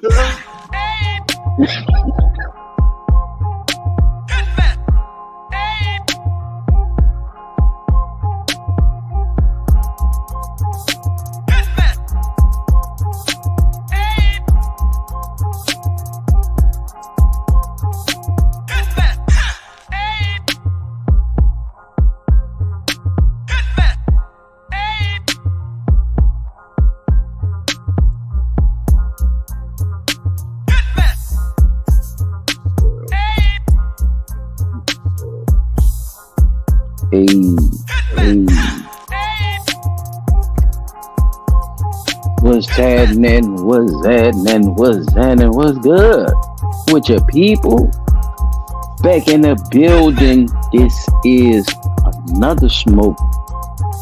Hey, hey, what's happening? What's happening? What's happening? What's good with your people? Back in the building. This is another smoke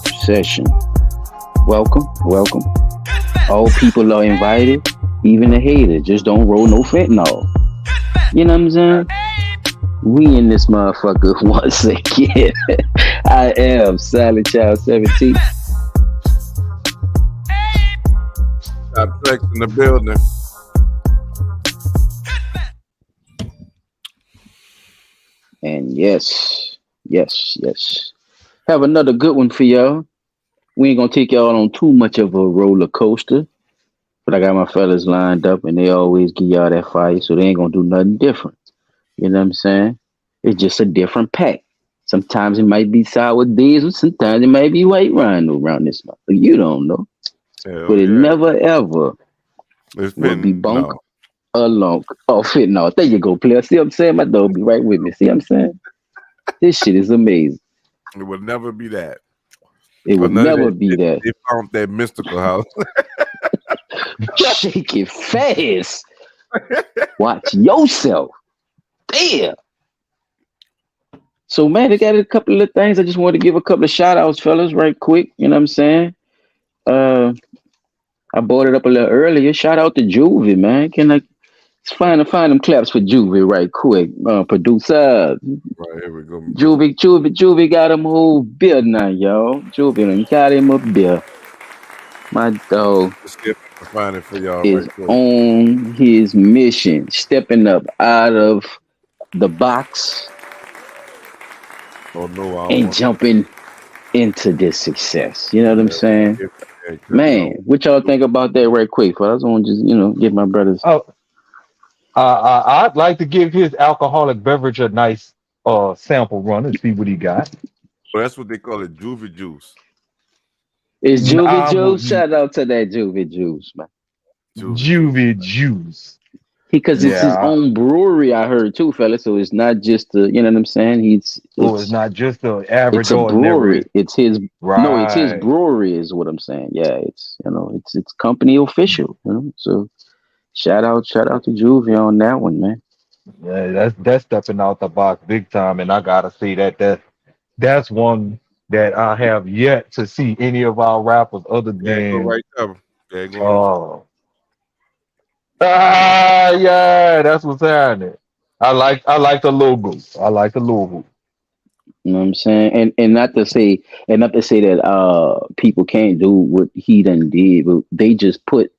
session. Welcome, welcome. All people are invited, even the haters. Just don't roll no fentanyl. You know what I'm saying? We in this motherfucker once again. I am Silent Child 17. Got Flex in the building. And yes. Have another good one for y'all. We ain't gonna take y'all on too much of a roller coaster. But I got my fellas lined up and they always give y'all that fire, so they ain't gonna do nothing different. You know what I'm saying? It's just a different pack. Sometimes it might be sour diesel, sometimes it might be white rhino around this month. You don't know. Hell But it yeah. never ever It's will be been bunk no. along. Oh, fit no. There you go, player. See what I'm saying? My dog be right with me. See what I'm saying? This shit is amazing. It will never be that. It would None of never that be shit, that. they found that mystical house. Shake it fast. Watch yourself. Damn. So, man, they got a couple of things. I just want to give a couple of shout outs, fellas, right quick. You know what I'm saying? I brought it up a little earlier. Shout out to Juvie, man. Can I find them claps for Juvie right quick? Producer. Right, here we go. Juvie got him a whole beer now, y'all. Juvie done got him a beer. My dog Let's skip and find it for y'all is right quick. on his mission, stepping up out of the box Oh no, I don't and want jumping into this success. You know what I'm that. saying? Man, what y'all think about that right quick? I just want to get my brothers. Oh, I'd like to give his alcoholic beverage a nice sample run and see what he got. Well, that's what they call it, juvie juice. Is Juvie I Juice? would Shout out to that Juvie Juice, man. Juvie juice. Juvie juice. Because it's his Yeah. own brewery, I heard too, fella. So it's not just you know what I'm saying? Oh, it's not just the average It's a brewery. ordinary. It's his no, it's his Right. brewery is what I'm saying. Yeah, it's company official, So shout out to Juvie on that one, man. Yeah, that's stepping out the box big time, and I gotta say that's one that I have yet to see any of our rappers other There you go than right there. There you go. uh yeah, that's what's happening. I like the logo. I like the logo. You know what I'm saying? And not to say that people can't do what he done did, but they just put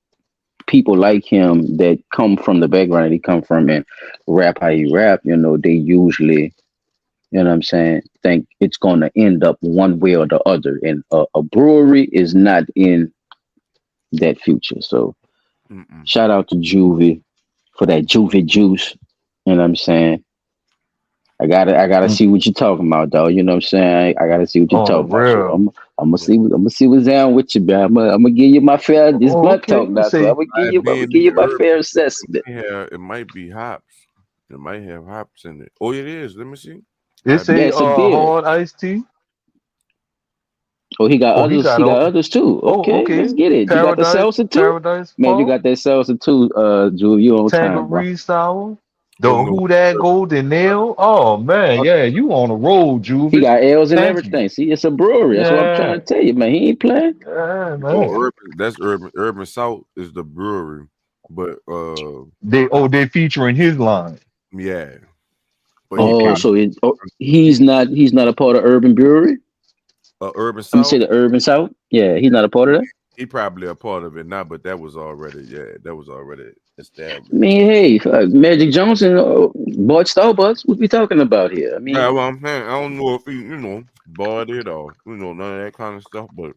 people like him that come from the background that he come from and rap how he rap, they usually, you know what I'm saying, think it's gonna end up one way or the other. And a brewery is not in that future. So Mm-mm. shout out to Juvie for that Juvie juice. You know what I'm saying? I gotta Mm. see what you're talking about, though. You know what I'm saying? I gotta see what you're On the talking about. So real. I'm gonna see what's down with you, man. I'm gonna give you my fair. This Oh, blunt okay. talk You now, so say By I'm gonna being give the you my herb, fair assessment. it might be hops. It might have hops in it. Oh, it is. Let me see. it Yeah, say it's a beer. hard iced tea. Oh, he got Oh, he others. got He got oh, others too. oh Okay, let's okay. get it. You got the Paradise, salsa too, Paradise man. You Park, got that salsa too, Drew. You on time, bro. Tangerine Sour, the Oh no. Who That Golden Nail. Oh man, yeah, you on a roll, He Juvie. got L's and Thank you. everything. See, it's a brewery. That's what I'm trying Yeah, to tell you, man. He ain't playing. yeah, Oh, man. urban. That's urban. Urban South is the brewery, but They featuring his line. yeah, but he Oh, Okay. kind so of he's not a part of Urban Brewery. Urban I'm gonna say South. the Urban South. Yeah, he's not a part of that. he probably a part of it now, but that was already that was already I established. mean, hey, Magic Johnson bought Starbucks. What we talking about here? I Yeah, mean, well, I'm saying I don't know if he bought it or none of that kind of stuff, but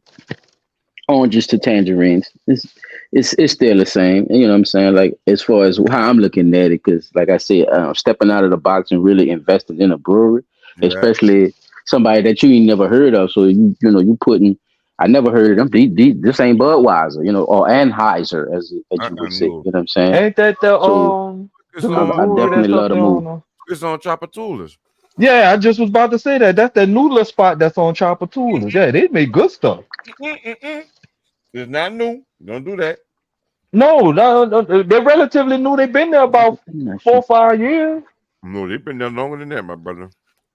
oranges to tangerines. It's still the same. You know what I'm saying? Like as far as how I'm looking at it, because like I said, stepping out of the box and really investing in a brewery, yeah, especially somebody that you ain't never heard of. So you putting. I never heard of them. This ain't Budweiser, or Anheuser, as I you would say. know. You know what I'm saying? Ain't that So It's the little I brewery on that's definitely up love the there move. on the it's on Chapatulas. Yeah, I just was about to say that. That's that noodler spot that's on Chopper Tools. Yeah, they make good stuff. It's not new. Don't do that. No, no, they're relatively new. They've been there about I'm not four sure. or 5 years. No, they've been there longer than that, my brother.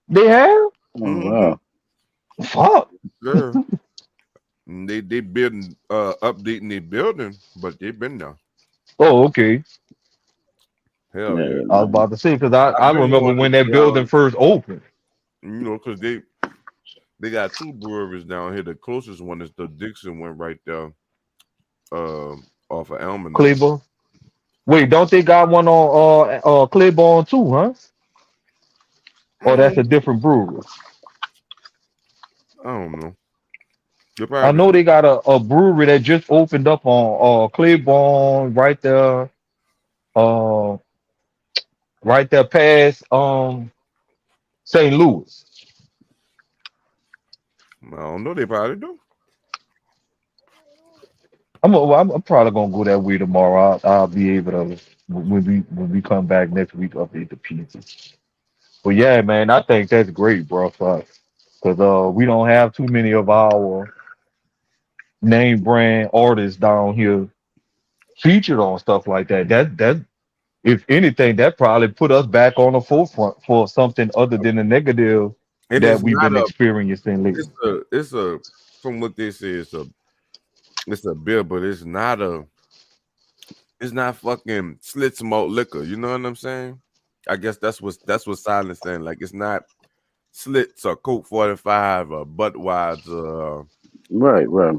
They have? Oh Mm-hmm. wow. Fuck. Yeah. They building updating their building, but they've been there. Oh, okay. Hell yeah. Yeah, I was man. about to say because I, I've I been remember going to when that building first opened. because they got two breweries down here. The closest one is the Dixon one right there, off of Almanac. Claiborne. Wait, don't they got one on Claiborne too, huh? Or that's a Mm, different brewery. I don't know. They I probably know they got a brewery that just opened up on Claiborne uh right there past St. Louis. I don't know. They probably do. I'm probably gonna go that way tomorrow. I'll be able to when we come back next week update the pizza. But yeah, man, I think that's great, bro, for us. Cause we don't have too many of our name brand artists down here featured on stuff like that. That if anything, that probably put us back on the forefront for something other than the negative And that it's we've not been a. experiencing lately. It's a. From what they say, it's a beer, but it's not a. It's not fucking slit malt liquor. You know what I'm saying? I guess that's what Silence saying. Like it's not Slits or Coke 45 or Budweiser, Right, right.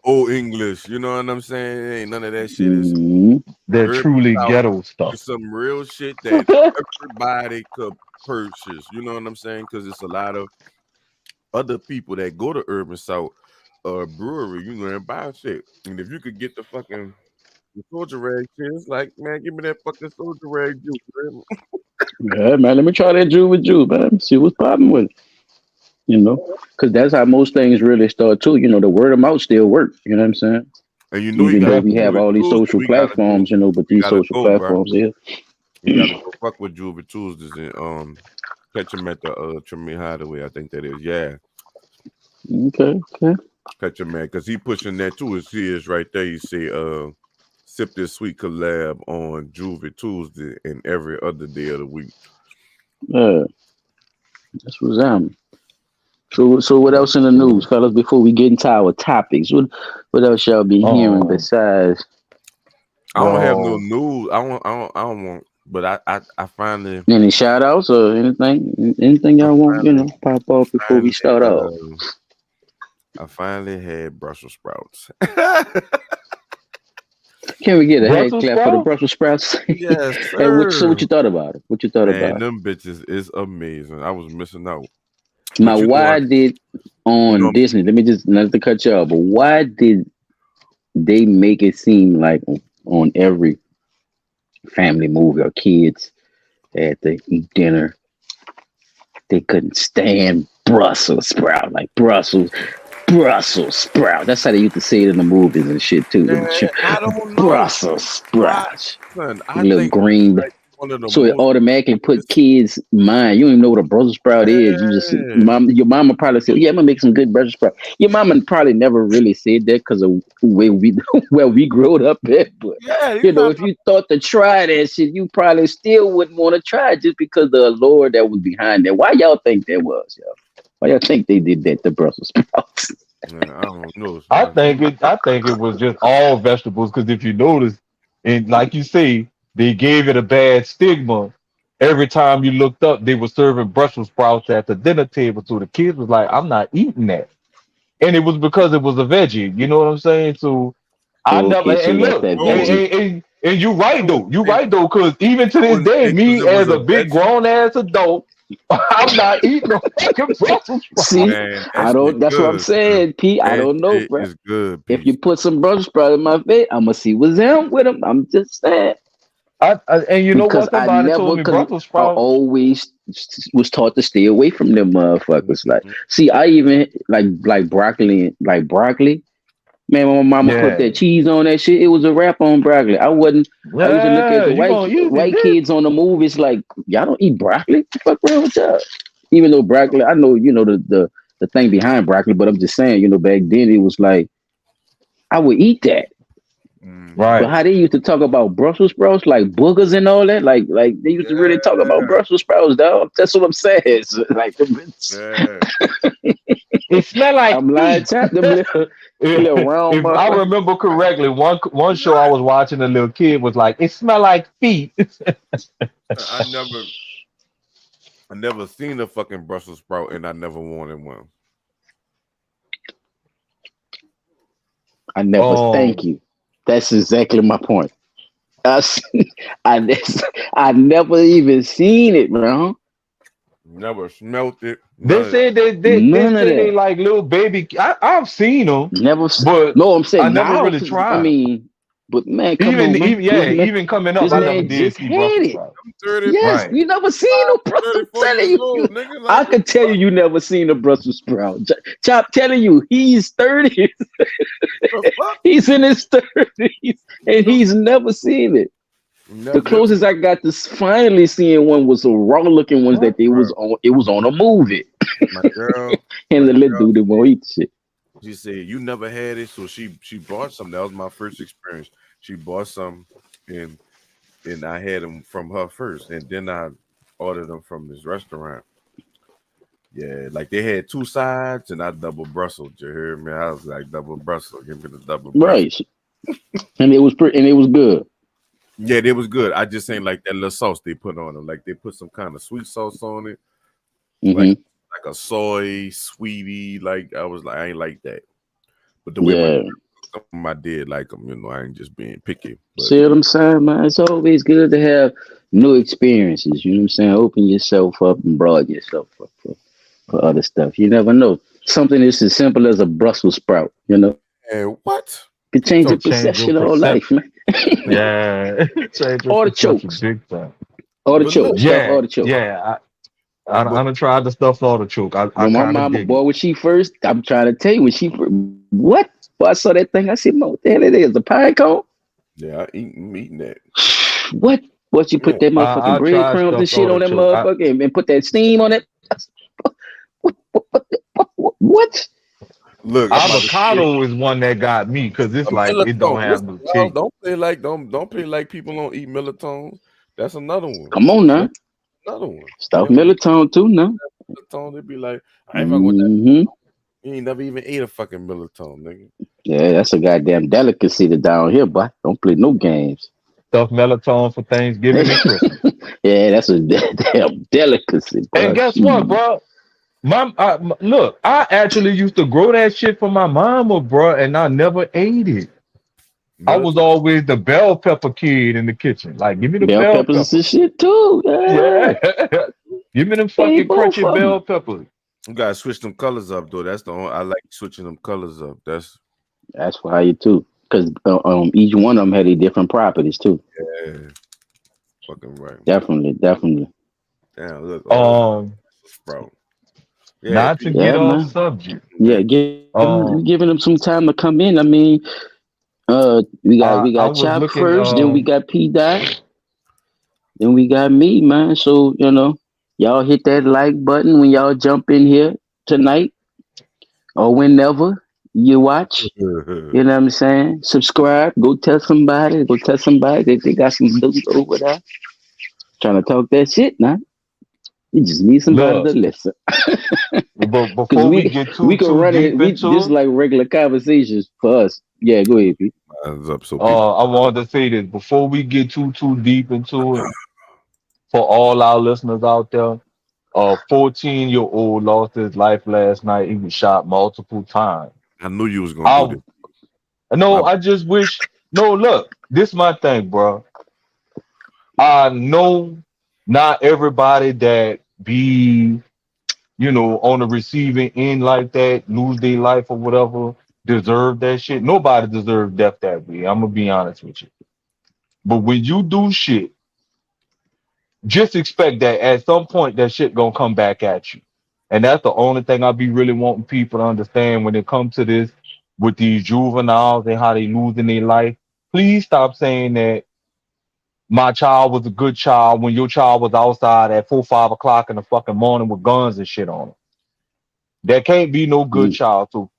Old English. You know what I'm saying? Ain't none of that shit. It's Hmm. They're urban truly South. ghetto stuff. It's some real shit that everybody could purchase. You know what I'm saying? Because it's a lot of other people that go to Urban South brewery, and buy shit. And if you could get the soldier rag shit, it's like, man, give me that fucking soldier rag juice, man. Yeah, man. Let me try that Jew with Jew, man. See what's popping with it. Because that's how most things really start too. The word of mouth still work. You know what I'm saying? And you know you Even though gotta we do have it all these Tuesday. social platforms, but We these gotta social go, bro. platforms, yeah. You gotta go fuck with Juvie Tuesdays and catch him at the Tremere Hideaway. I think that is. Yeah, Okay, okay. catch him man, cause he pushing that too. It's his right there. You see, sip this sweet collab on Juvie Tuesday and every other day of the week. Yeah, that's what's happening. So what else in the news, fellas? Before we get into our topics, what else y'all be hearing Um, besides I don't have no uh, news. I don't want. But I finally, any shout outs or anything? Anything I y'all want, finally, pop off before we finally, start off? I finally had Brussels sprouts. Can we get a hand Brussels clap for the sprouts? Brussels sprouts? Yes, Hey, what sir. you thought about it? What you thought Man, about it? them bitches is amazing. I was missing out. Now, But why did you know, on Disney? Let me just not to cut you off, but why did they make it seem like on every family movie or kids had to eat dinner, they couldn't stand Brussels sprout, like Brussels sprout. That's how they used to say it in the movies and shit too. man, I don't know. Brussels I, sprouts, son, I little think green. like one of the So it most automatically put it's- kids' mind. You don't even know what a Brussels sprout is. You just yeah, your mama probably said, "Yeah, I'm gonna make some good Brussels sprout." Your mama probably never really said that because of where we where we grew up at. But yeah. You if talking you thought to try that shit, you probably still wouldn't want to try it just because the allure that was behind that. Why y'all think that was, y'all? Why y'all think they did that to Brussels sprouts? man, I don't know, I son. think it was just all vegetables because if you notice, and like you say, they gave it a bad stigma. Every time you looked up, they were serving Brussels sprouts at the dinner table. So the kids was like, I'm not eating that. and it was because it was a veggie. You know what I'm saying? So I Oh, never okay, so and you like look that No, veggie. and you I right wouldn't though. You say right though, because even to I this wouldn't day, say because me it was as a a big veggie. grown ass adult, I'm not eating no fucking Brussels See, sprouts. Man, that I shit don't. That's what I'm good, bro. saying, P. I That don't know, shit bro. is good, If you piece. put some Brussels sprout in my face, I'm gonna see what's down with them. I'm just saying And you know because what? Somebody told me Brussels I sprouts. always was taught to stay away from them motherfuckers. Like, Mhm. see, I even like broccoli. Man, when my mama put Yeah. that cheese on that shit, it was a wrap on broccoli. I wasn't. I used to look at Yeah, the you gonna use it white this. kids on the movies like y'all don't eat broccoli. What the fuck wrong with y'all? Even though broccoli, I know the thing behind broccoli, but I'm just saying, back then it was like I would eat that. Mhm. But Right. how they used to talk about Brussels sprouts, like boogers and all that, like they used to really talk about Yeah, Brussels sprouts, dog. That's what I'm saying. So, like yeah. It smell like I'm lying, feet. tap them little round If I motherfuckers. remember correctly, one show I was watching, a little kid was like, "It smell like feet." I never, I never seen a fucking Brussels sprout, and I never wanted one. I never thank um, you. That's exactly my point. I, s- I, I never even seen it, bro. Never smelt it. they None of said they None of say they that. like little baby. I've seen them, Never. but No, I'm I saying never now. really I tried them. mean, but man, come Even on, man. even This yeah, man, even coming up, this I never man did just see had Brussels it. sprouts. I'm 30, Yes, Right. you never seen no Brussels. I'm 34 telling years you. old, nigga. Like, I what could the tell fuck? you never seen a Brussels sprout. Chop telling you he's 30. The fuck? He's in his 30s and No, he's never seen it. The never closest I got to finally seeing one was a raw looking ones that What? they was bro. on. It was on a movie, My girl, and my the little girl, dude didn't want to eat the shit. she said you never had it, so she bought some. That was my first experience. She bought some, and I had them from her first, and then I ordered them from this restaurant. Yeah, like they had two sides, and I double Brussels. You hear me? I was like double Brussels. Give me the double Brussels. Right, and it was pretty, and it was good. Yeah, they was good. I just ain't like that little sauce they put on them. Like they put some kind of sweet sauce on it, like Hmm. a soy sweetie. Like I was like, I ain't like that. But the way my Yeah. cooked 'em, I did like them. I ain't just being picky. But See what I'm saying, man? It's always good to have new experiences. You know what I'm saying? Open yourself up and broaden yourself up for other stuff. You never know. Something that's as simple as a Brussels sprout, and what? could change your Could change your perception of life, perception. man. Yeah, change your perception Artichokes. big time. But look, Artichokes. Stuff Yeah, artichoke. yeah. I but done tried the stuffed artichoke. I When my kind of mama, dig it. boy, when she first, I'm trying to tell you, when she first, what? Boy, I saw that thing. I said, "Man, what the hell it is? A pine cone? yeah, I'm eating that. What? What, you Yeah, put that motherfucking I tried breadcrumbs and stuffed shit on that artichoke. motherfucker and put that steam on it? What? look, I'm about to say Avocado is one that got me because it's a like it don't milletone. have Listen, no y'all taste. don't play like people don't eat milletones. That's another one. Come on now. That's another one. They Stuff don't eat Millertone too now. milletone. They be like, I ain't fucking with that. Hmm. You ain't never even ate a fucking milletone, nigga. Yeah, that's a goddamn delicacy to down here, boy. Don't play no games. Stuffed melatonin for Thanksgiving and Christmas. Yeah, that's a damn delicacy, And boy. guess what, Shit. bro? Look, I actually used to grow that shit for my mama, bro, and I never ate it. I was Milletone. always the bell pepper kid in the kitchen. Like, give me the Bell bell peppers pepper. and shit too. Yeah. Yeah. Give me them Hey, fucking both crunchy of bell them. peppers. You gotta switch them colors up though. That's the only I like switching them colors up. That's That's why you too. Because each one of them had a different properties too. yeah, fucking right. Definitely, definitely. Damn, look, all Um, sprout. Yeah, Not to Pete. get Yeah, off man. subject. Yeah, Yeah, Um, giving them some time to come in. I mean, I we I got was Chop looking. first, then we got P Dot, then we got me, man. So y'all hit that like button when y'all jump in here tonight or whenever you watch. You know what I'm saying? Subscribe. Go tell somebody. Go tell somebody that they got some dudes over there trying to talk that shit. Now you just need somebody to look, listen. but Cause before we we get we too can too run it. deep We this into is it, like regular conversations for us. Yeah, go ahead, Pete. Mine's up so people. I wanted to say this before we get too deep into it. For all our listeners out there, A 14-year-old lost his life last night. He was shot multiple times. I knew you was gonna do I this. My no, I just wish. No, look, this my thing, bro. I know not everybody that be, on the receiving end like that, lose their life or whatever, deserve that shit. Nobody deserves death that way. I'm gonna be honest with you. But when you do shit, just expect that at some point that shit gonna come back at you. And that's the only thing I be really wanting people to understand when it comes to this with these juveniles and how they losing their life. Please stop saying that my child was a good child when your child was outside at 4, 5 o'clock in the fucking morning with guns and shit on them. There can't be no good Mm. child. So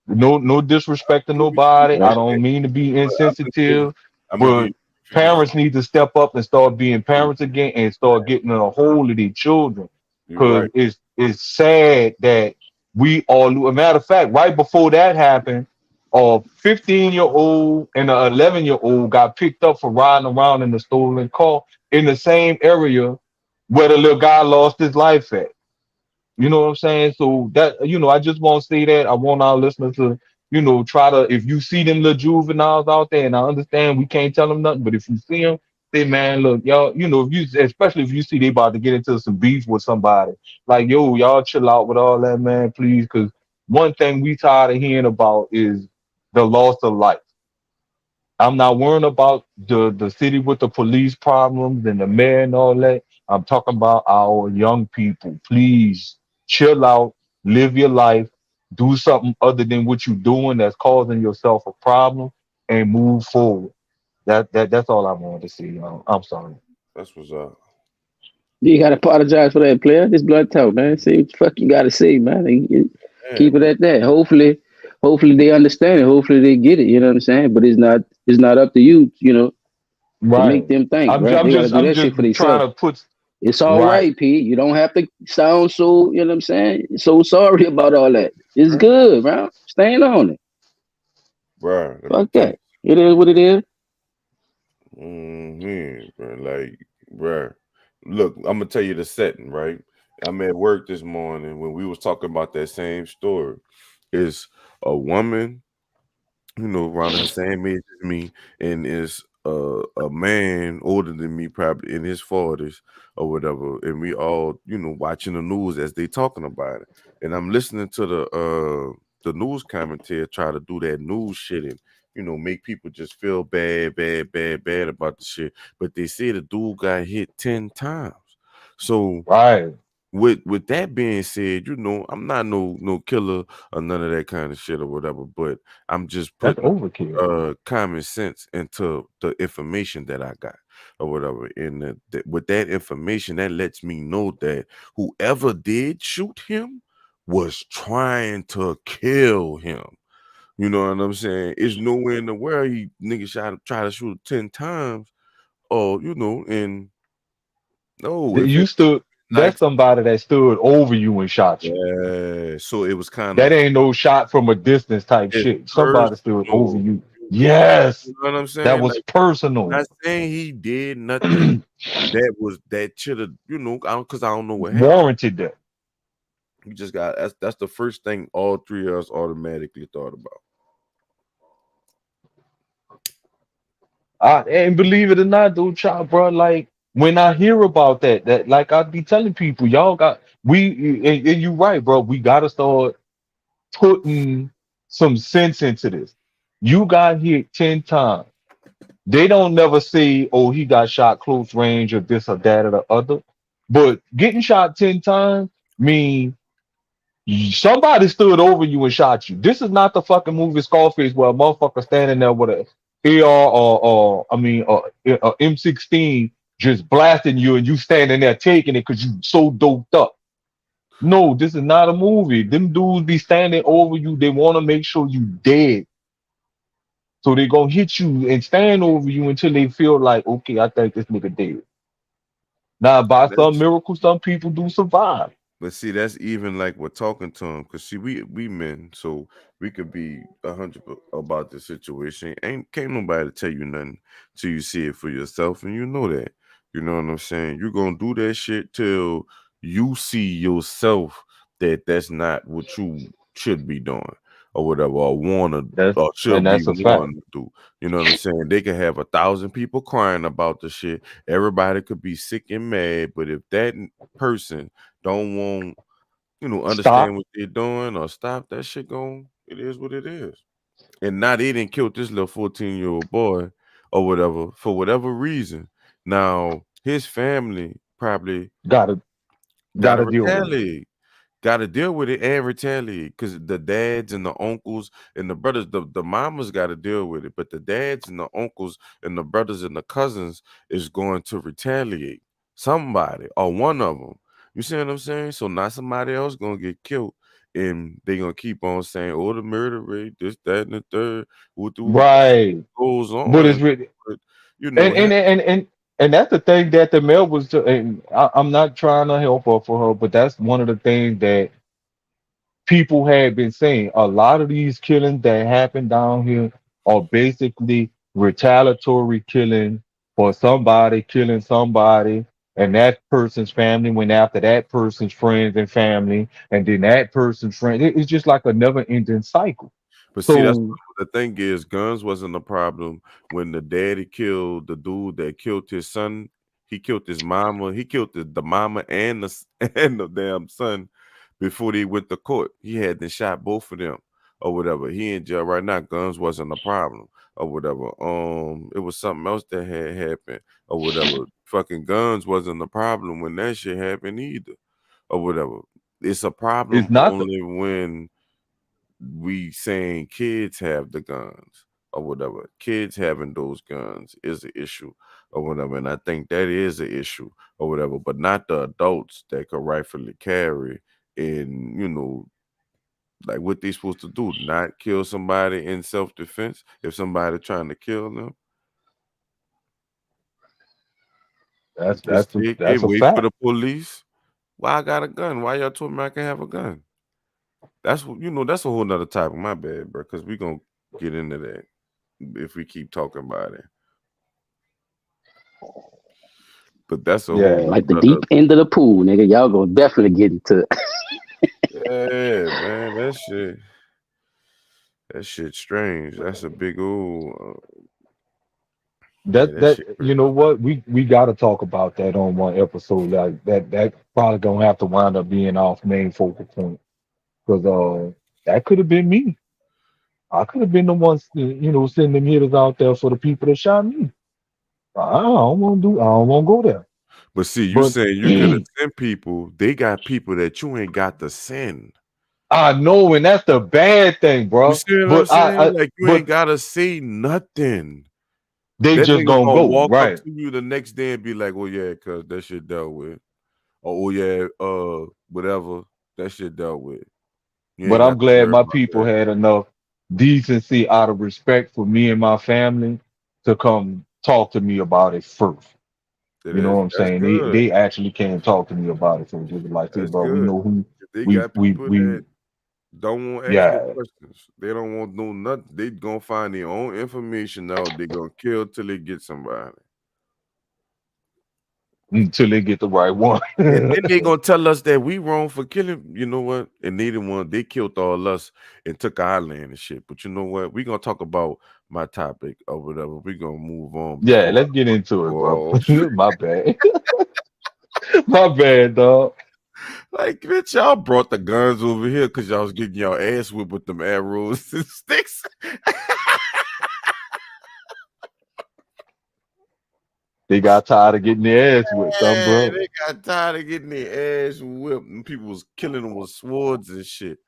no disrespect to nobody. I don't mean to be insensitive, I'm gonna give but you finish. parents need to step up and start being parents again and start getting in a hold of their children. You're Cause right. it's sad that we all a matter of fact, right before that happened, a 15-year-old and an 11-year-old got picked up for riding around in a stolen car in the same area where the little guy lost his life at. You know what I'm saying? So that I just want to say that I want our listeners to, try to if you see them little juveniles out there, and I understand we can't tell them nothing, but if you see them, say, man, look, y'all, if you especially if you see they about to get into some beef with somebody, like yo, y'all chill out with all that, man, please, because one thing we tired of hearing about is the loss of life. I'm not worrying about the city with the police problems and the mayor and all that. I'm talking about our young people. Please chill out, live your life, do something other than what you're doing that's causing yourself a problem, and move forward. That's all I wanted to see. I'm sorry. That's what's You gotta apologize for that, player. This blood talk, man. See what the fuck you gotta say, man. yeah, Keep it at that. Hopefully they understand it. Hopefully they get it. You know what I'm saying? But it's not up to you, to make Right. them think, I'm right? I'm They gotta just do I'm that just shit for trying themselves. to put It's all right. right, Pete. You don't have to sound so, you know what I'm saying? So sorry about all that. It's right. good, man. Stand on it. Bro, let me Fuck tell you. that. It is what it is. Bro, like, bro, look, I'm gonna tell you the setting, right? I'm at work this morning when we was talking about that same story. Is a woman, around the same age as me, and is a man older than me, probably in his 40s or whatever, and we all, watching the news as they talking about it, and I'm listening to the news commentator try to do that news shit and make people just feel bad, bad, bad, bad about the shit, but they say the dude got hit 10 times. So Right. with that being said, I'm not no killer or none of that kind of shit or whatever, but I'm just That's putting overkill. common sense into the information that I got or whatever. And with that information, that lets me know that whoever did shoot him was trying to kill him. You know what I'm saying? It's nowhere in the world he nigga try to shoot 10 times, or and no, if You it stood. like That's somebody that stood over you and shot you. yeah, so it was kind That of ain't no shot from a distance type it's shit. Somebody stood over personal. you. You Yes, know what I'm that saying? was Like, personal. not saying he did nothing that should have, because I don't know what happened. Warranted that. We just got that's the first thing all three of us automatically thought about. And believe it or not, though, child, bro, like when I hear about that like I be telling people, y'all got and you right, bro. We gotta start putting some sense into this. You got hit 10 times. They don't never say, oh, he got shot close range or this or that or the other. But getting shot 10 times mean somebody stood over you and shot you. This is not the fucking movie Scarface where a motherfucker standing there with a AR or I mean a M16 just blasting you and you standing there taking it because you so doped up. No, this is not a movie. Them dudes be standing over you. They want to make sure you dead. So they gonna hit you and stand over you until they feel like, okay, I think this nigga dead. Now, by some That's miracle, some people do survive. But see, that's even like we're talking to him, because see, we men, so we could be 100 about the situation. Ain't can't nobody tell you nothing till you see it for yourself, and you know that. You know what I'm saying? You're gonna do that shit till you see yourself that that's not what you should be doing or whatever, or wanna That's or and should be that's a fact. wanting to do. You know what I'm saying? They could have 1,000 people crying about the shit. Everybody could be sick and mad, but if that person don't want, understand Stop. what they're doing or stop that shit going, it is what it is. And now they didn't kill this little 14-year-old boy or whatever for whatever reason. Now his family probably Gotta gotta gotta deal with it. retaliate. Got to deal with it and retaliate because the dads and the uncles and the brothers, the mamas got to deal with it, but the dads and the uncles and the brothers and the cousins is going to retaliate. Somebody or one of them. You see what I'm saying? So not somebody else gonna get killed, and they gonna keep on saying, "Oh, the murder rate, this, that, and the third." What Right. goes But on? it's really But and have and and and, and that's the thing that the mail was. And I'm not trying to help her for her, but that's one of the things that people have been saying. A lot of these killings that happen down here are basically retaliatory killing for somebody killing somebody, and that person's family went after that person's friends and family, and then that person's friend. It's just like a never-ending cycle. But see, that's So the thing is, guns wasn't a problem when the daddy killed the dude that killed his son. He killed his mama. He killed the mama and and the damn son before they went to court. He had then shot both of them or whatever. He in jail right now. Guns wasn't a problem or whatever. It was something else that had happened or whatever. Fucking guns wasn't a problem when that shit happened either or whatever. It's a it's problem not the only when we saying kids have the guns or whatever. Kids having those guns is an issue or whatever. And I think that is an issue or whatever, but not the adults that could rightfully carry and, like what they supposed to do, not kill somebody in self-defense if somebody trying to kill them. Just take it, that's a wait for fact. the police. Why I got a gun? Why y'all told me I can have a gun? That's what that's a whole nother topic. My bad, bro. Because we gonna get into that if we keep talking about it. But that's a whole Yeah, Like the nother. deep end of the pool, nigga. Y'all gonna definitely get into Yeah, man, that shit strange. That's a big old. Yeah, that that shit you crazy. know what, we got to talk about that on one episode. Like that probably gonna have to wind up being our main focal point because that could have been me. I could have been the one, sending hitters out there for the people that shot me. I don't want to go there. But see, you But saying you could have sent people. They got people that you ain't got to send. I know, and that's the bad thing, You bro. see what I'm But saying? Like you but ain't gotta say nothing. they That just nigga gonna gonna go walk up right. to you the next day and be like, "Oh yeah, cuz that shit dealt with." Or, "Oh yeah, whatever, that shit dealt with." You But ain't got I'm to glad worry my about people that. had enough decency out of respect for me and my family to come talk to me about it first. It You know is. what I'm That's saying? They good. they actually came talk to me about it. So just like, say, That's bro, we good. know who If they got people we that don't want to ask no yeah. questions. They don't want no nothing. They gonna find their own information out. They gonna kill till they get somebody. Until they get the right one. And then they gonna tell us that we wrong for killing. You know what? And they the one they killed all us and took our land and shit. But you know what? We gonna talk about my topic or whatever. We gonna move on Yeah, before let's get into it, bro. I go. My bad. My bad, dog. Like, bitch, y'all brought the guns over here because y'all was getting y'all ass whipped with them arrows and sticks. They got tired of getting their ass with some Man, bro. they got tired of getting their ass whipped and people was killing them with swords and shit.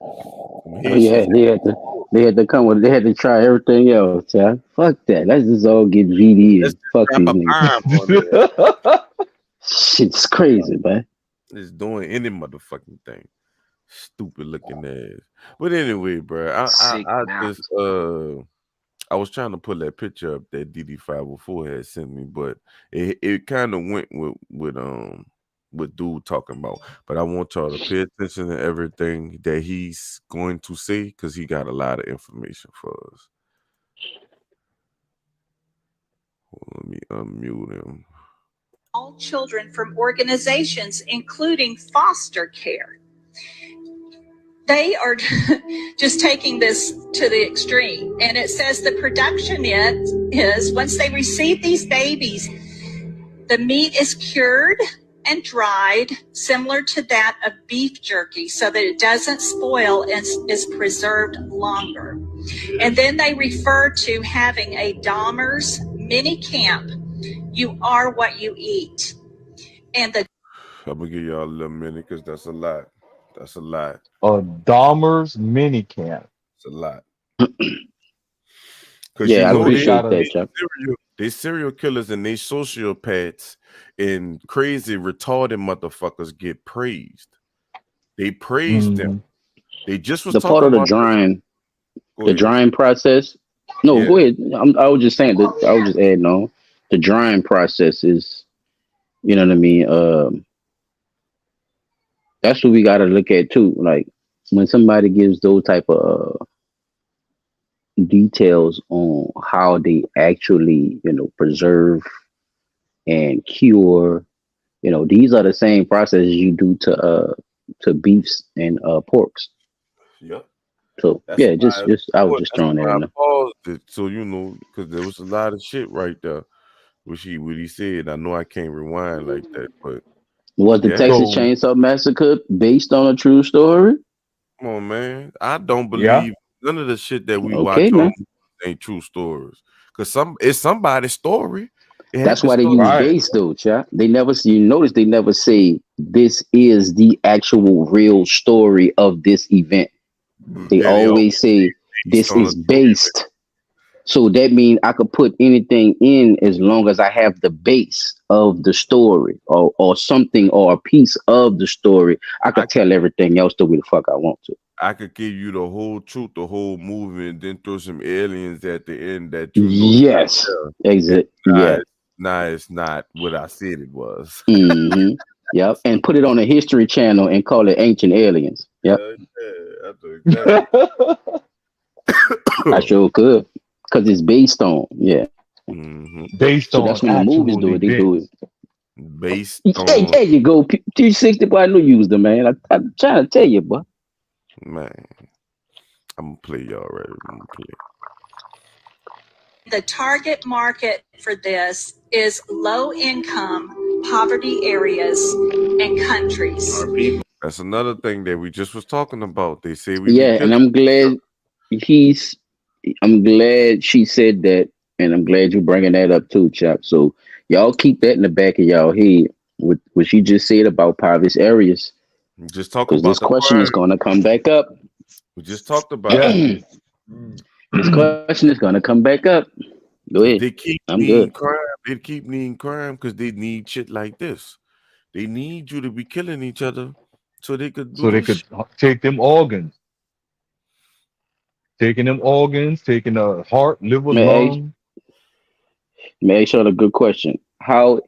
Some oh yeah, Haitians. they had to come with they had to try everything else, yeah. Fuck that. Let's just all get VD Let's and just fuck drop these a niggas. bomb on there. Shit's crazy, man. Just doing any motherfucking thing. Stupid looking ass. But anyway, bro, Sick I now. just I was trying to pull that picture up that DD504 had sent me, but it kind of went with dude talking about. But I want y'all to pay attention to everything that he's going to say because he got a lot of information for us. Hold on, let me unmute him. adult children from organizations, including foster care. They are just taking this to the extreme. And it says the production is once they receive these babies, the meat is cured and dried, similar to that of beef jerky, so that it doesn't spoil and is preserved longer. And then they refer to having a Dahmer's mini camp. You are what you eat. And the I'm gonna give y'all a little minute because that's a lot. That's a lot. A Dahmer's mini camp. It's a lot. Because you Yeah, I So know they appreciate got that, a Chuck. they serial killers and they sociopaths and crazy retarded motherfuckers get praised. They praise them. mhm. They just was The part talking of about this. Go the ahead. drying process. No, Yeah. go ahead. I was just saying that. I was just adding on. The drying process is, you know what I mean. That's what we got to look at too. Like when somebody gives those type of details on how they actually, preserve and cure. These are the same processes you do to beefs and porks. Yep. So That's yeah, just why just I was just that's throwing that why I in there. paused it. So you know, because there was a lot of shit right there. What he said. I know I can't rewind like that, but Was the yeah. Texas So Chainsaw Massacre based on a true story? Come on, man. I don't yeah, believe none of the shit that we Okay, watch on now ain't true stories. Cause it's somebody's story. It had that's to why they start use right. base though, chat. They never you notice they never say this is the actual real story of this event. They yeah, they always always say based this on a is true event. based. So that means I could put anything in as long as I have the base of the story or something or a piece of the story. I I could could tell everything else the way the fuck I want to. I could give you the whole truth, the whole movie, and then throw some aliens at the end that you know damn Yes. well. Exit. Nah, Yeah. it's not what I said it was. Mm-hmm. Yep. And put it on a history channel and call it Ancient Aliens. Yep. Yeah, I know exactly. I sure could. Because it's based on. Yeah. hmm Based So that's on when the movies actual do it. They do it. events. Based Hey, on there you go. 360, boy. I knew you was the man. I'm trying to tell you, boy. man, I'm gonna play y'all right. I'm gonna play. the target market for this is low income poverty areas and countries. That's another thing that we just was talking about. They say we be Yeah. And killing I'm each other. glad he's I'm glad she said that, and I'm glad you're bringing that up too, Chop. So y'all keep that in the back of y'all head with what she just said about poverty areas, We just talk because this about the question is crime. going to come back up. We just talked about it. Yeah. This question is going to come back up. Go ahead. Cause they keep I'm good. needing crime. They keep needing crime because they need shit like this. They need you to be killing each other so they could do So they this could shit. take them organs, taking them organs, taking the heart, liver, May I, lung. may I ask y'all a good question? How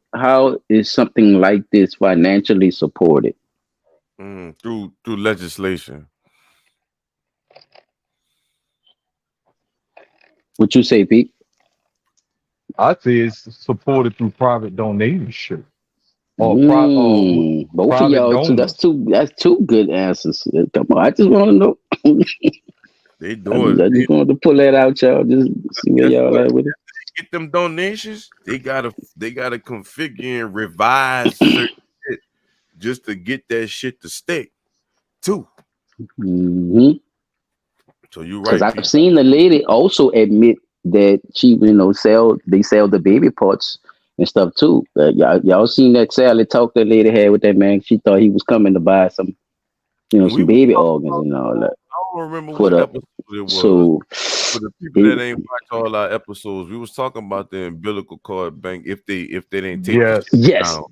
is something like this financially supported? Through legislation. What you say, Pete? I'd say it's supported through private donation or Both of private y'all too. That's donors. two. That's two good answers. Come on, I just want to know. They I doing just, it. I just wanted to pull that out, y'all. Just see where Guess y'all what? at with it. Get them donations. They gotta configure and revise certain shit just to get that shit to stick too. Hmm. So you're Because right, I've Pete. seen the lady also admit that she, sell the baby parts and stuff too. Y'all seen that Sally talk that lady had with that man? She thought he was coming to buy some, And we some was baby talking organs about. and all that I don't remember for what the. episode it was. So, For the people it, that ain't watch all our episodes, we was talking about the umbilical cord bank if they didn't take the shit Yes. yes, down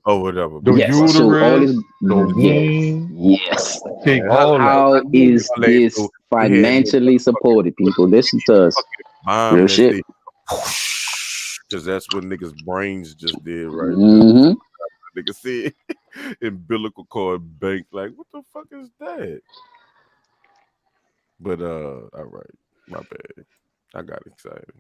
or whatever. The But yes. but So all this, uterus, the yes, womb, yes. take how all that. How I know is y'all ain't this so they had no financially motherfucking supported, people? Listen to us. fucking bomb Real that shit. they because that's what niggas' brains just did right there. Hmm. Nigga said umbilical cord bank. Like, what the fuck is that? But all right, my bad. I got excited.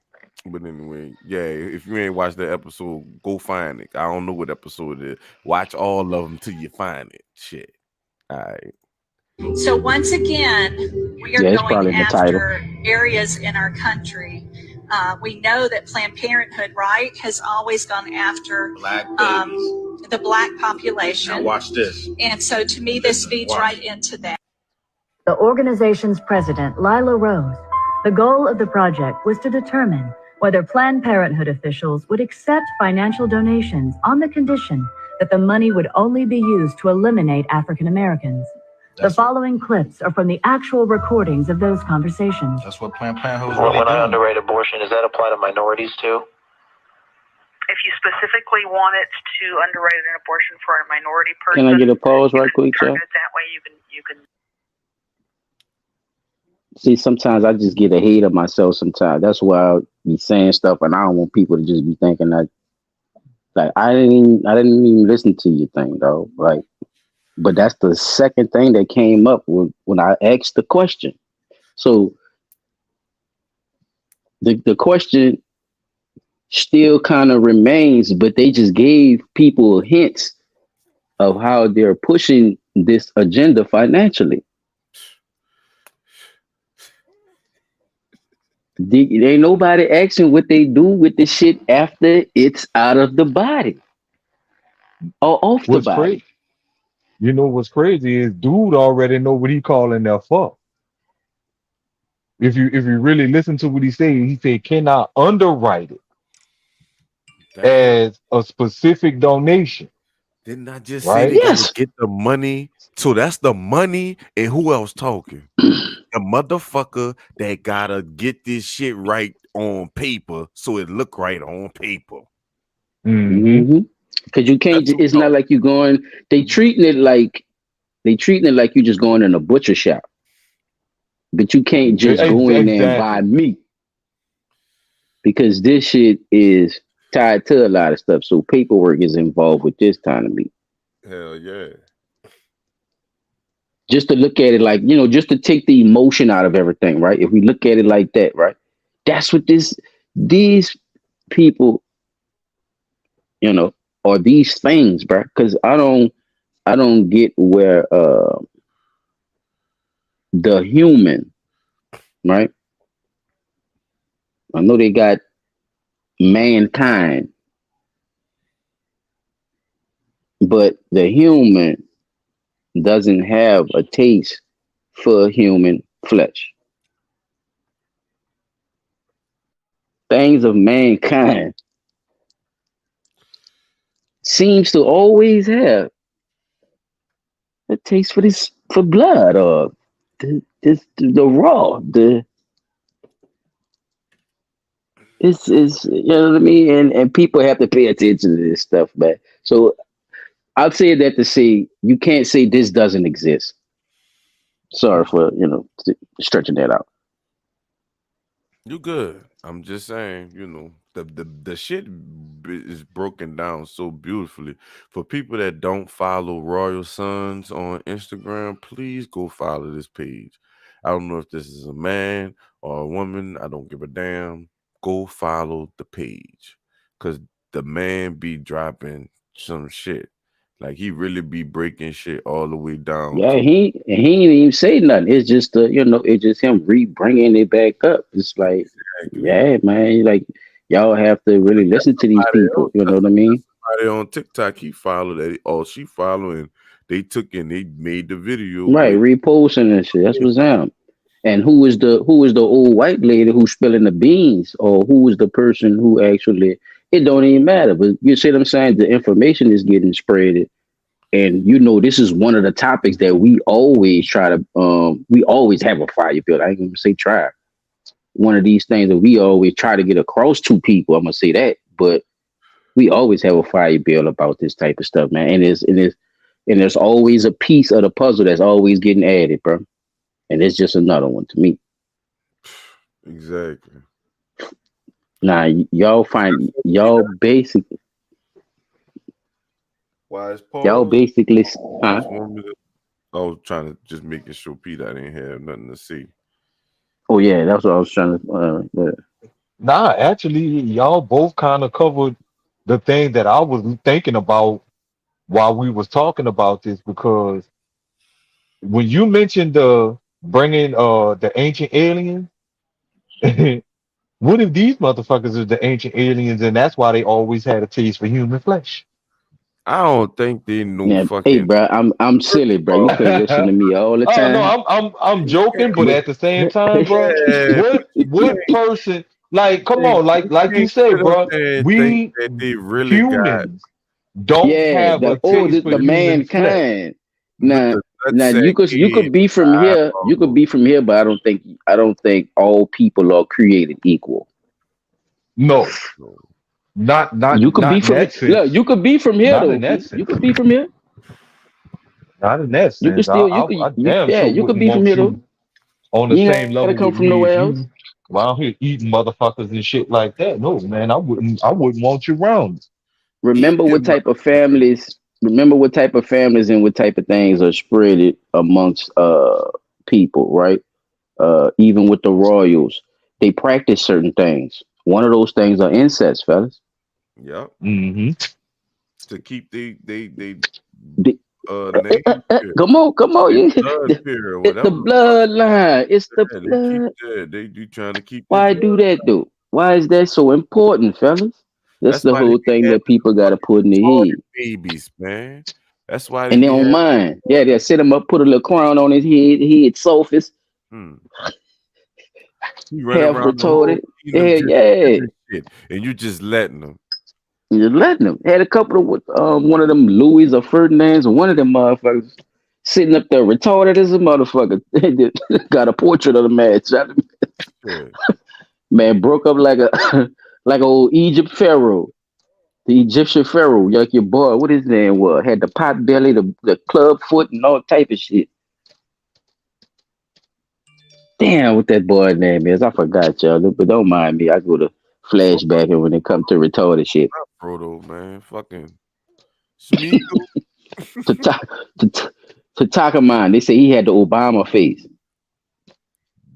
But anyway, yeah, if you ain't watched that episode, go find it. I don't know what episode it is. Watch all of them till you find it. Shit. All right. So once again, we are Yeah, it's going probably in the title. after areas in our country. We know that Planned Parenthood, right, has always gone after Black babies. the black population. Now watch this. And so to me, this feeds right into that. The organization's president, Lila Rose, the goal of the project was to determine whether Planned Parenthood officials would accept financial donations on the condition that the money would only be used to eliminate African Americans. The following clips are from the actual recordings of those conversations. That's what Planned Parenthood was When really I doing. underwrite abortion, does that apply to minorities too? If you specifically wanted to underwrite an abortion for a minority person, Can I get a pause you right can quick, chart Joe? it that way. You can. See, sometimes I just get ahead of myself sometimes. That's why I be saying stuff and I don't want people to just be thinking that like I didn't even listen to your thing though. Like, but that's the second thing that came up when I asked the question. So the question still kind of remains, but they just gave people hints of how they're pushing this agenda financially. Ain't nobody asking what they do with the shit after it's out of the body or off the What's body. crazy? You know what's crazy is dude already know what he calling there for. If you really listen to what he said cannot underwrite it Damn. as a specific donation. Didn't I just say Right? they Yes. gotta get the money? So that's the money, and who else talking? The motherfucker that gotta get this shit right on paper so it look right on paper. Mm-hmm. Because you can't. That's who It's not talking. like you going. They treating it like you just going in a butcher shop. But you can't just go in there and buy Exactly. meat because this shit is tied to a lot of stuff. So paperwork is involved with this kind of meat. Hell yeah. Just to look at it like, just to take the emotion out of everything, right? If we look at it like that, right? That's what these people, or these things, bro. Because I don't get where the human, right? I know they got mankind, but the human doesn't have a taste for human flesh. Things of mankind seems to always have a taste for blood or the raw. It's you know what I mean, and people have to pay attention to this stuff, man. So I'll say that to say you can't say this doesn't exist. Sorry for stretching that out. You good. I'm just saying, the shit is broken down so beautifully. For people that don't follow Royal Sons on Instagram, please go follow this page. I don't know if this is a man or a woman. I don't give a damn. Go follow the page. Cause the man be dropping some shit. Like he really be breaking shit all the way down Yeah, to he ain't even say nothing. It's just it's just him bringing it back up. It's like, exactly. yeah, man, like y'all have to really listen to these Somebody people. else, You know what I mean? somebody on TikTok, he followed that. Oh, she following. They took and they made the video Right, with. reposting and shit. That's what's him. And who is the old white lady who's spilling the beans, or who is the person who actually? It don't even matter. But you see what I'm saying? The information is getting spread. And this is one of the topics that we always try to we always have a fire bill. I ain't gonna say try. One of these things that we always try to get across to people. I'm gonna say that, but we always have a fire bill about this type of stuff, man. And there's always a piece of the puzzle that's always getting added, bro. And it's just another one to me. Exactly. Now y'all basically Why is y'all Paul? basically Just want me to- I was trying to just making sure Pete I didn't have nothing to see. Oh yeah, that's what I was trying to. Nah, actually, y'all both kind of covered the thing that I was thinking about while we was talking about this, because when you mentioned bringing the ancient aliens, what if these motherfuckers are the ancient aliens and that's why they always had a taste for human flesh? I don't think they know Yeah, hey, fucking. bro, I'm First silly, of bro. You all, can't listen to me all the Oh no, time. I'm you joking, but can't, But at the same time, bro, yeah, but what person, like, come you on, like you can't say, sit up bro, there and think we that they really got humans don't yeah, have a taste for the human flesh. mankind. with Now the now nutsack you head, could be from here, you could eyeball. be from here, but I don't think all people are created equal. No, No. You could be not in from that look, sense. you could be from here Not in though. that You sense. could be from here. Not in that You could sense. still I damn yeah, sure you could wouldn't be from want here though. you on the You same ain't gotta level come with from me nowhere if else. you around here eating motherfuckers and shit like that. No, man, I wouldn't want you around. Eating Remember what type of families and what type of things are spread amongst people, right? Even with the royals, they practice certain things. One of those things are incest, fellas. Yep. Hmm. To keep they The- name pure, come on, they you, blood pure, or it's the whatever the fuck. bloodline. It's the Yeah, they keep blood. they do trying to keep their Why blood. do that though? Why is that so important, fellas? That's That's the why they whole be thing having that people the got to fucking put in their retarded head, babies, man. That's why they and they be don't having the mind. Yeah, retarded. they'll set him up, put a little crown on his head sophist, Hmm. He run half around the whole retarded. kingdom Yeah, just yeah. giving shit, and you just letting them. And just letting them. Had a couple of one of them Louis or Ferdinands or one of them motherfuckers sitting up there retarded as a motherfucker. Got a portrait of the man. Shit. Man broke up like a like a old Egypt pharaoh. The Egyptian pharaoh, like your boy, what his name was, had the pot belly, the club foot, and all type of shit. Damn, what that boy name is, I forgot, y'all. But don't mind me. I go to Fro- flashback and when it comes to retarded shit. Not Frodo, man. Fucking Smeagol. To to Takamine, they say he had the Obama face.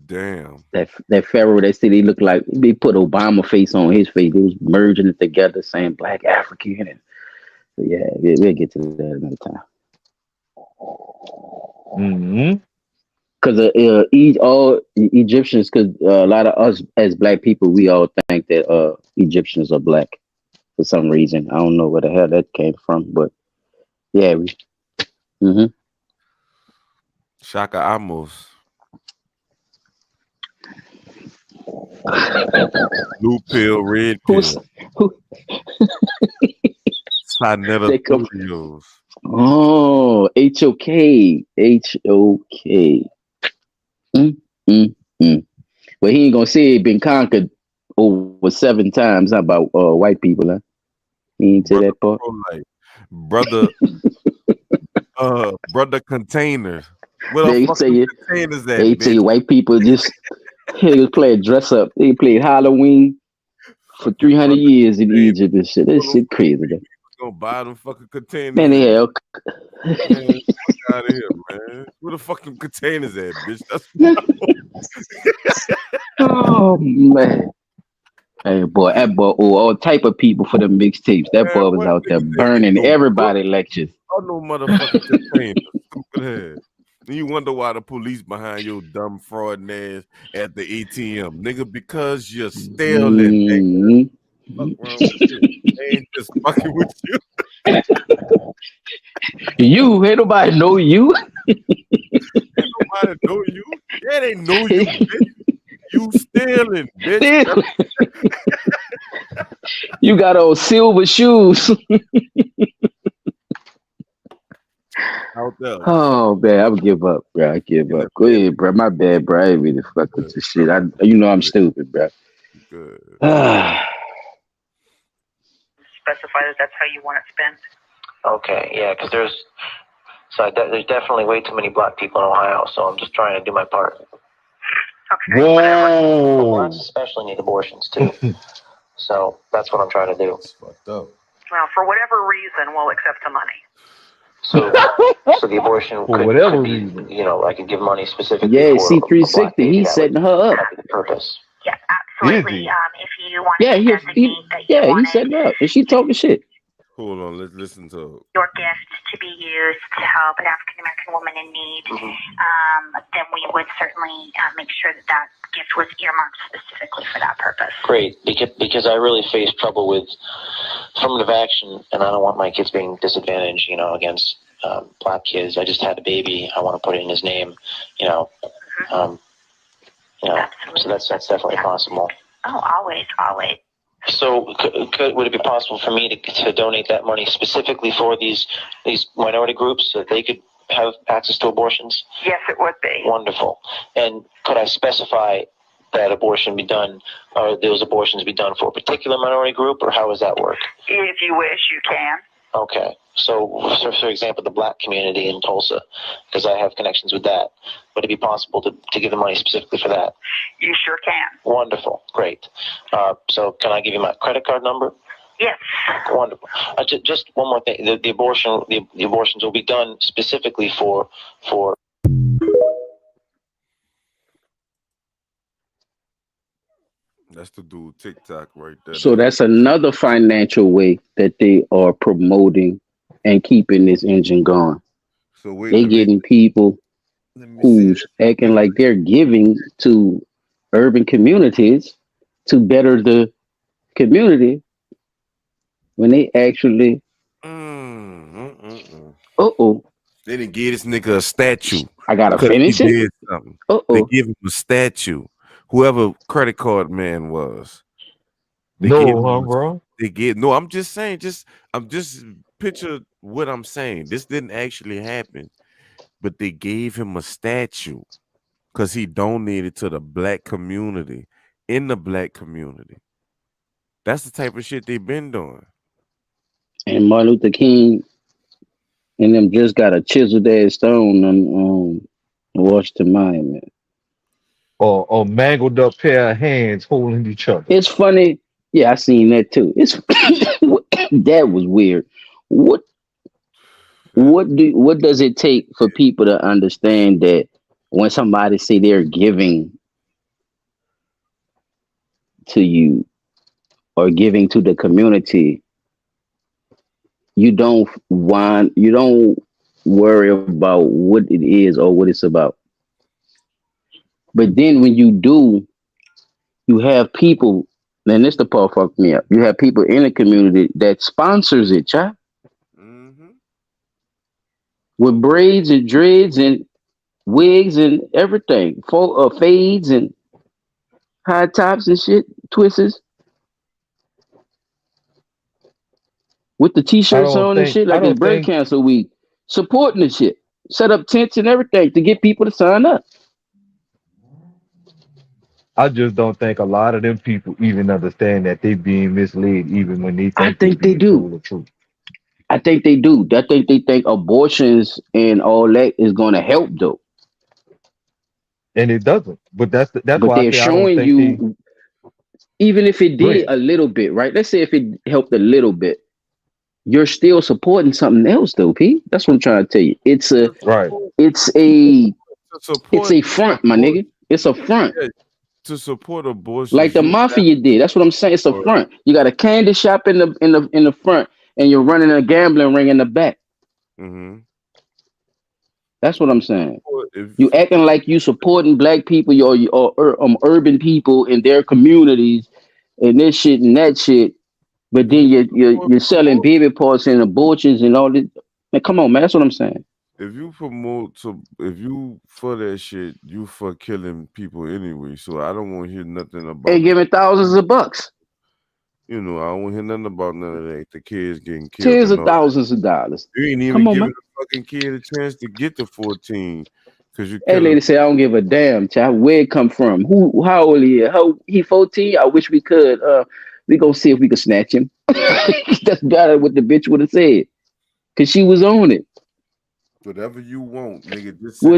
Damn. That pharaoh, they said he looked like they put Obama face on his face. They was merging it together, saying Black African. And so yeah, we'll get to that another time. Hmm. Because all Egyptians, because a lot of us as black people, we all think that Egyptians are black for some reason. I don't know where the hell that came from, but yeah, hmm Shaka Amos. Blue pill, red who's pill. who Sinetta they come? Studios. Oh, HOK. Mm, mm, mm. But he ain't gonna say it been conquered over 7 times. How about white people, huh? He ain't say Brother that part. Pro Life. Brother Containers. Where the They fuck say them it. containers at, They say bitch? white people just they was playing dress up. They played Halloween for Fucking 300 brother years in Containers. Egypt and shit. That Where them shit fucking crazy, man. gonna buy them fucking containers Man, they at? hell. Man, fuck out of here, man. Where the fucking containers at, bitch? That's what Oh man. Hey boy, that boy, all type of people for the mixtapes. That man. boy was What out there niggas ain't getting burning no book everybody lectures. or no motherfucking containers. Stupid head. And you wonder why the police behind your dumb fraud ass at the ATM, nigga, because you're stealing. Mhm. Fuck wrong with you? They ain't just fucking with you. You ain't nobody know you. Ain't nobody know you. Yeah, they know you, bitch. You stealing, bitch. Still, you got on silver shoes. Out there. Oh man, I would give up, bro. I give In the up. Go ahead, bro. My bad, bro. I ain't really fuck with good, this shit. I'm stupid, bro. good. Specify that that's how you want it spent. Okay, yeah, because there's definitely way too many black people in Ohio, so I'm just trying to do my part. Okay, Whoa. Blacks especially need abortions too, so that's what I'm trying to do. It's fucked up. well, for whatever reason, we'll accept the money. So the abortion For could whatever be, reason. you know, I could give money specifically Yeah, for a black C360, baby. he's That would setting her up. be the purpose. Yeah, Is absolutely. he? If you wanted Yeah, to designate that you he's wanted setting her up, and she talking shit. Hold on, let's listen to your gift to be used to help an African American woman in need, then we would certainly make sure that that gift was earmarked specifically for that purpose. Great, because I really face trouble with affirmative action, and I don't want my kids being disadvantaged, you know, against black kids. I just had a baby. I want to put it in his name, you know. You know, so that's definitely possible. Oh, always. So, would it be possible for me to donate that money specifically for these minority groups so that they could have access to abortions? Yes, it would be. Wonderful. And could I specify that abortion be done, or those abortions be done for a particular minority group, or how does that work? If you wish, you can. Okay. So, for example, the black community in Tulsa, because I have connections with that, would it be possible to give the money specifically for that? You sure can. Wonderful. Great. So can I give you my credit card number? Yes. Wonderful. Just one more thing. The abortions will be done specifically for. that's the dude TikTok right there. So that's another financial way that they are promoting and keeping this engine going. So wait, They getting people let me see who's acting like they're giving to urban communities to better the community when they actually They didn't give this nigga a statue. I gotta because finish he it. did something. They give him a statue. Whoever credit card man was. They gave him bro. No, I'm just saying, I'm just picture what I'm saying. This didn't actually happen, but they gave him a statue because he donated to the black community. In the black community. That's the type of shit they've been doing. And Martin Luther King and them just got a chiseled ass stone on Washington Monument. Or mangled up pair of hands holding each other. It's funny. Yeah, I seen that too. It's that was weird. What does it take for people to understand that when somebody say they're giving to you or giving to the community, you don't worry about what it is or what it's about. But then when you do, you have people, and this the part fucked me up. You have people in the community that sponsors it, child. With braids and dreads and wigs and everything, fades and high tops and shit, twists with the t-shirts on and shit, like it's breast cancer week, supporting the shit, set up tents and everything to get people to sign up. I just don't think a lot of them people even understand that they being misled, even when they think I think they do. The truth. I think they do. I think they think abortions and all that is going to help though. And it doesn't. But that's but why they're showing you, even if it did a little bit, right? Let's say if it helped a little bit, you're still supporting something else though, P. That's what I'm trying to tell you. It's a front, my nigga. It's a front. To support abortion, like the mafia did. That's what I'm saying. It's a front. You got a candy shop in the front, and you're running a gambling ring in the back. That's what I'm saying. You acting like you supporting black people or urban people in their communities and this shit and that shit, but then you're selling baby parts and abortions and all this. Man, come on, man. That's what I'm saying. If you for that shit, you for killing people anyway. So I don't want to hear nothing about. And giving thousands of bucks. You know, I don't want to hear nothing about none of that. The kids getting killed. Tens of thousands of dollars. You ain't even giving the fucking kid a chance to get to 14. Cause you. Hey, lady say I don't give a damn, child. Where it come from? How old he is? He 14? I wish we could. We gonna see if we can snatch him. That's better what the bitch would have said. Cause she was on it. Whatever you want, nigga. Just how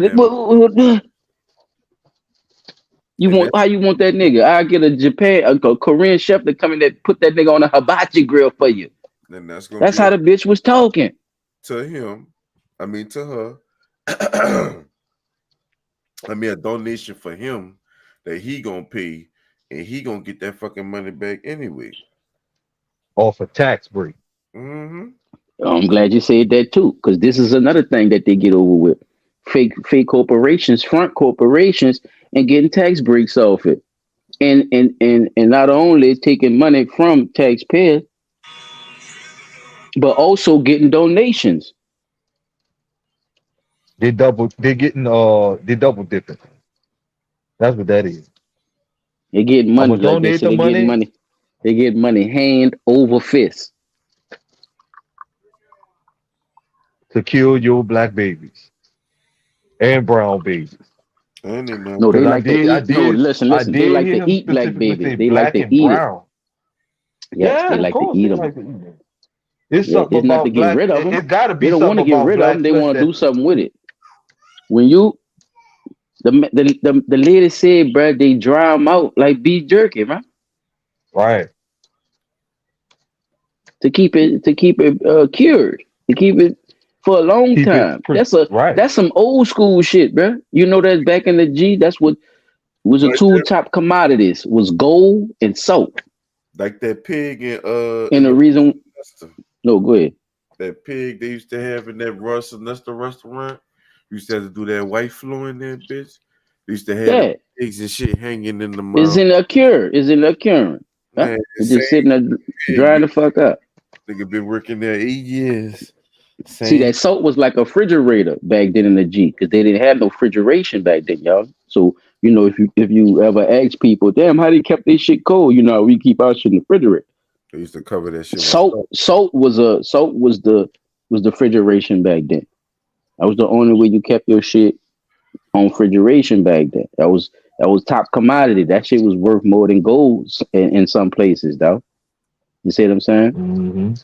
you want that nigga? I get a Korean chef to come in there, put that nigga on a hibachi grill for you. Then that's how the bitch was talking to him. I mean, to her, I mean, a donation for him that he gonna pay, and he gonna get that fucking money back anyway. off a tax break. Mm-hmm. I'm glad you said that too, because this is another thing that they get over with. Fake corporations, front corporations, and getting tax breaks off it. And not only taking money from taxpayers, but also getting donations. They double dipping. That's what that is. They get I'm money, gonna like they donate say, the they get money money. They get money hand over fist. to kill your black babies and brown babies. And they know No, Because they like to eat. No, listen, I listen. They did like hear to him eat black specifically babies. say They like black to and eat it. brown. Yes, they Yeah, of like to course eat they them. like to eat them. It's Yeah, something it's not to about get black. rid of them. It's got to They be don't want something to get about rid of them. black They flesh want to that do something with it. When you the lady said, bro, they dry them out like beef jerky, man, right. to keep it cured, to keep it for a long Keep it time. right. That's some old school shit, bro. You know that back in the G, that's what was the like two that, top commodities was gold and salt. like that pig And in the the reason, Russell. no, go ahead. That pig they used to have in that Russell Nestor restaurant. You used to have to do that white flow in there, bitch. They used to have the Yeah, pigs and shit hanging in the it's mouth. in a cure. It's in a curing. Huh? Man, the It's just same sitting there pig, drying the fuck up. nigga been working there 8 years. See, Same. that salt was like a refrigerator back then in the G, because they didn't have no refrigeration back then, y'all. So if you ever ask people, damn, how they kept their shit cold? You know, how we keep our shit in the refrigerator. They used to cover that shit with Salt, salt. salt was the refrigeration back then. That was the only way you kept your shit on refrigeration back then. That was top commodity. That shit was worth more than gold in some places, though. You see what I'm saying? Hmm.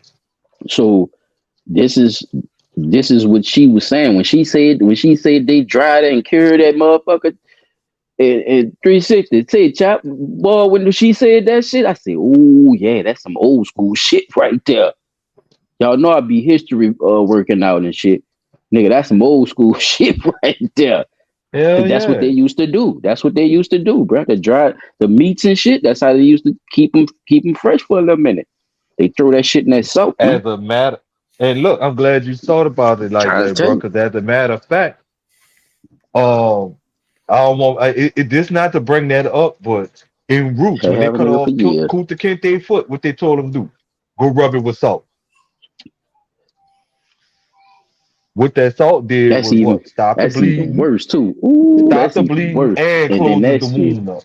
So this is this is what she was saying when she said they dried and cured that motherfucker in 360. Say, chop, boy, when she said that shit, I said, oh yeah, that's some old school shit right there. Y'all know I be history working out and shit. Nigga, that's some old school shit right there. Cause Hell that's what they yeah. used to do. That's what they used to do, bro. The dry the meats and shit. That's how they used to keep them fresh for a little minute. They throw that shit in that soap, man. As a matter, and look, I'm glad you thought about it like Trying to that, tell bro. you. Because as a matter of fact, um, I don't want this not to bring that up, but in Roots, They when they have a cut nigga for off years. Kunta Kinte foot, what they told him to do, go rub it with salt. What that salt did That's was even what? that's even worse too. Ooh, Stop that's the even bleeding, worse. and And then closes the that shit. wound up.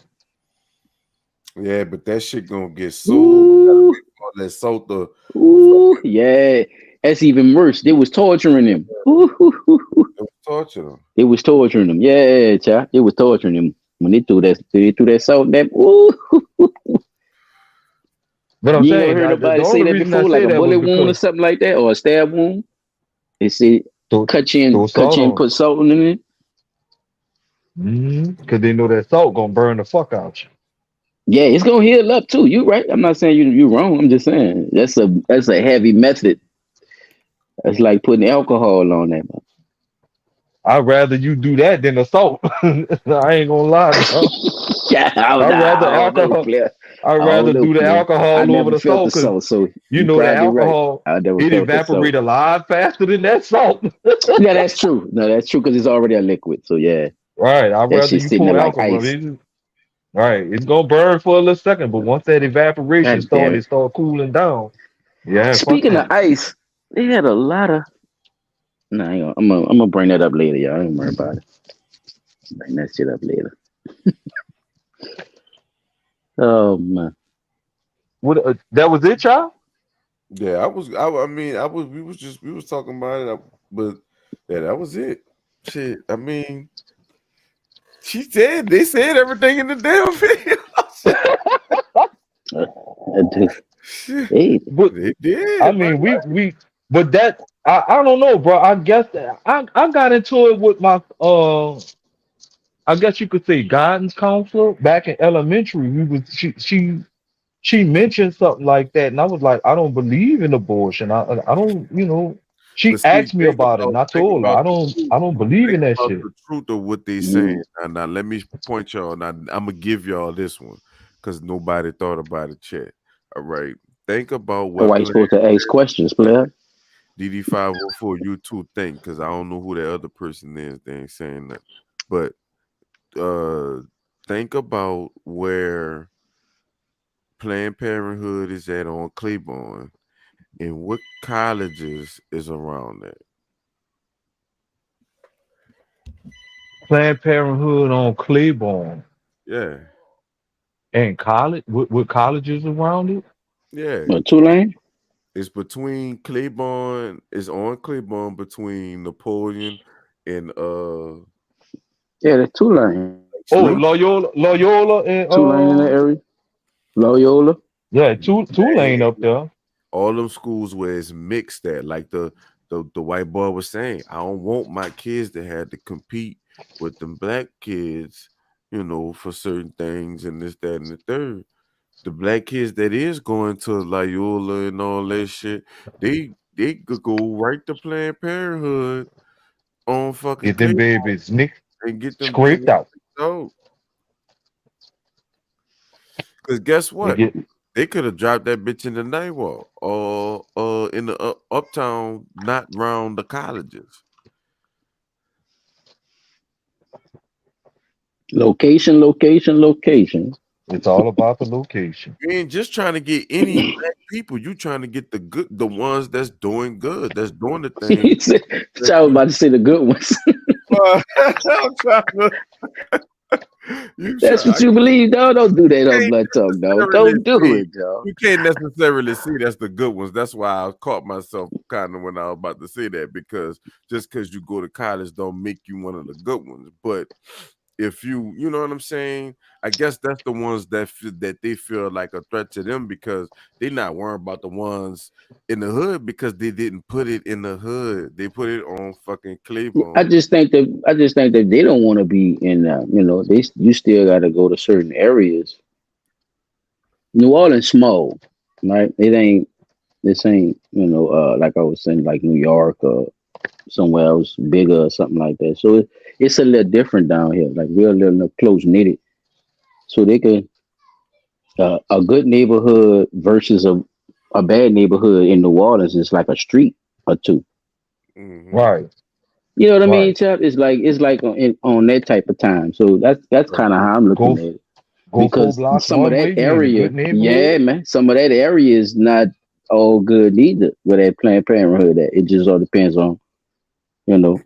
Yeah, but that shit gonna get sold. Ooh, All that salt the ooh, yeah. That's even worse. They was torturing him. Ooh, hoo, hoo, hoo. it was torture them. They was torturing him. Yeah, child. They was torturing him when they threw that salt in that. Ooh. But I'm You ain't never saying heard the nobody say only that reason I before, like say a that was bullet wound or because something like that, or a stab wound. They say throw, throw cut salt you and on put salt in it. it. Because they know that salt gonna burn the fuck out you. Yeah, it's gonna heal up too. You right. I'm not saying you wrong. I'm just saying that's a heavy method. That's like putting alcohol on that. I'd rather you do that than assault. I ain't gonna lie, bro. Yeah, I'd rather I don't know, alcohol. player. I'd I don't rather know, do the player. I alcohol over never the felt salt the because salt, so you you know the probably right. alcohol I never it felt the salt. evaporate a lot faster than that salt. Yeah, that's true. No, that's true because it's already a liquid. So yeah, Right. I'd that rather shit's you sitting there pour like alcohol. ice. Right. It's gonna burn for a little second, but once that evaporation God damn it it. start cooling down. Yeah, fuck Speaking of that. ice, they had a lot of. Nah, I'm gonna bring that up later, y'all. I ain't worry about it. Bring that shit up later. Oh man. What that was it, y'all? Yeah, I mean, we was talking about it, but yeah, that was it. Shit, I mean, they said everything in the damn video. Shit, Hey, But they I did, man. mean we but that I don't know, bro. I guess that I got into it with my I guess you could say guidance counselor back in elementary. We was she mentioned something like that, and I was like, I don't believe in abortion. I don't, you know. She But see, asked me about it, and I think told her about I the don't truth. I don't believe Think in that about shit. the truth of what they saying. Mm. Now let me point y'all. Now I'm gonna give y'all this one because nobody thought about it yet. All right. Think about what Why you supposed to ask questions, Plan player? DD504, you two think, because I don't know who that other person is. They ain't saying that. But uh think about where Planned Parenthood is at on Claiborne and what colleges is around that. Planned Parenthood on Claiborne Yeah. and college with colleges around it. Yeah. What, Tulane? It's between Claiborne, it's on Claiborne between Napoleon and Yeah, that's Tulane. Oh, No, Loyola, and Tulane in the area. Loyola. yeah, Tulane man, up there. all them schools where it's mixed at, like the white boy was saying, I don't want my kids to have to compete with them black kids, for certain things and this, that, and the third. The black kids that is going to Loyola and all that shit, they could go right to Planned Parenthood on fucking Get them Clay babies nick and get them scraped babies out. out. Because guess They what? get They could have dropped that bitch in the Nightwalk or in the uptown, not round the colleges. Location, location, location. it's all about the location. You ain't just trying to get any black people. You trying to get the ones that's doing good, that's doing the thing He said- that I was you. about to say the good ones. I'm trying to. You That's try. what you believe, dog. Don't do that on Can't Blood Talk, dog. necessarily Don't do see. it, dog. You can't necessarily see that's the good ones. That's why I caught myself kind of when I was about to say that, because just because you go to college don't make you one of the good ones. But if you know what I'm saying, I guess that's the ones that they feel like a threat to them because they're not worrying about the ones in the hood because they didn't put it in the hood. They put it on fucking I Claiborne. just think that they don't want to be in. You still got to go to certain areas. New Orleans small, right? It ain't this ain't like I was saying, like New York or somewhere else bigger or something like that. So it's a little different down here. Like we're a little close knitted. So they could a good neighborhood versus a bad neighborhood in New Orleans is like a street or two. Mm-hmm. Right, You know what I mean, right. Chap? It's like on that type of time. So that's Right. kind of how I'm looking Go at it. go four Because blocks some of one that way. You in a area, good yeah, neighborhood. man, some of that area is not all good neither. Where that Planned Parenthood at, it just all depends on you know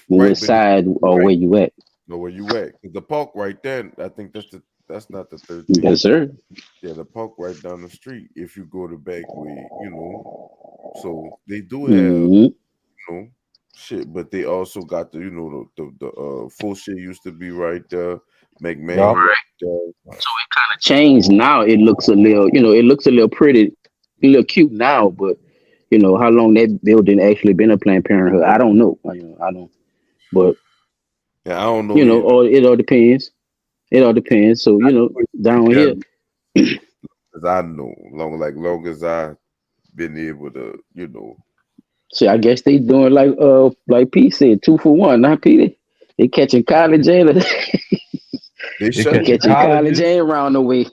what Right, but side or right. where you at. Know where you at? 'Cause the park right there. I think that's not the 13th. Yes, sir. Yeah, the park right down the street. If you go the back way, So they do have Hmm. know shit, but they also got the full shit used to be right there. McMahon Yup. right there. Changed now. It looks a little, it looks a little pretty, a little cute now. But how long that building actually been a Planned Parenthood, I don't know. I don't. But Yeah, I don't know either. all it all depends. It all depends. So Put it down here. together because I know long as I been able to, See, I guess they doing like P said, 2 for 1, not P. They catching college and they They shut they it catching catching down. college colleges. and round the way.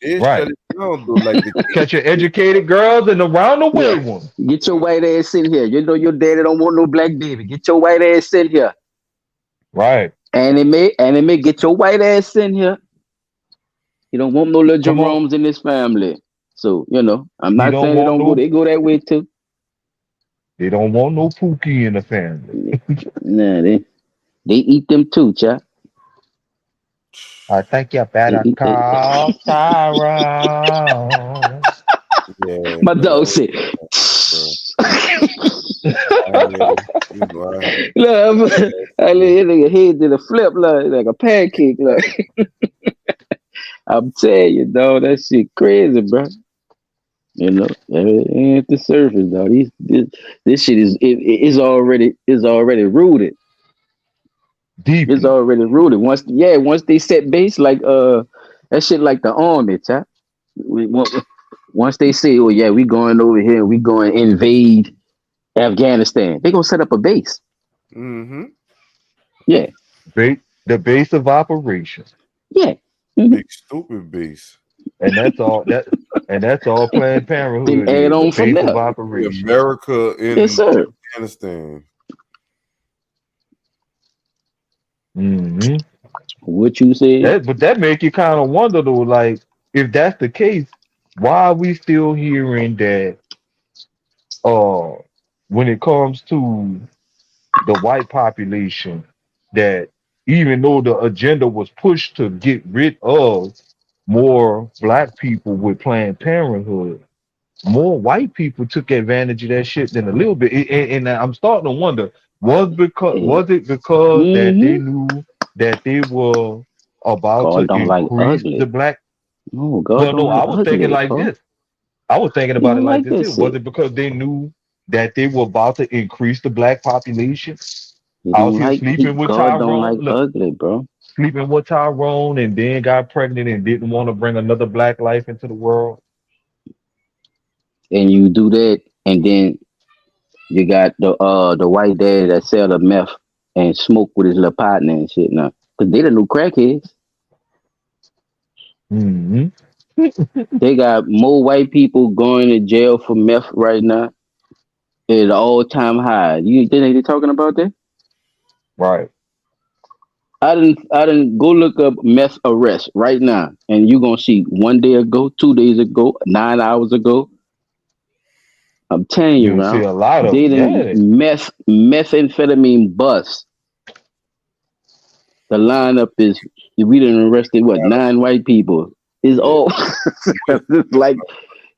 They shut Right. it down though. Like the Catching educated girls and around the way Yeah. one. Get your white ass in here. You know your daddy don't want no black baby. Get your white ass in here. Right. Anime, get your white ass in here. You don't want no little Come on. Jeromes in this family. So, I'm He not don't saying they want don't go, no. they go that way too. They don't want no Pookie in the family. Nah, they eat them too, chap. I think you They better eat they call Tyrone. yeah, my man, dog said. bro. I, Look, I yeah. his nigga head did a flip like a pancake. Like I'm telling you, dog, that shit crazy, bro. It ain't the surface, dog. This shit is already rooted. It's Deeply. already rooted. Once they set base, like that shit like the army, chap. Once they say, oh yeah, we going over here, we going invade Afghanistan. They gonna set up a base. Mm-hmm. Yeah, The base of operations, yeah. Mhm. Big stupid beast. and that's all Planned Then Parenthood add is, the on from base of there. operations. America Yes, in sir. Afghanistan. Hmm. What you said? But that make you kind of wonder though, like if that's the case, why are we still hearing that uh when it comes to the white population, that even though the agenda was pushed to get rid of more black people with Planned Parenthood, more white people took advantage of that shit than a little bit. And I'm starting to wonder, Yeah. was it because that they Mm-hmm. knew that they were about God to don't like increase the ugly. black? No, God Well, don't no, I like was thinking ugly, like Paul. this. I was thinking He about it don't like like this that here. Was shit. it because they knew that they were about to increase the black population He out don't here like he sleeping with God don't Tyrone? like Look, ugly, bro. sleeping with Tyrone and then got pregnant and didn't want to bring another black life into the world. And you do that, and then you got the white daddy that sell the meth and smoke with his little partner and shit now. Cause they the new crackheads. Hmm. They got more white people going to jail for meth right now at an all time high. You think they talking about that? Right. I didn't go look up meth arrest right now, and you're gonna see 1 day ago, 2 days ago, 9 hours ago. I'm telling you, You'll see man. a lot of They them. didn't Yeah. methamphetamine bust. The lineup is we done arrested what 9 white people. It's Yeah. all it's like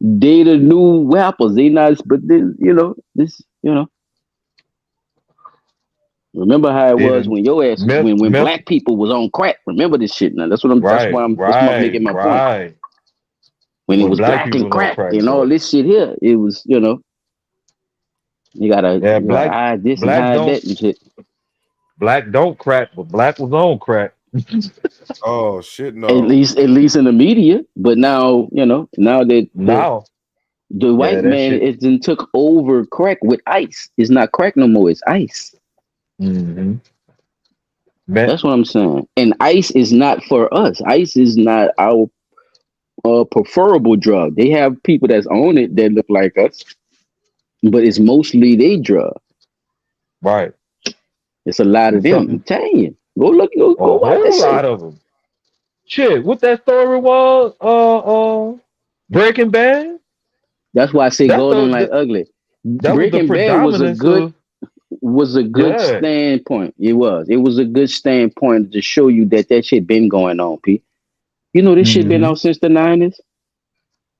they the new rappers. They not, but this, remember how it They was done when your ass meth when meth black people was on crack. Remember this shit now. right, That's why I'm right, making my point. right. When it When was black black people and was on crack crack, and all right. this shit here, it was, Yeah, you gotta hide this and black hide don't that and shit. black don't crack, but black was on crack. Oh shit, At no. least at least in the media. But now, now that Now, the yeah, white that man shit. is then took over crack with ice. It's not crack no more, it's ice. Hmm. Man, That's what I'm saying. And ice is not for us. Ice is not our preferable drug. They have people that's on it that look like us, but it's mostly they drug. right. It's a lot of And them. I'm something, telling you. Go look, go a watch that whole shit. lot of them. Shit, what that story was? Breaking Bad. That's why I say That's gold don't like ugly. that was the Breaking Bad predominance of, was a good yeah. standpoint. It was a good standpoint to show you that shit been going on, Pete. You know this shit been Hmm. out since the 90s.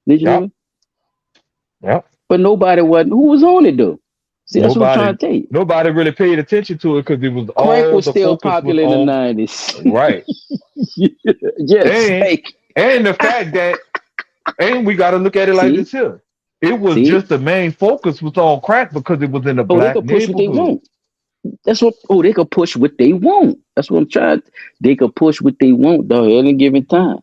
Did you know Yep. that? Yep. But nobody wasn't. Who was on it though? See, that's what I'm Nobody trying to tell you. nobody really paid attention to it because it was Crack all was the still focus was popular in the on, 90s. right. Yes, And like and the fact that, and we got to look at it like see, this here. It was see. just the main focus was on crack because it was in a Oh, they black could push what they neighborhood. want. That's what. Oh, they could push what they want. That's what I'm trying. They could push what they want, though, at any given time.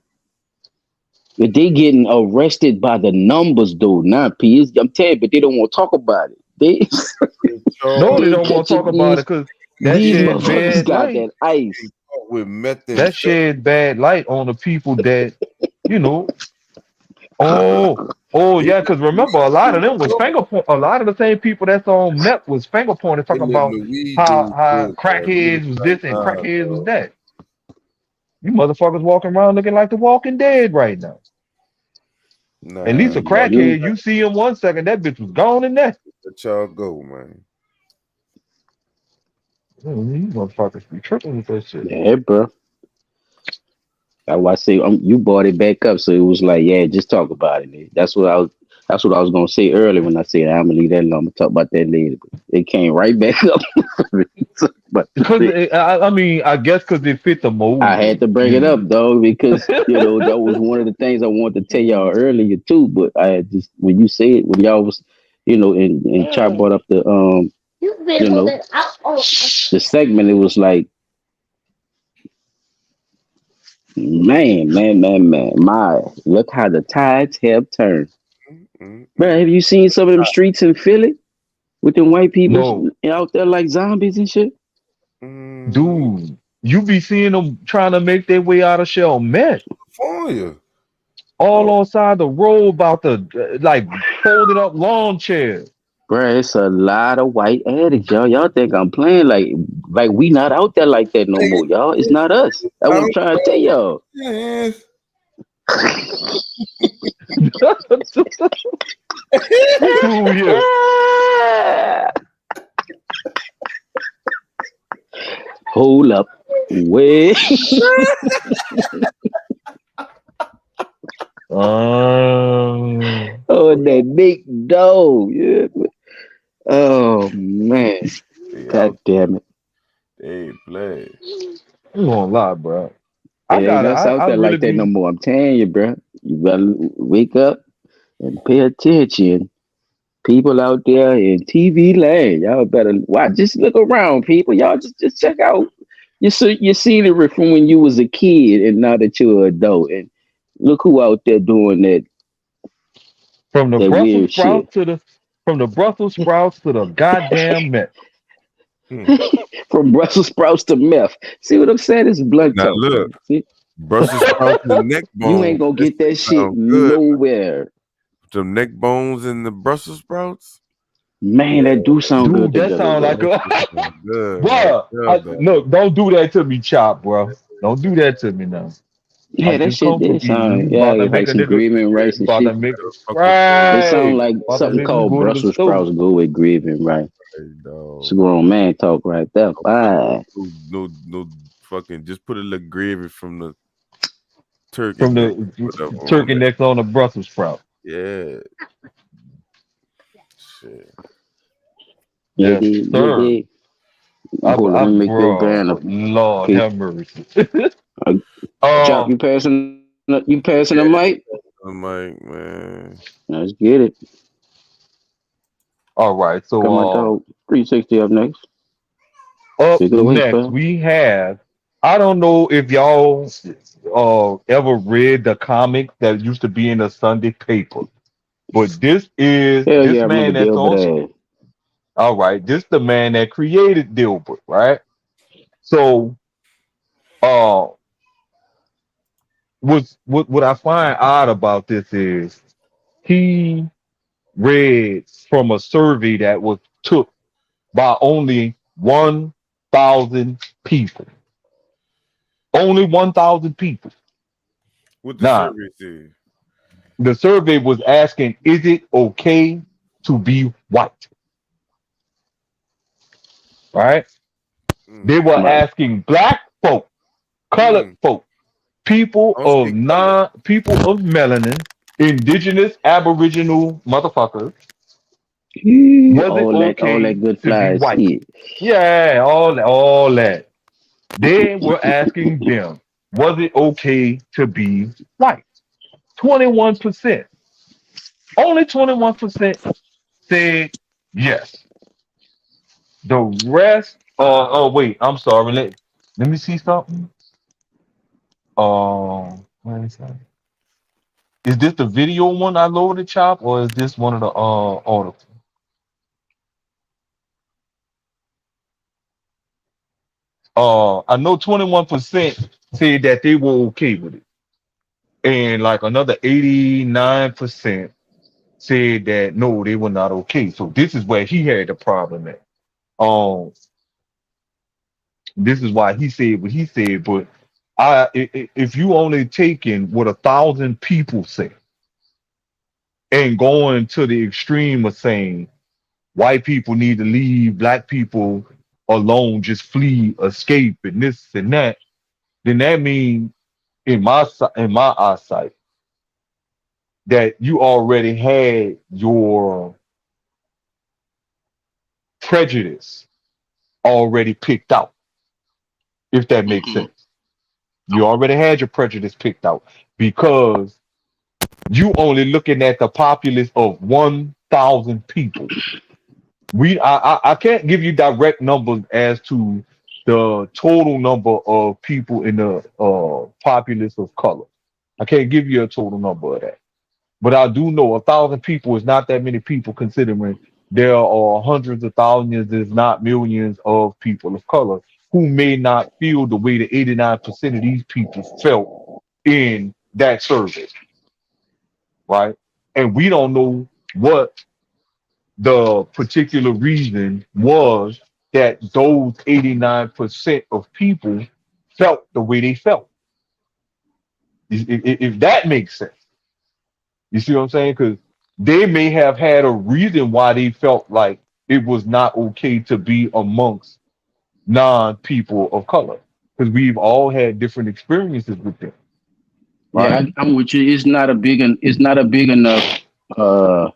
But they getting arrested by the numbers, though. Not P. I'm telling you, but they don't want to talk about it. They No, they they don't want to talk catching about it because that these shed motherfuckers bad got light. that ice. With That methamphetamine. shed bad light on the people that, you know, oh They yeah, let because the remember a weed lot of dude them was go. finger point. A lot of the same people that's on meth was finger pointing, They talking letting about the weed how dude how go, dog. He was crackheads was like, this and nah, crackheads was dog. that. You motherfuckers walking around looking like the Walking Dead right now. At least Nah, a y'all You crackhead, you see him 1 second, that bitch was gone in there. let y'all go, man. You motherfuckers be tripping with that shit. yeah, bro. That's why I say you brought it back up, so it was like, yeah, just talk about it. Man. That's what I was. That's what I was gonna say earlier when I said I'm gonna leave that alone. I'm gonna talk about that later. But it came right back up. But Because I mean, I guess because it fit the I mold, had though. to bring You it know. up though because that was one of the things I wanted to tell y'all earlier too. But I had just when you said when y'all was and Char brought up the segment, it was like man, my look how the tides have turned. Mm-mm. Bro, have you seen some of them streets in Philly? with them white people No, out there like zombies and shit? Mm, dude, you be seeing them trying to make their way out of Shell Met California. all Oh, on side the road about the like folded up lawn chairs. Bruh, it's a lot of white addicts, y'all. Y'all think I'm playing like we not out there like that no more, y'all. It's not us. That's I what I'm don't trying to tell y'all. know. Dude, yeah. Hold up. Wait. Um, Oh, that big dog. Yeah. Oh man. They God out damn it. they play. I'm gonna lie, bro. I It ain't gotta. us out I there really like that no be. more. I'm telling you, bro. You better wake up and pay attention. People out there in TV land, y'all better watch. Just look around, people. Y'all just check out your scenery from when you was a kid and now that you're an adult. And look who out there doing From the that Brussels weird shit. sprouts to the from the Brussels sprouts to the goddamn Met. Hmm. From Brussels sprouts to meth. See what I'm saying? It's blunt Now talk, look, man. See, Brussels sprouts and neck you ain't bones. gonna That get shit that shit sound good. nowhere. Some neck bones and the Brussels sprouts. Man, Yeah, that do sound good Dude, that together, sound like though. that a shit sound good right bro. there, baby. Look, don't do that to me, Chop, bro. Don't do that to me now. I Yeah, that just shit come from did eating. You sound, yeah, about to make like a some nigga. grieving Yeah, rice and About shit. to make the fucking It bones, sound right. like About to something make me called go to the Brussels store. sprouts go with grieving rice. It's dog. a grown man talk right there. Don't put Fine. no fucking. Just put a little gravy from the turkey From neck. the Whatever on turkey that. necks on the Brussels sprout. Yeah, shit. Yeah, Yes, dig, you sir. dig. Hold on, let me make you a banner. Bro, Lord Okay, have mercy. uh, Chop, um, you passing the Yeah, mic? I'm like, man. Let's get it. all right. Come on, dog. 360 up next. Up Take it away, next spell. we have. I don't know if y'all ever read the comic that used to be in the Sunday paper, but this is Hell yeah, this I remember man that's on. Dilbert ass. All right, this the man that created Dilbert, right? So, uh, what I find odd about this is he read from a survey that was took by only 1,000 people. Only 1,000 people. What the Now, survey say? the survey was asking, is it okay to be white? Right? Mm, They were Right. asking black folk, colored mm. folk, people Don't of say color. melanin, indigenous, aboriginal motherfuckers, was it All okay that good to be fly white? shit. Yeah, all that. They were asking them, was it okay to be white? 21%. Only 21% said yes. The rest, oh wait, I'm sorry. Let me see something. What is that? Is this the video one I loaded, Chop, or is this one of the articles? I know 21% said that they were okay with it, and like another 89% said that no, they were not okay. So this is where he had the problem at. Um, this is why he said what he said. But if you only taking what 1,000 people say and going to the extreme of saying white people need to leave black people alone, just flee, escape, and this and that, then that means in my eyesight that you already had your prejudice already picked out, if that makes Mhm. sense. You already had your prejudice picked out because you only looking at the populace of 1,000 people. I can't give you direct numbers as to the total number of people in the populace of color. I can't give you a total number of that. But I do know 1,000 people is not that many people considering there are hundreds of thousands, if not millions, of people of color who may not feel the way that 89% of these people felt in that survey, right? And we don't know what the particular reason was that those 89% of people felt the way they felt. If that makes sense. You see what I'm saying? Because they may have had a reason why they felt like it was not okay to be amongst non-people of color. Because we've all had different experiences with them, Yeah, right? I'm with you. It's not a big enough. Uh,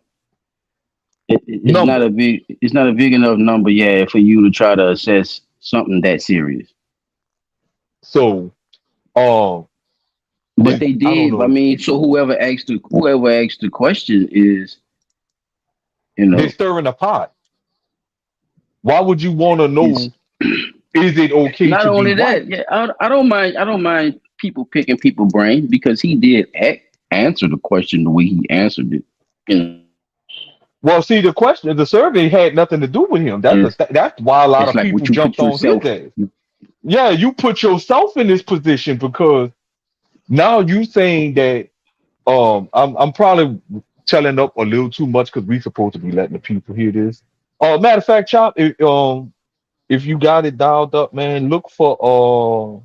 Number. It's not a big enough number. Yeah, for you to try to assess something that serious. So, um, But they I don't did. I know. mean, so whoever asked the question is, you They're know, stirring the pot. Why would you want to it's know, is it okay not to be only that. white? Yeah, I don't mind. I don't mind people picking people brain because he did answer the question the way he answered it. You know, Well, see, the survey had nothing to do with him. it's, That's why a lot it's of like people what you jumped put on his yourself. ass. Yeah, you put yourself in this position because now you saying that I'm probably telling up a little too much because we supposed to be letting the people hear this. Matter of fact, Chop, if you got it dialed up, man, look for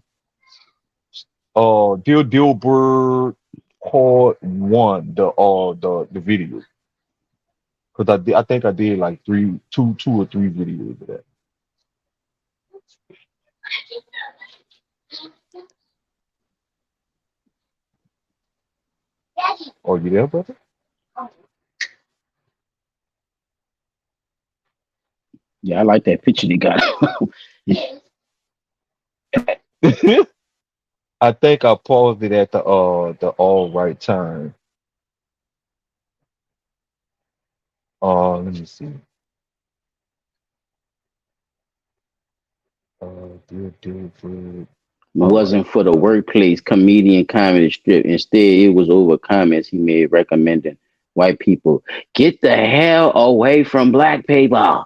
Dilbert part one, the video. Because I think I did like two or three videos of that. Oh, you there, brother? Yeah, I like that picture they got. I think I paused it at the all right time. Let me see. Dilbert. All right. Wasn't for the workplace comedian comedy strip. Instead, it was over comments he made recommending white people get the hell away from black people.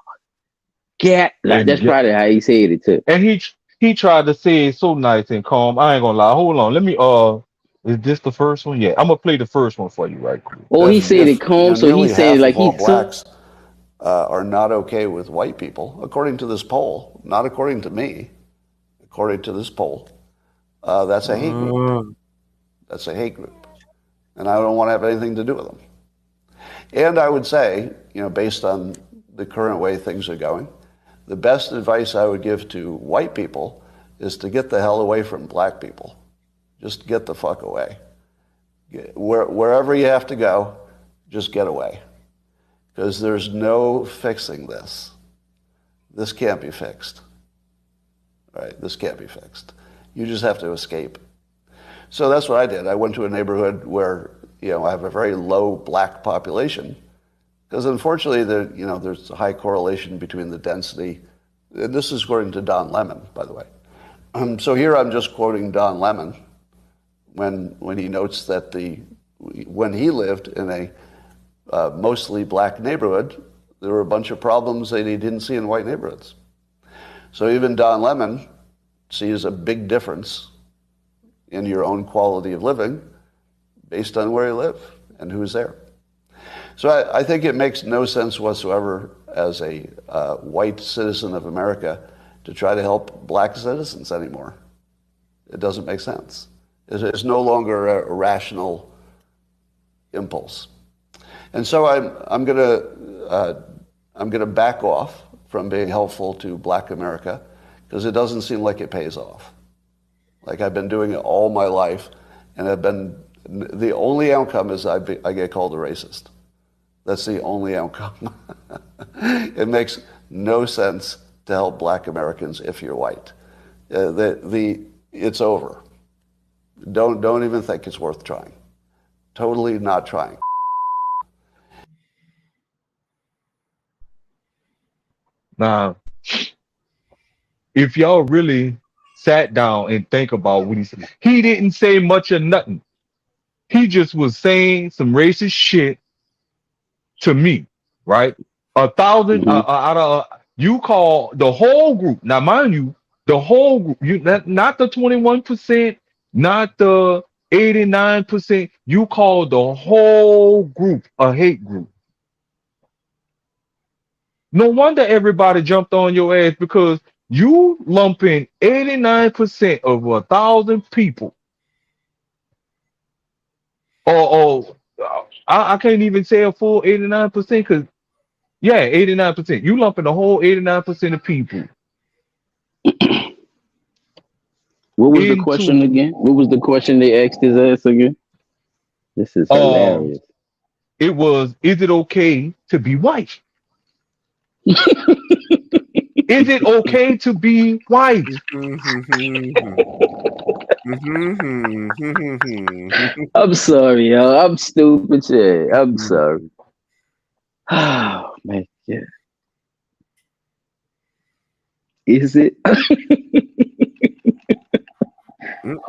Get And that's yeah, probably how he said it too. and he tried to say it so nice and calm. I ain't gonna lie. Hold on. Let me is this the first one? Yeah, I'm gonna play the first one for you right quick. Oh, he If said it calm, so he nearly said it half like of all he so blacks are not okay with white people, according to this poll, not according to me, according to this poll, that's a hate group. That's a hate group, and I don't want to have anything to do with them. And I would say, based on the current way things are going, the best advice I would give to white people is to get the hell away from black people. Just get the fuck away. Wherever you have to go, just get away. Because there's no fixing this. This can't be fixed. Right? This can't be fixed. You just have to escape. So that's what I did. I went to a neighborhood where, I have a very low black population. Because unfortunately, there's a high correlation between the density. And this is according to Don Lemon, by the way. So here I'm just quoting Don Lemon when he notes that when he lived in a mostly black neighborhood, there were a bunch of problems that he didn't see in white neighborhoods. So even Don Lemon sees a big difference in your own quality of living based on where you live and who's there. So I think it makes no sense whatsoever as a white citizen of America to try to help black citizens anymore. It doesn't make sense. It's no longer a rational impulse. And so I'm gonna back off from being helpful to black America because it doesn't seem like it pays off. Like I've been doing it all my life, and the only outcome is I get called a racist. That's the only outcome. It makes no sense to help black Americans if you're white. It's over. Don't even think it's worth trying. Totally not trying. Now, if y'all really sat down and think about what he said, he didn't say much of nothing. He just was saying some racist shit to me, right? 1,000 Mhm. out of you call the whole group. Now, mind you, the whole group. You not the 21%, not the 89%. You call the whole group a hate group. No wonder everybody jumped on your ass because you lumping 89% of 1,000 people. Or I can't even say a full 89% because yeah, 89%. You lumping the whole 89% of people What was the question into again? What was the question they asked his ass again? This is um hilarious. it was, is it okay to be white? Is it okay to be white? I'm sorry, yo. I'm stupid shit. I'm sorry. Oh man, yeah. Is it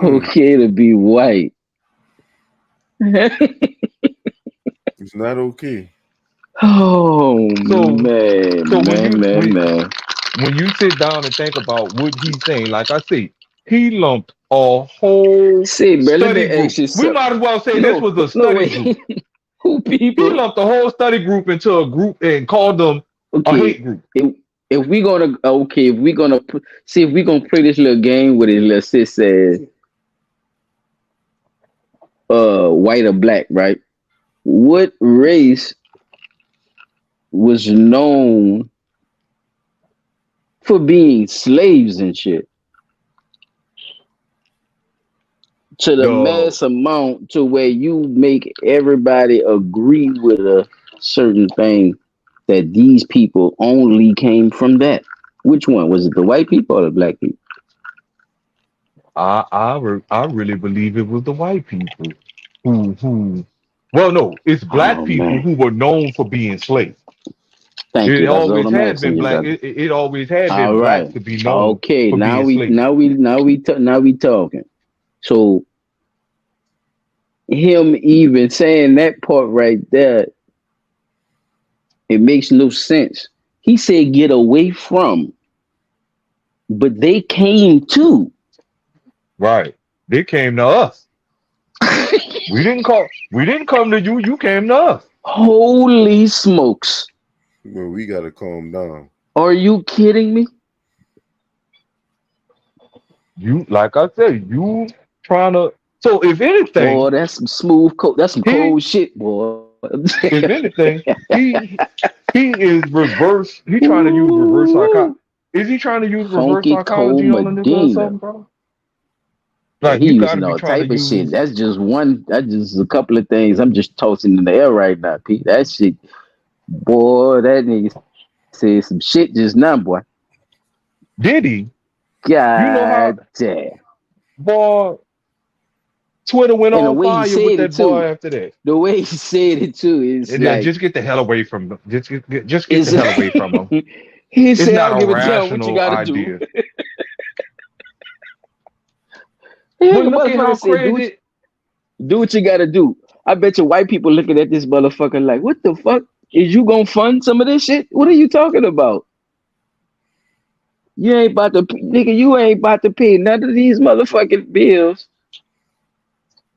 okay to be white? It's not okay. Oh So man, so when man, you man, when man. when you sit down and think about what he's saying, like I say, he lumped a whole See, bro, let me study ask group. you We something. might as well say this No, was a no study way. group. Who He people? lumped the whole study group into a group and called them a Okay, hate group. if we gonna if we gonna see if we gonna play this little game with it, let's just say white or black, right? What race was known for being slaves and shit to the The mass amount to where you make everybody agree with a certain thing that these people only came from that? Which one was it, the white people or the black people? I really believe it was the white people who well no, it's black Oh people man, who were known for being slaves. thank you. It That's what always I'm had asking been you, black. brother. It always had All been black right. to be known Okay. for Now being we slaves. talking. So him even saying that part right there, it makes no sense. He said get away from, but they came too. Right. They came to us. We didn't come to you, you came to us. Holy smokes. Well, we gotta calm down. Are you kidding me? You like I said, you trying to so if Boy, anything, that's some smooth cold. That's some he cold shit, boy. if anything, he is reverse. He trying to use reverse psychology. Ooh, Is he trying to use reverse funky cold psychology on a nigga or Medina. something, bro? Yeah, Like he you got to using be all trying to type of shit. use. That's just one. That's just a couple of things. I'm just tossing in the air right now, Pete. That shit, boy. That nigga said some shit just now, boy. Did he? You know how, God damn. boy? Twitter went And the on way he fire with said it that boy too. after that. The way he said it too is And then like just get the hell away from him. Just get it's. the hell away from him. He It's said, "I not don't a give a damn what you rational got to do." idea. Yeah, But the look at motherfucker how said, crazy. do what you got to do." I bet you white people looking at this motherfucker like, "What the fuck? Is you gonna fund some of this shit? What are you talking about? You ain't about to, nigga. You ain't about to pay none of these motherfucking bills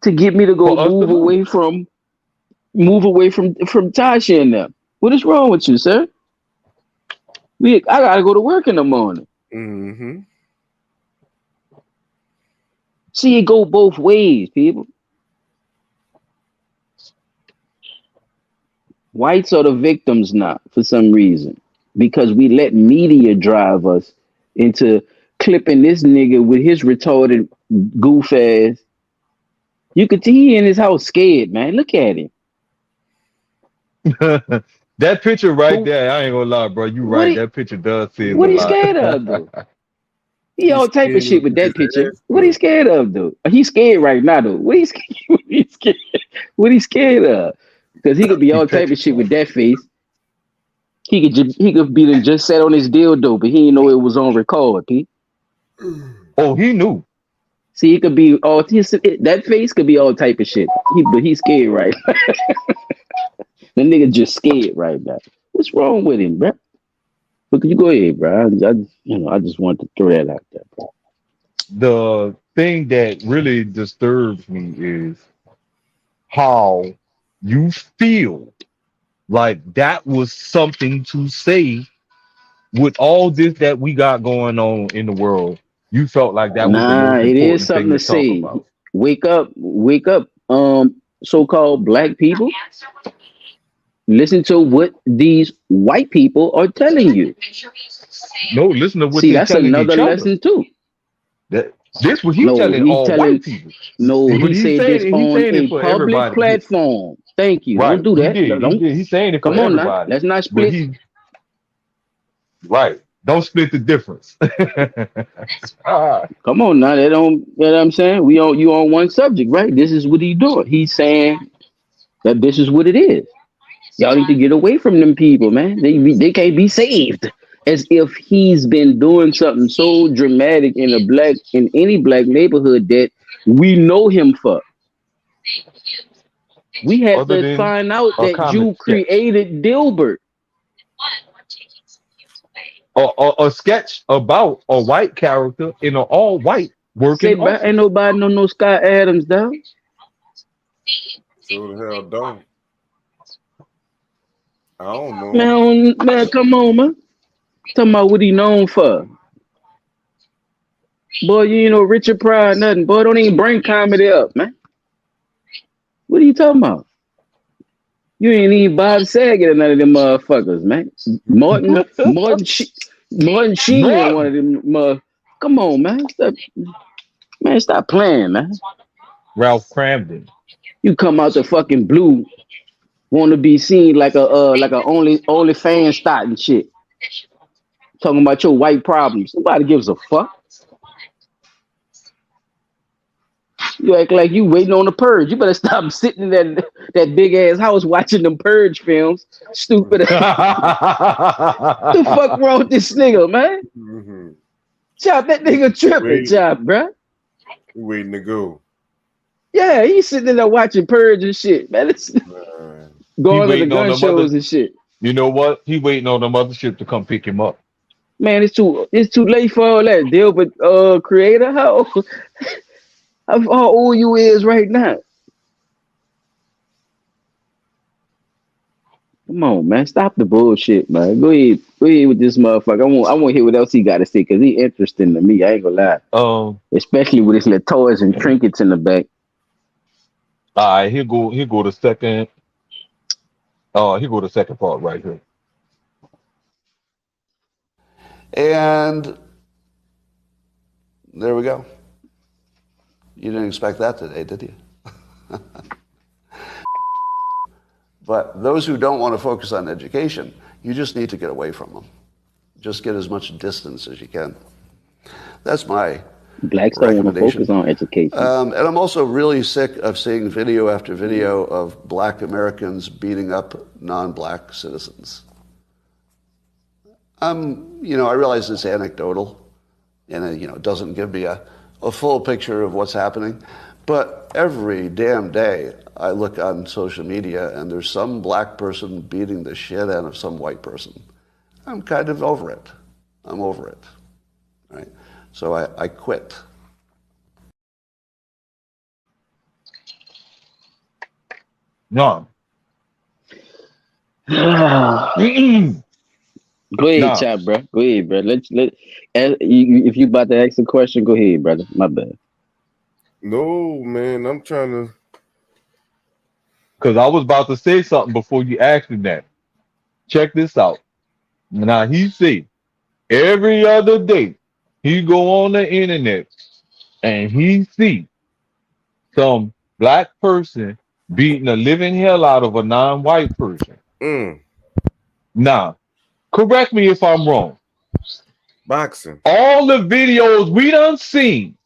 to get me to go For us to lose. move away from Tasha and them. What is wrong with you, sir? I gotta go to work in the morning. Mm-hmm. See, it go both ways, people. Whites are the victims now for some reason because we let media drive us into clipping this nigga with his retarded goof ass. You could see he in his house scared, man. Look at him. That picture right But there, I ain't gonna lie, bro. You what right. he That picture does say a what he lot. scared of though? He He's all type of scared shit of with his that picture. ass, What he bro. scared of though? He's scared right now though. What he scared? What he scared? What he scared of? Because he could be He all type of shit with petrified. that face. He could be done just sat on his dildo, but he didn't know it was on record. P. Oh, he knew. See, he could be all that face could be all type of shit. But he's scared right. The nigga just scared right now. What's wrong with him, bro? But you go ahead, bro. I just wanted to throw that out there, bro. The thing that really disturbs me is how you feel like that was something to say with all this that we got going on in the world. You felt like that was the Nah, most it is important thing something to to talk say. about. Wake up, so-called black people. Listen to what these white people are telling you. No, listen to what See, they're that's telling another each other. lesson too. That this what he No, telling he all telling white people. no, But he said this he's on saying it a for public everybody. platform. Thank you. Don't Right. do He that. did. He Don't did. He's saying it for come on now. everybody. Let's not But split. he right. Don't split the difference. Ah, Come on now. They don't you know what I'm saying? You on one subject, right? This is what he's doing. He's saying that this is what it is. Y'all need to get away from them people, man. They can't be saved. As if he's been doing something so dramatic in any black neighborhood that we know him for. We had other to than find out a that comic you sketch. created Dilbert. A sketch about a white character in an all white Say, working bro, ain't office. nobody know no Scott Adams, dog. Sure the hell don't. I don't know him. Man, come on, man. Talking about what he known for. Boy, you ain't no Richard Pryor, nothing. Boy, don't even bring comedy up, man. What are you talking about? You ain't even Bob Saget or none of them motherfuckers, man. Martin Sheen, one Norton. of them. Come on, man. Stop playing, man. Ralph Cramden. You come out the fucking blue, want to be seen like a only fan star and shit. Talking about your white problems. Nobody gives a fuck. You act like you waiting on the purge. You better stop sitting in that big ass house watching them purge films. Stupid. The fuck wrong with this nigga, man? Mm-hmm. Chop, that nigga tripping, Wait, chop, bruh. waiting to go. Yeah, he's sitting in there watching purge and shit, man. It's He going to the waiting on gun the mother. shows and shit. You know what? He waiting on the mothership to come pick him up. Man, it's too late for all that. Dilbert creator. How old you is right now? Come on, man. Stop the bullshit, man. Go ahead with this motherfucker. I want to hear what else he got to say because he interesting to me. I ain't gonna lie. Especially with his little toys and trinkets in the back. All right, he'll go to second. He'll go to second part right here. And there we go. You didn't expect that today, did you? But those who don't want to focus on education, you just need to get away from them. Just get as much distance as you can. That's my Blacks don't want to focus on education. And I'm also really sick of seeing video after video of black Americans beating up non-black citizens. I realize it's anecdotal, and it doesn't give me a full picture of what's happening. But every damn day, I look on social media, and there's some black person beating the shit out of some white person. I'm kind of over it. I'm over it. Right? So I quit. No. Go ahead, chop, bro. Go ahead, bro. If you about to ask a question, go ahead, brother. My bad. No, man, I'm trying to. Because I was about to say something before you asked me that. Check this out. Now he say every other day he go on the internet and he see some black person beating the living hell out of a non-white person. Now, correct me if I'm wrong. Boxing. All the videos we done seen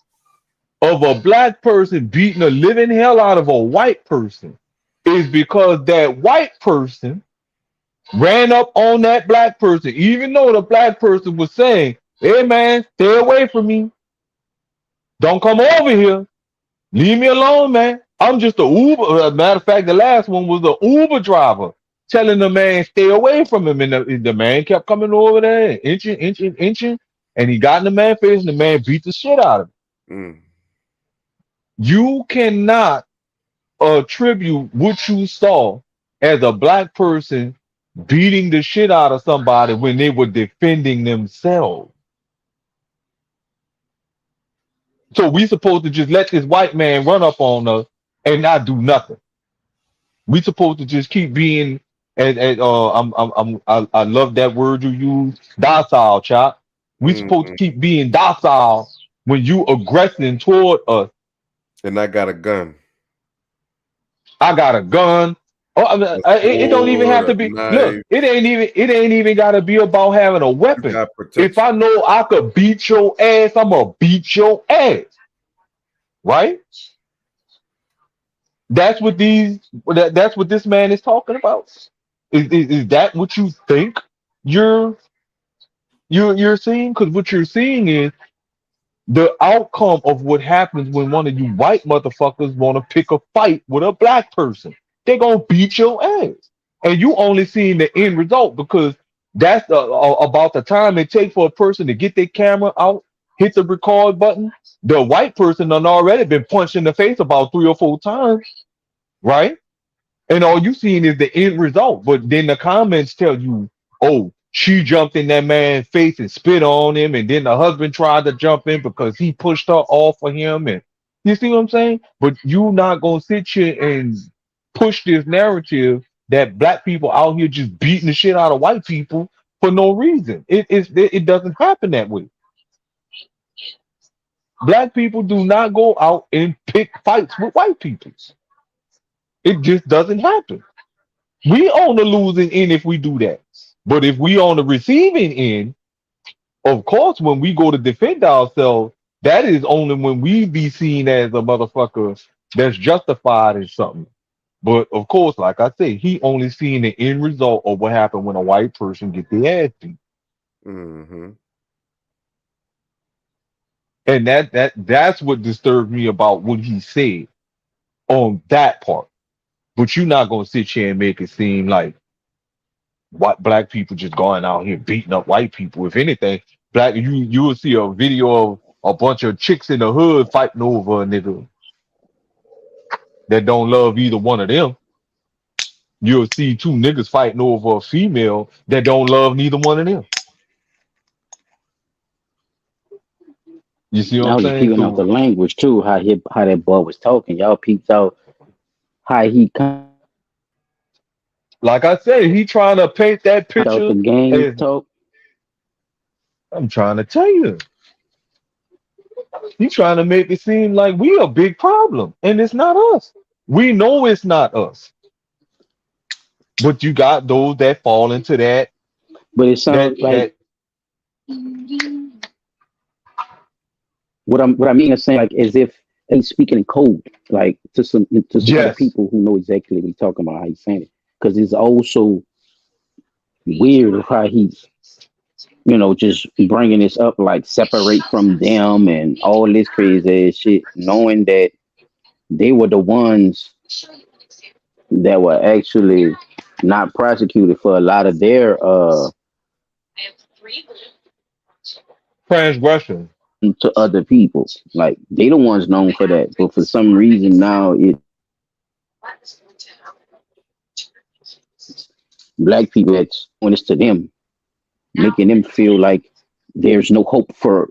of a black person beating the living hell out of a white person is because that white person ran up on that black person, even though the black person was saying, "Hey man, stay away from me. Don't come over here. Leave me alone, man. I'm just a Uber." Matter of fact, the last one was the Uber driver telling the man stay away from him, and the man kept coming over there, and inching, and he got in the man face, and the man beat the shit out of him. Mm. You cannot attribute what you saw as a black person beating the shit out of somebody when they were defending themselves. So we supposed to just let this white man run up on us and not do nothing. We supposed to just keep being and I love that word you use, docile, chop. We supposed to Mm-mm. keep being docile when you aggressing toward us. And I got a gun, I got a gun. Oh, I mean, a it don't even sword, have a to be. Look, knife. it ain't even got to be about having a You weapon. got If protection. I know I could beat your ass, I'm gonna beat your ass, right? That's what that's what this man is talking about. Is that what you think you're you're seeing? Because what you're seeing is the outcome of what happens when one of you white motherfuckers want to pick a fight with a black person. They're gonna beat your ass, and you only seeing the end result because that's about the time it takes for a person to get their camera out, hit the record button. The white person done already been punched in the face about 3 or 4 times, right? And all you seeing is the end result. But then the comments tell you, oh, she jumped in that man's face and spit on him, and then the husband tried to jump in because he pushed her off of him. And you see what I'm saying? But you not gonna sit here and push this narrative that black people out here just beating the shit out of white people for no reason. It doesn't happen that way. Black people do not go out and pick fights with white people. It just doesn't happen. We on the losing end if we do that. But if we on the receiving end, of course, when we go to defend ourselves, that is only when we be seen as a motherfucker that's justified in something. But of course, like I say, he only seen the end result of what happened when a white person get their ass beat. Mm-hmm. And that's what disturbed me about what he said on that part. But you're not gonna sit here and make it seem like white black people just going out here beating up white people. If anything, black you will see a video of a bunch of chicks in the hood fighting over a nigga that don't love either one of them. You'll see two niggas fighting over a female that don't love neither one of them. You see what I I'm was just saying? peeping out the So, language too, how that boy was talking. Y'all peeped out how he kind like I said, he trying to paint that out the picture game as talk. I'm trying to tell you. He trying to make it seem like we a big problem, and it's not us. We know it's not us. But you got those that fall into that But it that sounds like that what I mean is saying like as if he's speaking in code, like to some other yes. people who know exactly what he's talking about, how he's saying it. Because it's also weird of how he's just bringing this up, like separate from them and all this crazy ass shit, knowing that they were the ones that were actually not prosecuted for a lot of their Transgression. to other people. Like they the ones known for that, but for some reason now black people that's doing this to them, making them feel like there's no hope for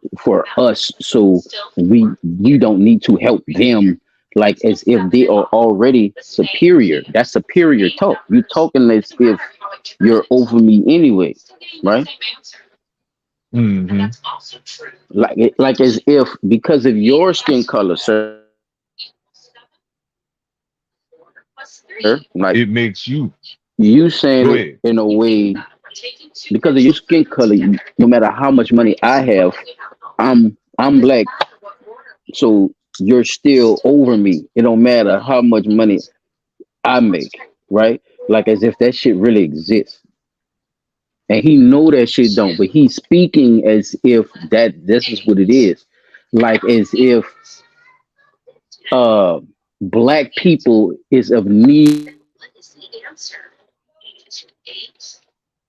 us, so we don't need to help them, like as if they are already superior. That's superior talk. You talking as if you're over me anyway, right? Hmm. Like as if because of your skin color, sir, like It makes you you saying go it ahead. in a way because of your skin color, no matter how much money I have, I'm black, so you're still over me. It don't matter how much money I make, right? Like as if that shit really exists. And he know that shit don't, but he's speaking as if that this is what it is. Like as if uh black people is of need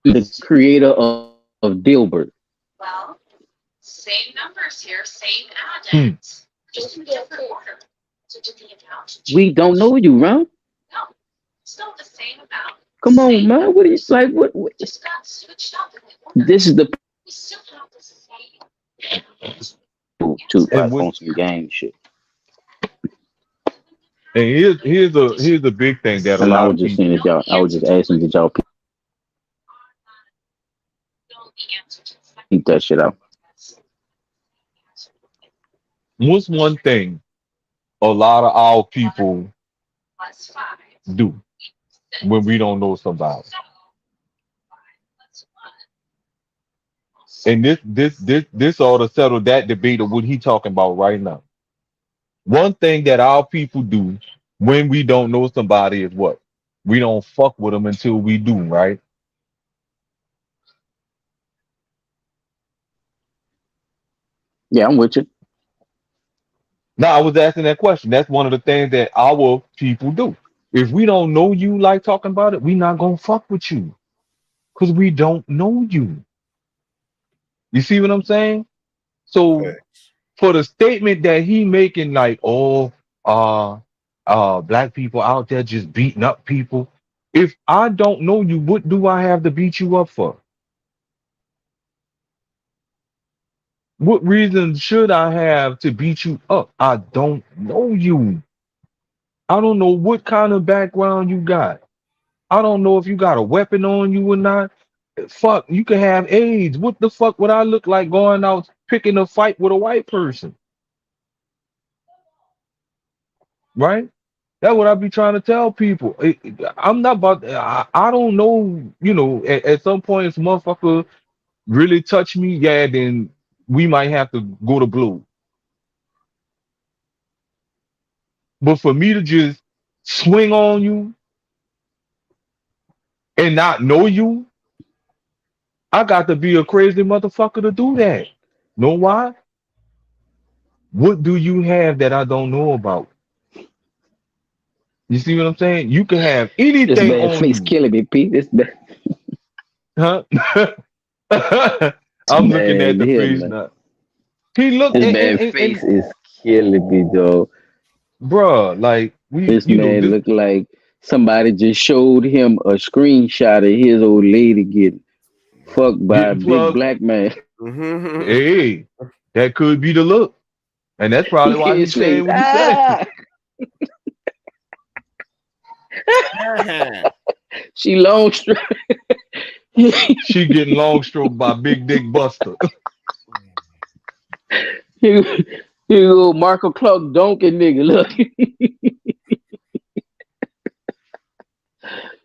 The creator of Dilbert. Hmm. We don't know you, Ron. Come on, man. What is like? What? This is the to And on some gang shit. here's a big thing that a And I lot was of just saying people that y'all. I was just asking did y'all peep that shit out? what's one thing a lot of our people do when we don't know somebody. And this ought to settle that debate of what he talking about right now. One thing that our people do when we don't know somebody is what? We don't fuck with them until we do, right? Yeah, I'm with you. Now I was asking that question. That's one of the things that our people do. If we don't know you like talking about it, we not gonna fuck with you. Because we don't know you. You see what I'm saying? So Facts. for the statement that he making, like, oh, black people out there just beating up people. If I don't know you, what do I have to beat you up for? What reason should I have to beat you up? I don't know you. I don't know what kind of background you got. I don't know if you got a weapon on you or not. Fuck, you could have AIDS. What the fuck would I look like going out picking a fight with a white person? Right? That's what I be trying to tell people. I'm not about. I don't know. You know, at some point, if motherfucker really touch me, yeah, then we might have to go to blue. But for me to just swing on you and not know you, I got to be a crazy motherfucker to do that. Know why? What do you have that I don't know about? You see what I'm saying? You can have This anything bad on face you, killing me, Pete. This bad, huh? this I'm looking at bad the here, face man. now. He looked This bad and face is killing me, though. bruh, like we, This you know, man this. look like somebody just showed him a screenshot of his old lady getting fucked by a Getting big plugged. black man. Mhm. Hey, that could be the look, and that's probably Look at why his he's saying face. what he's saying. Ah, she long straight. She getting long stroked by Big Dick Buster. You go Marco Clark donkey nigga. Look,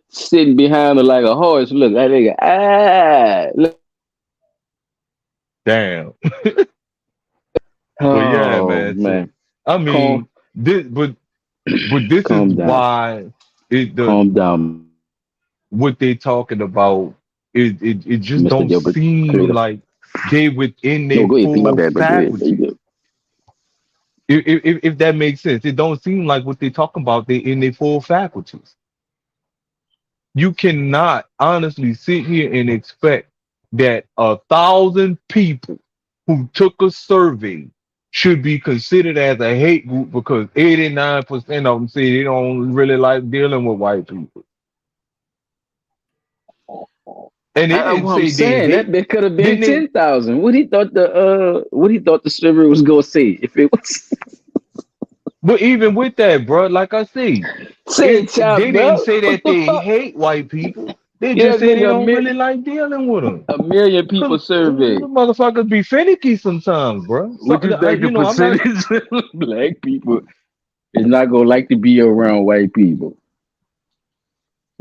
sitting behind her like a horse. Look, that nigga. Ah, look. Damn. But yeah, Oh man. So man, I calm, mean, but this is calm down, why it the calm down, what they talking about it just Mister don't Dilbert. seem Creator. like they within No, their go ahead, Pete. My full bad, bro. Go ahead. You faculty. good. If that makes sense, it don't seem like what they talking about they in their full faculties. You cannot honestly sit here and expect that 1,000 people who took a survey should be considered as a hate group because 89% of them say they don't really like dealing with white people. And they That's didn't what I'm say they saying. hate, That could have been didn't they? 10,000. What he thought the server was gonna say if it was But even with that, bro, like I say, say they chopped didn't up. say What that the they fuck? hate white people. They Yeah, just say they nigga, don't really like dealing with them. a million Cause people the surveyed. motherfuckers be finicky sometimes, bro. So What you think the you know, I'm not. percentage of black people is not gonna like to be around white people?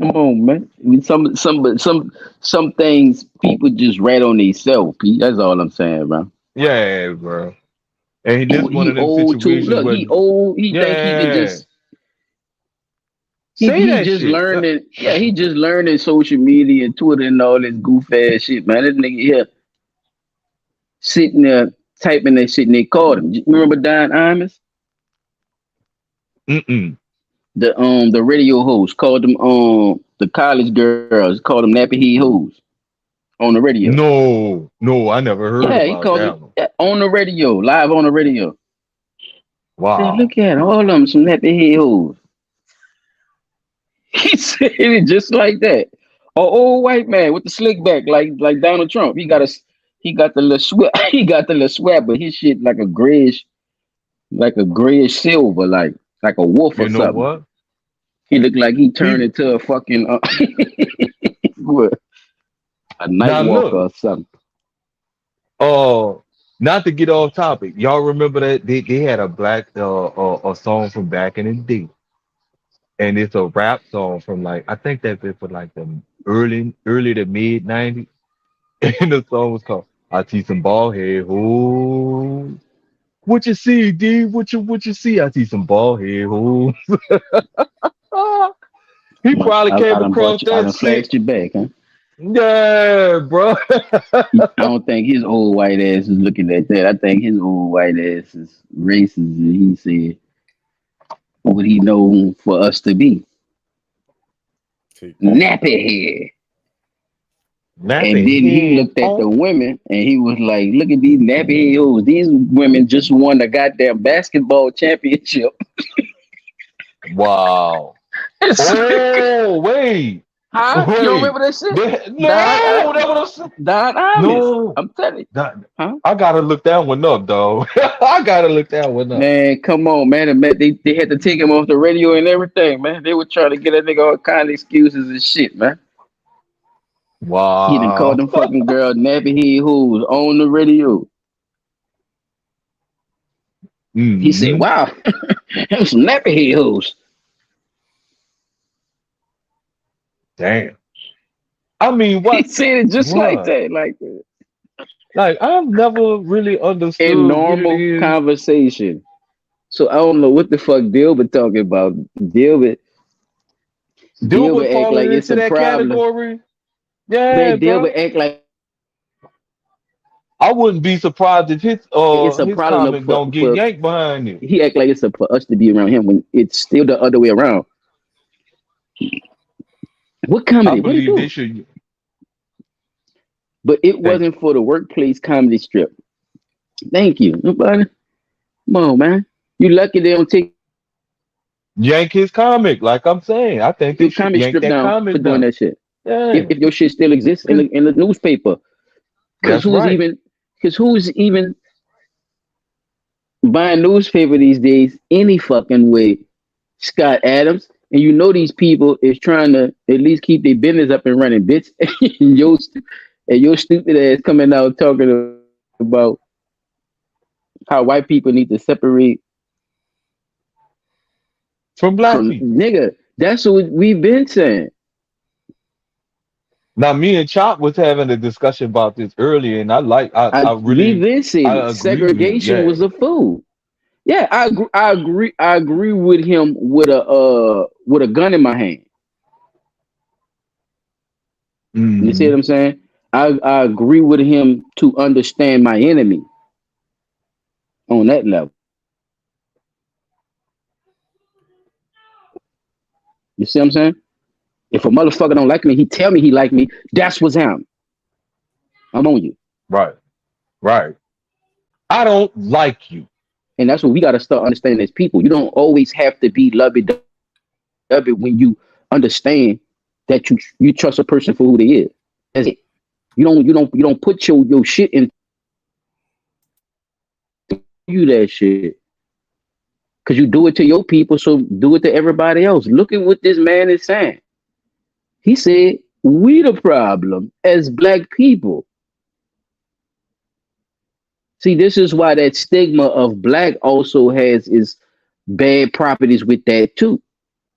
Come on, man. I mean, some things people just rat on themselves, Pete. That's all I'm saying, bro. Yeah, bro. And this one He of them old too. situations Look, where, he old. He think he can yeah, just say he that just shit. learning. Yeah, he just learning social media and Twitter and all this goof ass shit, man. This nigga here sitting there typing that shit and they called him. You remember Don Imus? Mm-mm. The radio host called him The college girls call them nappy head hoes on the radio. No, I never heard Yeah, he about called that them one. on the radio, live on the radio. Said, Wow. look at all of them, some nappy head hoes. He said it just like that. An old white man with the slick back, like Donald Trump. He got the little sweat. He got the little sweat, but his shit like a grayish silver, like a wolf You or know something. what? He looked like he turned He into a fucking what, a night now walker look. or something. Uh, Not to get off topic. Y'all remember that they had a black a song from back in the day, and it's a rap song from like I think that been for like the early to mid '90s, and the song was called "I See Some Bald Head Hoes." What you see, D? What you see? I see some bald head hoes. He probably I came done across brought you. I that done shit. flashed you back, huh? Yeah, bro. I don't think his old white ass is looking at that. I think his old white ass is racist, and he said what he known for us to be Take that. nappy head. And Nappy then he head looked at the home. women and he was like, look at these nappy head hoes. These women just won the goddamn basketball championship. Wow. Oh, wait. Huh? You don't Wait. remember that shit? No, Don, that was Don Imus. no. I'm telling you. That, Huh? I gotta look that one up, though. I gotta look that one up. Man, come on, man. They had to take him off the radio and everything, man. They were trying to get that nigga all kind of excuses and shit, man. He done called Wow. them fucking girl nappy head hoes on the radio. He said, Hmm. wow, them some nappy head hoes. Damn. I mean, He what, said it just like bruh? that, Like, I've never really in understood what it normal is. conversation. So I don't know what the fuck Dilbert talking about. Dilbert, Dilbert Dilbert act like falling it's into a that problem. category. Yeah, Man, bro. Dilbert act like I wouldn't be surprised if it's a his problem comment don't get for yanked behind it. he act like it's for us to be around him when it's still the other way around. What I comedy? What he believe they do? should But it they wasn't for the workplace comedy strip. Thank you. Nobody. Come on, man. You lucky they don't take yank his comic. Like I'm saying, I think they your should comic yank strip that down for comic doing down. that shit. Yeah, If your shit still exists in 'cause the newspaper. Cause that's right. who's even buying newspaper these days any fucking way? Scott Adams. And you know these people is trying to at least keep their business up and running, bitch. And your stupid ass coming out talking about how white people need to separate From black from people. nigga. That's what we've been saying. Now, me and Chop was having a discussion about this earlier, and I We've really, been saying I it. agree with him. Segregation Yeah. was a fool. Yeah, I agree. I agree with him with a gun in my hand. You see Hmm. what I'm saying? I agree with him to understand my enemy on that level. You see what I'm saying? If a motherfucker don't like me, he tell me he like me. That's what's him. I'm on you, Right. Right. I don't like you. and that's what we got to start understanding as people. You don't always have to be lovey-dovey when you understand that you trust a person for who they is. That's it. You don't put your shit in you that shit because you do it to your people, so do it to everybody else. Look at what this man is saying. He said we the problem as black people. See, this is why that stigma of black also has its bad properties with that too,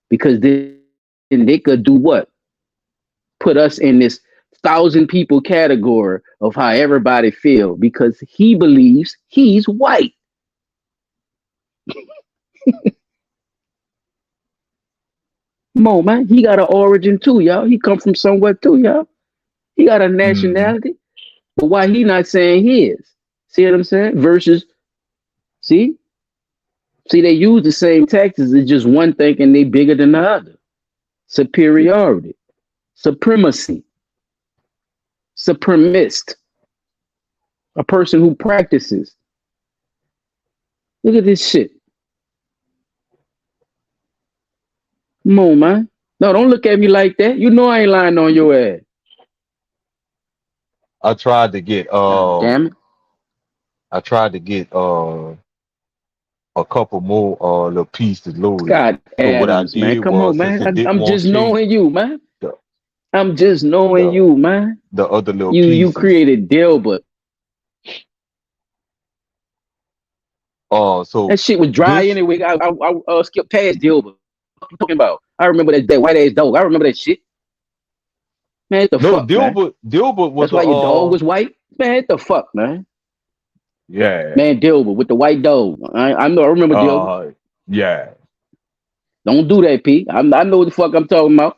because then they could do what? Put us in this 1,000 people category of how everybody feel because he believes he's white. Come on, man. He got an origin too, y'all. He come from somewhere too, y'all. He got a Hmm. nationality. But why he not saying his? See what I'm saying? Versus, see? See, they use the same taxes. It's just one thinking they bigger than the other. Superiority. supremacy, supremacist, a person who practices. Look at this shit. Come on, man. No, don't look at me like that. You know I ain't lying on your ass. I tried to get God damn it. I tried to get a couple more little pieces loaded. Scott So what I Adams, man. did Come on, was, since it man. didn't I'm want just to change knowing you, man. the I'm just knowing the you, man. the other little You pieces, created Dilbert. so That shit was dry this anyway. I skipped past Dilbert. What you talking about? I remember that white ass dog. I remember that shit. Man, what the no fuck, man? Dilbert was That's a why your dog was white? Man, what the fuck, man? yeah Man, Dilbert with the white dog. I know. I remember Dilbert. uh yeah Don't do that, P. I know what the fuck I'm talking about.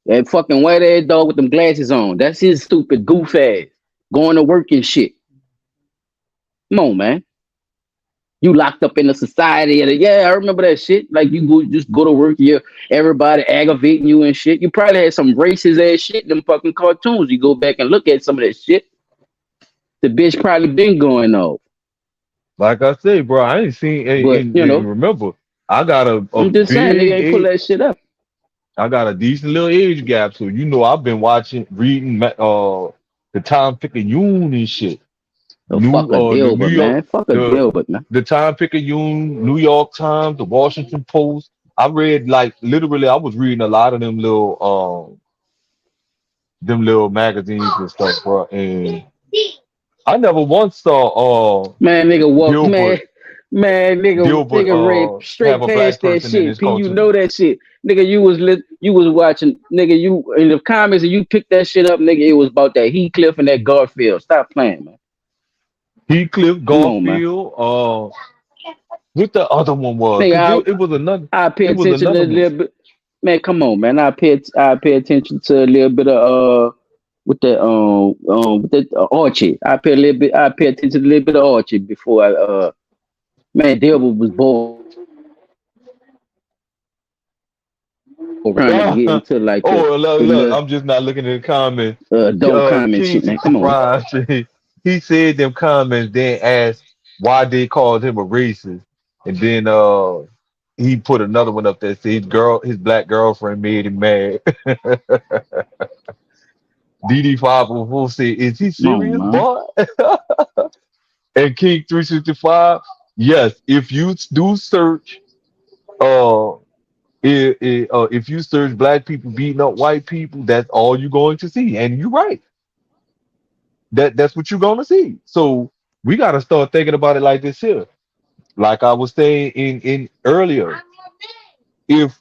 That fucking white ass dog with them glasses on. That's his stupid goof ass. Going to work and shit. Come on, man. You locked up in the society. Yeah, I remember that shit. Like you just go to work, everybody aggravating you and shit. You probably had some racist ass shit in them fucking cartoons. You go back and look at some of that shit. The bitch probably been going off. like I say, bro, I ain't seen But, and remember, I got a I'm just saying, nigga big ain't pull age, that shit up. I got a decent little age gap, so I've been reading the Time Picayune and shit. The fuck a The New Dilbert, York man. Fuck a the Dilbert, man. the Time Picayune, New York Times, the Washington Post. I read like literally I was reading a lot of them little magazines and stuff, bro. And I never once saw Man, nigga walk, Dilbert nigga read have straight a black past that person in shit. his P, you cartoon. know that shit. Nigga, you was watching, nigga, you in the comments and you picked that shit up, nigga, it was about that Heathcliff and that Garfield. Stop playing, man. Heathcliff, Come on, man. Garfield, what the other one was? Cause Nigga, I pay it was attention to another a one. little bit. Man, come on, man. I pay attention to a little bit of with that Archie. I pay attention to a little bit of Archie before man, Dilbert was born trying to get into like Oh, look, the look, little I'm just not looking at the comments. adult comment King shit, man. Come on. 65, he said them comments, then asked why they called him a racist. And then he put another one up there, said his black girlfriend made him mad. DD504 said, is he Come on, serious, man. boy? And King 365, yes, if you do search uh if you search black people beating up white people, that's all you're going to see. And you're right. That's what you're gonna see. So we gotta start thinking about it like this here. Like I was saying in earlier, if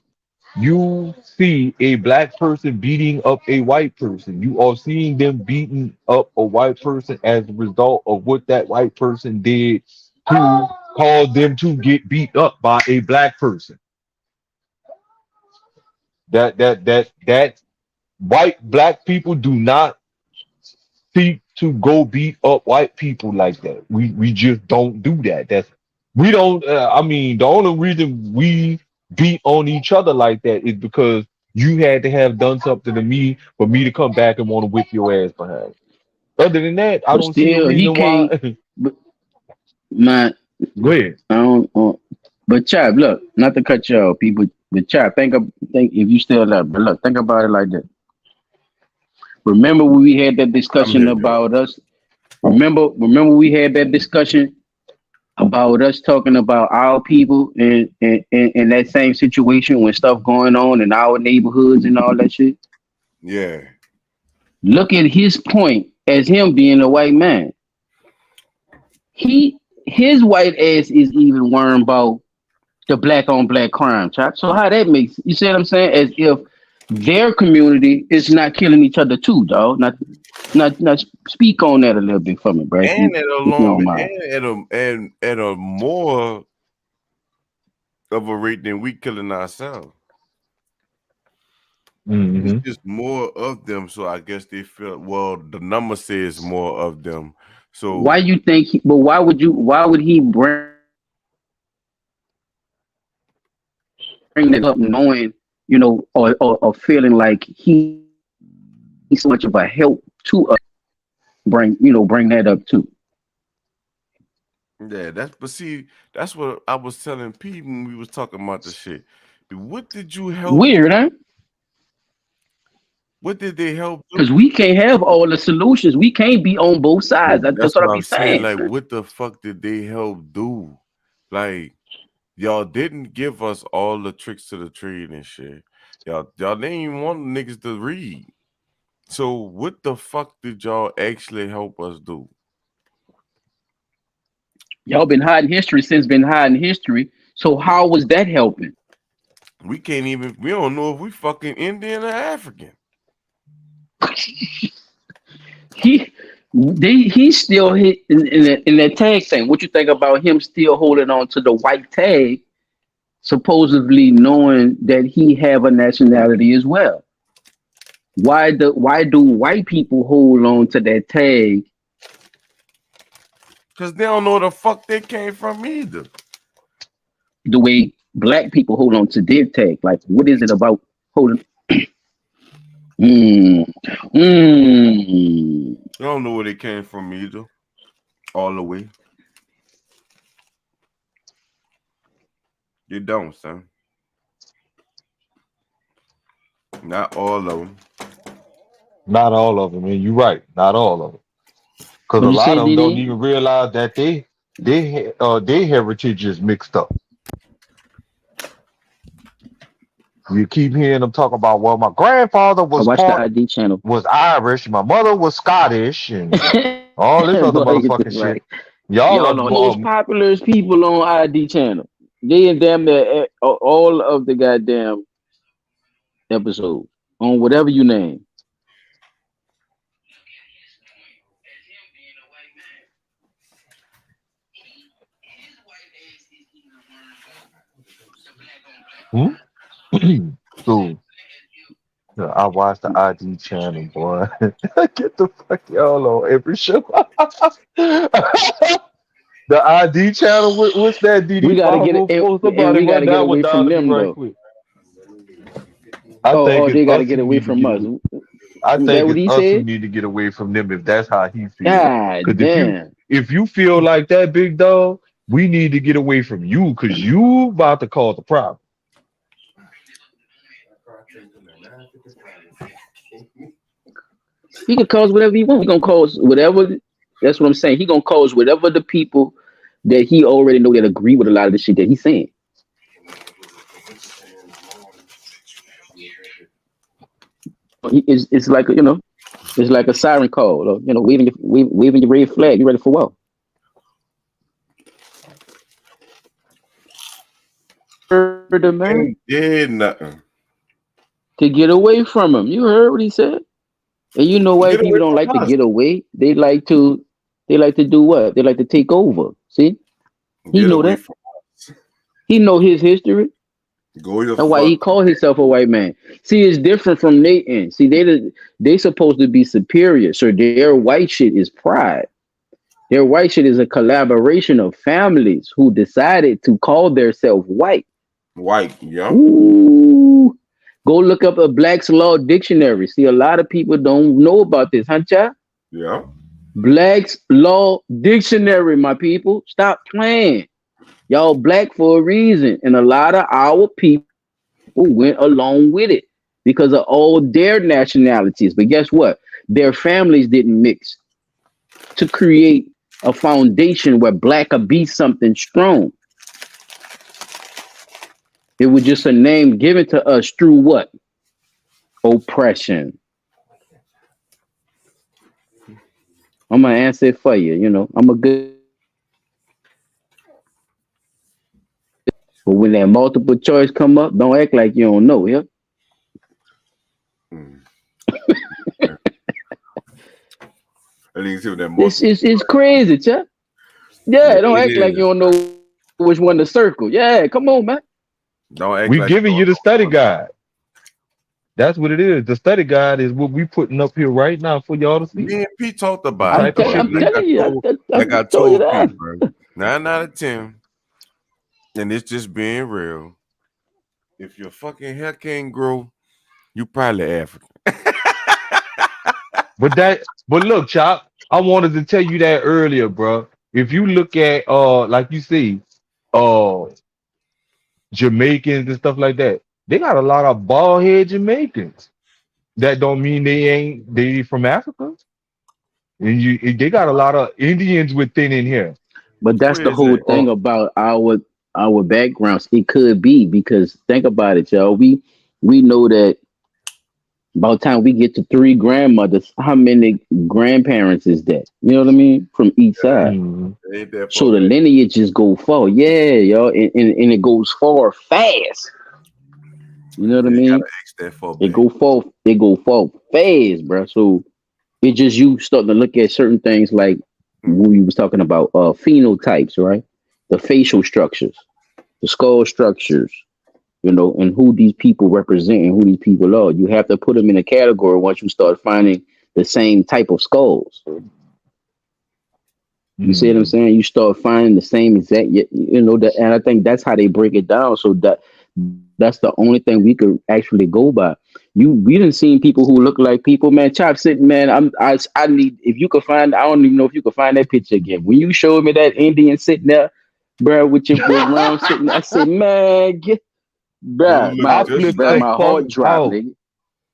you see a black person beating up a white person, you are seeing them beating up a white person as a result of what that white person did to cause them to get beat up by a black person. That white black people do not seek to go beat up white people like that. We just don't do that. We don't. I mean, the only reason we beat on each other like that is because you had to have done something to me for me to come back and want to whip your ass behind. Other than that, I But don't see a still, he reason can't. why. But man, Go ahead. I don't. But Chap, look, not to cut you off, people. But Chap, think if you still love. But look, think about it like this. Remember when we had that I'm discussion here, Dad. about us? Remember we had that discussion about us talking about our people in that same situation when stuff going on in our neighborhoods and all that shit. Yeah. Look at his point as him being a white man. His white ass is even worrying about the black on black crime, Chop. So how that makes you see what I'm saying? As if their community is not killing each other too, dog. Not speak on that a little bit for me, bro. And at a If you don't mind. and at a more of a rate than we killing ourselves. Mm-hmm. It's just more of them, so I guess they feel well. The number says more of them. So Why you think? But why would he bring that up, knowing or feeling like he so much of a help to us. Bring that up too. Yeah, that's what I was telling Pete when we was talking about the shit. What did you help Weird, do? huh? What did they help do? Because we can't have all the solutions. We can't be on both sides. That's That's what I what be I'm saying. saying. Like, what the fuck did they help do? Like, y'all didn't give us all the tricks to the trade and shit. Y'all didn't even want niggas to read. So what the fuck did y'all actually help us do? Y'all been hiding history since been hiding history. So how was that helping? We don't know if we fucking Indian or African. He he's still hit in that tag thing. What you think about him still holding on to the white tag, supposedly knowing that he have a nationality as well? Why do white people hold on to that tag Cause they don't know the fuck they came from either. the way black people hold on to their tag? Like, what is it about holding? Mm, mm. They don't know where they came from either. All the way. You don't, son. Not all of them. Not all of them, and you're right. Not all of them, because What a you lot say, of them don't Diddy? even realize that their heritage is mixed up. You keep hearing them talk about, well, my grandfather I was watched the part ID channel. was Irish, my mother was Scottish, and all this other Boy, get this motherfucking right. shit. Y'all Y'all are most popular people on ID channel. They and damn near all of the goddamn episodes on whatever you name. hmm? So yeah, I watch the ID channel, boy. Get the fuck y'all on every show. The ID channel, what's that, We DD gotta get it, 504? and Somebody we run gotta get that one away down from to me them right though. quick. I Oh, think it's they gotta us get who away need to from get us. away. I That think what it's he us who said? need to get away from them if that's how he feel. God Because damn. if you feel like that, big dog, we need to get away from you because you about to cause a problem. He can cause whatever he wants. He gonna cause whatever. That's what I'm saying. He gonna cause whatever the people that he already know that agree with a lot of the shit that he's saying. It's like it's like a siren call. Or, waving your red flag. You ready for what? Heard the man Ain't did nothing. to get away from him. You heard what he said. And you know white Get people away don't from like to us. get away. They like to do what? They like to take over. See? He Get know away that. from us. He know his history. Go your That's why he fuck. called himself a white man. See, it's different from their end. See, they supposed to be superior. So their white shit is pride. Their white shit is a collaboration of families who decided to call themselves white. White, yeah. Ooh. Go look up a Black's Law Dictionary. See, a lot of people don't know about this, huh, child? Yeah. Black's Law Dictionary, my people. Stop playing. Y'all black for a reason. And a lot of our people went along with it because of all their nationalities. But guess what? Their families didn't mix to create a foundation where black could be something strong. It was just a name given to us through what? Oppression. I'm gonna answer it for you. I'm a good. But when that multiple choice come up, don't act like you don't know. Yeah, Mm. I didn't see what that it's multiple. it's, it's crazy, Chuck. Yeah, Yeah, don't it act like you is. don't know which one to circle. Yeah, come on, man. Don't act We like giving you you the study don't know. guide. That's what it is. The study guide is what we putting up here right now for y'all to see. Me and Pete talked The about it, type of bro. shit I'm we telling you, I Like I told you told that. Pete, bro. 9 out of 10, and it's just being real. If your fucking hair can't grow, you probably African. But look, Chop, I wanted to tell you that earlier, bro. If you look at like you see, uh Jamaicans and stuff like that, they got a lot of bald head Jamaicans. That don't mean they from Africa. And they got a lot of Indians within in here. But that's the Where is whole that? thing about our backgrounds. It could be because think about it, y'all. We know that by the time we get to three grandmothers, how many grandparents is that? You know what I mean? From each Yeah, side. Mhm. ain't that So far the back. lineages go far. Yeah, y'all. And it goes far fast. You know what I Yeah, you mean? gotta X that far It back. go far, they go far fast, bro. So it just you starting to look at certain things like Hmm. we was talking about phenotypes, right? The facial structures, the skull structures, and who these people represent and who these people are. You have to put them in a category once you start finding the same type of skulls. You see what I'm Mhm. saying? You start finding the same exact, that, and I think that's how they break it down. So that's the only thing we could actually go by. We didn't seen people who look like people, man. Chop sitting, man. I need if you could find. I don't even know if you could find that picture again. When you showed me that Indian sitting there, bro, with your round sitting, I said, man, Dude bruh, look I just flipped bruh, like out, my heart fuck dropped, out. nigga.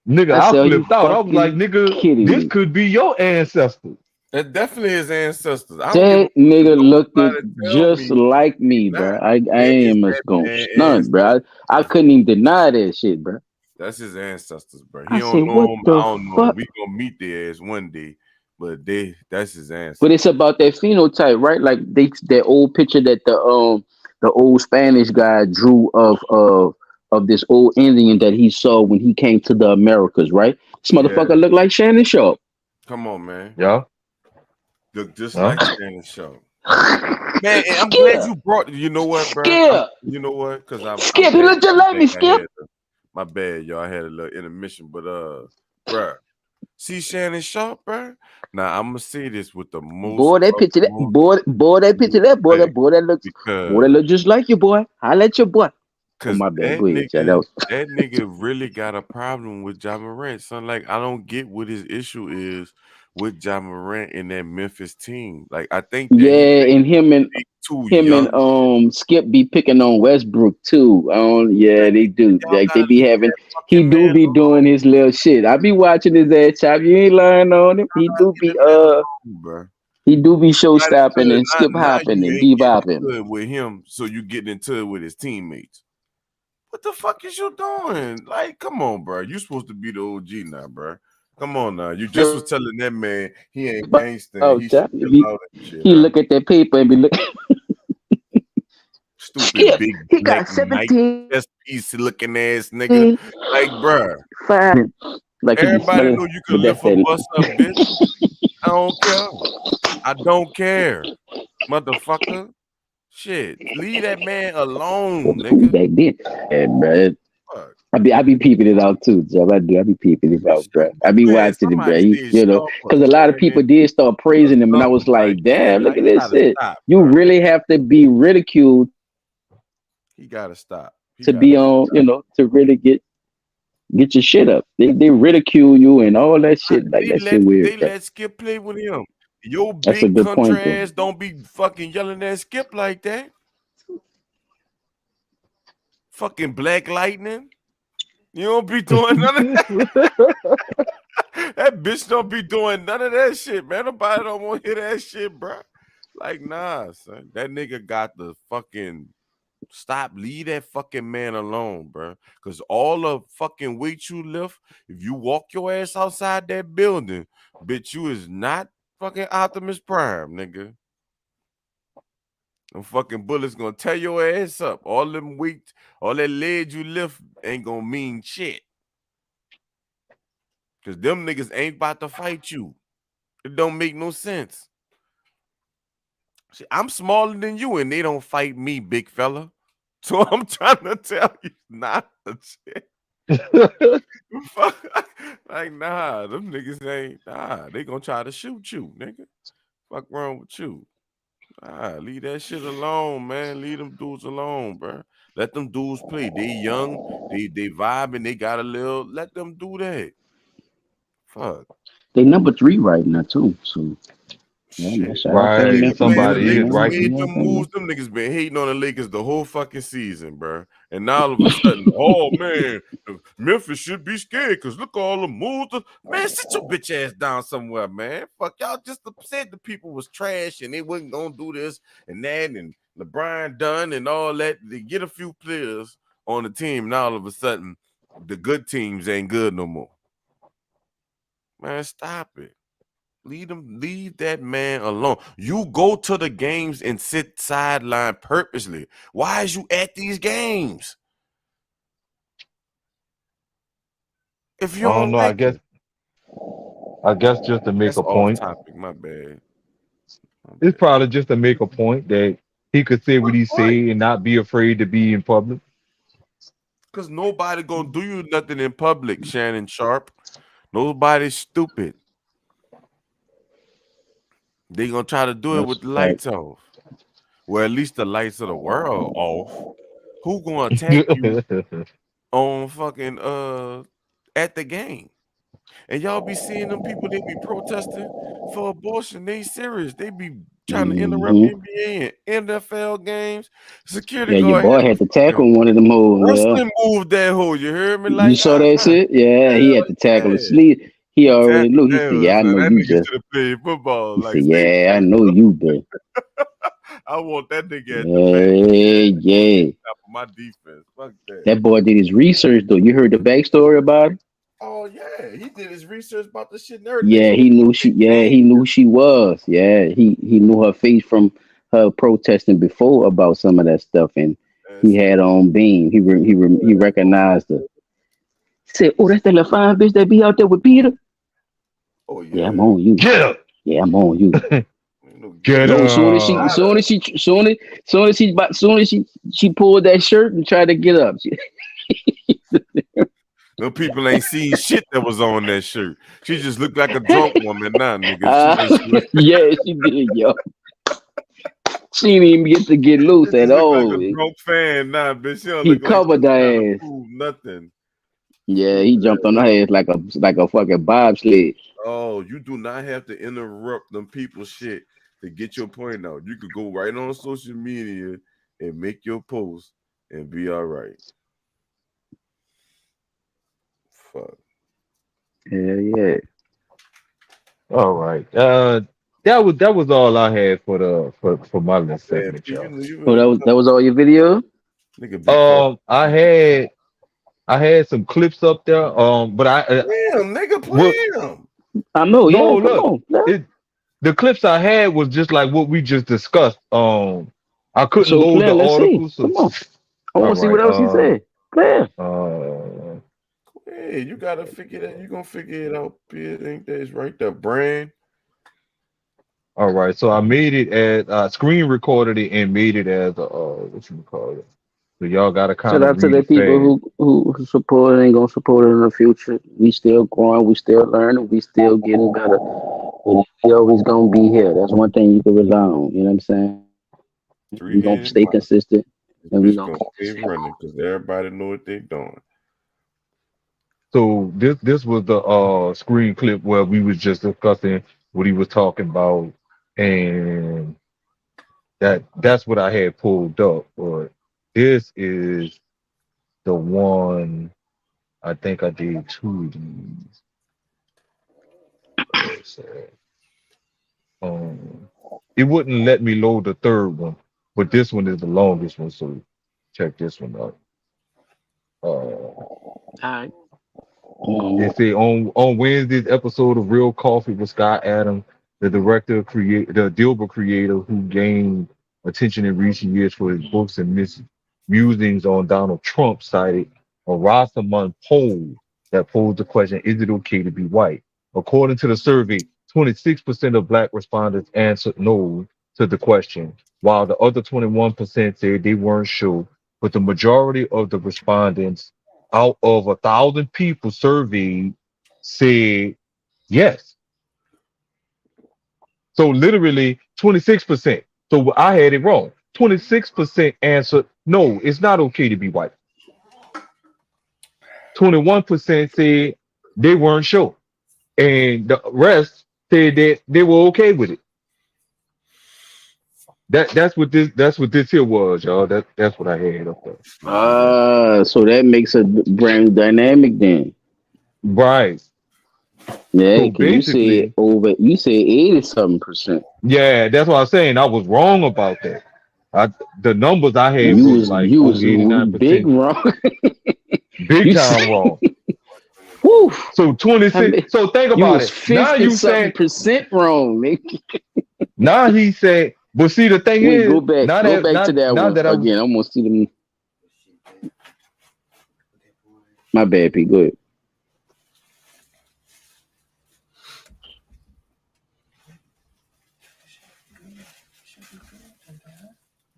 Nigga, I I said, are you flipped out. I was like, fucking nigga, kidding this me? could be your ancestors. that. Definitely his ancestors. I don't give a That fuck if nigga looked it nobody tell just me like he me, not. bruh. I That is ain't much that gonna man stunt, bruh. I ancestors. couldn't even deny that shit, bruh. That's his ancestors, bro. He I don't said, know what him. I the don't know him. fuck? We gonna meet their ass one day, but that's his But it's ancestors. about that phenotype, right? Like that old picture that the old Spanish guy drew of this old Indian that he saw when he came to the Americas, right? This Yeah, motherfucker looked like Shannon Sharp. come on, man. Yeah, Look just yeah. like Shannon Sharp. Man, and I'm glad Skip, you brought. You know what, bro? Skip, You know what? Because I'm Skip. He back. looked just I'm like back. me, Skip. My bad, y'all. I had a little intermission, but bruh, see Shannon Sharp, bruh. Now I'm gonna say this with the most Boy, that picture, that utmost boy, that picture, that boy, respect, boy, that because look just like you, boy. I let your boy. Oh cause my bad. that Go ahead, child. That nigga, was that nigga really got a problem with Ja Morant, son. Like I don't get what his issue is with Ja Morant and that Memphis team. Like I think that he yeah, think and they too him and young. Skip be picking on Westbrook too. Yeah, Man, they do. y'all Like they gotta be leave having. that He fucking do man be doing alone. his little shit. I be watching his ass chop. You ain't lying on him. He do Leave be that man alone, bro. he do be You show got stopping into it. and skip Now hopping you and ain't getting bebopping. into it with him, so you getting into it with his teammates. What the fuck is you doing? Like, come on, bro. You supposed to be the OG now, bro. Come on now. You just was telling that man he ain't gangster and Oh, he should chop. chill out and shit, He huh? look at that paper and be like, Stupid Skip. big He black got Nike 17, chest piece looking ass nigga. Like, bruh, 5. Like he be everybody smelling, know you but can that's lift a that. bus up, bitch. I don't care. I don't care, motherfucker. Shit, leave that man alone, School nigga. back then. And bro, Fuck. I be peeping it out too, Jeff. I do. I be peeping it out, bro. I be You had watching it, bro. somebody said sharp or Because a lot of Shannon people did start or praising him, and I was something. Like, like, yeah, damn, look like at he this gotta shit. stop, You bro. really have to be ridiculed He gotta stop. He to gotta be on, to really get your shit up. They ridicule you and all that shit. Like that shit weird, they bro. let Skip play with him. Your That's a big good country point, though. ass don't be fucking yelling at Skip like that. Fucking Black Lightning. You don't be doing none of that. That bitch don't be doing none of that shit, man. Nobody don't want to hear that shit, bro. Like, nah, son. That nigga got the fucking stop. Leave that fucking man alone, bro. Cause all the fucking weight you lift, if you walk your ass outside that building, bitch, you is not fucking Optimus Prime, nigga. Them fucking bullets gonna tear your ass up. All them weight, all that lead you lift ain't gonna mean shit. Cause them niggas ain't about to fight you. It don't make no sense. See, I'm smaller than you and they don't fight me, big fella. So I'm trying to tell you, nah, shit. Fuck, like, nah, them niggas ain't, nah, they gonna try to shoot you, nigga. Fuck wrong with you? Nah, leave that shit alone, man. Leave them dudes alone, bro. Let them dudes play. They young, they vibe and they got a little, let them do that. Fuck. They number 3 right now too. So yeah, man, Shit. shout out to Them the Right. niggas Memphis playing the Somebody is Lakers Grizzlies, right. man. made Do them y'all thing, moves. man. Them niggas been hating on the Lakers the whole fucking season, bro. And now all of a sudden, oh man, Memphis should be scared because look all the moves. Man, sit your bitch ass down somewhere, man. Fuck y'all just said the people was trash and they wasn't gonna do this and that and LeBron done and all that. They get a few players on the team. Now all of a sudden, the good teams ain't good no more. Man, stop it. Leave that man alone. You go to the games and sit sideline purposely. Why is you at these games? If I you don't don't know. like it, I guess just to make that's a off point. topic. My bad. My It's bad. probably just to make a point that he could say what What he point? say and not be afraid to be in public. Because nobody gonna do you nothing in public, Shannon Sharp. Nobody's stupid. They gonna try to do it That's with a the fact. lights off. Well, at least the lights of the world off. Who gonna attack you on fucking at the game? And y'all be seeing them people, they be protesting for abortion. They serious. They be trying to interrupt Hmm. NBA and NFL games. Security Yeah, your guard boy had had to to fucking tackle one of them hoes. Yeah, wrestling move that hole. You heard me? you Like, saw that shit. Yeah, he had hell to tackle a yeah. sleeve. He He already tackled knew. He that said, hoe. "Yeah, I So know that you, nigga Bill." should have played football. He Like, said, stay "Yeah, I back, know bro. you, Bill." I want that nigga at the back. Yeah, yeah. Top of my defense. Fuck that. That boy did his research though. You heard the backstory about it? Oh yeah, he did his research about the shit and everything. Yeah, So he he knew she. big Yeah, game. he knew who she was. Yeah, he knew her face from her protesting before about some of that stuff, and Man, he see, had on beam. He recognized her. He said, "Oh, that's that little fine bitch that be out there with Peter." oh Yeah, I'm yeah, on you. Get up. Yeah, I'm on you. ain't no Get getting No, up. up. soon as she pulled that shirt and tried to get up. Them people ain't seen shit that was on that shirt. She just looked like a drunk woman now, nigga. She uh, just yeah, she did, yo. She didn't even get to get loose It at just look like a all. drunk fan now, bitch. She don't He look like she covered was trying to her ass. prove nothing. Yeah, he jumped on her ass like a fucking bobsled. Oh, you do not have to interrupt them people's shit to get your point out. You could go right on social media and make your post and be all right. Fuck. Yeah. All right. That was all I had for the for my little Yeah, segment, you y'all. know, you So really that was all your video? nigga be falling. I had some clips up there. But Damn, nigga, what? play him. I know, No, yeah. Come look, on. Yeah. it the clips I had was just like what we just discussed. I couldn't So load play, the let's see. article, so Come on. I all want to see what right. else he said. Play. Uh, Hey, you gotta figure that. You gonna figure it out, Pete. Ain't that it's right there, brand? all right. So I made it as screen recorded it and made it as what you call it. So y'all gotta Shout kind of out to read the it people fast. who support it and gonna support it in the future. We still growing, we still learning, we still getting better. And we always gonna be here. That's one thing you can rely on. You know what I'm saying? We gonna stay 3-headed consistent monster. and we This gonna bitch keep gonna this shit stay going. running because everybody know what they doing. So this was the screen clip where we was just discussing what he was talking about, and that's what I had pulled up. But this is the one I think I did two of these. So, um, it wouldn't let me load the third one, but this one is the longest one. So check this one out. Uh, Alright. They say on Wednesday's episode of Real Coffee with Scott Adams, the Dilbert creator who gained attention in recent years for his books and musings on Donald Trump, cited a Rashomon poll that posed the question: is it okay to be white? According to the survey, 26% of Black respondents answered no to the question, while the other 21% said they weren't sure. But the majority of the respondents out of 1,000 people surveyed said yes. So literally 26%. So I had it wrong. 26% answered no, it's not okay to be white. 21% said they weren't sure. and the rest said that they were okay with it. That's what this here was, y'all. That's what I had up there. So that makes a brand new dynamic then. Right. Yeah, So because basically, you said 80-something%. yeah, that's what I'm saying. I was wrong about that. The numbers I had You was was like you over was big 89%. wrong. Big You time said, wrong. whew, So I mean, 26. So think you about was it. Now fifty you something say percent wrong, nigga. now he said, but see the thing Wait, is, go back to that now one that I again. I'm gonna see them. My bad, P. Go ahead.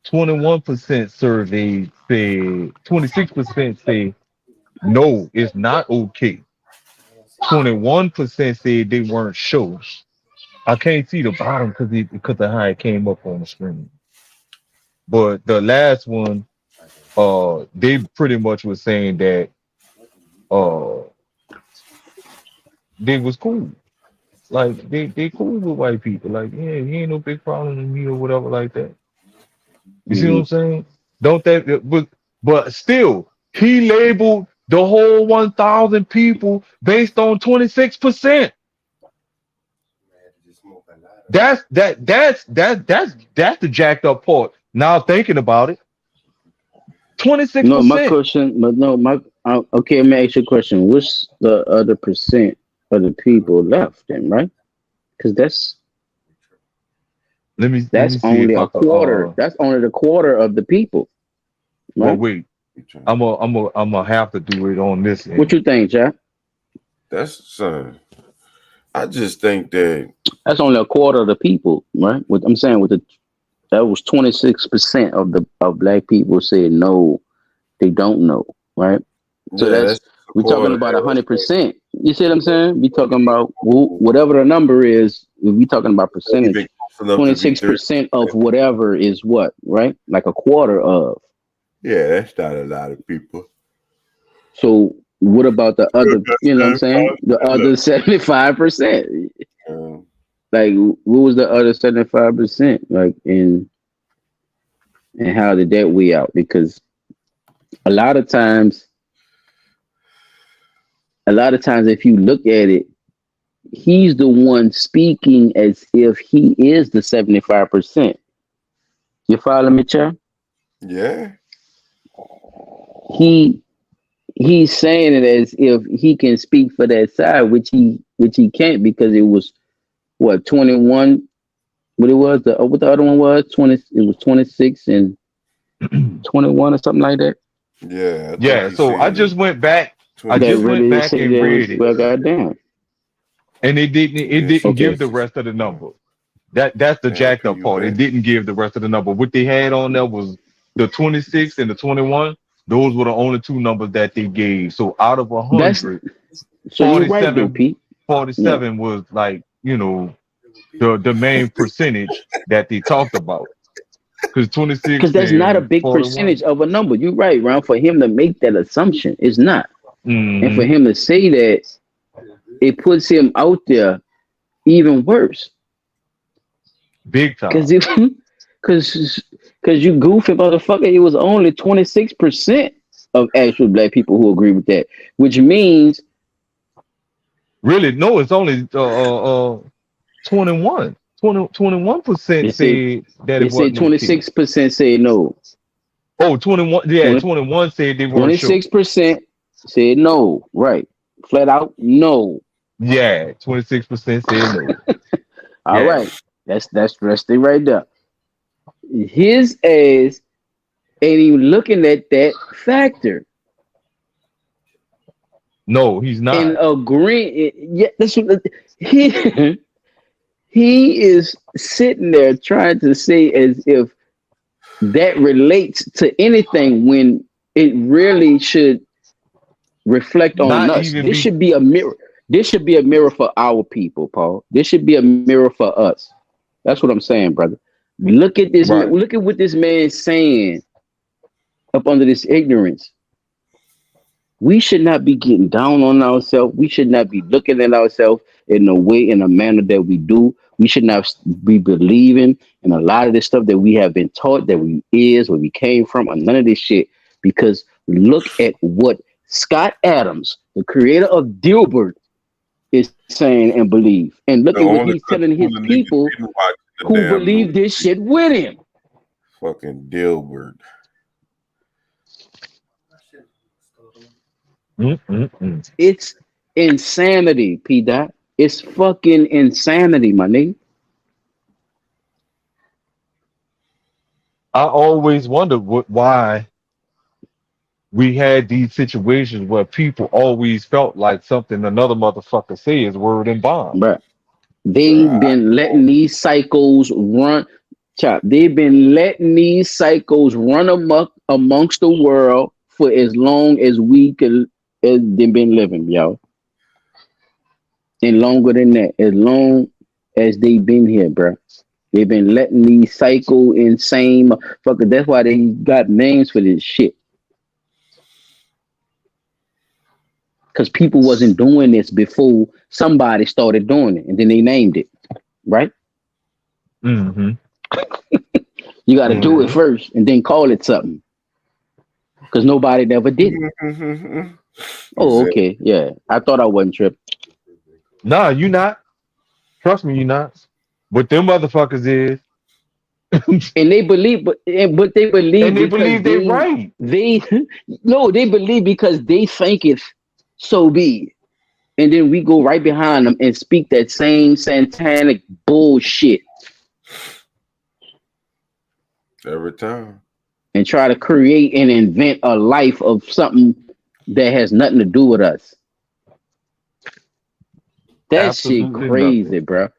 21% survey said 26% say no, it's not okay. 21% said they weren't sure. I can't see the bottom because of how it came up on the screen. But the last one, they pretty much was saying that uh they was cool. Like they cool with white people. Like, yeah, he ain't no big problem with me or whatever like that. You see what Hmm. I'm saying? Don't that but still he labeled the whole 1,000 people based on 26%. That's the jacked up part. Now thinking about it, No, my 26%. question, but no, okay. Let me ask you a question. What's the other percent of the people left then, right? Because Let that's me see only if I a could quarter. That's only the quarter of the people, well right? wait. I'm gonna have to do it on this What end. you think, Jack? That's I just think that That's only a quarter of the people, right? What I'm saying that was 26% of black people said no, they don't know, right? So yeah, that's that's a we're talking quarter. about 100%. You see what I'm saying? We talking about whatever the number is. We talking about Even percentage. close enough to be 26% of 30%. whatever is what, right? Like a quarter of. Yeah, that's not a lot of people. So what about the other? That's You know what I'm not saying? The look. other 75%. Um, Like what was the other 75%? Like and how did that weigh out? Because a lot of times, if you look at it, he's the one speaking as if he is the 75%. You follow me, Chuck? yeah, He he's saying it as if he can speak for that side, which he can't because it was what 21. What it was what the other one was 20. It was 26 and 21 or something like that. yeah. I think Yeah, he so I said just went back. I twenty That just six. went really back say and that. read it, Well, goddamn. and it Yeah, so didn't give Okay. the 26. rest of the number. That's the Damn, jacked P, up you part. It back? didn't give the rest of the number. What they had on there was the 26 and the 21. Those were the only two numbers that they gave. So out of That's 100, so you're right though, 47, Pete. Yeah. 47 was like, the main percentage that they talked about. Because Because 26 that's not a and big 41. percentage of a number. You're right, Ron. For him to make that assumption, it's not. And for Hmm. him to say that, it puts him out there even worse. Big time. Because if because you goofy motherfucker, it was only 26% of actual black people who agree with that, which means Really, no, it's only 21. 21% they say said that they it say wasn't okay. 26% say no. Oh, 21. Yeah, 20, 21 said they weren't sure. 26% said no. Right. Flat out no. Yeah, 26% said no. All Yeah. right. That's it right there. His ass ain't even looking at that factor No, he's and not. agreeing. Yeah, that's what he he is sitting there trying to say as if that relates to anything when it really should reflect on Not us. even This be should be a mirror. This should be a mirror for our people, Paul. This should be a mirror for us. That's what I'm saying, brother. Look at this. right. Look at what this man's saying up under this ignorance. We should not be getting down on ourselves. We should not be looking at ourselves in a way, in a manner that we do. We should not be believing in a lot of this stuff that we have been taught that where we came from, or none of this shit. Because look at what Scott Adams, the creator of Dilbert, is saying and believe. And look The at what only he's telling his cartoon the niggas people didn't watch the who damn believe movie. this shit with him. Fucking Dilbert. It's insanity, P. Dot. It's fucking insanity, my nigga. I always wondered why we had these situations where people always felt like something another motherfucker say is word and bond. Bruh. They've Bruh, been letting these psychos run. Chop. They've been letting these psychos run amok amongst the world for as long as we could as they've been living, yo. And longer than that, as long as they've been here, bruh. They've been letting these psycho insane motherfuckers. That's why they got names for this shit. Because people wasn't doing this before somebody started doing it, and then they named it, right? Mm-hmm. You got to do it first, and then call it something. Because nobody ever did it. Oh, okay, yeah. I thought I wasn't tripping. Nah, you not. Trust me, you not. What them motherfuckers is. And they believe, but they believe, And they believe they're right. They believe because they think it's so big. And then we go right behind them and speak that same satanic bullshit. Every time. And try to create and invent a life of something that has nothing to do with us. That Absolutely shit crazy, nothing. bro.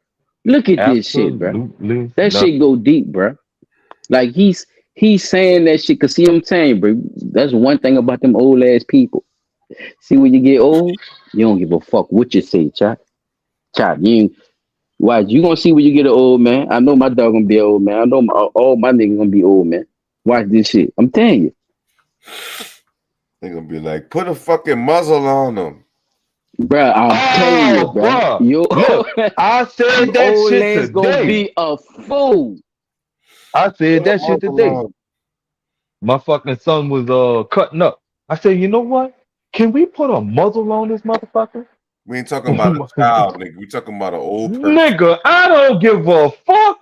Look at this shit, bro. That shit go deep, bro. Like he's saying that shit, cause see what I'm saying, bro. That's one thing about them old ass people. See, when you get old, you don't give a fuck what you say, chop. Watch, you gonna see when you get an old man. I know my dog gonna be an old man. I know all my niggas gonna be old, man. Watch this shit. I'm telling you. They gonna be like, put a fucking muzzle on them. Bruh, I'm telling you, bro. Look, I said that old shit ass gonna today. be a fool. I said that shit today. My fucking son was cutting up. I said, you know what? Can we put a muzzle on this motherfucker? We ain't talking about a child, nigga. We talking about an old person. Nigga, I don't give a fuck.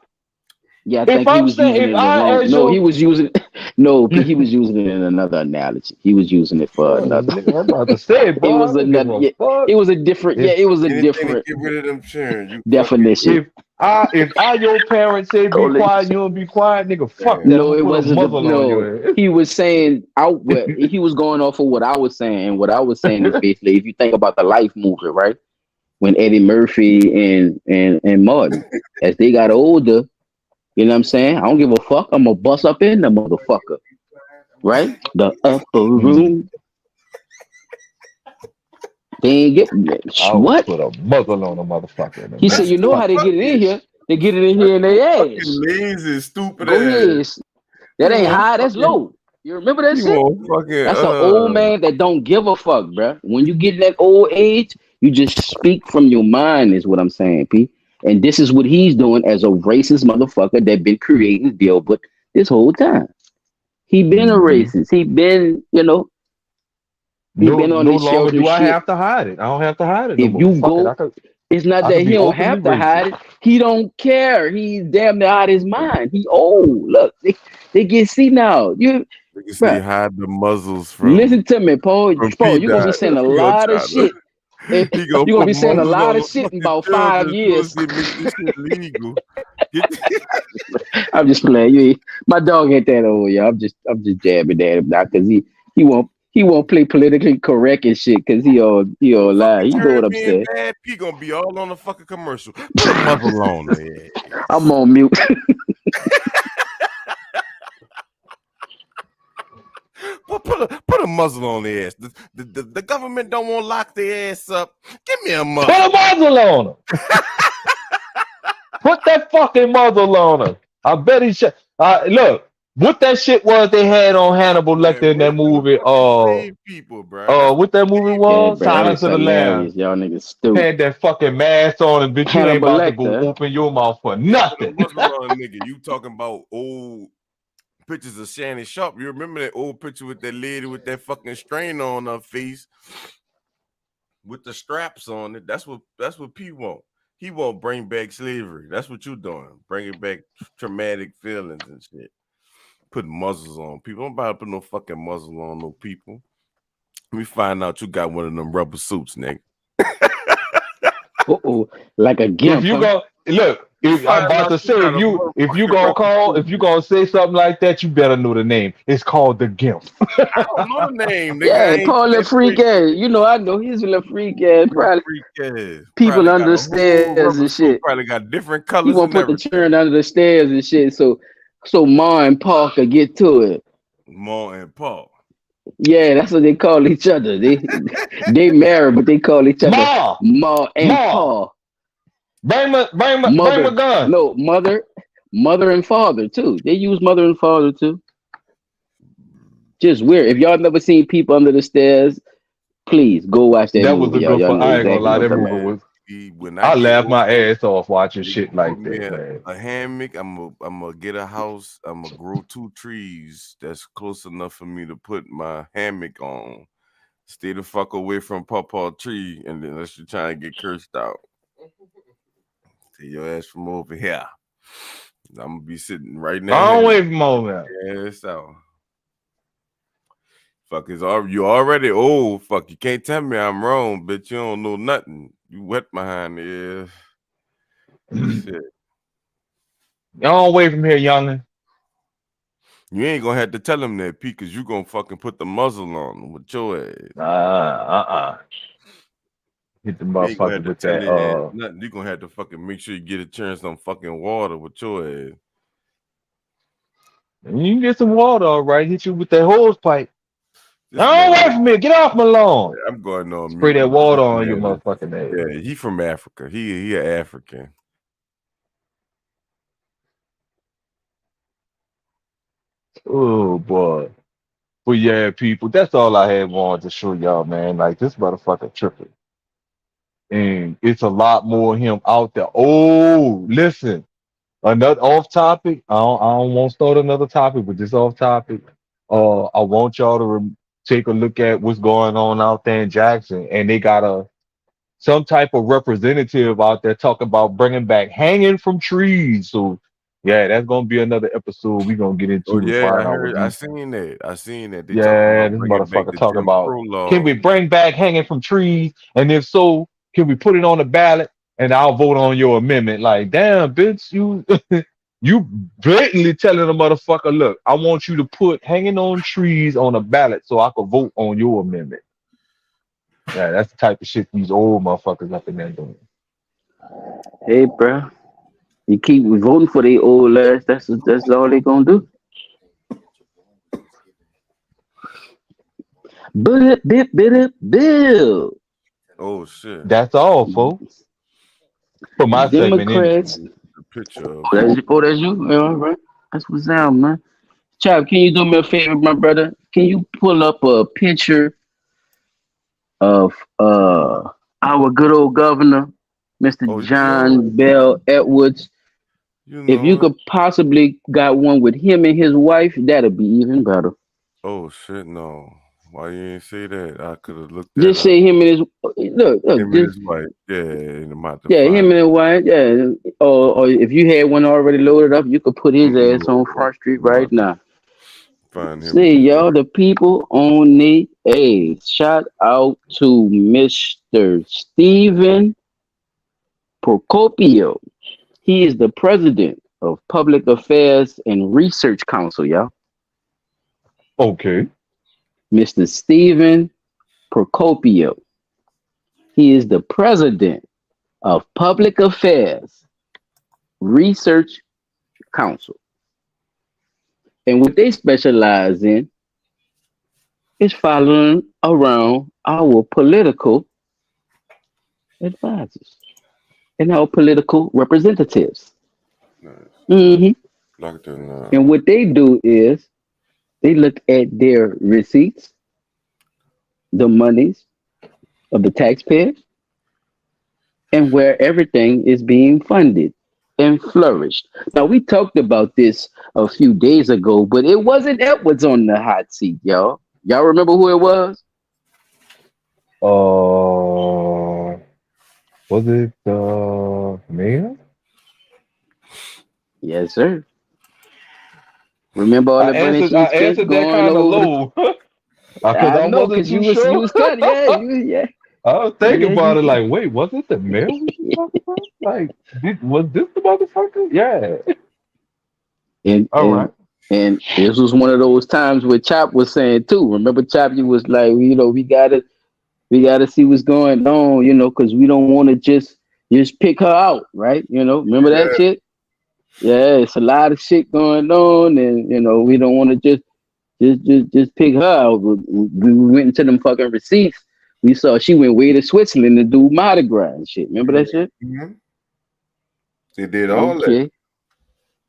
Yeah, I think he was using it in the wrong. No, he was using it. No, he was using it in another analogy. He was using it for another. Nigga, I'm about to say, bro, it was another. Yeah, it was a different. Yeah, it was a different Get rid of them children. definition. If I your parents say be quiet, you don't be quiet, nigga. Fuck that. No, it wasn't. No, he was saying out. He was going off of what I was saying, and what I was saying is basically, if you think about the Life movement, right? When Eddie Murphy and Martin, as they got older. You know what I'm saying? I don't give a fuck. I'm gonna bust up in the motherfucker. Right? The upper room. They ain't get what? Put a muzzle on a motherfucker. He said, you know how they get it in here? They get it in here in their ass. Lazy, stupid Go ass. ahead. That ain't high, that's low. You remember that shit? That's an old man that don't give a fuck, bruh. When you get that old age, you just speak from your mind, is what I'm saying, P. And this is what he's doing as a racist motherfucker that been creating Dilbert this whole time. He been a racist. He been, been on this show. Do I have to hide it? I don't have to hide it. If you go, it's not that he don't have to hide it. He don't care. He's damn near out of his mind. He old. Look, they get see now. You can see hide the muzzles from. Listen to me, Paul. Paul, you're gonna be saying a lot of shit. You're gonna be saying a lot of shit in about 5 years. I'm just playing. My dog ain't that old, y'all. I'm just jabbing at him now because he won't play politically correct and shit because he all lie. You know what I'm saying? He gonna be all on the fucking commercial. Put a muzzle on there. I'm on mute. Put a muzzle on their ass. The government don't want to lock their ass up. Give me a muzzle. Put a muzzle on him. Put that fucking muzzle on him. I bet he should. Look, What that shit was they had on Hannibal Man, Lecter in that working the movie? fucking slave people, bro. That's what What that movie slave Yeah, was? bro, that Silence was of the Lambs. hilarious. Y'all niggas stupid. Had that fucking mask on, and bitch, you ain't Hannibal about to go Lecter. open your mouth for They put a nothing. muzzle on a nigga. You talking about old pictures of Shannon Sharp? You remember that old picture with that lady with that fucking strain on her face with the straps on it? That's what P want. He won't bring back slavery. That's what you doing. Bringing back traumatic feelings and shit. Putting muzzles on people. I'm about to put no fucking muzzle on no people. Let me find out you got one of them rubber suits, nigga. Like a If gimp, you huh? go look, if I'm Find about out to you say got a if you motherfucking gonna rubber call, suit, if you nigga. gonna say something like that, you better know the name. It's called the Gimp. I don't know the name, nigga. I Yeah, ain't Paul that the freak freaky. ass. You know, I know he's a freak ass. You Probably freak ass. people Probably got under the a whole stairs rubber and suit. shit. Probably got different He colors won't and put the everything. churn under the stairs and shit. So Ma and Paul could get to it. Ma and Paul. Yeah, that's what they call each other. They married, but they call each other Ma, Ma and Ma, Paul. bring my Mother, gun. no, mother and father too. They use mother and father too. Just weird. If y'all never seen people under the stairs, please go watch that That was movie, a y'all. good Y'all for. know I ain't gonna exactly lie, what I'm that talking movie about. Man, was. when I I get laughed my older, ass off watching nigga, shit put like me that, man. a hammock. I'm gonna get a house. I'm gonna grow 2 trees that's close enough for me to put my hammock on. Stay the fuck away from Pawpaw Tree, and then unless you're trying to get cursed out. Take your ass from over here. I'm gonna be sitting right in that I don't hammock. wait for moment. Yes, out. Fuck is you already old. Fuck, you can't tell me I'm wrong, bitch. You don't know nothing. You wet behind the ears. Shit. Y'all don't wait from here, youngin. You ain't gonna have to tell him that, P, cause you gonna fucking put the muzzle on him with your ass. Hit the You ain't gonna motherfucker have to with tell that. his ass nothing. You gonna have to fucking make sure you get a chance some fucking water with your ass. You can get some water, all right. Hit you with that hose pipe. This Don't man, wait for me. Get off my lawn. I'm going on Spray mute. that This water on your man motherfucking ass. yeah, he from Africa. He an African. Oh boy. But yeah, people, that's all I had wanted to show y'all, man. Like this motherfucker tripping. And it's a lot more of him out there. Oh, listen. Another off topic. I don't want to start another topic, but this off topic. I want y'all to take a look at what's going on out there in Jackson, and they got some type of representative out there talking about bringing back hanging from trees. So yeah, that's gonna be another episode we're gonna get Oh into to yeah, find out what I these. seen that. I seen that. They talking Yeah, about this bringing back motherfucker the talking Jim about Crow can we laws. bring back hanging from trees, and if so, can we put it on the ballot and I'll vote on your amendment? Like, damn, bitch, you you blatantly telling a motherfucker, look, I want you to put hanging on trees on a ballot so I can vote on your amendment. Yeah, that's the type of shit these old motherfuckers up in there doing. Hey, bro, you keep voting for the old ass. That's all they gonna do. Bill. Oh shit. That's all, folks, for my segment anyway. Democrats. The picture of That's you. Yeah, all right. That's what's up, man. Chap, can you do me a favor, my brother? Can you pull up a picture of our good old governor, Mr. oh, you know it. John Bel Edwards? You If you know it. could possibly got one with him and his wife, that'd be even better. Oh shit, no. Why you ain't say that? I could have looked that Just up. say him and his look, Him and just his wife. Yeah, and I'm about to yeah, him find and his wife, yeah. Or if you had one already loaded up, you could put his ass on loaded up. Front Street I'm right about to now. find him and See, his y'all, wife. the people on the A. Shout out to Mr. Stephen Procopio. He is the president of Public Affairs and Research Council, y'all. Okay. Mr. Stephen Procopio. He is the president of Public Affairs Research Council. And what they specialize in is following around our political advisors and our political representatives. Nice. hmm Locked in. And what they do is they look at their receipts, the monies of the taxpayer, and where everything is being funded and flourished. Now we talked about this a few days ago, but it wasn't Edwards on the hot seat, y'all. Y'all remember who it was? Was it mayor? Yes, sir. Remember all I the money answered. I she spent answered that going kind of over the. low because I I know, wasn't cause too you sure. was cut, yeah, yeah, I was thinking yeah, about it like, wait, was it the mayor we was talking about? Like, was this the motherfucker? Yeah. and All right. and and this was one of those times where Chop was saying too. Remember, Chop, you was like, we gotta see what's going on, because we don't want to just pick her out, right? Remember that Yeah. shit? Yeah, it's a lot of shit going on, and we don't want to just pick her out. We went into them fucking receipts. We saw she went way to Switzerland to do Mardi Gras and shit. Remember that shit? Mhm. They did all that. Okay. Yeah.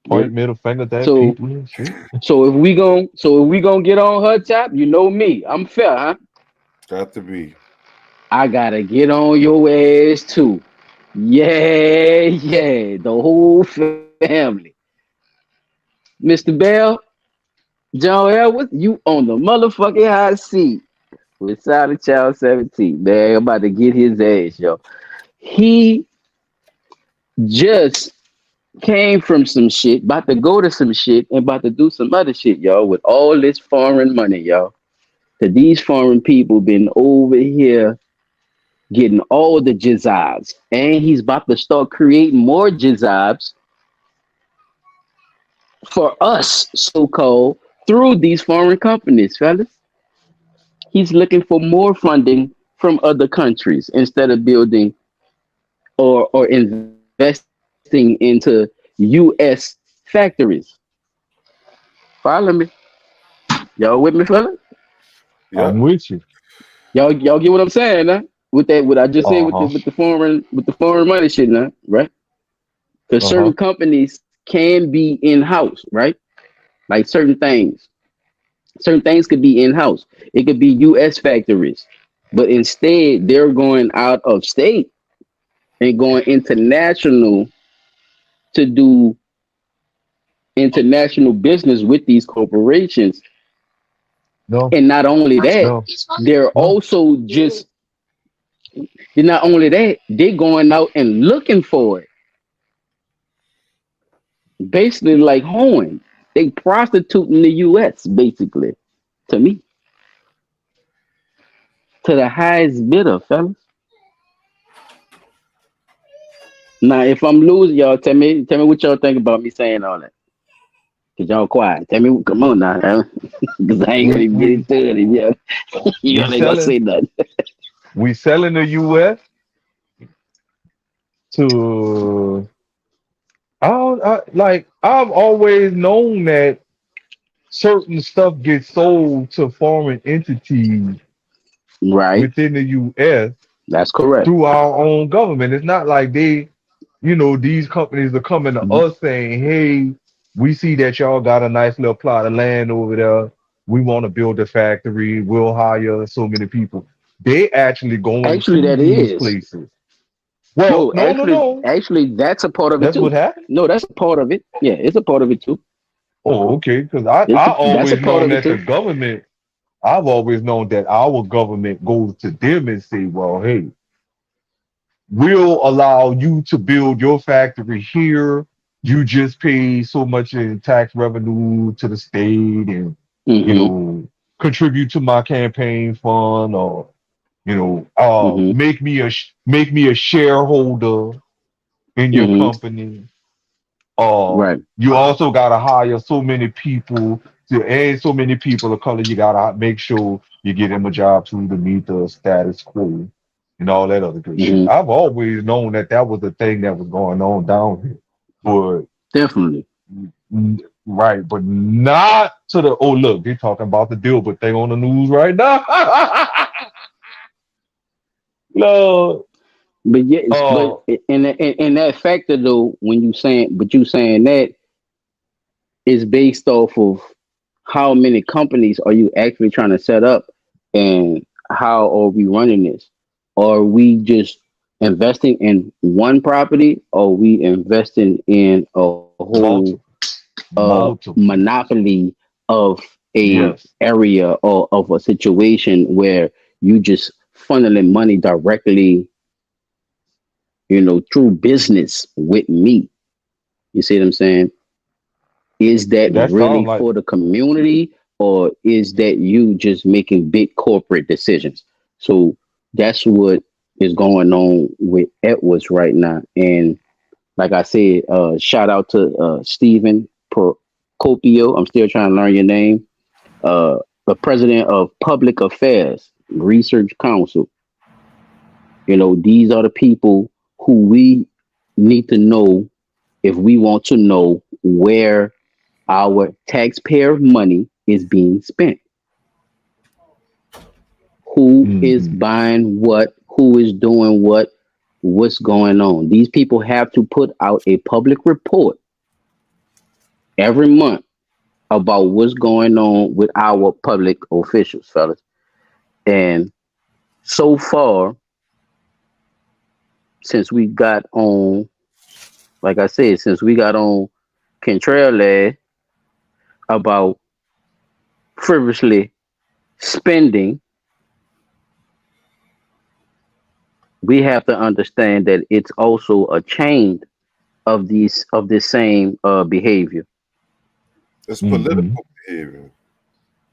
Point middle finger at that So people and shit. so if we gonna get on her top, you know me. I'm fair, huh? Got to be. I gotta get on your ass too. Yeah, yeah. The whole family. Mr. Bell, John Edwards, you on the motherfucking hot seat with Silent Child 17. Man, I'm about to get his ass, yo. He just came from some shit, about to go to some shit, and about to do some other shit, y'all, with all this foreign money, y'all. That these foreign people been over here getting all the jizabs. And he's about to start creating more jizabs for us, so-called, through these foreign companies, fellas. He's looking for more funding from other countries instead of building or investing into U.S. factories. Follow me. Y'all with me, fella? Yep. I'm with you. Y'all get what I'm saying, huh? With that, what I just said with the Uh-huh. with the foreign money shit, now, right? Because Uh-huh. certain companies can be in house, right? Like certain things could be in house. It could be U.S. factories, but instead they're going out of state and going international to do international business with these corporations. No, And not only that, no, they're no. also just not only that, they're going out and looking for it. Basically like hoeing. They prostituting the US basically, to me. To the highest bidder, fellas. Now if I'm losing, y'all tell me what y'all think about me saying all that. Cause y'all quiet. Tell me, come on now. Cause I ain't gonna We even get we into it. You we ain't gonna selling say nothing. we selling the US to I've always known that certain stuff gets sold to foreign entities Right. within the US That's correct. through our own government. It's not like these companies are coming to Mhm. us saying, hey, we see that y'all got a nice little plot of land over there. We want to build a factory. We'll hire so many people. They actually going Actually, to that these is. places. Well, No, no, no, no. actually, that's a part of it That's what too. happened. No, that's a part of it. Yeah, it's a part of it too. Oh, okay. Because I That's a always part known of it that the too. government, I've always known that our government goes to them and say, well, hey, we'll allow you to build your factory here. You just pay so much in tax revenue to the state and, you Mm-hmm. know, contribute to my campaign fund or, Mm-hmm. make me a shareholder in your Mm-hmm. company. Right. You also gotta hire so many people to add so many people of color. You gotta make sure you get them a job too to meet the status quo and all that other good shit. Mm-hmm. I've always known that that was the thing that was going on down here, but Definitely. right, but not to the look, they're talking about the Dilbert thing on the news right now. No, But yes, but uh, in that factor though, when you saying that is based off of how many companies are you actually trying to set up, and how are we running this? Are we just investing in one property, or are we investing in a whole Multiple, multiple. monopoly of a Yes, area or of a situation where you just funneling money directly, through business with me? You see what I'm saying? Is that that really sound like for the community, or is that you just making big corporate decisions? So that's what is going on with Edwards right now. And like I said, shout out to Stephen Procopio. I'm still trying to learn your name. The president of Public Affairs Research Council. These are the people who we need to know if we want to know where our taxpayer money is being spent. Who is hmm buying what? Who is doing what? What's going on? These people have to put out a public report every month about what's going on with our public officials, fellas. And so far, since we got on, like I said, since we got on Contrary about frivolously spending, we have to understand that it's also a chain of this same behavior. It's hmm political behavior.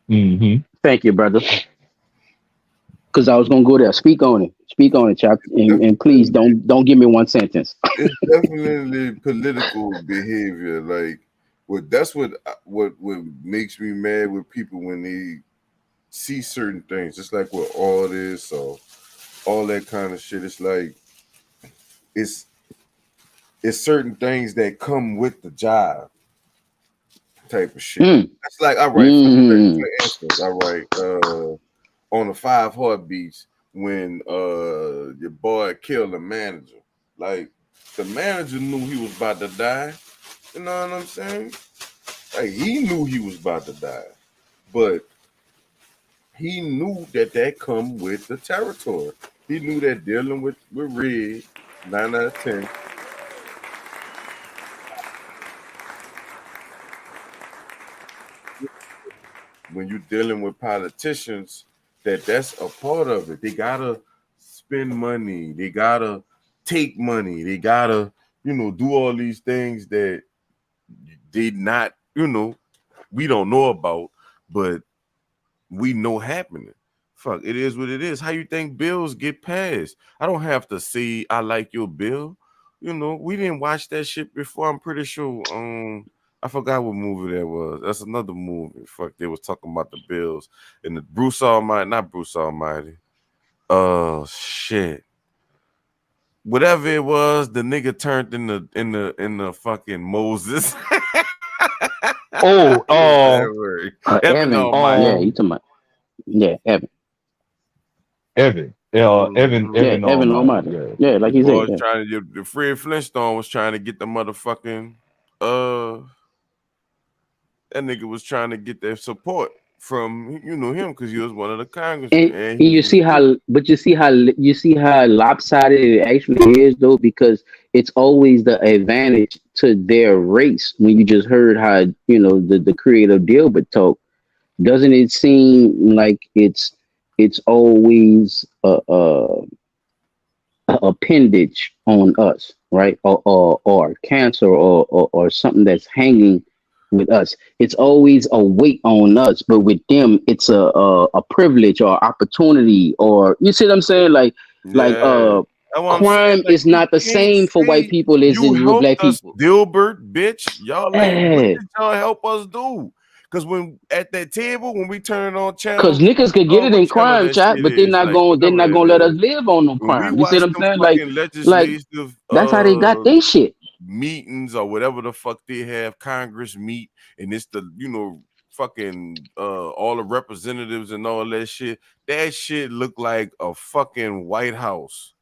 hmm Thank you, brother. Because I was gonna go there. Speak on it. Speak on it, Chuck. And please Definitely, don't give me one sentence. it's definitely political behavior. Like, what makes me mad with people when they see certain things. Just like with all this or all that kind of shit. It's like it's it's certain things that come with the job type of shit. Mm, It's like, all right, mm, for instance, all right, on the Five Heartbeats when your boy killed the manager. Like, the manager knew he was about to die. You know what I'm saying? Like, he knew he was about to die, but he knew that come with the territory. He knew that dealing with Red 9 out of 10. When you're dealing with politicians, that's a part of it. They gotta spend money. They gotta take money. They gotta, do all these things that they not, we don't know about, but we know happening. Fuck, it is what it is. How you think bills get passed? I don't have to say I like your bill. We didn't watch that shit before. I'm pretty sure. I forgot what movie that was. That's another movie. Fuck, they was talking about the bills and the Bruce Almighty, not Bruce Almighty. Oh shit. Whatever it was, the nigga turned in the fucking Moses. Oh, What's that word? Evan Evan. Yeah, Almighty. you talking about? Yeah, Evan. Evan, Mhm. Yeah, Evan Evan Almighty. Almighty. Yeah. Yeah, like The you said. boys Yeah. trying to get the Fred Flintstone was trying to get the motherfucking uh that nigga was trying to get their support from him because he was one of the congressmen and And he you was see how, but you see how lopsided it actually is, though, because it's always the advantage to their race. When you just heard how the creator Dilbert talk, doesn't it seem like it's always a appendage on us, right? Or cancer, or something that's hanging with us. It's always a weight on us, but with them, it's a privilege or opportunity, or you see what I'm saying? Like yeah. That's what I'm saying. crime Like, is you not the can't same for white say people as it you is with helped black us, people. Dilbert, bitch. Y'all ain't. What Yeah, did y'all help us do? Because when at that table, when we turn on because channels, niggas could get it what in channel crime that chat, shit but they're is, not like going. They're whatever not that gonna let us is. live on no When we crime. You see what watch I'm them saying? fucking Like legislative that's how they got their shit. meetings or whatever the fuck they have Congress meet, and it's the fucking all the representatives and all that shit. That shit look like a fucking White House.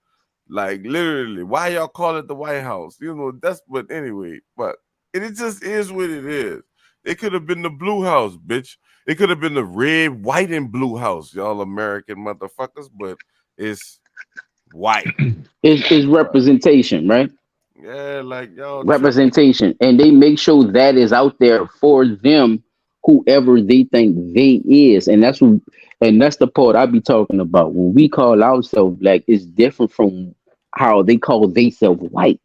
Like, literally, why y'all call it the White House? That's, but anyway, but it just is what it is. It could have been the blue house, bitch. It could have been the red, white, and blue house, y'all American motherfuckers, but it's white. It's representation, right? Yeah, like y'all tripping. Representation, and they make sure that is out there for them, whoever they think they is, and that's the part I be talking about. When we call ourselves black, it's different from how they call themselves white,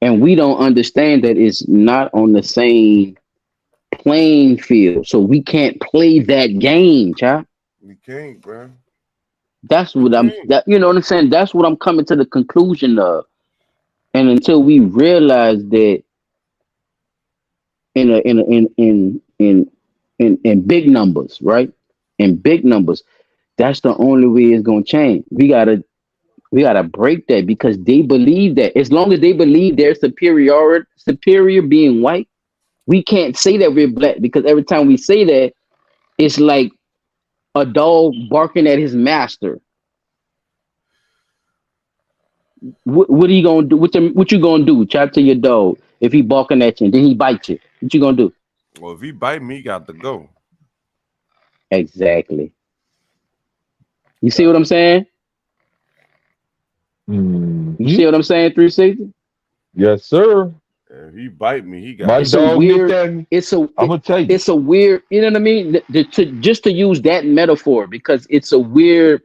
and we don't understand that it's not on the same playing field, so we can't play that game, child. You can't, bro. That's You what can't. you know what I'm saying. That's what I'm coming to the conclusion of, and until we realize that in a, in a, in big numbers, right? In big numbers, that's the only way it's gonna change. We gotta break that because they believe that as long as they believe they're superior being white, we can't say that we're black because every time we say that, it's like a dog barking at his master. What are you gonna do? What you gonna do? Chat to your dog if he barking at you and then he bites you. What you gonna do? Well, if he bite me, he got to go. Exactly. You see Got what I'm saying? You Mhm. see what I'm saying? 360. Yes, sir. If he bite me, he got My to It's a go. dog looked weird. at me. It's a. I'm gonna tell you. It's a weird. You know what I mean? Just to use that metaphor because it's a weird.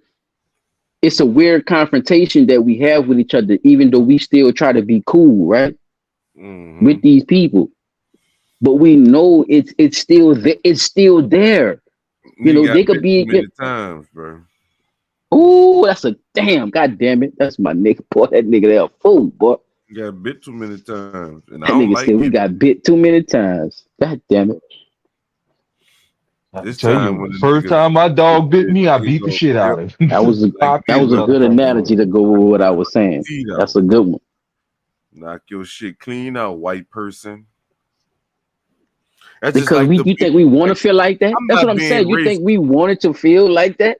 It's a weird confrontation that we have with each other, even though we still try to be cool, right? Mm-hmm. With these people, but we know it's still there. You Nigga know, they got could bit too be. many times, bro. Oh, that's a damn. God damn it. That's my nigga. Boy, that nigga there a fool, boy. You got bit too many times, and I That don't nigga like said we getting got bit too many times. God damn it. I this tell time you, when the the first nigga time my get dog bit bit, me, I he beat the gonna shit flip out of him. That was a like that His was a Dilbert, good motherfucking analogy to go with what I was saying. teeth That's out, a good one. knock your shit clean out, white person. That's just Because like the you think people. we want to Like, feel like that? I'm That's what not I'm being saying. You racist. think we wanted to feel like that?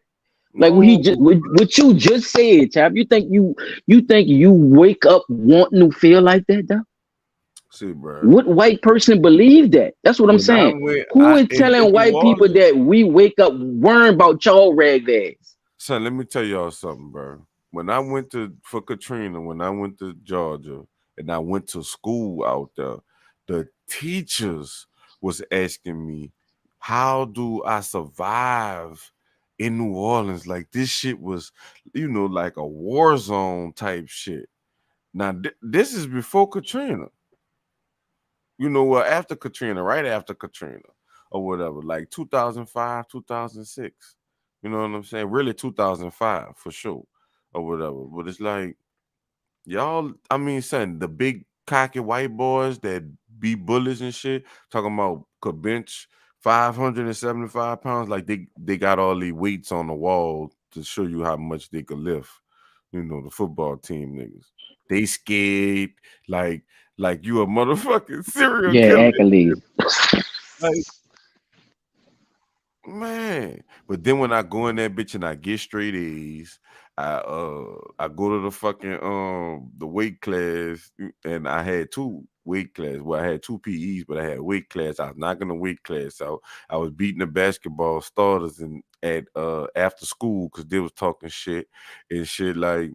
Like No, what you just said, chap. You think you wake up wanting to feel like that, though? see, bro. What white person believe that? That's what I'm When I saying. went, Who is in telling New white people Orleans, that we wake up worrying about y'all ragbacks? son, let me tell y'all something, bro. When I went to for Katrina, when I went to Georgia, and I went to school out there, the teachers was asking me, "How do I survive in New Orleans?" Like this shit was, like a war zone type shit. Now this is before Katrina. After Katrina, right after Katrina, or whatever, like 2005, 2006. You know what I'm saying? Really 2005 for sure, or whatever. But it's like, y'all, I mean, son, the big cocky white boys that be bullies and shit, talking about could bench 575 pounds, like they got all these weights on the wall to show you how much they could lift. The football team niggas. They scared like you a motherfucking serial Yeah, killer. accolades. Like, man. But then when I go in that bitch and I get straight A's, I go to the fucking the weight class, and I had two weight class. Well, I had two PEs, but I had weight class. I was knocking the weight class out. I was beating the basketball starters and at after school because they was talking shit and shit like,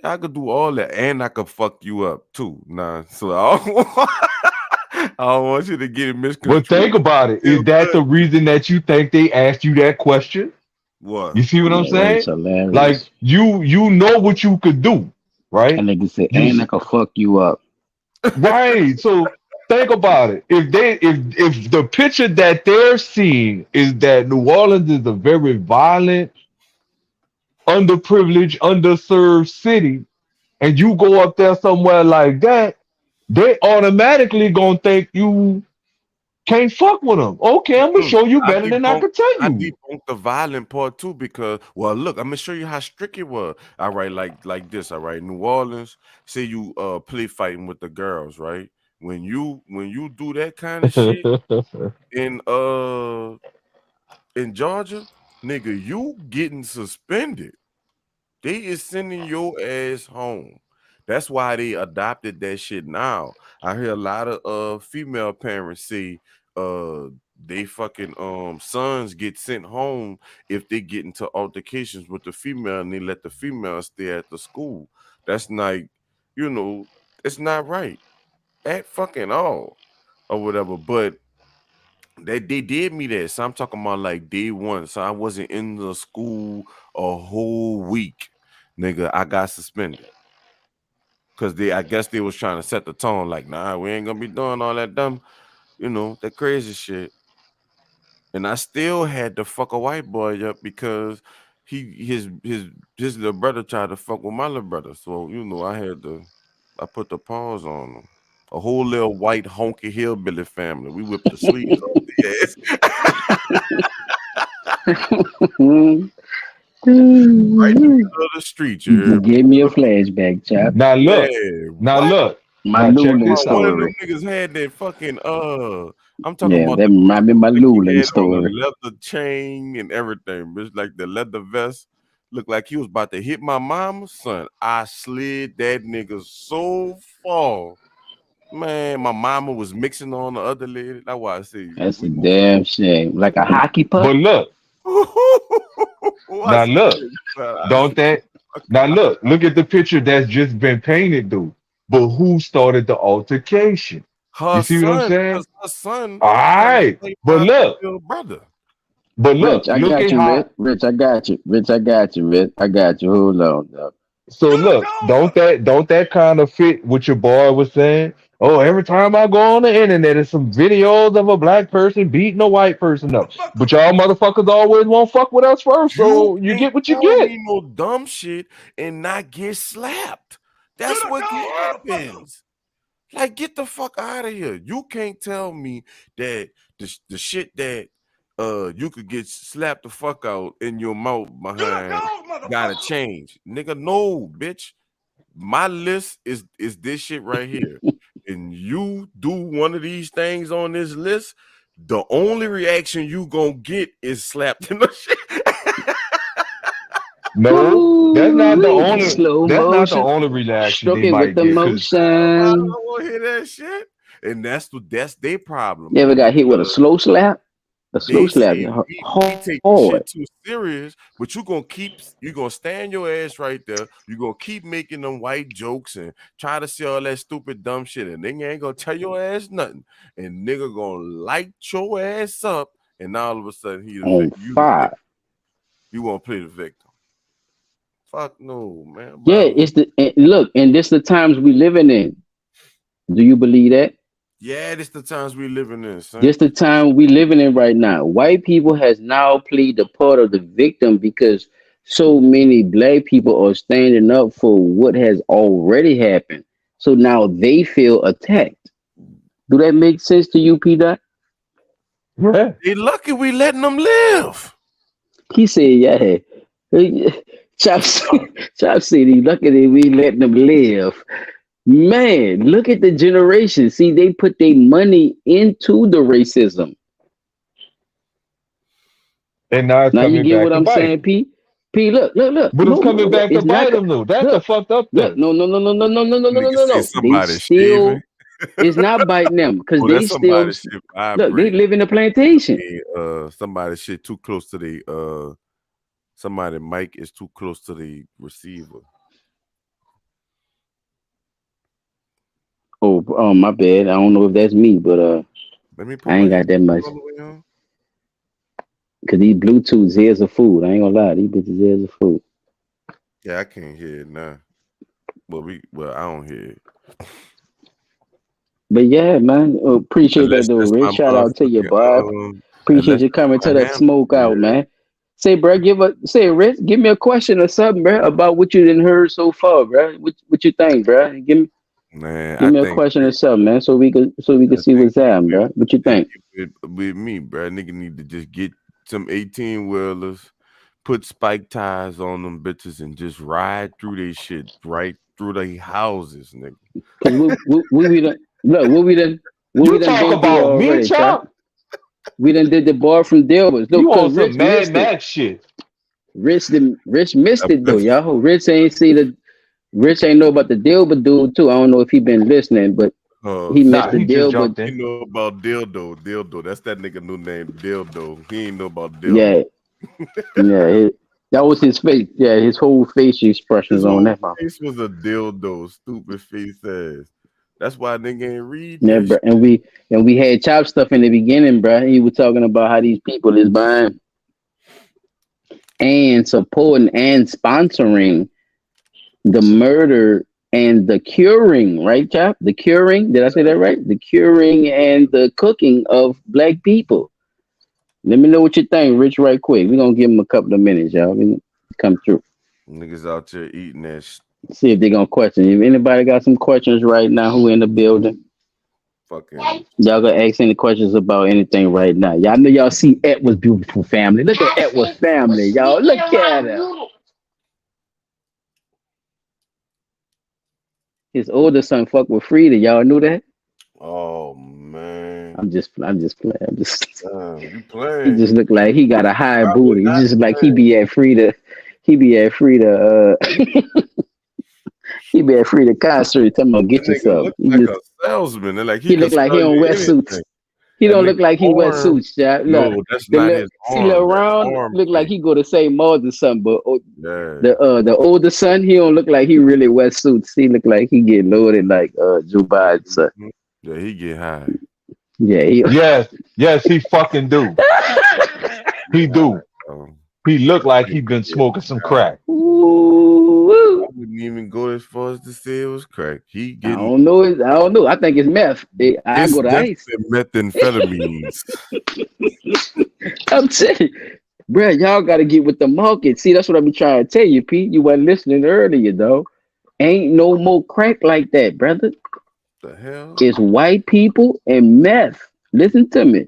I could do all that and I could fuck you up too. Nah, so I don't want you to get it But think misconstrued. about it. Feel Is that good. the reason that you think they asked you that question? What? You see what I'm Yeah, that is saying? Like hilarious. you know what you could do, right? And nigga said, You and I s- can fuck you up. right. So think about it. If the picture that they're seeing is that New Orleans is a very violent, underprivileged, underserved city, and you go up there somewhere like that, they automatically gonna think you can't fuck with them. Okay, I'm gonna Mm-mm. show you I better than I debunked could tell I you. debunked the violent part too because, well, look, I'm gonna show you how strict it was. All right, like this. All right, New Orleans. Say you play fighting with the girls, right? When you do that kind of shit in in Georgia, nigga, you getting suspended. They is sending your ass home. That's why they adopted that shit now. I hear a lot of female parents say they fucking sons get sent home if they get into altercations with the female and they let the female stay at the school. That's not, you know, it's not right at fucking all or whatever. But they did me that. So I'm talking about like day one. So I wasn't in the school a whole week, nigga. I got suspended. Cause I guess they was trying to set the tone, like, nah, we ain't gonna be doing all that dumb, that crazy shit. And I still had to fuck a white boy up because his little brother tried to fuck with my little brother. So I put the pause on him. A whole little white honky hillbilly family. We whipped the sleeves off the ass. Right in the middle of the street, you gave me a flashback, chap. Now look, My Luling story. One of them niggas had that fucking I'm talking about that remind me of my Luling story. The leather chain and everything, bitch, like the leather vest. Looked like he was about to hit my mama, son. I slid that nigga so far. Man, my mama was mixing on the other lady. That's why I say that's a damn shame. Like a hockey puck. But look. Now look. Look at the picture that's just been painted, dude. But who started the altercation? Her you see son, what I'm saying? Her son. All right. But look. Brother. But look, Rich, I got you, Rich. I got you. Rich, I got you, Rich. I got you. Hold on, dog. So look, don't that kind of fit what your boy was saying? Oh, every time I go on the internet, there's some videos of a black person beating a white person up. But y'all motherfuckers always won't fuck with us first, so you get what you get. Me no dumb shit and not get slapped. That's what happens. Like, get the fuck out of here. You can't tell me that the shit that you could get slapped the fuck out in your mouth behind gotta change. Nigga, no, bitch. My list is this shit right here. And you do one of these things on this list, the only reaction you gonna get is slapped in the shit. No, that's not the only. That's not the only reaction they might get. I don't want to hear that shit, and that's their problem. You ever got hit with a slow slap? A slow slap. We take this shit too serious, but you're gonna stand your ass right there. You're gonna keep making them white jokes and try to say all that stupid dumb shit, and nigga ain't gonna tell your ass nothing. And nigga gonna light your ass up, and all of a sudden you won't play the victim. Fuck no, man. Bro. Yeah, and this the times we living in. Do you believe that? Yeah, this the times we living in, son. This the time we living in right now. White people has now played the part of the victim because so many black people are standing up for what has already happened. So now they feel attacked. Do that make sense to you, P. Dot? Yeah. They lucky we letting them live. He said, yeah. Chop said he lucky that we letting them live. Man, look at the generation. See, they put their money into the racism. And now you get what I'm saying, P? P, look. But it's coming back to bite them, though. That's the fucked up thing. No. Somebody still, it's not biting them because they still look. They live in a plantation. Somebody shit too close to the somebody mic is too close to the receiver. Oh, my bad. I don't know if that's me, but I ain't got that much. Cause these Bluetooths here's a food. I ain't gonna lie, these bitches here's a food. Yeah, I can't hear it now. Well, I don't hear it. But yeah, man, appreciate that though, Rich. Shout out to you, Bob. Appreciate you coming to that smokeout, man. Say, bro, Rich, give me a question or something, bro, about what you didn't heard so far, bro. What you think, bro? Give me a question or something, man, so we could see what's happening, bro. What you think? With me, bro, nigga need to just get some 18-wheelers, put spike tires on them bitches, and just ride through they shit right through their houses, nigga. What we done talk about me, Chop? We done did the bar from Dilbert. You on some Mad Max shit. Rich missed it though, y'all. Rich ain't see the Rich ain't know about the Dilbert dude too. I don't know if he been listening, but he missed Nah, the he just Dilbert. jumped in. He know about Dildo. That's that nigga new name, Dildo. He ain't know about Dildo. Yeah, yeah. That was his face. Yeah, his whole face expressions His on whole that one. face was a dildo, stupid face ass. That's why nigga ain't read Yeah, that bro. shit. And we had chop stuff in the beginning, bro. He was talking about how these people is buying and supporting and sponsoring the murder and the curing, right, Chop? The curing, did I say that right? The curing and the cooking of black people. Let me know what you think, Rich, right quick. We're gonna give him a couple of minutes, y'all. We come through. Niggas out there eating that See if they're gonna question. If anybody got some questions right now who in the building, fucking. y'all gonna ask any questions about anything right now. Y'all know y'all see Edward's beautiful family. Look at Edward's family, y'all. Look at him. His older son fuck with Frida. Y'all knew that? Oh man, I'm just playing. you He playing? just look like he got a high Probably booty. He not just like he playing. be at Frida. He be at Frida. He be at Frida concert. Talking about That get nigga yourself. look like a salesman. They're like he He can look like he sell don't you wear suits. anything. He That don't nigga look like he wear arm. suits, child. Look, No, that's not his see arm. little That's round arm look like shit. he go to St. Maud's or something. But Yeah. the older son, he don't look like he really wear suits. He look like he get loaded like Joe Biden's son. Mhm. Yeah, he get high. Yeah, he. Yes, he fucking do. He do. Um, He look like yeah, he been yeah, smoking some high. crack. Ooh, I wouldn't even go as far as to say it was crack. He I getting don't know. I don't know. I think it's meth. I it's go to ice. definitely methamphetamines. I'm telling you, bro, y'all got to get with the market. See, that's what I be trying to tell you, Pete. You weren't listening earlier, though. Ain't no more crack like that, brother. The hell? It's white people and meth. Listen to me.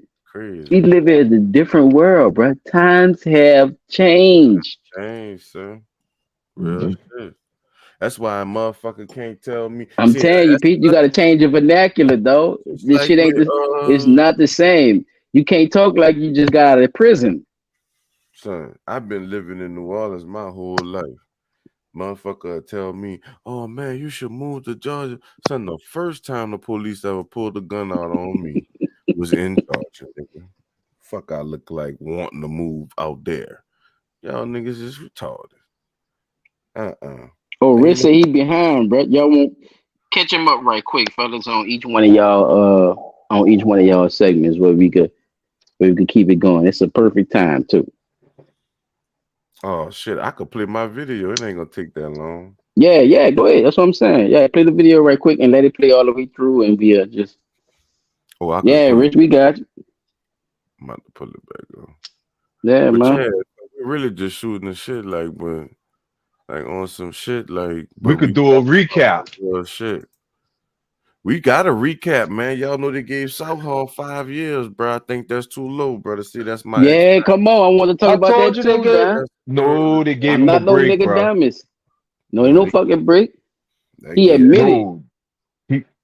We Crazy. live in a different world, bro. Times have changed. Change, sir. Real Mhm. shit. That's why a motherfucker can't tell me. I'm See, telling you, that's Pete, you got another to change your vernacular, though. it's This like shit with ain't. It's not the same. You can't talk like you just got out of prison. son, I've been living in New Orleans my whole life. Motherfucker tell me, oh man, you should move to Georgia. Son, the first time the police ever pulled a gun out on me was in Georgia, nigga. Fuck, I look like wanting to move out there. Y'all niggas is retarded. Oh, Rick Ain't no said he behind, bro. Y'all won't catch him up right quick, fellas, on each one of y'all on each one of y'all segments where we could keep it going. It's a perfect time too. oh shit, I could play my video. It ain't gonna take that long. Yeah, go ahead. That's what I'm saying. Yeah, play the video right quick and let it play all the way through and we just Oh, I could yeah, pull it. Rich, we got you. I'm about to pull it back on. Yeah, But man. yeah, we're really just shooting the shit but like on some shit We but we could do a talking about recap. some real shit. We got a recap, man. Y'all know they gave South Hall 5 years, bro. I think that's too low, brother. See, that's my Yeah, come on. I want to talk I about told that you they too, gave. man. that's No, they gave I'm him a not no break, nigga bro. dummies. No, ain't no, no fucking break. they He gave admitted. No,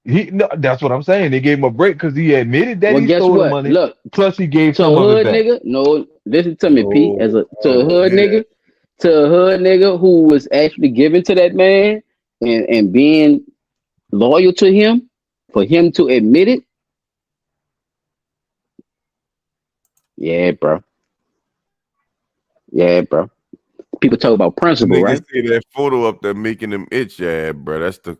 he. No, that's what I'm saying. They gave him a break because he admitted that Well, he guess stole the what? money. Look, Plus, he gave to a some of it hood back. nigga, no, listen to me, Pete. no, To a hood yeah, nigga, who was actually giving to that man and being loyal to him, for him to admit it, yeah, bro. Yeah, bro. People talk about the principle, niggas right? see that photo up there making them itch, yeah, bro. That's the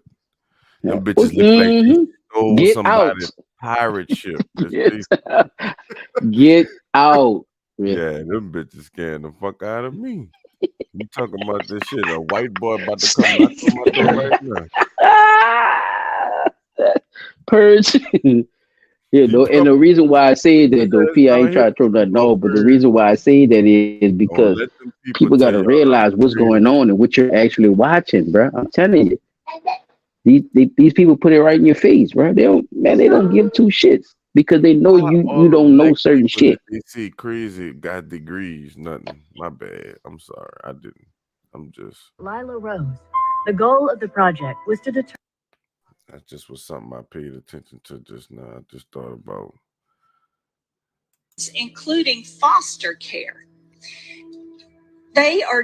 Yeah. them bitches look like they Mm-hmm. stole Get out. somebody's pirate ship. That's Get, they, get out. Yeah. yeah, them bitches scaring the fuck out of me. You talking about this shit? A white boy about to come knock on my door right now. Purge. Yeah, You though, and the talking reason why I say that though, P, I out ain't here trying to throw talking nothing about off, but the birds? reason why I say that is Don't because let them people people got tell to y'all I'm realize what's crazy. going on and what you're actually watching, bro. I'm telling you, these people put it right in your face, bro. They don't give two shits because they know Why you all the don't know black certain people that shit. they see crazy got degrees? Nothing. My bad. I'm sorry. I didn't. I'm just. Lila Rose. The goal of the project was to determine. That just was something I paid attention to just now. I just thought about. Including foster care. they are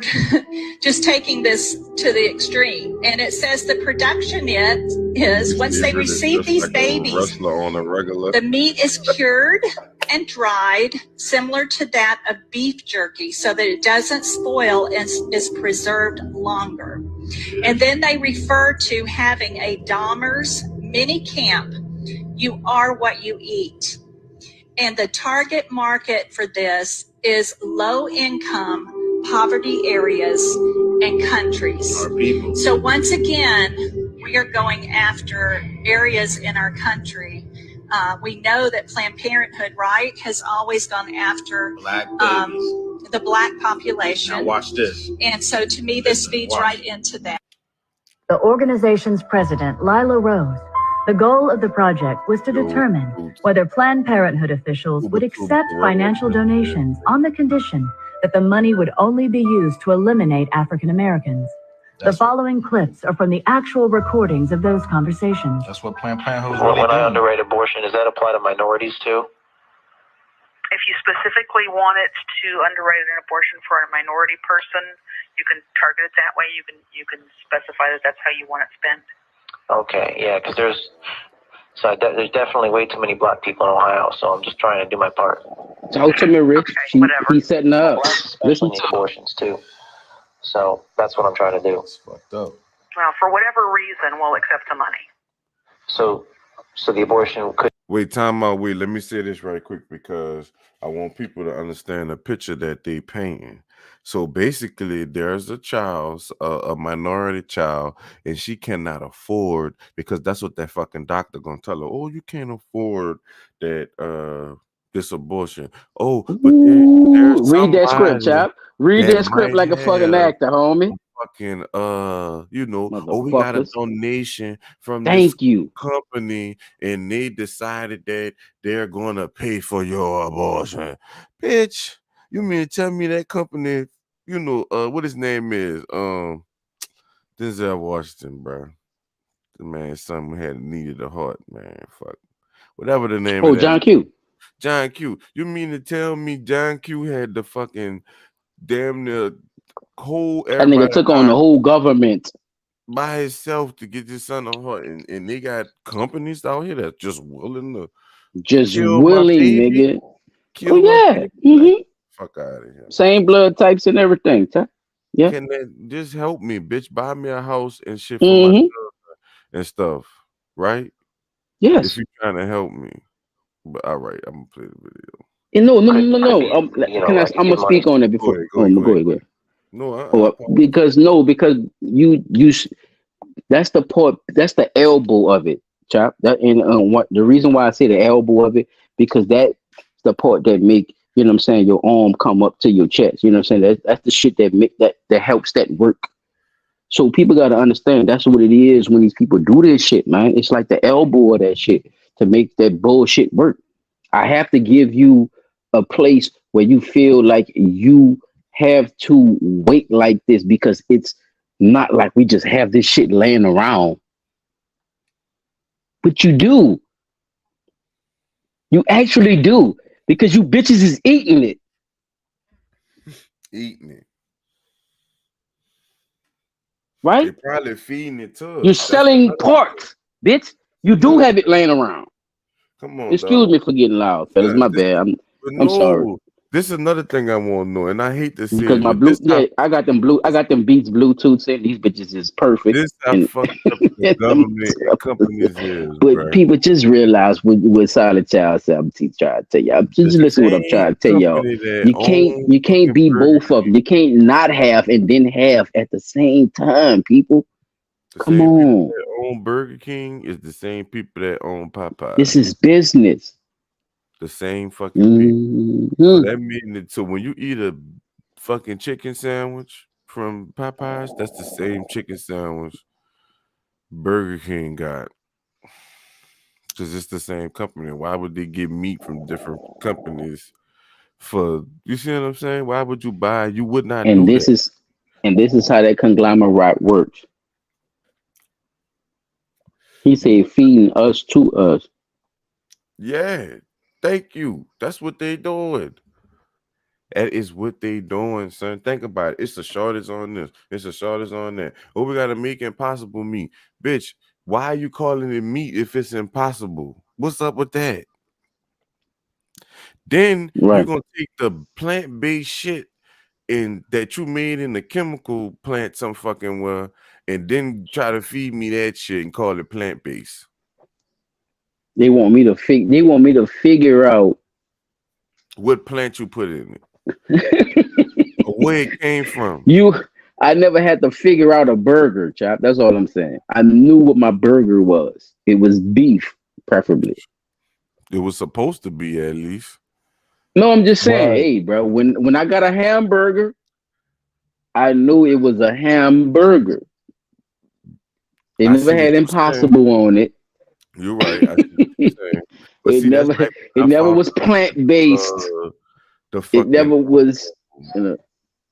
just taking this to the extreme. And it says the production is once they receive these like babies, wrestler on a regular. the meat is cured and dried, similar to that of beef jerky, so that it doesn't spoil and is preserved longer. And then they refer to having a Dahmer's mini camp. You are what you eat. And the target market for this is low income, poverty areas and countries. Our people. So once again, we are going after areas in our country. We know that Planned Parenthood, right, has always gone after Black babies. the Black population. Now watch this. And so to me, this feeds right into that. The organization's president, Lila Rose, the goal of the project was to determine whether Planned Parenthood officials would accept financial donations on the condition that the money would only be used to eliminate African Americans. The following clips are from the actual recordings of those conversations. That's what Planned Parenthood was really When I doing. underwrite abortion, does that apply to minorities too? If you specifically wanted to underwrite an abortion for a minority person, you can target it that way. You can specify that that's how you want it spent. Okay, yeah, because there's definitely way too many Black people in Ohio, so I'm just trying to do my part. Talk to me, Rich. He's setting up. Blacks Listen especially need to abortions too, so that's what I'm trying to do. It's fucked up. Well, for whatever reason, we'll accept the money. So the abortion could. Wait, time out. Wait, let me say this right quick because I want people to understand the picture that they painting. So basically, there's a child, a minority child, and she cannot afford, because that's what that fucking doctor gonna tell her. Oh, you can't afford that this abortion. Oh, but there's read that script, chap. Read that script like a fucking actor, homie. Fucking oh, we got a donation from Thank this you company, and they decided that they're gonna pay for your abortion. Bitch, you mean to tell me that company, what his name is? Denzel Washington, bro. The man, something had needed a heart, man. Fuck. Whatever the name of that. John Q. John Q. You mean to tell me John Q had the fucking damn near whole that nigga took on the whole government by himself to get this son on her, and they got companies out here that's just willing to nigga. Kill yeah. Mm-hmm. Fuck out of here. Same blood types and everything. Yeah. Can that just help me, bitch? Buy me a house and shit for my children and stuff, right? Yes. If you're trying to help me. But all right, I'm gonna play the video. No. I'm gonna speak on it before. Go ahead. No, because you that's the part, that's the elbow of it, chop. That and what the reason why I say the elbow of it, because that's the part that make, you know what I'm saying, your arm come up to your chest. You know what I'm saying? That's the shit that make that helps that work. So people gotta understand that's what it is when these people do this shit, man. It's like the elbow of that shit to make that bullshit work. I have to give you a place where you feel like you have to wait like this, because it's not like we just have this shit laying around. But you do. You actually do. Because you bitches is eating it. Eating it. Right? They're probably feeding it to us. You're selling parts, bitch. You do have it laying around. Come on. Excuse me for getting loud, fellas. My bad. I'm sorry. This is another thing I want to know, and I hate to say because it. I got them Beats Bluetooths in. These bitches is perfect. This how fucked up the government and companies is. But bro. people just realize what Silent Child said. I'm trying to tell you. Just listen to what I'm trying to tell y'all. You can't be both of them. You can't not have and then have at the same time, people. Come on. People that own Burger King is the same people that own Popeyes. This is business. The same fucking people. That means that, so when you eat a fucking chicken sandwich from Popeyes, that's the same chicken sandwich Burger King got. Because it's the same company. Why would they get meat from different companies for, you see what I'm saying? Why would you buy? You would not do that. This is how that conglomerate works. He said feeding us to us. Yeah. Thank you. That's what they doing. That is what they doing, son. Think about it. It's a shortage on this. It's a shortage on that. Oh, we gotta make impossible meat, bitch. Why are you calling it meat if it's impossible? What's up with that? Then you're Right. gonna take the plant-based shit and that you made in the chemical plant some fucking well, and then try to feed me that shit and call it plant-based. They want me to figure out What plant you put in it, or where it came from. I never had to figure out a burger, chap. That's all I'm saying. I knew what my burger was. It was beef, preferably. It was supposed to be at least. No, I'm just saying, Right. hey, bro, when I got a hamburger, I knew it was a hamburger. It I never see what had you're saying. impossible on it. You're right. I see what you're saying. But It see, that's never like it when I never found was plant based. the It fucking never was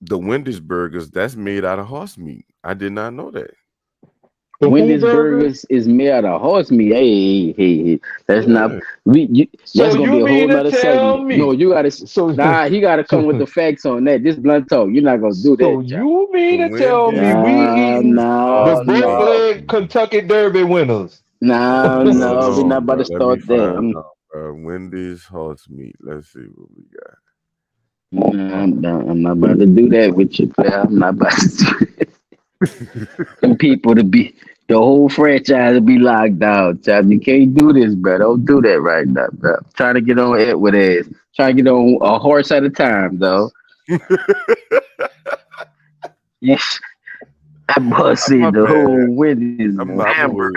the Wendy's burgers. That's made out of horse meat. I did not know that. The who Wendy's burger? burgers is made out of horse meat. Hey. That's not Yeah. So that's gonna be you a whole mean to nother tell segment. No, me? you gotta So he gotta come with so the facts on that. This blunt talk, you're not gonna do so that, child. you mean The to tell me Wendy's we eating burgers the horse No, broke meat. no. leg Kentucky Derby winners? No, we're Hold not on, about bro. to Let me start there. find out, bro. Wendy's horse meat. Let's see what we got. I'm not about to do that with you, player. I'm not about to do them people to be the whole franchise to be locked down, child. You can't do this, bro. Don't do that right now, bro. Trying to get on it with ass. Trying to get on a horse at a time, though. Yes, that boy My said the bad. whole Wendy's I'm a wait, bro.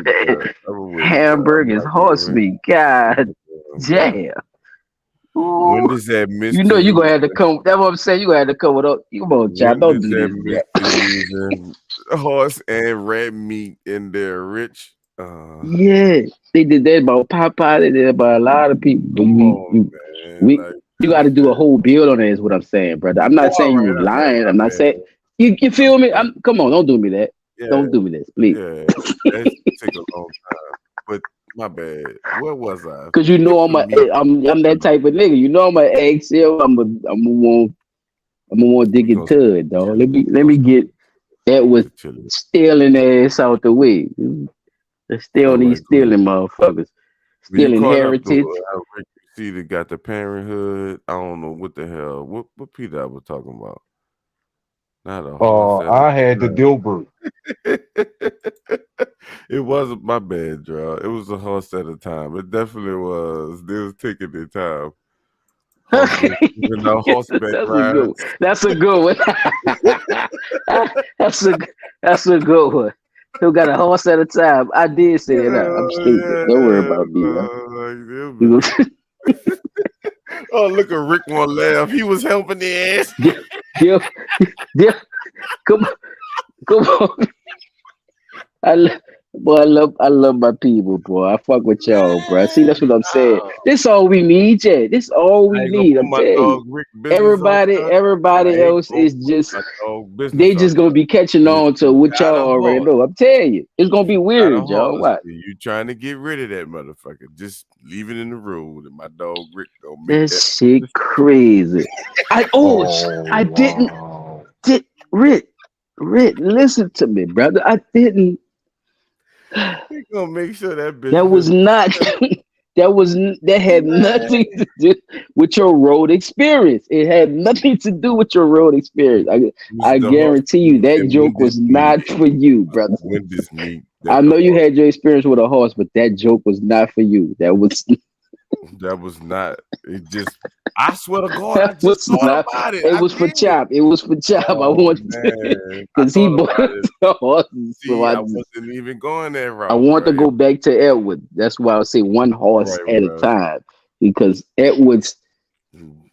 I'm a wait, bro. I'm hamburgers, not horse doing meat. God it. damn. Ooh. Wendy's had You missed know to you use. gonna have to come. That's what I'm saying. You gonna have to come with up. You come on, child. Don't Wendy's do had this, bro. missed to using horse and rat meat in their rich. Yeah, they did that about Popeye. They did that about a lot of people. But Come on, man. Like you this got to do a shit. whole build on that. Is what I'm saying, brother. I'm Oh, not saying you all right, lying. my I'm not bad. saying you feel me. Come on. Don't do me that. Yeah, Don't do me this, please. yeah. That take a long time. But my bad. Where was I? Because you know Forgive me. I'm that type of nigga. You know I'm an eggshell. I'm gonna want to dig We gonna into it, dog. Let me start get that was chilling. stealing ass out the way. They're still All these right, cool. stealing motherfuckers. But you Stealing caught up heritage. to how Rick you see that got the parenthood. I don't know what the hell. What Peter I was talking about? Not a horse at a I had the time. Dilbert. It wasn't my bad, Draw. It was a horse at a time. It definitely was. They was taking their time. Horseback That's a good one. rides. That's a good one. that's a good one. Who got a horse at a time? I did say that. I'm stupid. Don't worry about me, man. Oh, look at Rick one laugh. He was helping the ass. Deal, come on. I love my people, boy. I fuck with y'all, bro. See, that's what I'm saying. This all we need, yeah. This all I we ain't gonna need. put I'm my telling dog you. Rick business on there. Everybody I ain't else gonna is put just my dog business they on just gonna be catching there. on to what Got y'all a already horse. know. I'm telling you, it's gonna be Got a weird, y'all. horse. What? You trying to get rid of that motherfucker? Just leave it in the road, and my dog Rick gonna make That that. shit crazy. I didn't Wow. Rick, listen to me, brother. I didn't. He gonna make sure that bitch That was lives. not. That had nothing to do with your road experience. It had nothing to do with your road experience. I The horse guarantee you that and joke was not for you, brother. Wendy's meat. I know you had your experience with a horse, but that joke was not for you. That was not. It just. I swear to God, I just thought about it. It I was for did. Chop. It was for Chop. I Oh wanted man, because he bought the horses. See, I wasn't even going that route. I want bro. to go back to Edward. That's why I would say one horse at a time because Edwards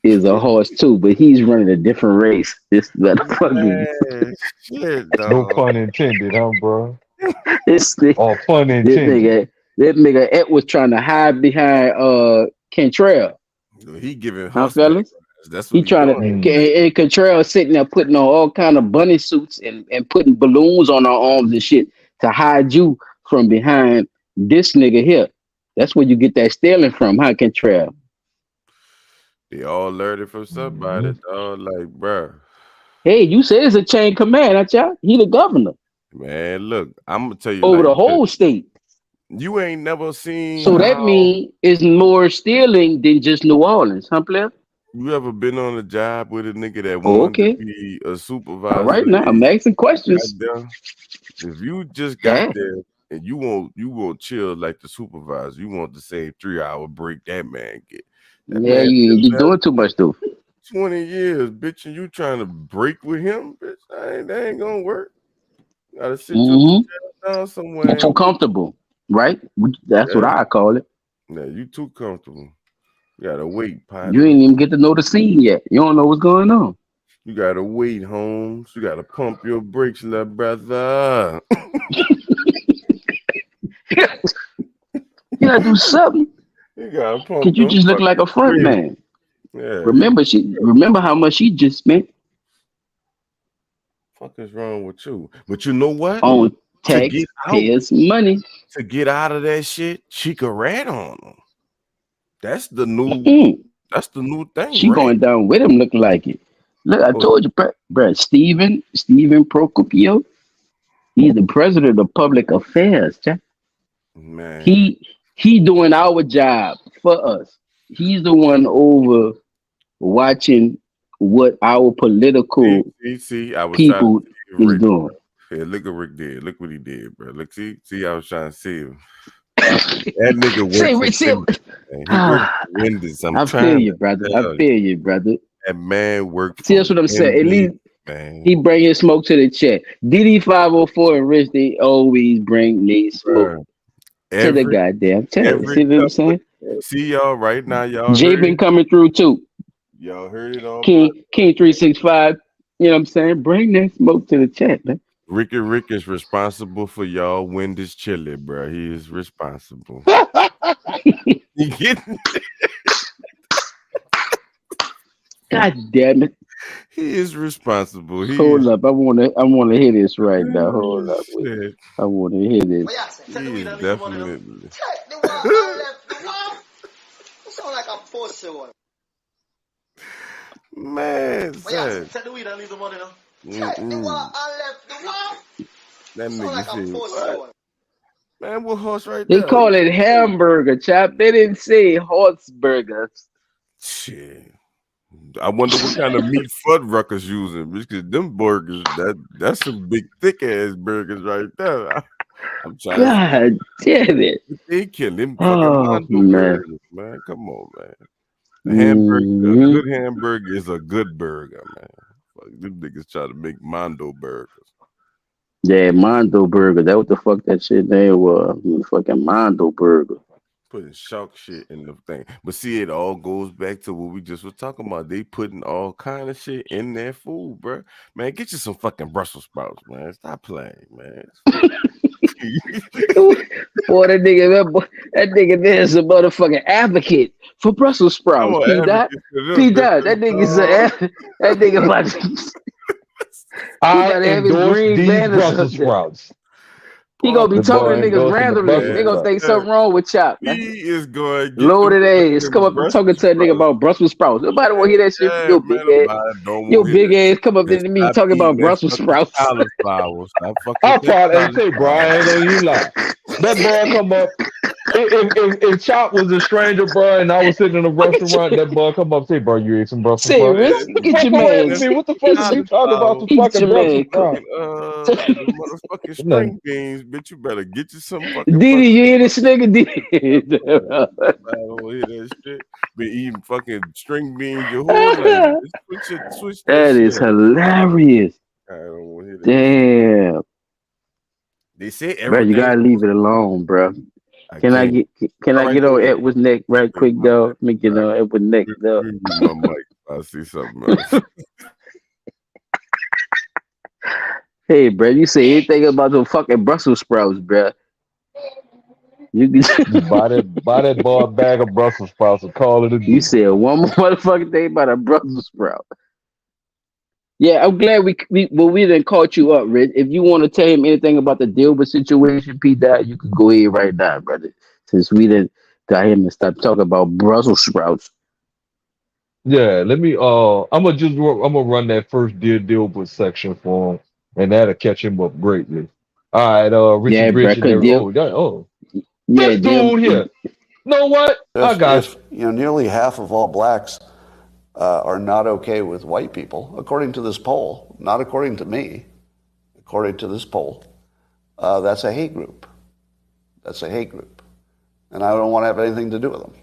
is a horse too, but he's running a different race. This motherfucker. Shit, No pun intended, huh, bro? This pun intended. That nigga Edwards trying to hide behind Cantrell. He giving fellas. That's what he trying to. And Cantrell sitting there putting on all kind of bunny suits and putting balloons on our arms and shit to hide you from behind this nigga here. That's where you get that stealing from, huh, Cantrell? They all learned it from somebody. Dog. Like, bruh. Hey, you said it's a chain command, ain't ya? He the governor Man, look, I'm gonna tell you over like the this. whole state. You ain't never seen So that how means it's more stealing than just New Orleans, huh, player? you ever been on a job with a nigga that Oh, wanted to okay. be a All supervisor right, now I'm and asking you questions. got there? If you just got Yeah, there and you won't chill like the supervisor, you want the same 3 hour break that man get. That yeah, man been you're left doing too much though. 20 years, bitch, and you trying to break with him, bitch. That ain't gonna work. You gotta sit your Hmm. down You're somewhere too and wait. comfortable, right? That's what Yeah, I call it. yeah, you too comfortable. You gotta wait, You partner. ain't even get to know the scene yet. You don't know what's going on. You gotta wait, Holmes. You gotta pump your brakes, little brother. You gotta do something. You gotta pump Cause you them just look like fucking a front brakes. man. Yeah, Remember how much she just spent fuck is wrong with you? But you know what? on To get out, taxpayers' money. to get out of that shit, she could rat on them. That's the new. Mm-mm. That's the new thing, She right? going down with him looking like it. Look, I Oh told you, bruh, Stephen Procopio, he's the president of public affairs, Jack. man, He doing our job for us. He's the one over watching what our see, political see, see. I was trying to people see if is Rick. doing. Yeah, look what Rick did. Look what he did, bro. Look, see. I was trying to see him. That nigga Say, worked for say, Wendy's, man. He worked for Wendy's. I'm I feel trying you, to brother. I tell you, feel you, brother. that man worked See, for that's what I'm saying. At Wendy's, least he man. bringing smoke to the check. DD 504 and Rich, they always bring me smoke Bruh. to the Every goddamn check. every See what I'm couple. saying? See y'all right now. Y'all Jay heard been it. coming through too. Y'all heard it all, blood. King 365. You know what I'm saying? Bring that smoke to the chat, man. Ricky Rick is responsible for y'all Wendy's chili, bro. He is responsible. You getting? God damn it. He is responsible. He Hold is. up. I wanna hear this right now. Hold Oh, up. Wait. shit. I wanna hear this. He is definitely. Man, son. Mm-mm. That nigga said, what? Man, what horse right They there? call it hamburger, chap. They didn't say horse burgers. Shit. I wonder what kind of meat Fuddruckers using, because them burgers, that's some big thick ass burgers right there. I'm trying to see God damn it. what they kill them fucking Oh Mondo man. burgers, man. Come on, man. A Hmm. good hamburger is a good burger, man. Fuck, them niggas try to make Mondo burgers. Yeah, Mondo Burger. That what the fuck that shit name was. Fucking Mondo Burger. Putting shark shit in the thing. But see, it all goes back to what we just was talking about. They putting all kind of shit in their food, bro. Man, get you some fucking Brussels sprouts, man. Stop playing, man. Boy, that nigga there's a motherfucking advocate for Brussels I'm sprouts. an P dot. advocate for them, P dot. That nigga's that nigga about to, he I about to have his endorse green these banners up Brussels there. sprouts. He gonna be The talking boy to niggas endorsing the randomly. They Brussels gonna man. sprouts. think something wrong with Chop, man. He is going to get them Loaded ass. Come fucking up and talking Brussels to a nigga sprouts. about Brussels sprouts. Nobody want to hear that shit from Yeah, your man, big ass. nobody don't Your want to hear big that ass shit. come up Man, to me stop talking eating about that Brussels fucking sprouts. cauliflower. Stop fucking I with that probably say, bro, I cauliflower. ain't gonna even lie. That boy come up. If Chop was a stranger, bro, and I was sitting in a restaurant, that boy come up and say, bro, you ate some Brussels Say, sprouts. Rich, Man, What the get fuck your away man. with them me? What the fuck is Get you talking about? cauliflower, Some your fucking Brussels man. sprouts. the motherfucking Nothing. string beans, bitch. You better get you some fucking Didi, you Brussels hear sprouts. this nigga? Didi. I don't hear that shit. Been eating fucking string beans your whole life. Just switch that That shit is up. hilarious. I don't want to hear that shit. Damn. They say Bro, you everything's gotta leave supposed it to be. alone, bro. I Can I can't. get can All I right, get go on ahead. Edward's neck right Wait, quick, my bad. dog? Let me get on Edward's neck, dog. Mute my mic. I see something else. Hey, bro, you say anything about the fucking Brussels sprouts, bro? You You buy that boy a bag of Brussels sprouts and call it a you day. said one more motherfucking thing about a Brussels sprout. Yeah, I'm glad we didn't caught you up, Rich. If you want to tell him anything about the Dilbert situation, P. Dot, you can go ahead right now, brother. Since we didn't got him to stop talking about Brussels sprouts. Yeah, let me. I'm gonna run that first Dear Dilbert section for him, and that'll catch him up greatly. All right, Richard Yeah, bro. Rich and Cause every. Dil, yeah, This Dil, dude here. Know what? I got If nearly half of all blacks are not okay with white people, according to this poll, not according to me, according to this poll, that's a hate group. That's a hate group, and I don't want to have anything to do with them.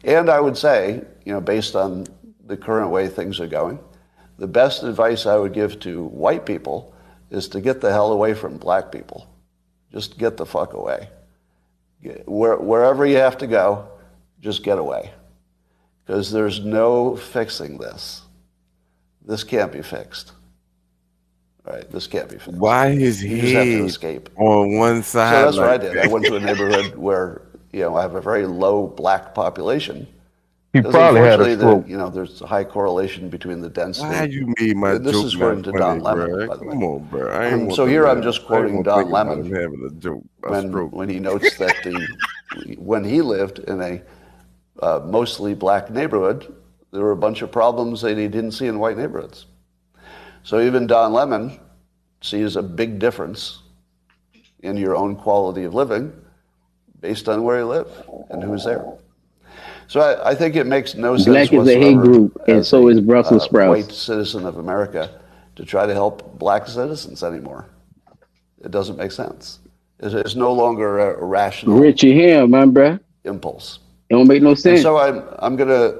And I would say, based on the current way things are going, the best advice I would give to white people is to get the hell away from black people. Just get the fuck away. Wherever you have to go, just get away. Because there's no fixing this. This can't be fixed. All right, this can't be fixed. Why his You just have to head escape. on one side? So that's what I like did. that? I went to a neighborhood where I have a very low black population. He Because probably had a unfortunately, stroke. there's a high correlation between the density. Why you made my This joke is not according to funny, Don Lemon, bro? by the way. Come on, bro. I ain't want So to here I'm laugh. just I ain't quoting want to Don think about Lemon him having a joke, a stroke. when he notes that when he lived in a mostly black neighborhood, there were a bunch of problems that he didn't see in white neighborhoods. So even Don Lemon sees a big difference in your own quality of living based on where you live and who's there. So I think it makes no sense black is a whatsoever hate group, and as so is Brussels white sprouts. citizen of America to try to help black citizens anymore. It doesn't make sense. It's no longer a rational Richie here, man, bro. impulse. It don't make no And sense. so I'm gonna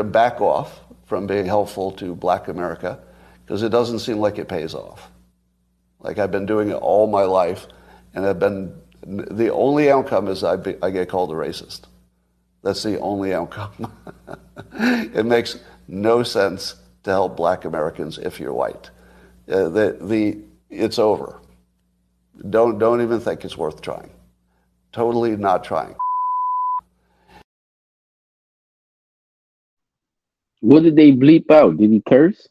back off from being helpful to black America because it doesn't seem like it pays off. Like I've been doing it all my life, and the only outcome is I get called a racist. That's the only outcome. It makes no sense to help black Americans if you're white. It's over. Don't even think it's worth trying. Totally not trying. What did they bleep out? Did he curse?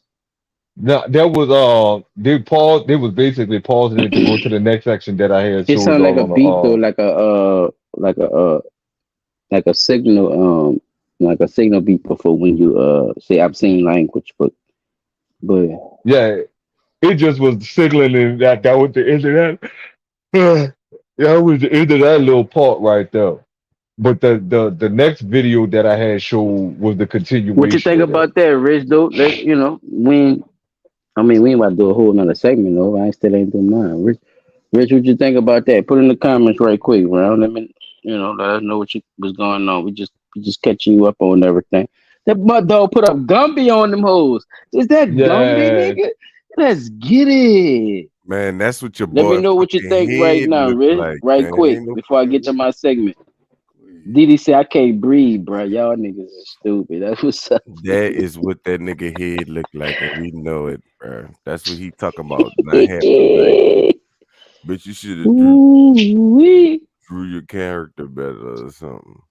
No, that was they was basically pausing it to go to the next section that I had It showed sounded like y'all a on beep though, the like a signal, like a signal beep before when you say obscene language, but yeah, it just was signaling that was the end of that. Yeah, that was the end of that little part right there. But the next video that I had showed was the what you continuation think of that. about that, Rich? Though, we ain't about to do a whole nother segment though. I still ain't doing mine. Rich, what you think about that? Put in the comments right quick, bro. Let me, let us know what's going on. We just catching you up on everything. That mud dog put up Gumby on them hoes. Is that Gumby, Yeah, nigga? Let's get it. Man, that's what your Let me boy know what you fucking think right head now, look Rich. like, Right man. quick Ain't no before I get to my segment. Didi say I can't breathe, bro. Y'all niggas is stupid. That's what's up. That is what that nigga head look like, and we know it, bro. That's what he talking about. Not having a bitch, you should have Ooh-wee. drew your character better or something.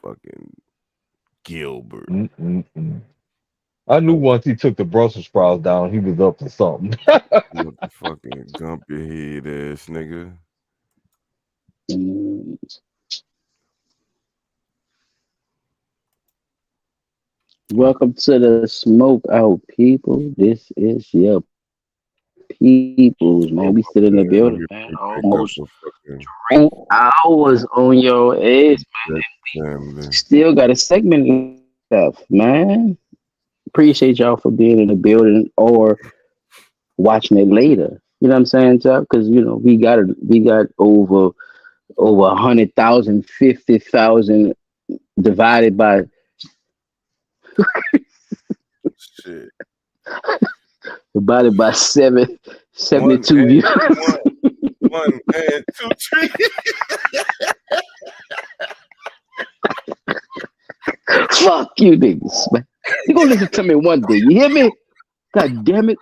Fucking Gilbert. I knew once he took the Brussels sprouts down, he was up to something. What the fucking gump your head ass nigga. Welcome to the smokeout, people. This is your peoples, man. We still in the building, man. Almost 3 hours on your ass, man. Still got a segment left, man. Appreciate y'all for being in the building or watching it later. You know what I'm saying, Chuck? Because we got over 100,000, 50,000 divided by shit. Divided by 72 views. One and 2, 3. Fuck you niggas, man. You gonna listen to me one day, you hear me? God damn it.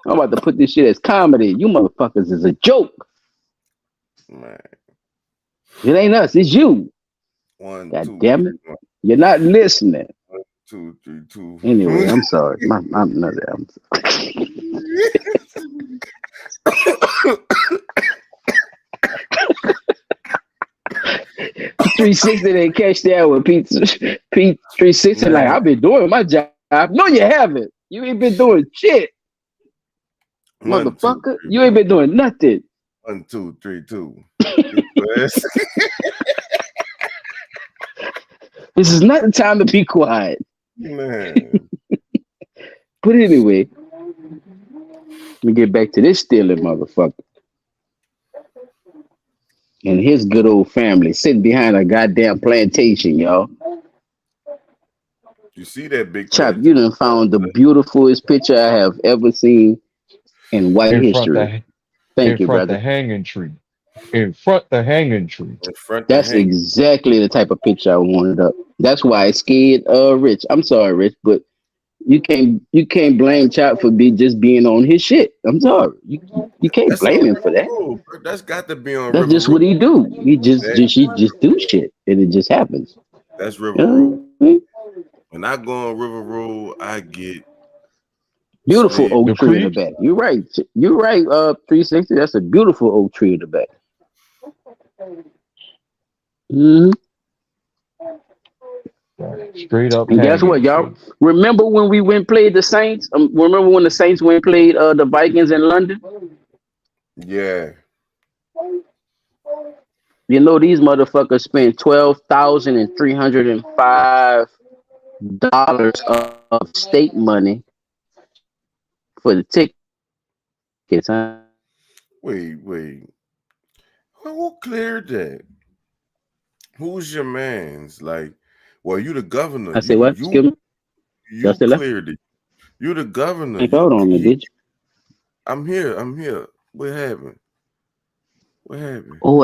I'm about to put this shit as comedy. You motherfuckers is a joke. Man. It ain't us, it's you. One, God two, damn it. 3, You're not listening. 1, 2, 3, 2. Anyway, I'm sorry. I'm sorry. 360 didn't catch that with pizza. Pete 360, like, Man, I've been doing my job. No, you haven't. You ain't been doing shit, 1, 2, motherfucker. 3, You ain't been doing nothing. 1, 2, 3, 2. Yes. This is not the time to be quiet. Man, But anyway, let me get back to this stealing motherfucker and his good old family sitting behind a goddamn plantation, y'all. you see that big Chop, you plantation? done found the beautifulest picture I have ever seen in white In front history. the Thank you, the brother. hanging tree. In front the hanging tree. In front the That's hang. exactly the type of picture I wanted up. That's why I scared Rich. I'm sorry, Rich, but you can't blame Chop for just being on his shit. I'm sorry. You can't That's on blame him for River that. Road, bro. That's got to be on That's River just what Road. he do. He That, just do shit and it just happens. that's You River know Road. what I mean? When I go on River Road, I get Beautiful scared. oak The tree in the creek. back. You're right. You're right. 360. That's a beautiful oak tree in the back. hmm Straight up And guess what, hanging y'all? tree. Remember when we went and played the Saints? Remember when the Saints went and played the Vikings in London? Yeah. You know these motherfuckers spent $12,305 of state money for the tickets, huh? Wait. Who cleared that? Who's your man's? Like, well, you the governor. I said, You what? you Excuse me? Y'all you still there? cleared it. You the governor. Ain't called on me, did you? I'm here. I'm here. What happened? What happened? Oh,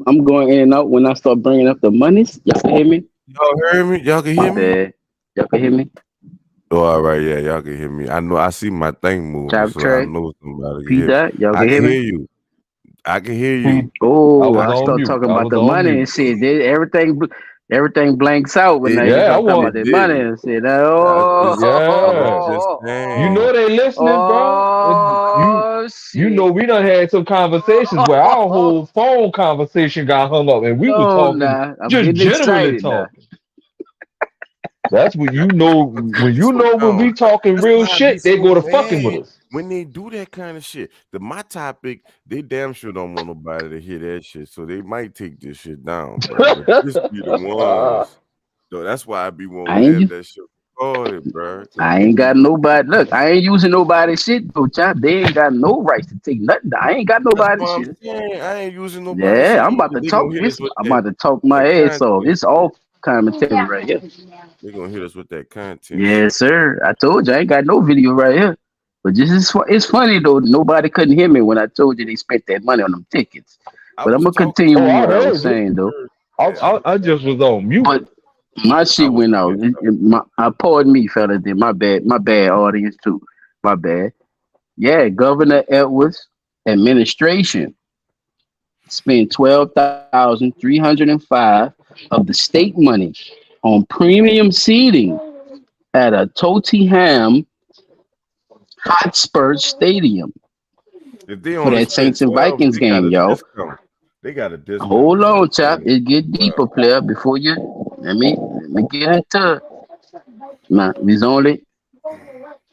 I'm going in and out when I start bringing up the monies. Y'all can hear me? Y'all heard me? Y'all can My hear me? bad. Y'all can hear me? Oh, all right. Yeah, y'all can hear me. I know. I see my thing moving, Chop so I Trey, know somebody can P hear me. Dot, y'all I can can hear me? hear you. I can hear Pete, you. I Oh, was I I on start mute. talking I about was the on money mute. and shit. Everything blanks out when I it. Yeah, I start talking about want. the It money did. and shit. I was Yeah. just You saying. know they listening, bro. You know Shit. we done had some conversations where our whole phone conversation got hung up and we was Oh, talking, nah. I'm just getting generally excited now. talking. That's when you know when you Slow know when down. we talking That's real why I be shit, they so go to fucking with mad us. when they do that kind of shit. My topic, they damn sure don't want nobody to hear that shit, so they might take this shit down, bro. But this be the ones. So that's why I be I wanting to have ain't that shit recorded, bro. Because I they ain't be got nobody. Look, I ain't using nobody's shit, though, Chop. They ain't got no rights to take nothing. I ain't got that's nobody's what I'm shit. saying. I ain't using nobody's Yeah, shit I'm either. about to They talk gonna hit this. us with I'm about to talk my that ass off. content It's shit. all commentary right here. They gonna hit us with that content shit. Yes, sir. I told you I ain't got no video right here. But this is it's funny though. Nobody couldn't hear me when I told you they spent that money on them tickets. I But I'm was gonna talking continue Oh, with I what I was heard you. saying though. yeah, I just was on mute. But my I shit was went out. saying Pardon me, fella. Did my bad, audience too. My bad. Yeah, Governor Edwards administration spent 12,305 of the state money on premium seating at a Tottenham Hotspur Stadium if they for only that spent Saints and 12, Vikings they got game, a yo. discount. They got a discount, Hold man. on, chap. They It get only deeper, player. Before you let me get into it. Now,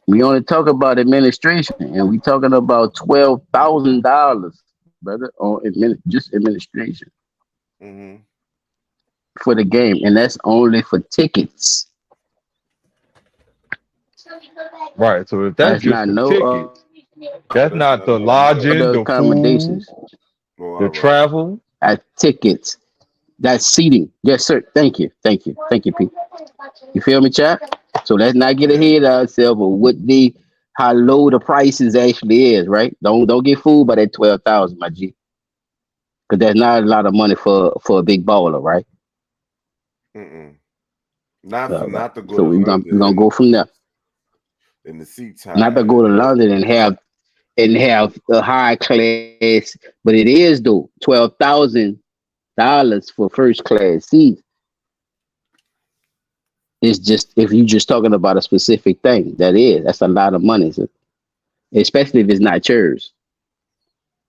we only talk about administration, and we talking about $12,000, brother, on just administration Mhm. for the game, and that's only for tickets. Right. So if that's That's just not the no tickets, So that's that's not not the no meal. lodging, other the food, accommodations. Oh, the all right. travel. At tickets. That's seating. Yes, sir. Thank you, Pete. You feel me, chat? So let's not get Yeah. ahead of ourselves of how low the prices actually is, right? Don't get fooled by that 12,000, my G, because that's not a lot of money for a big baller, right? Mm-mm. Not for All right. not to go So to we're gonna London go from there. and the seats Not to high go to and all London and have a high class, but it is though $12,000 for first class seats. It's just if you just talking about a specific thing, that's a lot of money, sir. Especially if it's not yours.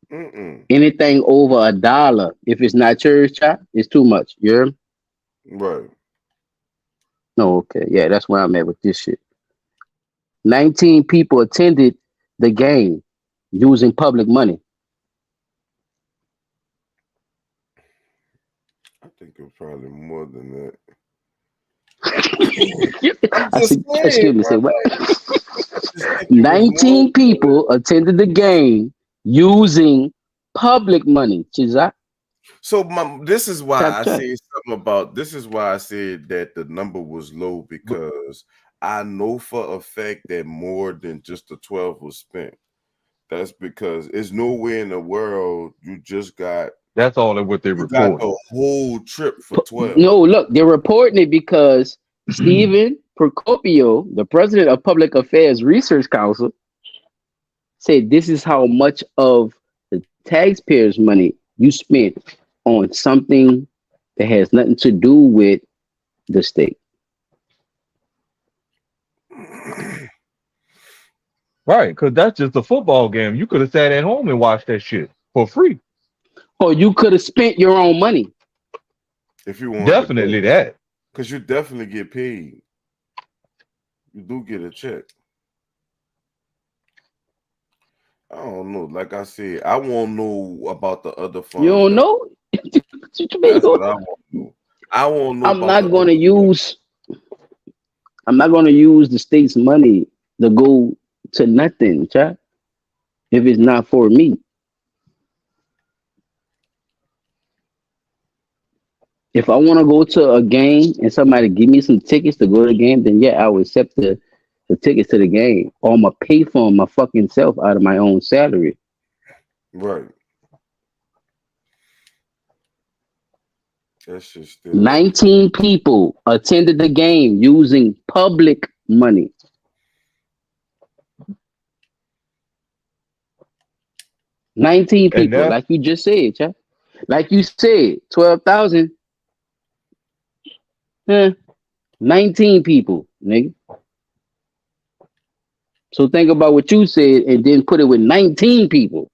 that. Mm-mm. Anything over $1, if it's not yours, chap, it's too much. You hear me? Right. No, okay. Yeah, that's where I'm at with this shit. 19 people attended the game using public money. I think it was probably more than that. I'm I just said, saying, excuse me, bro. say what? I just think it was more 19 than that. people attended the game using public money. Chizak, So this is why tap I chat. said something about this is why I said that the number was low because I know for a fact that more than just the 12 was spent. That's because it's nowhere in the world That's all what they you got reported. the whole trip for 12. No, look, they're reporting it because Stephen Procopio, the president of Public Affairs Research Council, said this is how much of the taxpayers' money you spent on something that has nothing to do with the state. Right, because that's just a football game. You could have sat at home and watched that shit for free. Or you could have spent your own money. If you wanted to go. Definitely that. Because you definitely get paid. You do get a check. I don't know. Like I said, I won't know about the other funds. You don't know? That's what I want to know. I won't know. I'm not going to use the state's money to go to nothing, chat. If it's not for me. If I want to go to a game and somebody give me some tickets to go to the game, then yeah, I will accept the tickets to the game. Or I'm going to pay for them my fucking self out of my own salary. Right. That's just still 19 people attended the game using public money. $19 people, like you just said, chat. Like you said, 12,000. 19 people, nigga. So think about what you said and then put it with 19 people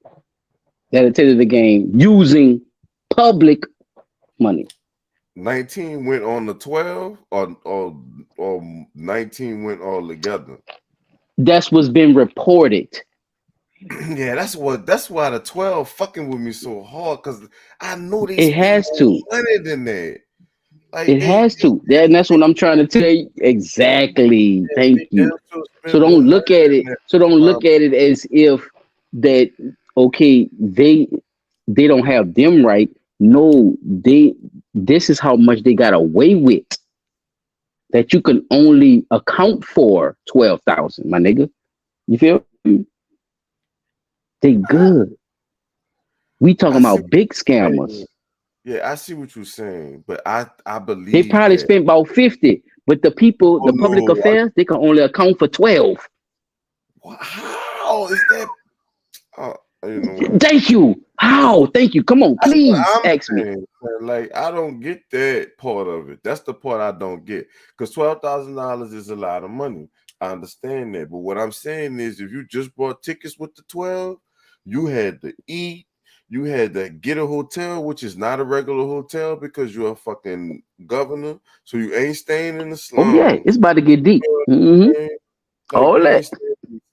that attended the game using public money. 19 went on the 12 or 19 went all together. That's what's been reported. Yeah, that's why the 12 fucking with me so hard because I know they It has to. money than that. Like it has to. And that's what I'm trying to tell you. Exactly. Thank you. So don't look at it. So don't look at it as if that okay, they don't have them right. No, this is how much they got away with. That you can only account for 12,000, my nigga. You feel me? They good. We talking about big scammers. Yeah, I see what you're saying, but I believe they probably spent about 50, but the people, the public affairs, they can only account for 12. How is that? You know what? Thank you. How? Thank you. Come on, please ask me. Like I don't get that part of it. That's the part I don't get. Because $12,000 is a lot of money. I understand that, but what I'm saying is, if you just bought tickets with the 12, you had to eat. You had to get a hotel, which is not a regular hotel because you're a fucking governor. So you ain't staying in the slums. Oh yeah, it's about to get deep. Like, all that.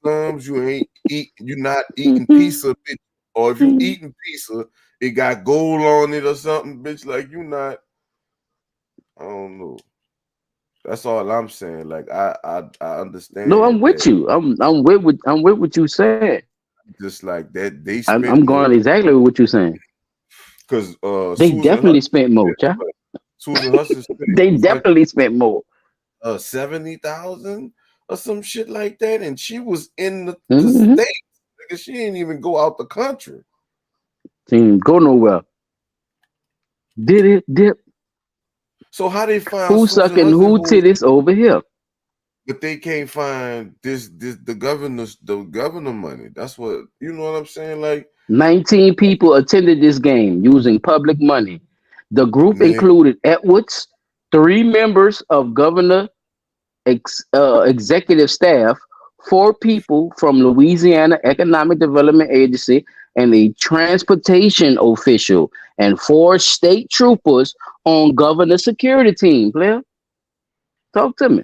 Slums, you ain't eat. You're not eating pizza, bitch. Or if you eating pizza, it got gold on it or something, bitch. Like you not. I don't know. That's all I'm saying. Like I understand. No, I'm with you. I'm with what you said. Just like that, they spent. I'm going exactly with what you're saying. Because they Susan definitely Hudson spent more, child. Susan Hudson spent they definitely spent more. 70,000 or some shit like that, and she was in the States because she didn't even go out the country. She didn't go nowhere. Did it dip? So how they find who sucking who titties over here? But they can't find the governor money. That's what you know what I'm saying. Like 19 people attended this game using public money. The group included Edwards, 3 members of governor executive staff, 4 people from Louisiana Economic Development Agency, and a transportation official, and 4 state troopers on governor security team. Player. Talk to me.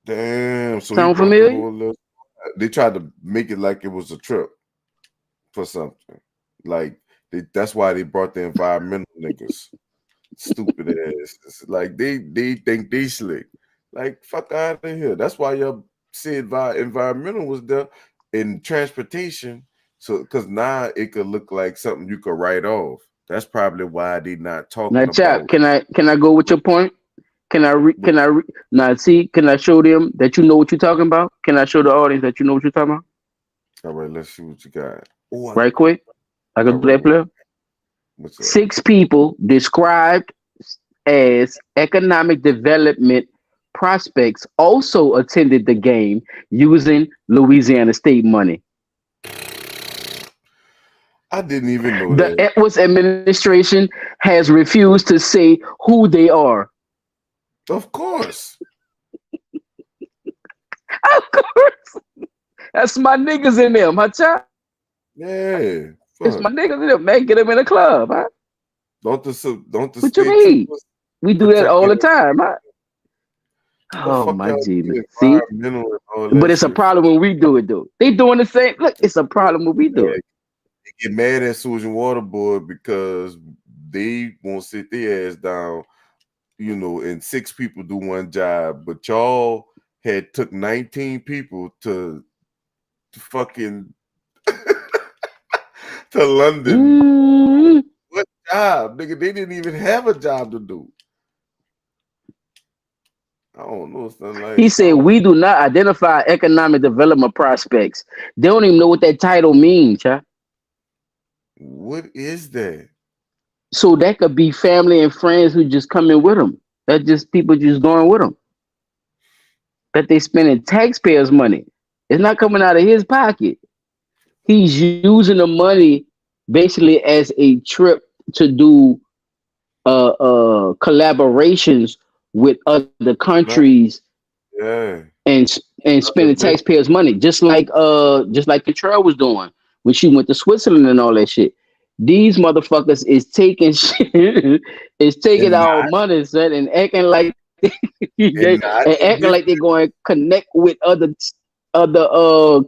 Damn. So he Sound brought them familiar? on little. They tried to make it like it was a trip for something. Like that's why they brought the environmental niggas. Stupid ass. Like they think they slick. Like fuck out of here. That's why y'all said environmental was there in transportation. So because now it could look like something you could write off. That's probably why they not talking Now, about. chap, can I go with your point? Can I now see? Can I show them that you know what you're talking about? Can I show the audience that you know what you're talking about? All right, let's see what you got. Ooh, Right quick. I can do that, player. What's up? 6 people described as economic development prospects also attended the game using Louisiana state money. I didn't even know The that. Edwards administration has refused to say who they are. Of course. Of course. That's my niggas in them, huh, child? Yeah. It's my niggas in them, man. Get them in the club, huh? Don't the What you mean? We do that all the time, huh? Oh my Jesus. See? But it's a problem when we do it, though. They doing the same. Look, it's a problem when we do it. They get mad at Susan Water Board because they won't sit their ass down, you know, and 6 people do one job, but y'all had took 19 people to fucking to London. What job, nigga? They didn't even have a job to do. I don't know something like. He said we do not identify economic development prospects. They don't even know what that title means, child. What is that? So that could be family and friends who just come in with them. That's just people just going with them. That they spending taxpayers' money. It's not coming out of his pocket. He's using the money basically as a trip to do collaborations with other countries. Yeah. And spending taxpayers' money, just like Contrell was doing when she went to Switzerland and all that shit. These motherfuckers is taking shit, is taking our money, son, and acting like acting like they're going to connect with other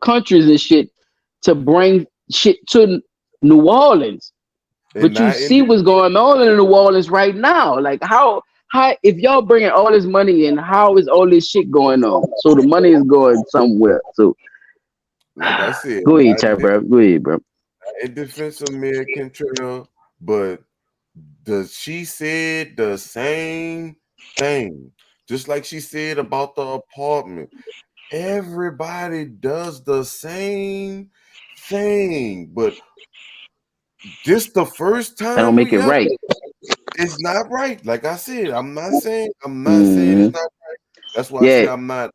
countries and shit to bring shit to New Orleans. But you see what's going on in New Orleans right now. Like how if y'all bringing all this money in, how is all this shit going on? So the money is going somewhere. So like I said, go ahead, Chad, bro. Go ahead, bro. In defense of Mayor Cantrell, but she said the same thing, just like she said about the apartment. Everybody does the same thing, but this the first time. I don't make it right. It's not right. Like I said, I'm not saying it's not right. That's why I say I'm not,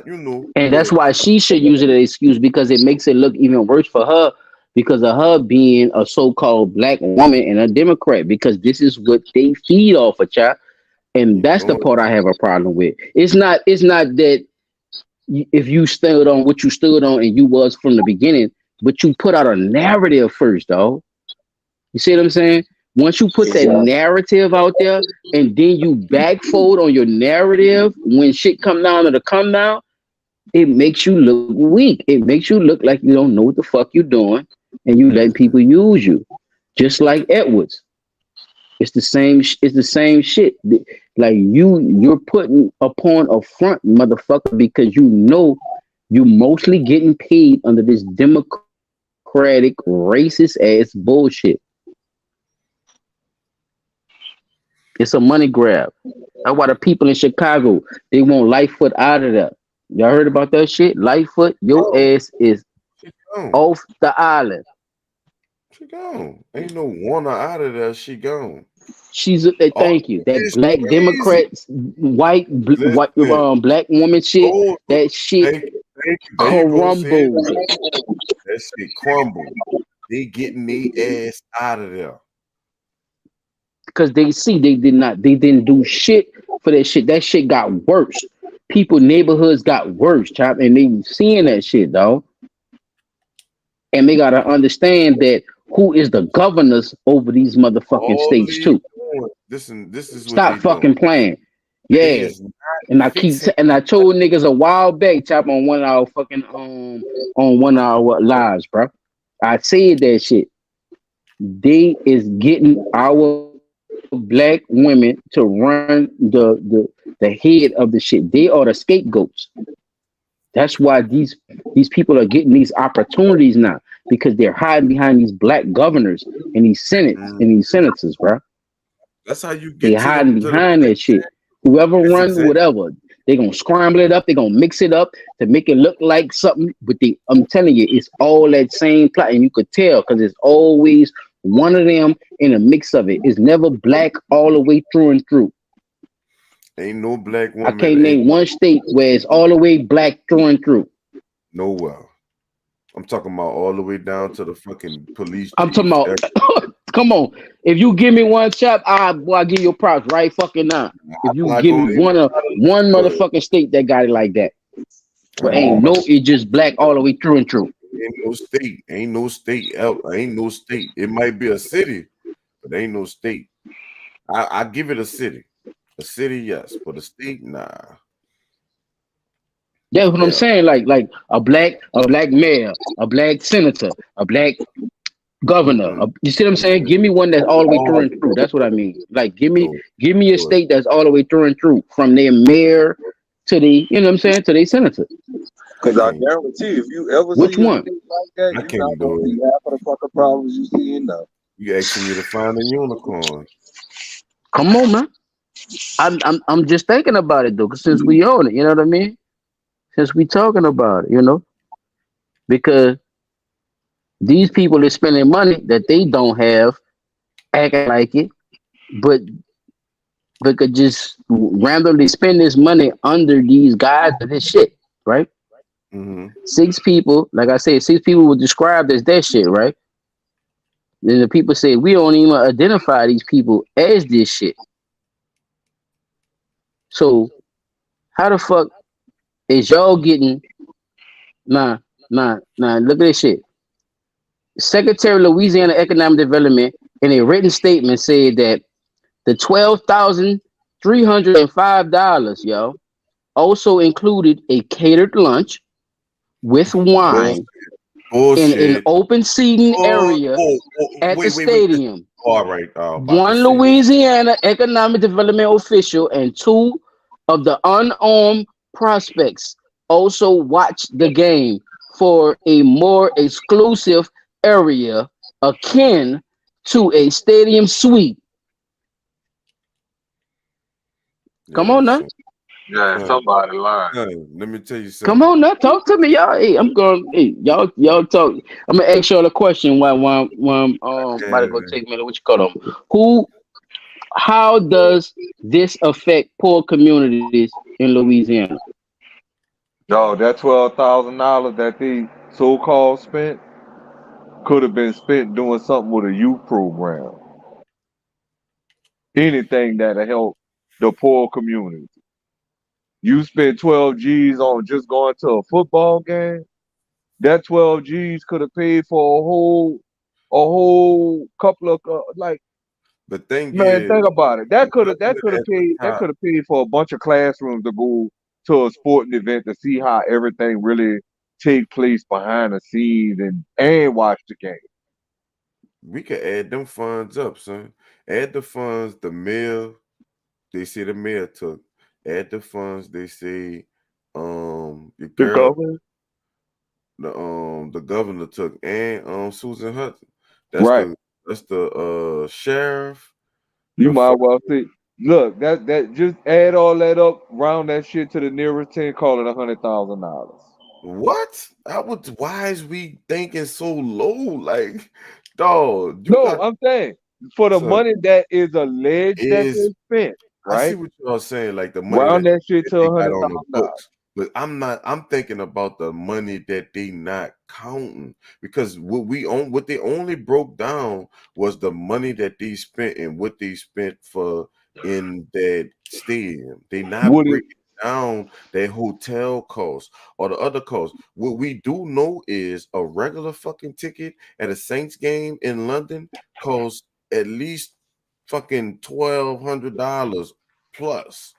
you know. And that's why she should use it as an excuse, because it makes it look even worse for her because of her being a so-called black woman and a Democrat, because this is what they feed off of, child. And that's the part I have a problem with. It's not that if you stood on what you stood on and you was from the beginning, but you put out a narrative first, dog. You see what I'm saying? Once you put that narrative out there and then you backfold on your narrative when shit come down to the come down, it makes you look weak. It makes you look like you don't know what the fuck you're doing and you let people use you. Just like Edwards. It's the same shit. Like you're putting upon a front, motherfucker, because you know you mostly getting paid under this democratic racist ass bullshit. It's a money grab. That's why the people in Chicago, they want Lightfoot out of there. Y'all heard about that shit? Lightfoot, your ass is off the island. She gone. Ain't no Warner out of there. She gone. She's thank you. That black Democrats, white black woman shit. That shit crumbled. That shit crumbled. They getting their ass out of there. Because they see they didn't do shit for that shit. That shit got worse. People, neighborhoods got worse, chop, and they seeing that shit, dog. And they gotta understand that who is the governors over these motherfucking states too. This is stop fucking playing. It Yeah. is not And fixing. and I told niggas a while back, chop on one of our fucking on one of our lives, bro. I said that shit. They is getting our black women to run the head of the shit. They are the scapegoats. That's why these people are getting these opportunities now because they're hiding behind these black governors and these senates Mm, and these senators, bro. that's how you They get hiding to the behind point. that shit. Whoever That's run, exactly. whatever, they gonna scramble it up. They gonna mix it up to make it look like something. But I'm telling you, it's all that same plot, and you could tell because it's always one of them in a mix of it. It's never black all the way through and through. Ain't no black I woman can't ain't name one state where it's all the way black through and through. nowhere. I'm talking about all the way down to the fucking police I'm talking chiefs. about. Come on, if you give me one chop, I give you props right fucking now. If you I'm not give me gonna even try to one go ahead. motherfucking state that got it like that. But I'm ain't about no, it just black all the way through and through. ain't no state. Ain't no state out. Ain't no state. It might be a city, but ain't no state. I give it a city. A city, yes, but a state, nah. That's what I'm Yeah. saying. Like a black mayor, a black senator, a black governor. Mm-mm. You see what I'm saying? Mm-mm. Give me one that's all the way through Oh, and through. That's what I mean. Like no, give me a no. state that's all the way through and through, from their mayor to the, you know what I'm saying, to their senator. I Because I can't. guarantee if you ever Which see a one? state like that, I you're not can't gonna do see it. half of the fucking problems you see now. You asking me to find a unicorn? Come on, man. I'm just thinking about it though, 'cause since we own it, you know what I mean? Since we talking about it, because these people are spending money that they don't have, acting like it, but could just randomly spend this money under these guys of this shit, right? Mm-hmm. Six people, like I said, six people were described as that shit, right? Then the people say we don't even identify these people as this shit. So how the fuck is y'all getting look at this shit. Secretary of Louisiana Economic Development in a written statement said that the $12,305, yo, also included a catered lunch with Bullshit. wine in an Bullshit. open seating area at the Wait. stadium. All right. I was about to One say. Louisiana economic development official and two of the unarmed prospects also watched the game for a more exclusive area akin to a stadium suite. Come Yeah, on now. Yeah, son, somebody lying. let me tell you Come something. on now. Talk to me, y'all. Hey, I'm going, hey, y'all talk. I'm gonna ask y'all a question while I'm about to go Yeah. take a minute. What you call them? Who How does this affect poor communities in Louisiana? No, that $12,000 that they so-called spent could have been spent doing something with a youth program. Anything that'll help the poor community. You spend 12 G's on just going to a football game. That 12 G's could have paid for a whole couple of like, The thing man, is, think about it. the That could have government at the top. paid for a bunch of classrooms to go to a sporting event to see how everything really take place behind the scenes and watch the game. We could add them funds up, son. Add the funds the mayor, they say the mayor took. Add the funds they say the The girl, government, the governor took, and Susan Hudson. That's right? the sheriff, You the might fuck well see. Look, that just add all that up, round that shit to the nearest 10, call it $100,000. what? Why is we thinking so low? Like, dog, you No, got I'm saying for the son money that is alleged that is they spent, I see right? what y'all saying, like the money Round that shit that to they a got hundred on the thousand dollars. books. But I'm thinking about the money that they not counting because what they only broke down was the money that they spent and what they spent for in that stadium. They not Would it? breaking down their hotel costs or the other costs. What we do know is a regular fucking ticket at a Saints game in London costs at least fucking $1,200 plus.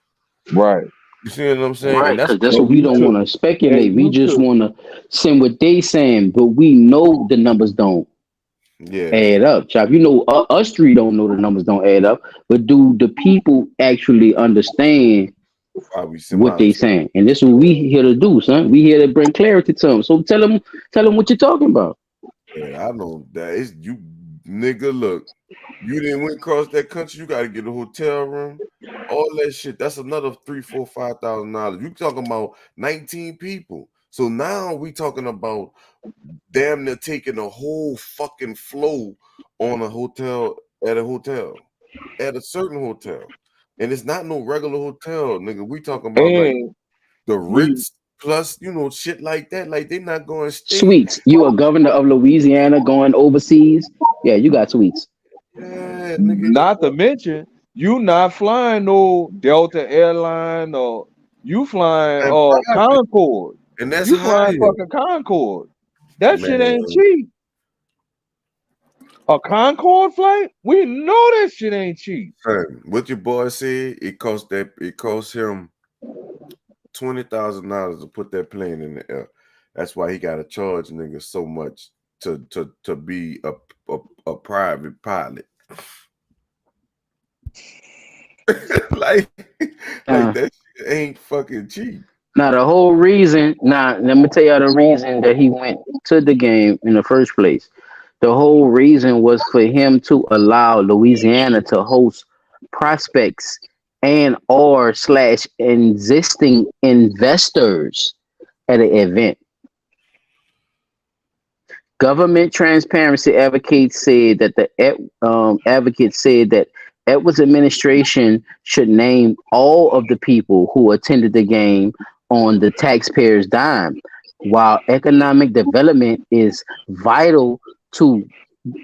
Right. You see what I'm saying? Right, And that's because that's And what we you don't took want to speculate. and We you just took want to send what they saying, but we know the numbers don't yeah. add up. Chop, you know, us three don't know the numbers don't add up, but do the people actually understand Why we what they semologizing? saying? And this is what we here to do, son. We here to bring clarity to them. So tell them what you're talking about. Yeah, I know that it's you, nigga. Look, you didn't went across that country. You got to get a hotel room, all that shit. That's another $3, $4, $5,000. You talking about 19 people. So now we talking about damn near taking a whole fucking flow on a hotel at a certain hotel, and it's not no regular hotel, nigga. We talking about like and the we Ritz plus, shit like that. Like they not going to stay. Sweets. You a governor of Louisiana going overseas? Yeah, you got sweets. Yeah, nigga. not to mention you not flying no Delta airline or you flying And private, Concorde. and that's You flying higher, fucking Concorde. That shit ain't man. cheap. A Concorde flight? We know that shit ain't cheap. Son, what your boy said, it cost him $20,000 to put that plane in the air. That's why he got to charge niggas so much to be a private pilot. like like Uh, that shit ain't fucking cheap. Now the whole reason. Now let me tell you the reason that he went to the game in the first place. The whole reason was for him to allow Louisiana to host prospects and or slash existing investors at an event. Government transparency advocates said that advocates said that Edwards administration should name all of the people who attended the game on the taxpayers' dime. While economic development is vital to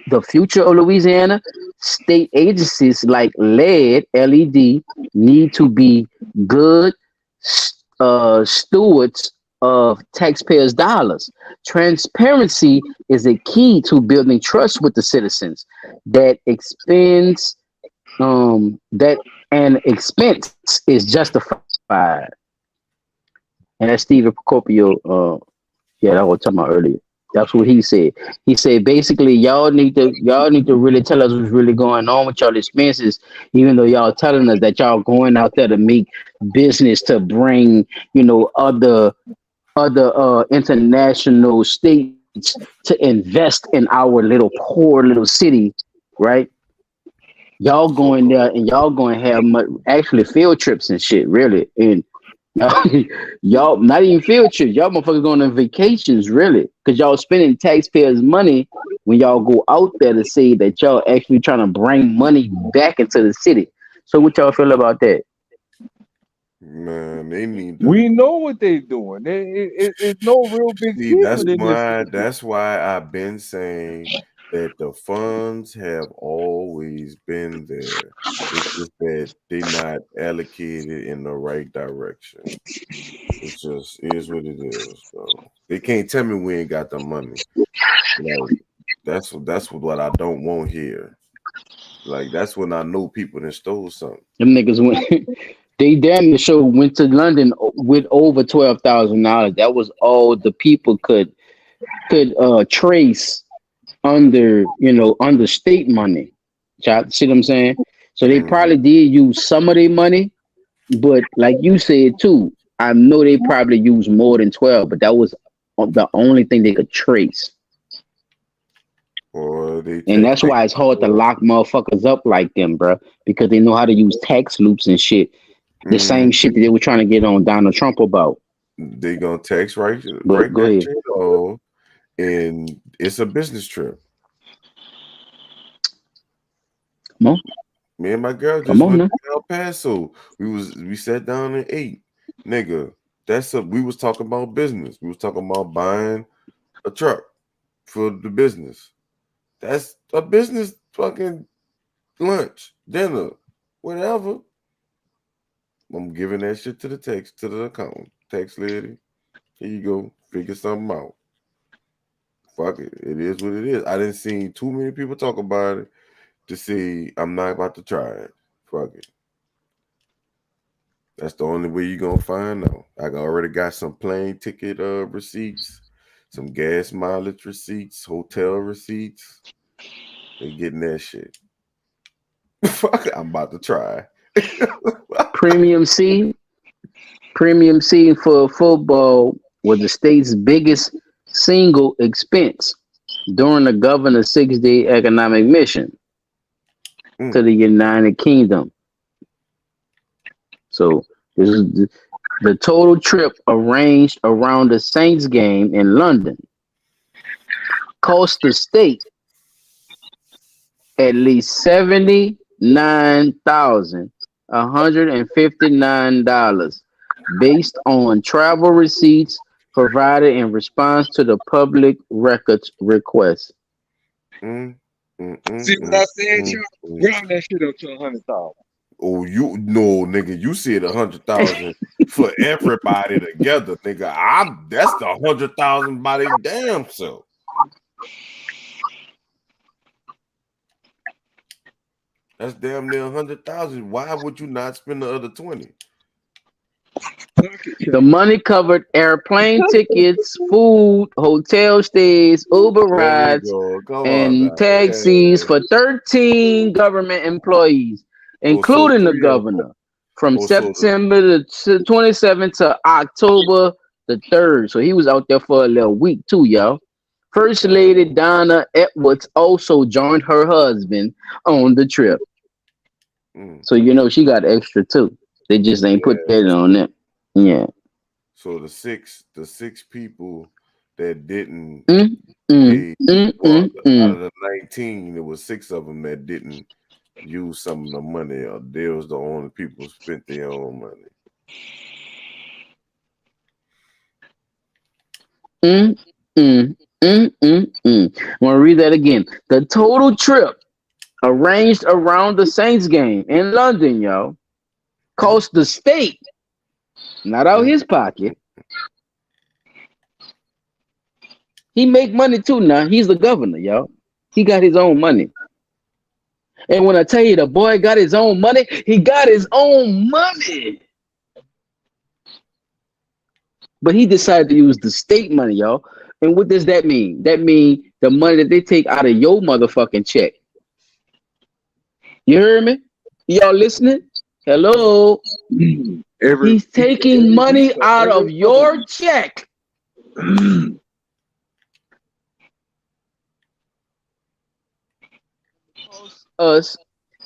the future of Louisiana, state agencies like LED need to be good stewards of taxpayers' dollars. Transparency is a key to building trust with the citizens. That expense, that an expense is justified. And that's Stephen Procopio. Yeah, that was talking about earlier. That's what he said. He said basically y'all need to really tell us what's really going on with y'all expenses, even though y'all telling us that y'all going out there to make business to bring, other international states to invest in our little poor little city, right? Y'all going there and y'all going to have actually field trips and shit, really. And y'all not even field trips. Y'all motherfuckers going on vacations, really, because y'all spending taxpayers' money when y'all go out there to say that y'all actually trying to bring money back into the city. So what y'all feel about that? Man, they need to We know what they doing. It's no real big see. secret in this. That's why I've been saying that the funds have always been there. It's just that they not allocated in the right direction. It just is what it is. So they can't tell me we ain't got the money. Like that's what I don't want here. Like that's when I know people that stole something. Them niggas went. They damn the show went to London with over $12,000. That was all the people could trace under state money. See what I'm saying? So they Mhm. probably did use some of their money, but like you said too, I know they probably used more than 12, but that was the only thing they could trace. Or they And take that's why it's hard to lock motherfuckers up like them, bro, because they know how to use tax loops and shit. The same Mhm. shit that they were trying to get on Donald Trump about. They gonna tax But right go that ahead. shit off, and it's a business trip. Come on. Me and my girl Come just on went now. to El Paso. We sat down and ate, nigga. We was talking about business. We was talking about buying a truck for the business. That's a business fucking lunch, dinner, whatever. I'm giving that shit to the account. Tax lady, here you go. Figure something out. Fuck it. It is what it is. I didn't see too many people talk about it to see I'm not about to try it. Fuck it. That's the only way you're gonna find out. I already got some plane ticket receipts, some gas mileage receipts, hotel receipts. They getting that shit. Fuck, I'm about to try. Premium C for football was the state's biggest single expense during the governor's 6-day economic mission to the United Kingdom. So this is the total trip arranged around the Saints game in London cost the state at least $79,159 based on travel receipts provided in response to the public records request. See what I said, y'all? Round that shit up to 100,000. Oh, you no, nigga, you said 100,000 for everybody together, nigga. That's the 100,000 by their damn self. That's damn near 100,000. Why would you not spend the other 20? The money covered airplane tickets, food, hotel stays, Uber rides, and taxis for 13 government employees, including the governor, from September the 27th to October the 3rd. So he was out there for a little week too, y'all. First Lady Donna Edwards also joined her husband on the trip. So you know she got extra too. They just ain't put that on it. Yeah. So the six people that didn't pay, out of the 19, there was 6 of them that didn't use some of the money, or they was the only people who spent their own money. I'm gonna read that again. The total trip arranged around the Saints game in London, y'all, cost the state, not out his pocket. He make money too now. He's the governor, y'all. He got his own money. And when I tell you the boy got his own money, he got his own money. But he decided to use the state money, y'all. And what does that mean? That means the money that they take out of your motherfucking check. You heard me? Y'all listening? Hello? He's taking money out of your check. Us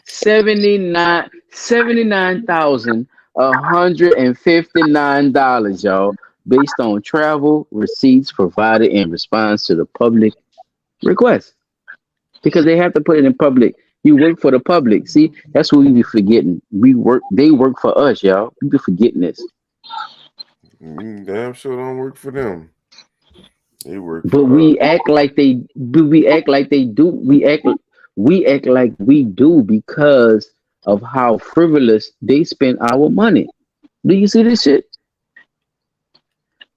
$79,159, y'all, based on travel receipts provided in response to the public request. Because they have to put it in public. You work for the public. See, that's what we be forgetting. They work for us, y'all. We be forgetting this. Damn sure don't work for them. They work but we act like they do. We act like we do because of how frivolous they spend our money. Do you see this shit?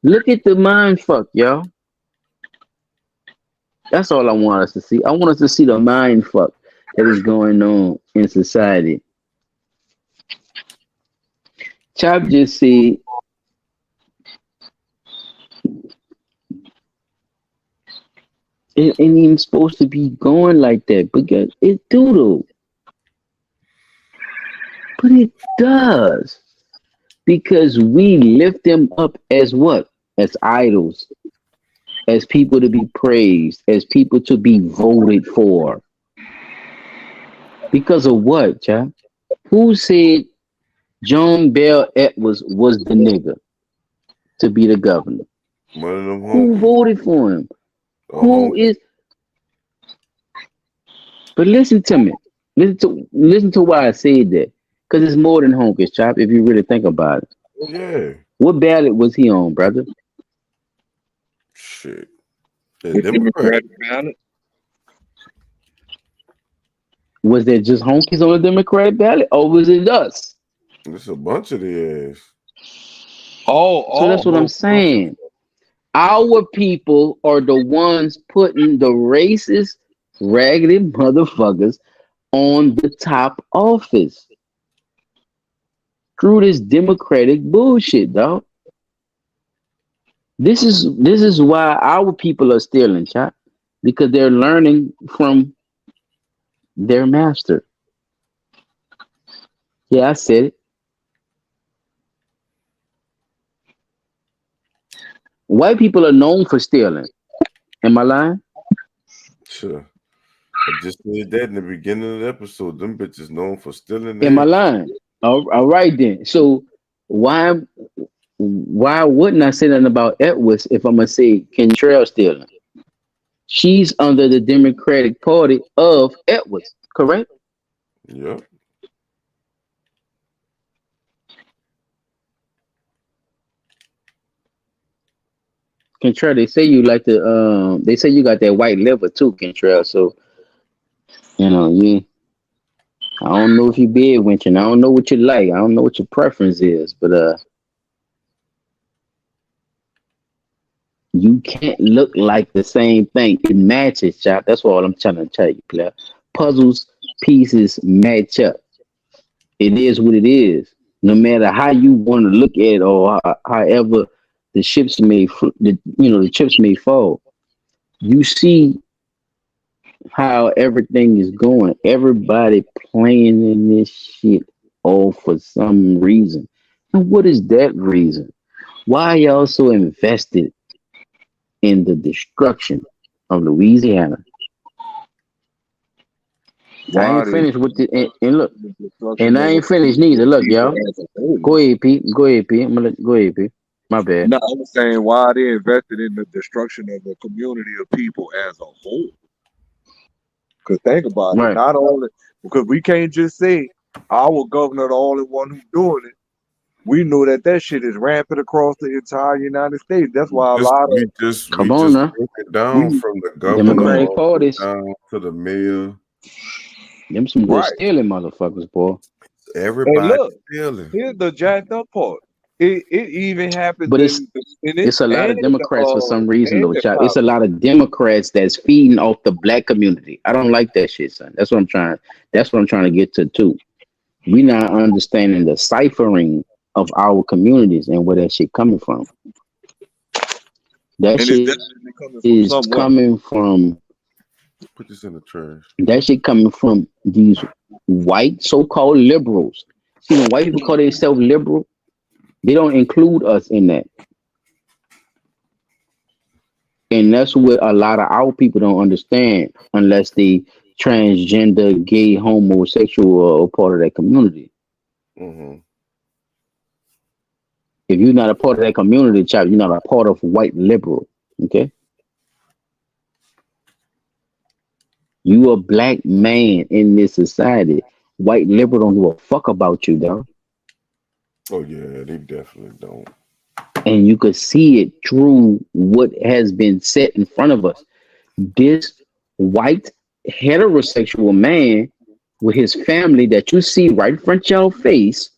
Look at the mind fuck, y'all. That's all I want us to see. I want us to see the mind fuck that is going on in society. Chop just said, it ain't even supposed to be going like that, but it do though. But it does. Because we lift them up as what? As idols. As people to be praised. As people to be voted for. Because of what, child? Who said John Bel Edwards was the nigga to be the governor? Who voted for him? Who is? But listen to me. Listen to why I said that. Because it's more than honkers, Chop, if you really think about it. Yeah. What ballot was he on, brother? Shit. The Democratic ballot. Was there just honkies on the Democratic ballot, or was it us? It's a bunch of the ass. So that's what I'm saying. Our people are the ones putting the racist, raggedy motherfuckers on the top office. Screw this Democratic bullshit, dog. This is why our people are stealing, chat, because they're learning from their master. Yeah, I said it. White people are known for stealing. Am I lying? Sure. I just said that in the beginning of the episode. Them bitches known for stealing Am I their lying? All right then. So why wouldn't I say nothing about Edwards if I'm gonna say Kentrell stealing? She's under the Democratic Party of Edwards, correct? Yep. Kentrell, they say you like the they say you got that white liver too, Kentrell. So you I don't know if you bid winching. I don't know what you like. I don't know what your preference is, but you can't look like the same thing. It matches, chap. That's all I'm trying to tell you, player. Puzzles, pieces match up. It is what it is. No matter how you want to look at it, or however the chips the chips may fall. You see how everything is going. Everybody playing in this shit all for some reason. And what is that reason? Why are y'all so invested in the destruction of Louisiana? I Why ain't they finished with it. And look, the and destruction I of ain't the finished neither. Look, people y'all. as a whole? Go ahead, Pete. Go ahead, Pete. Go ahead, Pete. My bad. No, I was saying why they invested in the destruction of the community of people as a whole. Because think about it, Right. not only because we can't just say our governor the only one who's doing it. We know that shit is rampant across the entire United States. That's why a lot of Come We on just now. broke it down we from the governor Democratic all the way parties. down to the mayor. Them some good right. stealing motherfuckers, boy. And Everybody look, stealing. here's the jacked up part. It even happens But in this it's a lot and of Democrats for some reason and though, the child. It's a South. lot of Democrats that's feeding off the black community. I don't like that shit, son. That's what I'm trying. That's what I'm trying to get to too. We not understanding the ciphering of our communities and where that shit coming from. That And it's shit definitely coming from is somewhere. coming from Put this in the trash. that shit coming from these white so-called liberals. See, when white people call themselves liberal, they don't include us in that. And that's what a lot of our people don't understand unless they transgender, gay, homosexual, or part of that community. Mm-hmm. If you're not a part of that community, child, you're not a part of white liberal. Okay? You a black man in this society. White liberal don't give a fuck about you, dog. Oh yeah, they definitely don't. And you could see it through what has been set in front of us. This white heterosexual man with his family that you see right in front of your face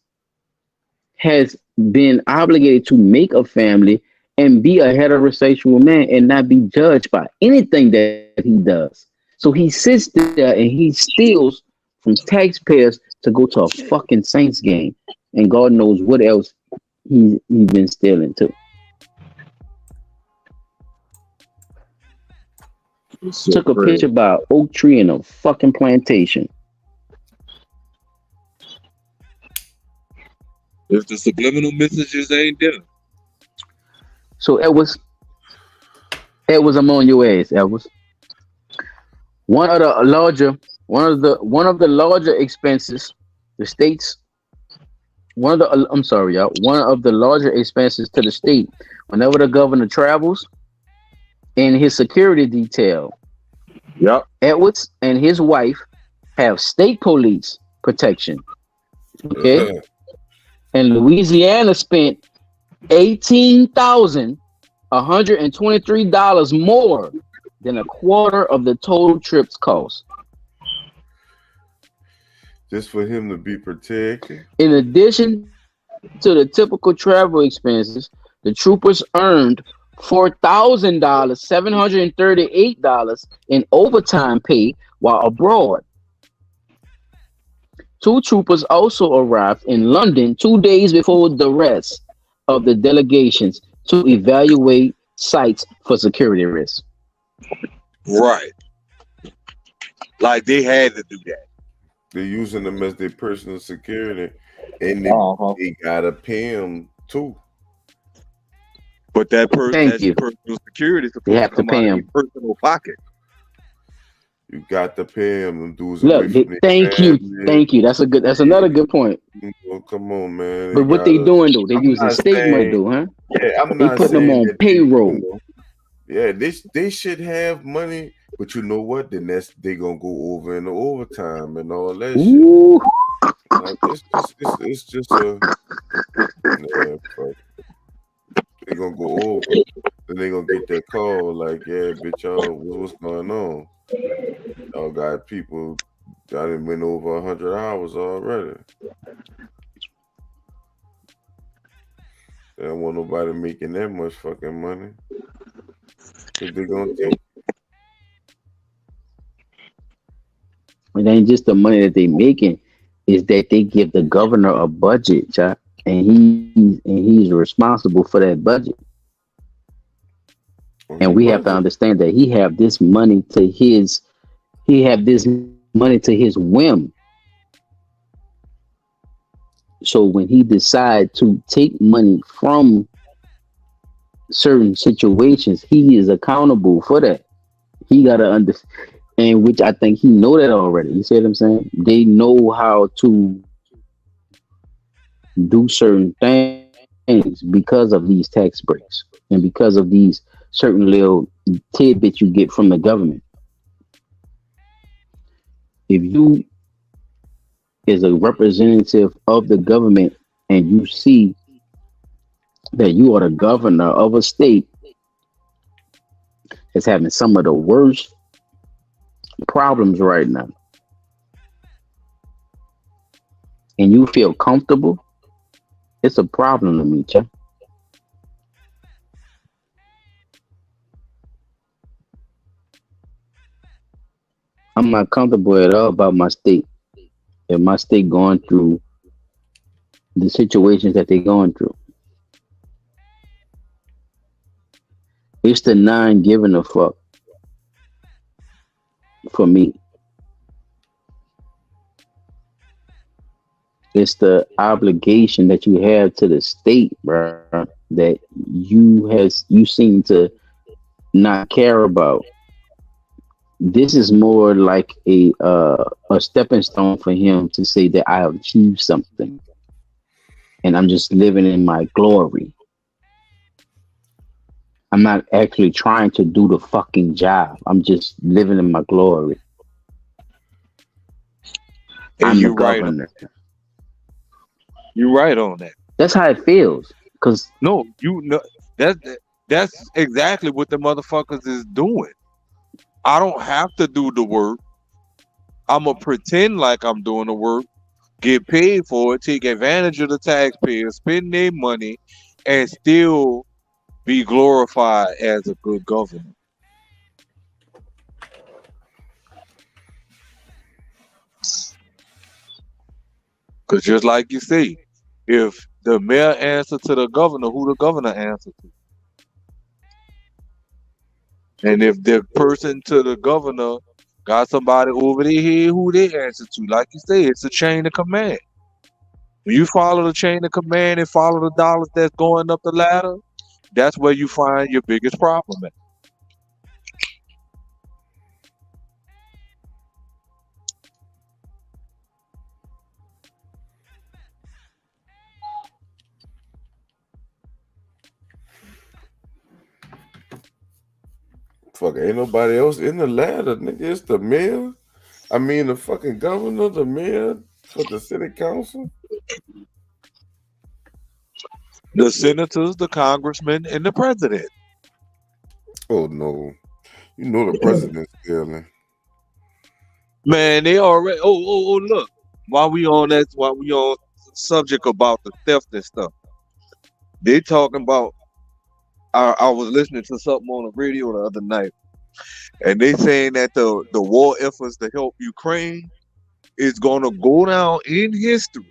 has been obligated to make a family and be a heterosexual man and not be judged by anything that he does. So he sits there and he steals from taxpayers to go to a fucking Saints game. And God knows what else he's been stealing too. It's so Took a crazy. picture by an oak tree in a fucking plantation. If the subliminal messages ain't there. So Edwards, I'm on your ass, Edwards. One of the larger expenses, the states. One of the larger expenses to the state. Whenever the governor travels, in his security detail, Yep. Edwards and his wife have state police protection. Okay, Yeah. and Louisiana spent $18,123 more than a quarter of the total trip's cost. Just for him to be protected. In addition to the typical travel expenses, the troopers earned $4,000, $738 in overtime pay while abroad. Two troopers also arrived in London 2 days before the rest of the delegations to evaluate sites for security risks. Right. Like they had to do that. They're using them as their personal security, and Uh-huh. they gotta pay them too. But that Thank that you. personal security is They supposed to have to come out pay of their him. personal pocket. You got to pay them. Them dudes away Look, from their thank you, family. thank you. That's a good. That's Yeah, another good point. come on, man. They But what they gotta. doing though? They I'm using not state money saying. though, huh? Yeah, I'm They not putting them saying on that payroll. yeah, they should have money, but you know what? Then they gonna go over in the overtime and all that shit. Ooh, Like it's just a yeah, fuck. They gonna go over. Then they gonna get that call like, yeah, bitch, y'all, what's going on? Y'all got people. I done went over 100 hours already. They don't want nobody making that much fucking money. Cause they gonna take. it ain't just the money that they making. Is that they give the governor a budget, child, and he's responsible for that budget. On And their we have to budget. understand that he have this money to his whim. So when he decide to take money from certain situations, he is accountable for that. He gotta understand, and which I think he know that already. You see what I'm saying? They know how to do certain things because of these tax breaks and because of these certain little tidbits you get from the government. If you is a representative of the government and you see that you are the governor of a state that's having some of the worst problems right now, and you feel comfortable, it's a problem to me, Chuck. I'm not comfortable at all about my state. If my state going through the situations that they're going through, it's the non giving a fuck for me. It's the obligation that you have to the state, bro, that you seem to not care about. This is more like a stepping stone for him to say that I have achieved something and I'm just living in my glory. I'm not actually trying to do the fucking job. I'm just living in my glory. And I'm the you're right. governor. You're right on that. That's how it feels. Cause No, you know that's exactly what the motherfuckers is doing. I don't have to do the work. I'ma pretend like I'm doing the work, get paid for it, take advantage of the taxpayers, spend their money, and still be glorified as a good governor. Cause just like you say, if the mayor answer to the governor, who the governor answer to? And if the person to the governor got somebody over their head who they answer to, like you say, it's a chain of command. When you follow the chain of command and follow the dollars that's going up the ladder, that's where you find your biggest problem at. Fuck, ain't nobody else in the ladder, nigga. It's the mayor. I mean, the fucking governor, the mayor, for the city council. The senators, the congressmen, and the president. Oh no, you know the president's stealing. Man, they already. Oh, look. While we on subject about the theft and stuff, they talking about. I was listening to something on the radio the other night, and they saying that the war efforts to help Ukraine, is gonna go down in history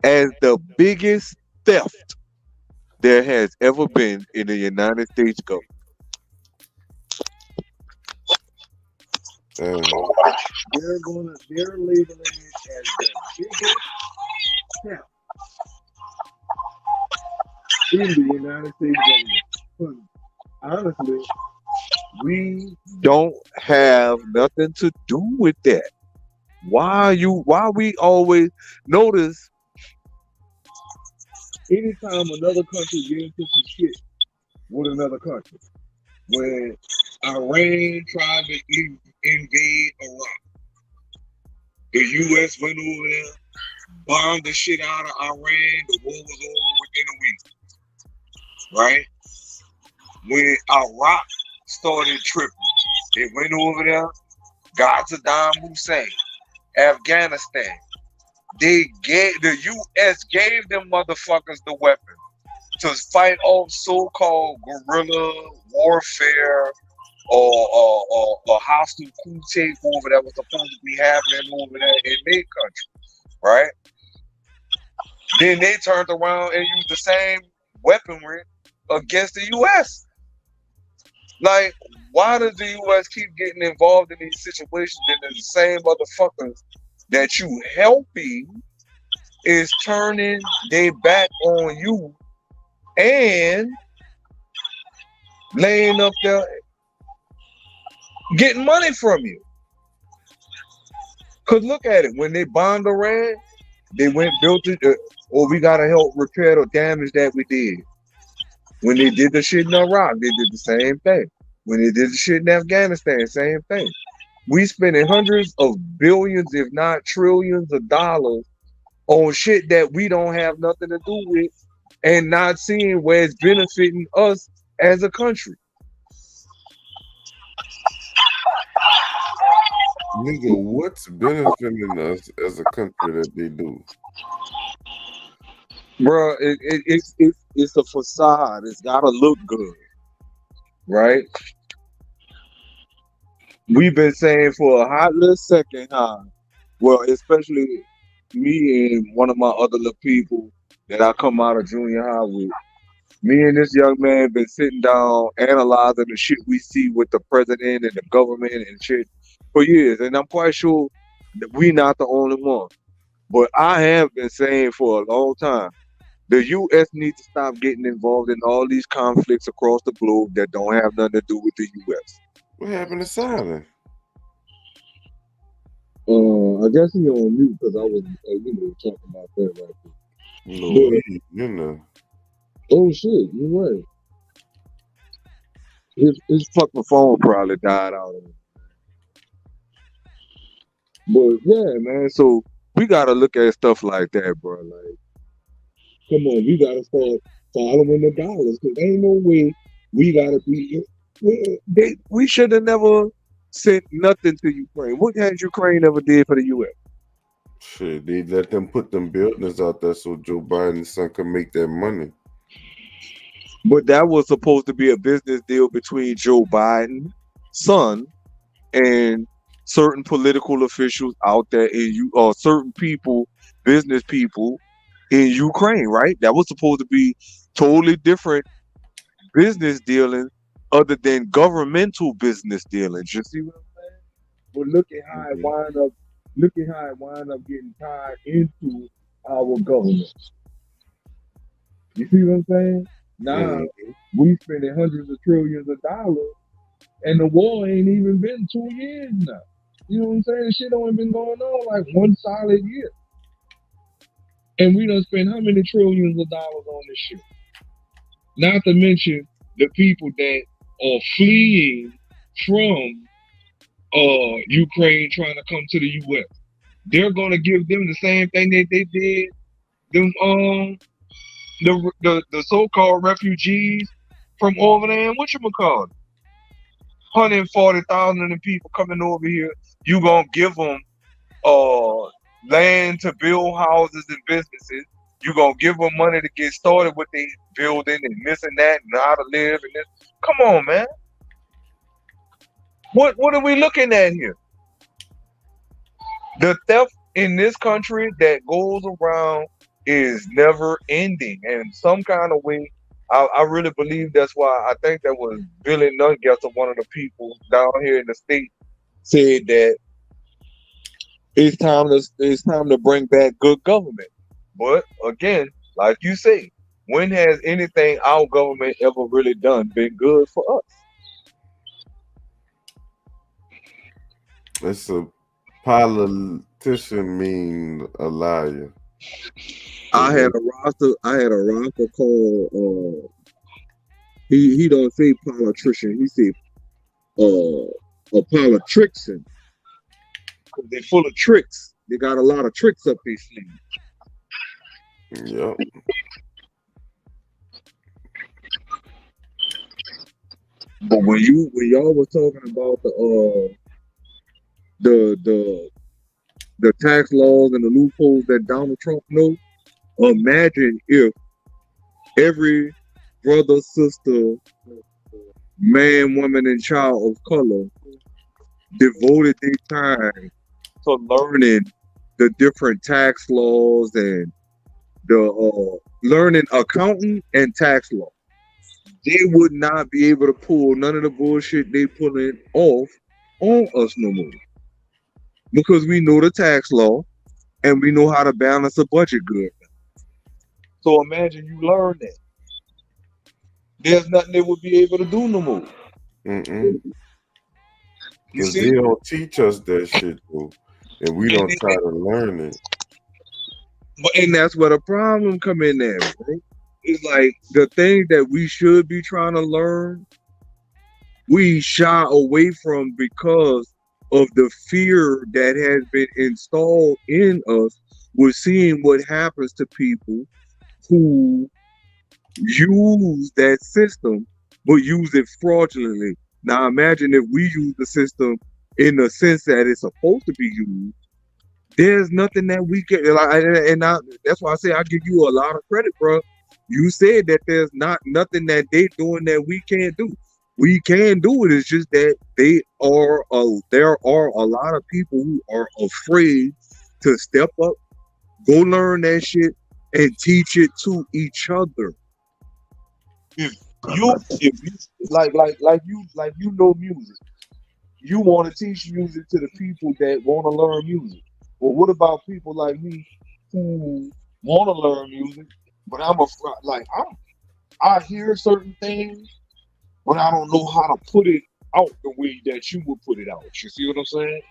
as the biggest theft there has ever been in the United States government. Damn. They're labeling it as the biggest theft in the United States government. Honestly, we don't have nothing to do with that. Why we always notice anytime another country gets into some shit with another country, when Iran tried to invade Iraq, the U.S. went over there, bombed the shit out of Iran, the war was over within a week, right? When Iraq started tripping, they went over there, got Saddam Hussein, Afghanistan. The U.S. gave them motherfuckers the weapons to fight off so-called guerrilla warfare or hostile coup takeover that was supposed to be happening over there in their country, right? Then they turned around and used the same weaponry against the U.S. Like, why does the U.S. keep getting involved in these situations and the same motherfuckers that you helping is turning their back on you and laying up there getting money from you? Cause look at it, when they bombed Iran, they went built it, we gotta help repair the damage that we did. When they did the shit in Iraq, they did the same thing. When they did the shit in Afghanistan, same thing. We spending hundreds of billions, if not trillions of dollars on shit that we don't have nothing to do with and not seeing where it's benefiting us as a country. Nigga, what's benefiting us as a country that they do? Bro, it's a facade. It's gotta look good, right? We've been saying for a hot little second, well, especially me and one of my other little people that I come out of junior high with. Me and this young man been sitting down analyzing the shit we see with the president and the government and shit for years, and I'm quite sure that we not the only one. But I have been saying for a long time, the U.S. needs to stop getting involved in all these conflicts across the globe that don't have nothing to do with the U.S. What happened to Silent? I guess he on mute because I was, talking about that right there. No, Oh shit, you're right. His fucking phone probably died out of him. But yeah, man. So we gotta look at stuff like that, bro. Like, come on, we gotta start following the dollars because ain't no way we gotta be. We should have never sent nothing to Ukraine. What has Ukraine ever did for the U.S.? Shit, they let them put them buildings out there so Joe Biden's son can make that money. But that was supposed to be a business deal between Joe Biden's son and certain political officials out there certain people, business people in Ukraine, right? That was supposed to be totally different business dealing other than governmental business dealings. You see what I'm saying? But look at how it wind up getting tied into our government. You see what I'm saying? Now we spending hundreds of trillions of dollars and the war ain't even been 2 years now. You know what I'm saying? Shit only been going on like one solid year. And we done spent how many trillions of dollars on this shit? Not to mention the people that are fleeing from Ukraine trying to come to the U.S. They're gonna give them the same thing that they did them the so-called refugees from over there in whatchamacallit. 140,000 of them people coming over here. You gonna give them land to build houses and businesses. You gonna give them money to get started with their building and this and that and how to live and this. Come on, man. What are we looking at here? The theft in this country that goes around is never ending. And some kind of way, I really believe that's why I think that was Billy Nungesser, one of the people down here in the state, said that it's time to bring back good government. But again, like you say, when has anything our government ever really done been good for us? It's a politician mean a liar. I had a roster called he don't say politician, he say a politrician, because they full of tricks. They got a lot of tricks up their sleeve. Yep. But when y'all was talking about the tax laws and the loopholes that Donald Trump knows, imagine if every brother, sister, man, woman, and child of color devoted their time to learning the different tax laws and the learning accounting and tax law. They would not be able to pull none of the bullshit they pulling off on us no more, because we know the tax law and we know how to balance a budget good. So imagine you learn that. There's nothing they would be able to do no more. You Because see? they don't teach us that shit, though. And we don't try to learn it. And that's where the problem come in there, bro. It's like the things that we should be trying to learn, we shy away from because of the fear that has been installed in us with seeing what happens to people who use that system but use it fraudulently. Now imagine if we use the system in the sense that it's supposed to be used. There's nothing that we can that's why I say I give you a lot of credit, bro. You said that there's nothing that they doing that we can't do. We can do it. It's just that there are a lot of people who are afraid to step up, go learn that shit, and teach it to each other. If you like you know music, you want to teach music to the people that want to learn music. Well, what about people like me who want to learn music, but I hear certain things, but I don't know how to put it out the way that you would put it out. You see what I'm saying?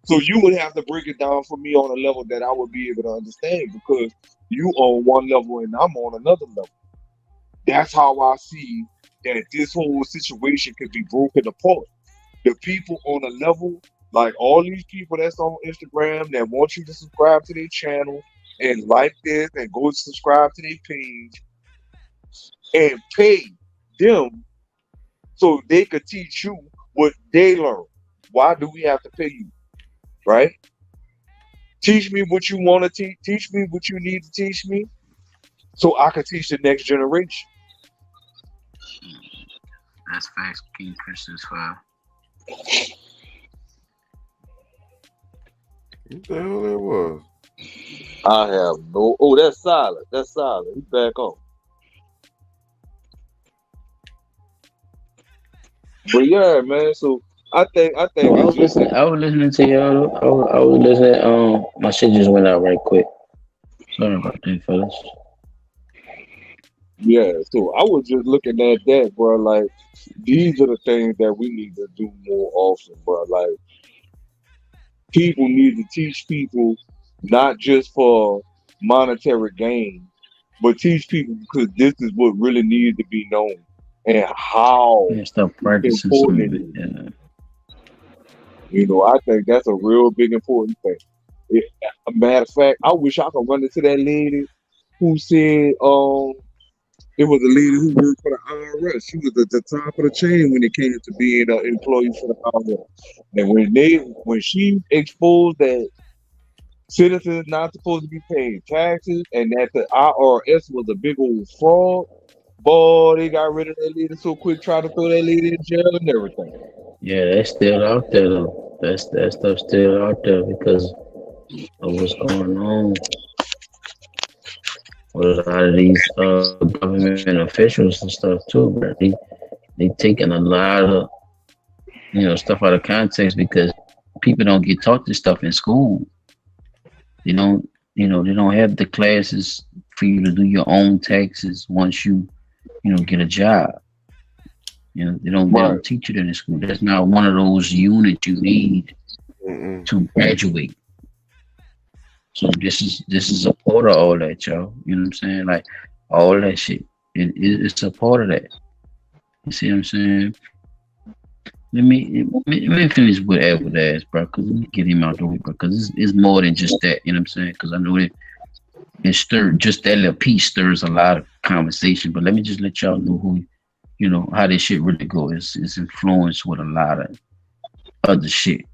So you would have to break it down for me on a level that I would be able to understand, because you on one level and I'm on another level. That's how I see that this whole situation could be broken apart. The people on a level, like all these people that's on Instagram that want you to subscribe to their channel and like this and go subscribe to their page and pay them so they could teach you what they learn. Why do we have to pay you? Right? Teach me what you want to teach. Teach me what you need to teach me so I can teach the next generation. That's facts, King Christians 5. What the hell that was? I have no. Oh, that's silent. That's silent. He's back on. But yeah, man. So I think I was listening. I was listening to y'all. I was listening. My shit just went out right quick. Sorry about that, fellas. Yeah, so I was just looking at that, bro. Like, these are the things that we need to do more often, bro. Like, people need to teach people not just for monetary gain, but teach people because this is what really needs to be known and how Stop practicing some of important it. it is. You know, I think that's a real big important thing. A matter of fact, I wish I could run into that lady who said, it was a lady who worked for the IRS. She was at the top of the chain when it came to being an employee for the IRS. And when she exposed that citizens not supposed to be paying taxes and that the IRS was a big old fraud, boy, they got rid of that lady so quick, trying to throw that lady in jail and everything. Yeah, that's still out there though. That stuff's still out there because of what's going on with a lot of these government officials and stuff too, bro. They taking a lot of stuff out of context because people don't get taught this stuff in school. They don't they don't have the classes for you to do your own taxes once you get a job. They Right. don't teach it in the school. That's not one of those units you need Mm-mm. to graduate. So this is a part of all that, y'all. You know what I'm saying? Like all that shit. It's a part of that. You see what I'm saying? Let me finish with Edward ass, bro. Cause let me get him out the way, bro. Cause it's more than just that. You know what I'm saying? Cause I know that it stirred just that little piece stirs a lot of conversation. But let me just let y'all know who how this shit really go. It's influenced with a lot of other shit.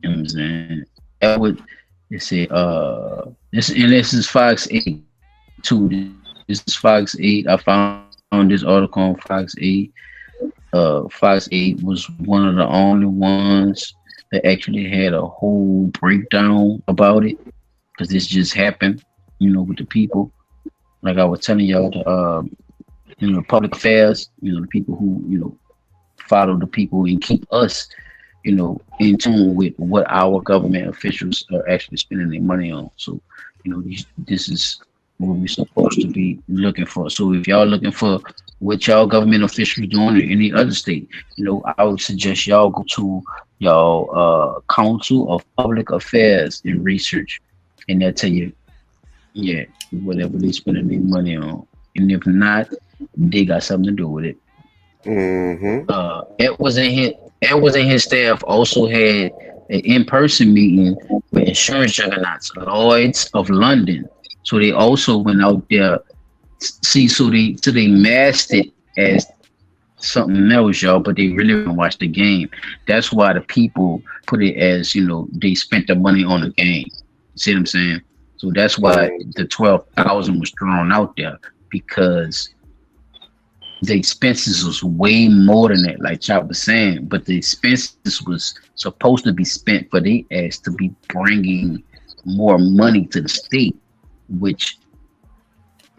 You know what I'm saying? Edward, they say this is Fox 8 too. This is Fox 8. I found this article on Fox 8. Fox 8 was one of the only ones that actually had a whole breakdown about it because this just happened, with the people. Like I was telling y'all, public affairs, the people who, follow the people and keep us, in tune with what our government officials are actually spending their money on. So, this is what we're supposed to be looking for. So if y'all looking for what y'all government officials doing in any other state, I would suggest y'all go to y'all Council of Public Affairs and Research, and they'll tell you, yeah, whatever they spending their money on. And if not, they got something to do with it. Mm-hmm. Ed was in his staff also had an in-person meeting with insurance juggernauts, Lloyd's of London. So they also went out there. See, so they masked it as something else, y'all, but they really didn't watch the game. That's why the people put it as, they spent the money on the game. See what I'm saying? So that's why the 12,000 was thrown out there, because the expenses was way more than that, like Chop was saying. But the expenses was supposed to be spent for the ass to be bringing more money to the state, which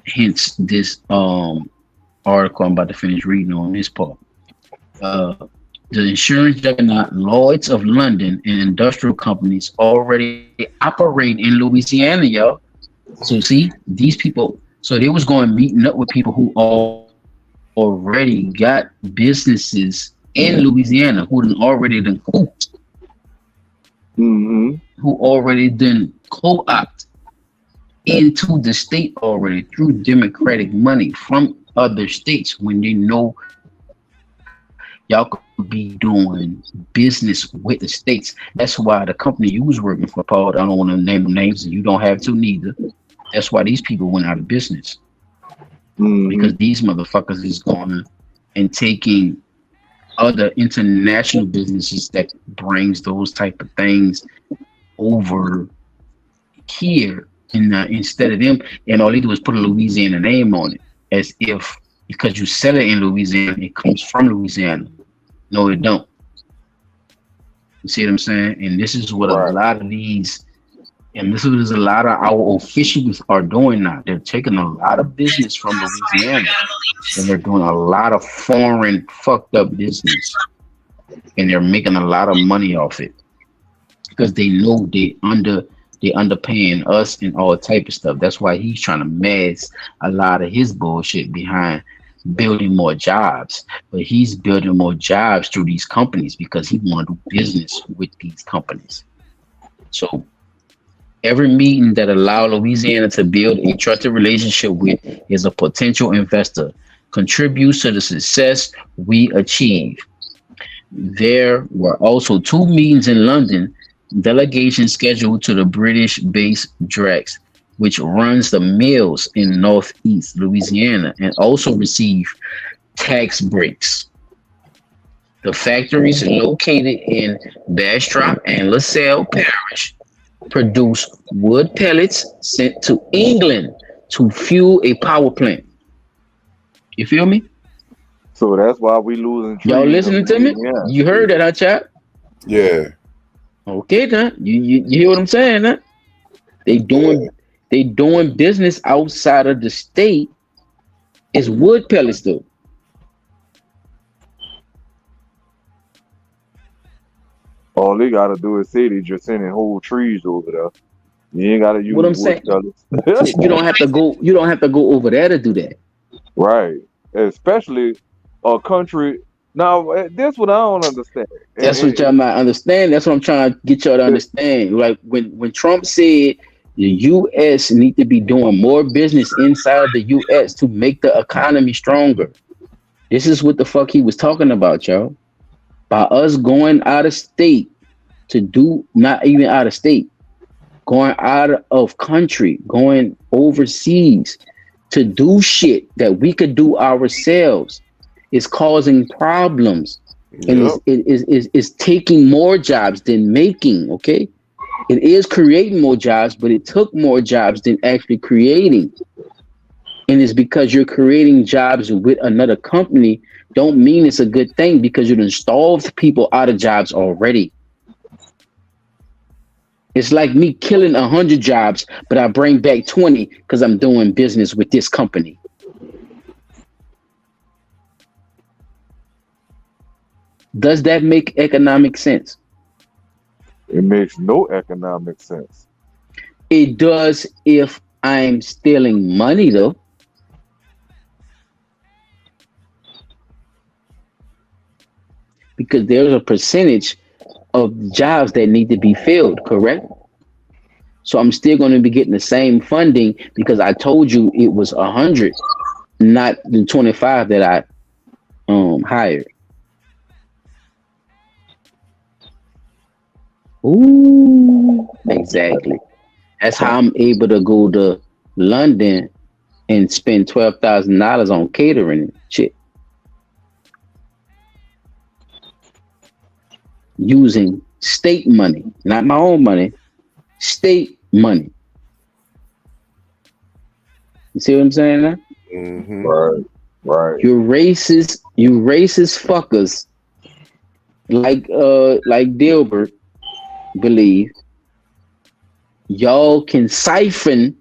hence this article I'm about to finish reading on this part. The insurance juggernaut Lloyd's of London and industrial companies already operate in Louisiana, y'all. So see, these people, so they was going meeting up with people who already got businesses in Louisiana, who already done cooped, Mm-hmm. who already done co-opt into the state already through democratic money from other states, when they know y'all could be doing business with the states. That's why the company you was working for, Paul, I don't want to name names, and you don't have to neither. That's why these people went out of business. Mm-hmm. Because these motherfuckers is going and taking other international businesses that brings those type of things over here, and instead of them, and all they do is put a Louisiana name on it, as if because you sell it in Louisiana, it comes from Louisiana. No, it don't. You see what I'm saying? And this is what a lot of these, and this is a lot of our officials are doing now. They're taking a lot of business from Louisiana, and they're doing a lot of foreign fucked up business, and they're making a lot of money off it because they know they underpaying us and all type of stuff. That's why he's trying to mask a lot of his bullshit behind building more jobs. But he's building more jobs through these companies because he want to do business with these companies. So every meeting that allow Louisiana to build a trusted relationship with is a potential investor, contributes to the success we achieve. There were also 2 meetings in London, delegations scheduled to the British-based Drax, which runs the mills in Northeast Louisiana and also receive tax breaks. The factories located in Bastrop and LaSalle Parish produce wood pellets sent to England to fuel a power plant. You feel me? So that's why we losing trees. Y'all listening to me? Yeah. You heard that, huh, Chap? Yeah. Okay, then you hear what I'm saying? Huh? They doing they doing business outside of the state. Is wood pellets though. All they gotta do is say they just sending whole trees over there. You ain't gotta What use I'm wood saying, pellets. you don't have to go. You don't have to go over there to do that. Right. Especially a country. Now, this what I don't understand. That's what y'all might understand. That's what I'm trying to get y'all to understand. Like when Trump said the U.S. need to be doing more business inside of the U.S. to make the economy stronger. This is what the fuck he was talking about, y'all. By us going out of state to do, not even out of state, going out of country, going overseas to do shit that we could do ourselves is causing problems and Yep. is taking more jobs than making. Okay, it is creating more jobs, but it took more jobs than actually creating. And it's because you're creating jobs with another company don't mean it's a good thing because you done starved people out of jobs already. It's like me killing 100 jobs, but I bring back 20 because I'm doing business with this company. Does that make economic sense? It makes no economic sense. It does if I'm stealing money, though. Because there's a percentage of jobs that need to be filled, correct? So I'm still going to be getting the same funding because I told you it was 100, not the 25 that I hired. Ooh, exactly. That's how I'm able to go to London and spend $12,000 on catering and shit using state money, not my own money, state money. You see what I'm saying now? Mm-hmm. Right. Right. You racist fuckers like Dilbert believe y'all can siphon,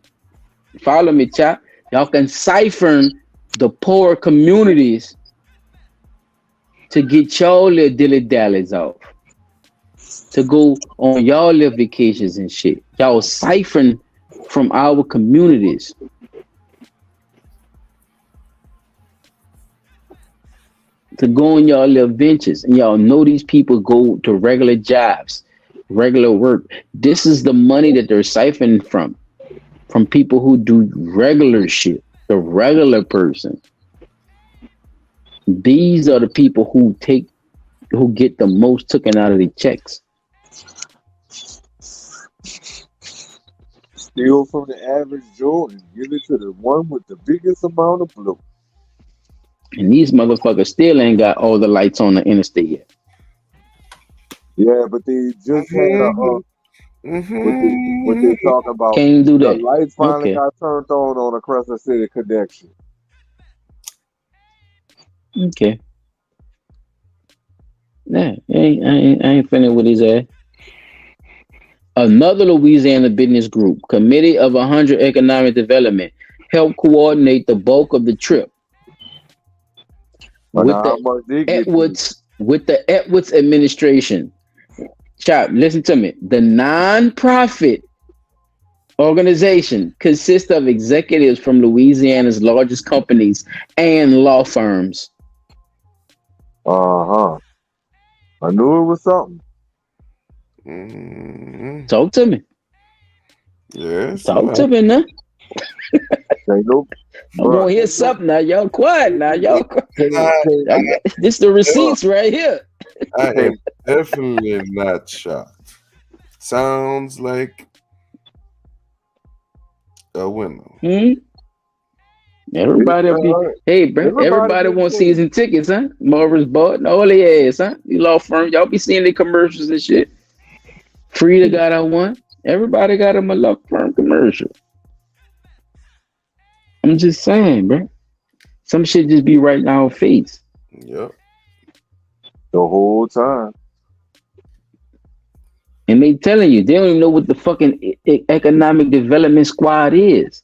follow me, chat. Y'all can siphon the poor communities to get y'all little dilly dallies off, to go on y'all little vacations and shit. Y'all siphon from our communities. To go on y'all little ventures, and y'all know these people go to regular jobs, regular work. This is the money that they're siphoning from people who do regular shit, the regular person. These are the people who get the most taken out of the checks. Steal from the average Joe and give it to the one with the biggest amount of blue. And these motherfuckers still ain't got all the lights on the interstate yet. Yeah, but they just had what they talk about. Can't do The that. lights finally Okay. got turned on a Crescent City connection. Okay. Yeah, I ain't finished with his ass. Another Louisiana business group, Committee of 100 Economic Development, helped coordinate the bulk of the trip But with now how the much they get you? Edwards administration. Chop, listen to me. The non-profit organization consists of executives from Louisiana's largest companies and law firms. I knew it was something. Mm-hmm. Talk to me. Yes. Talk to me now. Ain't no, I want to hear something now. Y'all quiet now. Y'all quiet. This the receipts right here. I am definitely not shocked. Sounds like a winner. Everybody up here. Hey, bro. Everybody wants season tickets, huh? Marvin's bought and all they ass, huh? You law firm. Y'all be seeing the commercials and shit. Frida got a one. Everybody got him a law firm commercial. I'm just saying, bro. Some shit just be right in our face. Yep. The whole time. And they telling you they don't even know what the fucking economic development squad is.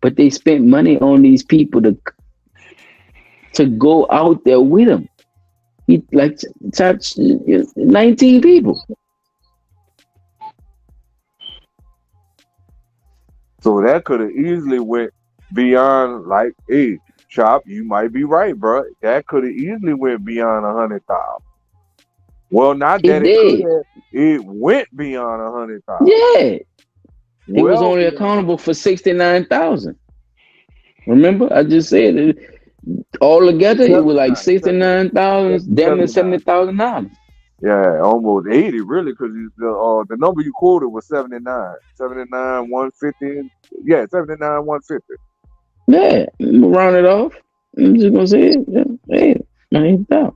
But they spent money on these people to go out there with them. He like touched 19 people. So that could have easily went beyond, like, hey, Chop, you might be right, bro. That could have easily went beyond 100,000. Well, not It that it could did. have. It went beyond 100,000. Yeah. He was Well, only accountable for 69,000. Remember, I just said it, all together it was like 69,000, damn near $70,000. yeah, almost 80, really, because the number you quoted was 79. 79, 150. Yeah, 79, 150. Yeah, I'm gonna round it off. I'm just gonna say it. Yeah, hey, 90,000.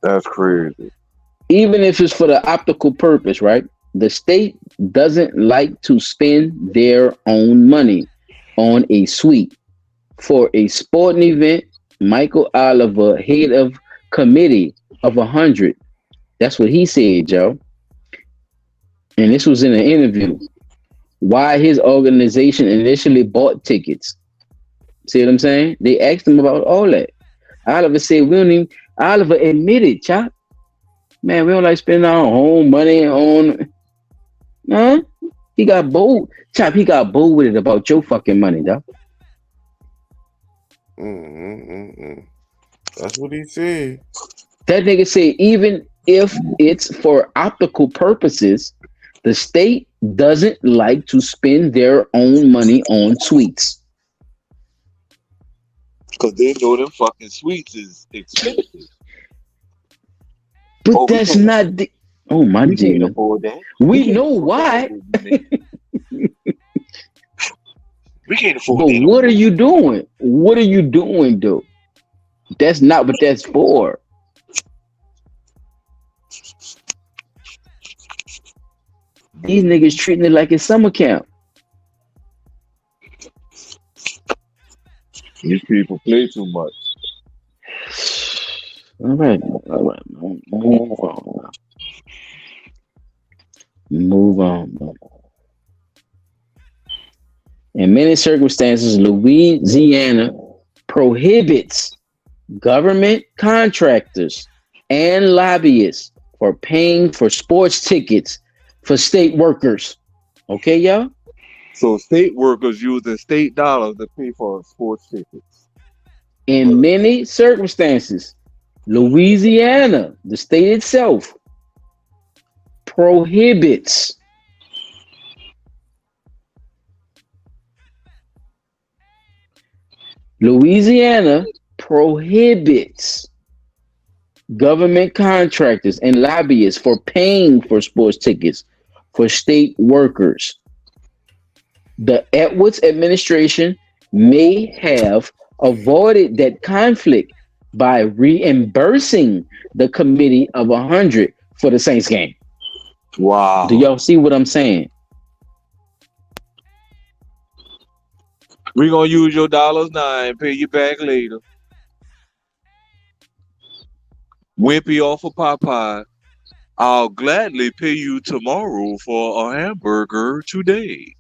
That's crazy. Even if it's for the optical purpose, right? The state doesn't like to spend their own money on a suite for a sporting event. Michael Oliver, head of committee of 100. That's what he said, Joe. And this was in an interview. Why his organization initially bought tickets. See what I'm saying? They asked him about all that. Oliver said, we don't even, Oliver admitted, Chop, man, we don't like spending our own money on, huh? He got bold. Chop, he got bold with it about your fucking money, dog. That's what he said. That nigga said, even if it's for optical purposes, the state doesn't like to spend their own money on suites. Because they know them fucking sweets is expensive. But that's not the... Oh, my we G. can't afford that. We know why. We can't afford But that. what are you doing? What are you doing, though? That's not what that's for. These niggas treating it like it's summer camp. These people play too much. All right. Move on. In many circumstances, Louisiana prohibits government contractors and lobbyists for paying for sports tickets for state workers. Okay, y'all? So state workers using state dollars to pay for sports tickets. In many circumstances, Louisiana, the state itself, prohibits government contractors and lobbyists for paying for sports tickets for state workers. The Edwards administration may have avoided that conflict by reimbursing the committee of 100 for the Saints game. Wow. Do y'all see what I'm saying? We're going to use your dollars now and pay you back later. Wimpy off of Popeye. I'll gladly pay you tomorrow for a hamburger today.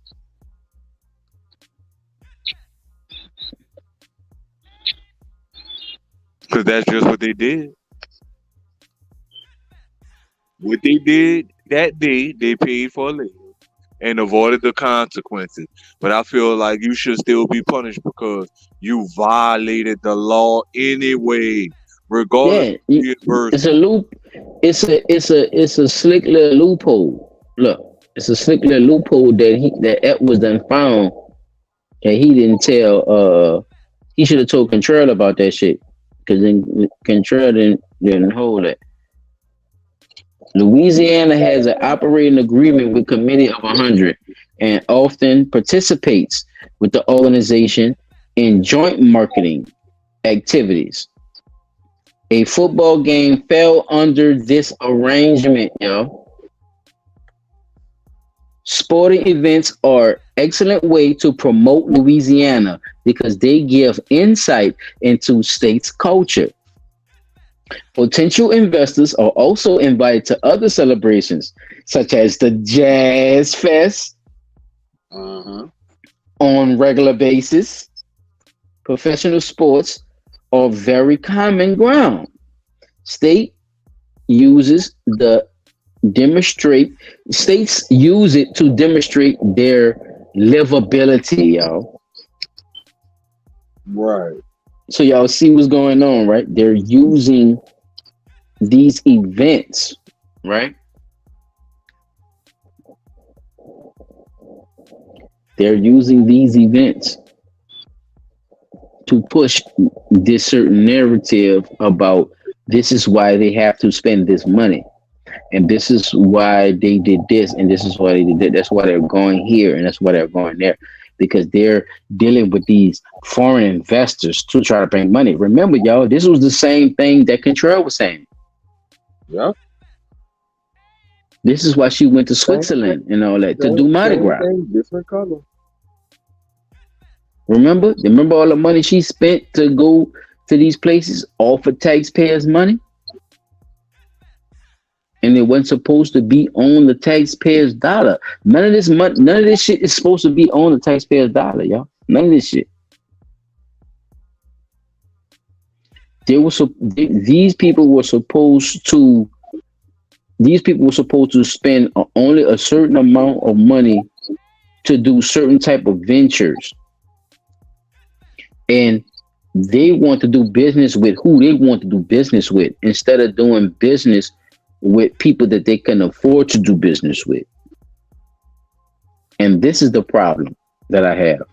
Because that's just what they did. What they did that day, they paid for later and avoided the consequences. But I feel like you should still be punished because you violated the law anyway, regardless. Yeah, it's a loop. It's a slick little loophole. Look, it's a slick little loophole that Edwards done found, and he didn't tell. He should have told Contrell about that shit, because then Contrell didn't hold it. Louisiana has an operating agreement with Committee of 100 and often participates with the organization in joint marketing activities. A football game fell under this arrangement, yo. Sporting events are excellent way to promote Louisiana because they give insight into state's culture. Potential investors are also invited to other celebrations, such as the Jazz Fest Mm-hmm. on regular basis. Professional sports are very common ground. State uses the demonstrate states use it to demonstrate their livability, y'all. Right. So y'all see what's going on, right? They're using these events, right? They're using these events to push this certain narrative about this is why they have to spend this money. And this is why they did this, and this is why they did that. That's why they're going here, and that's why they're going there, because they're dealing with these foreign investors to try to bring money. Remember, y'all, this was the same thing that Control was saying. Yeah. This is why she went to Same Switzerland thing. and all that to do Mardi Same Gras. thing, different color. Remember all the money she spent to go to these places, all for taxpayers' money, and it wasn't supposed to be on the taxpayers' dollar. None of this money, none of this shit is supposed to be on the taxpayers' dollar, y'all. None of this shit. These people were supposed to spend only a certain amount of money to do certain type of ventures, and they want to do business with who they want to do business with instead of doing business with people that they can afford to do business with. And this is the problem that I have,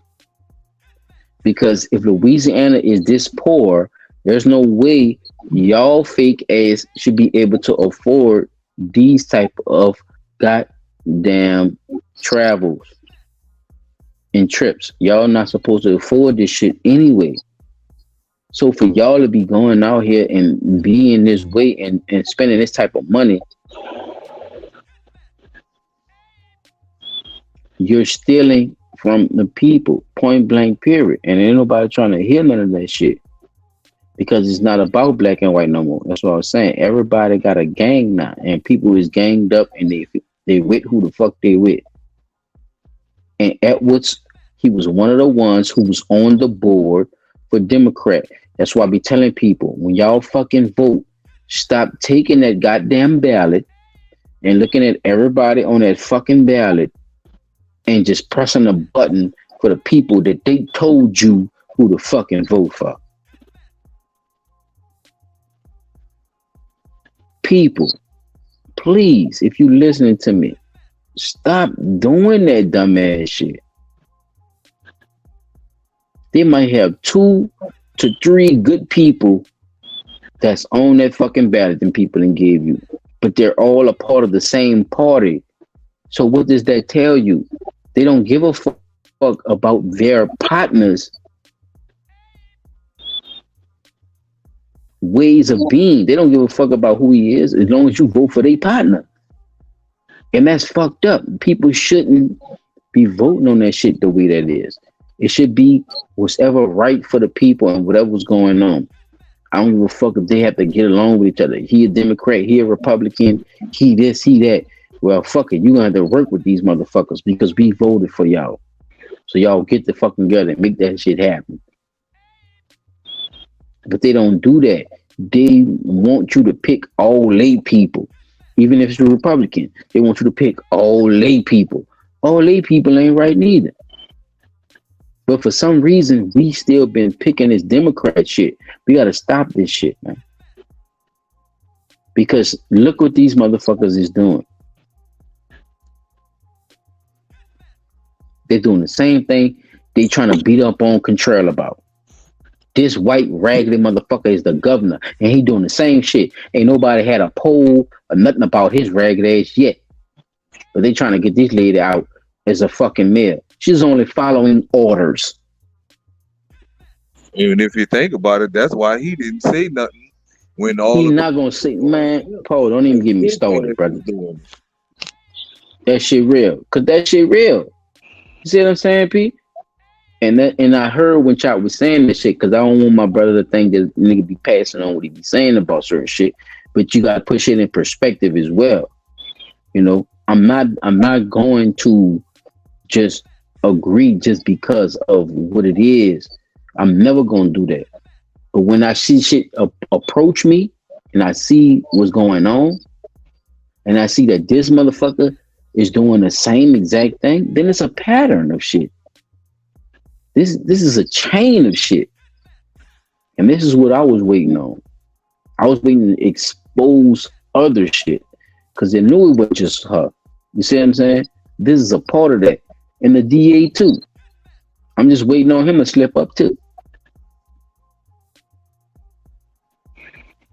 because if Louisiana is this poor, there's no way y'all fake ass should be able to afford these type of goddamn travels and trips. Y'all not supposed to afford this shit anyway. So for y'all to be going out here and being this way and spending this type of money, you're stealing from the people, point blank, period. And ain't nobody trying to hear none of that shit, because it's not about black and white no more. That's what I was saying. Everybody got a gang now, and people is ganged up, and they with who the fuck they with. And Edwards, he was one of the ones who was on the board for Democrat. That's why I be telling people, when y'all fucking vote, stop taking that goddamn ballot and looking at everybody on that fucking ballot and just pressing a button for the people that they told you who to fucking vote for. People, please, if you listening to me, stop doing that dumbass shit. They might have 2 to 3 good people that's on that fucking ballot and people and gave you, but they're all a part of the same party. So what does that tell you? They don't give a fuck about their partners' ways of being. They don't give a fuck about who he is as long as you vote for their partner. And that's fucked up. People shouldn't be voting on that shit the way that is. It should be whatever right for the people and whatever's going on. I don't give a fuck if they have to get along with each other. He a Democrat, he a Republican, he this, he that. Well, fuck it. You're gonna have to work with these motherfuckers because we voted for y'all. So y'all get the fucking together and make that shit happen. But they don't do that. They want you to pick all lay people. Even if it's a Republican, they want you to pick all lay people. All lay people ain't right neither. But for some reason, we still been picking this Democrat shit. We gotta stop this shit, man. Because look what these motherfuckers is doing. They're doing the same thing they trying to beat up on Control about. This white raggedy motherfucker is the governor, and he doing the same shit. Ain't nobody had a poll or nothing about his ragged ass yet. But they trying to get this lady out as a fucking mayor. She's only following orders. Even if you think about it, that's why he didn't say nothing when all He's of not gonna say, man, Paul, don't even get me started, brother. That shit real. Cause that shit real. You see what I'm saying, Pete? And I heard when Chop was saying this shit, because I don't want my brother to think that nigga be passing on what he be saying about certain shit. But you gotta push it in perspective as well. You know, I'm not going to just agree just because of what it is. I'm never gonna do that. But when I see shit approach me and I see what's going on, and I see that this motherfucker is doing the same exact thing, then it's a pattern of shit. This is a chain of shit. And this is what I was waiting on. I was waiting to expose other shit. Because they knew it was just her. You see what I'm saying? This is a part of that. And the DA too. I'm just waiting on him to slip up too.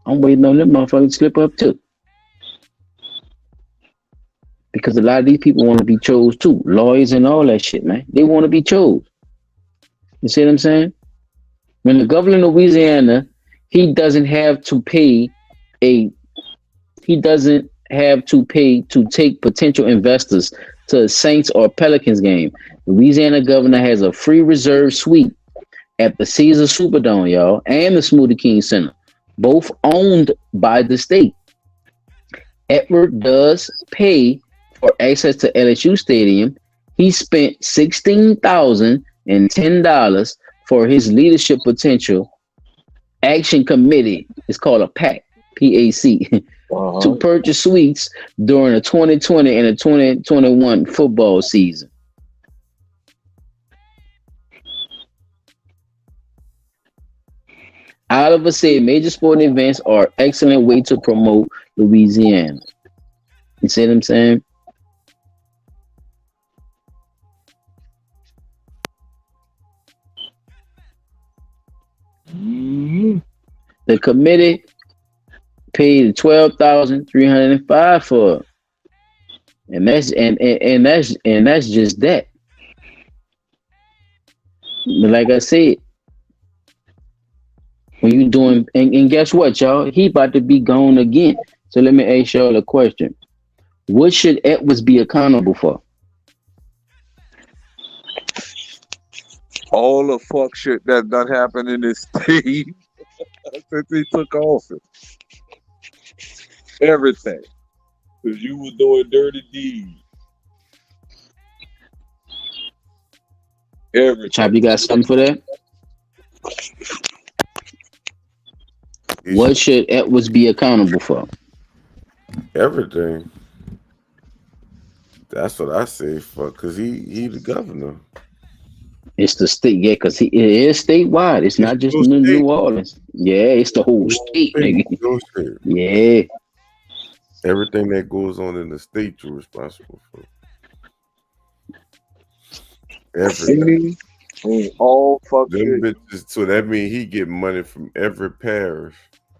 I'm waiting on them motherfuckers to slip up too. Because a lot of these people want to be chose too. Lawyers and all that shit, man. They want to be chose. You see what I'm saying? When the governor of Louisiana, he doesn't have to pay to take potential investors to a Saints or Pelicans game. Louisiana governor has a free reserve suite at the Caesar Superdome, y'all, and the Smoothie King Center, both owned by the state. Edward does pay for access to LSU Stadium. He spent $16,010 for his leadership potential action committee. It's called a PAC, PAC, to purchase suites during the 2020 and the 2021 football season. Oliver said major sporting events are an excellent way to promote Louisiana. You see what I'm saying? The committee paid $12,305 for it. And that's just that. But like I said, when you doing and guess what, y'all? He about to be gone again. So let me ask y'all a question. What should Edwards be accountable for? All the fuck shit that done happened in this state since he took office. Everything. Because you was doing dirty deeds. Everything. Chop, you got something for that? What should Edwards be accountable for? Everything. That's what I say for, because he the governor. It's the state, yeah, because it is statewide. It's not just New Orleans. Yeah, it's the whole state, nigga. Yeah. Everything that goes on in the state, you're responsible for. Everything. All fucking bitches, so that means he get money from every parish.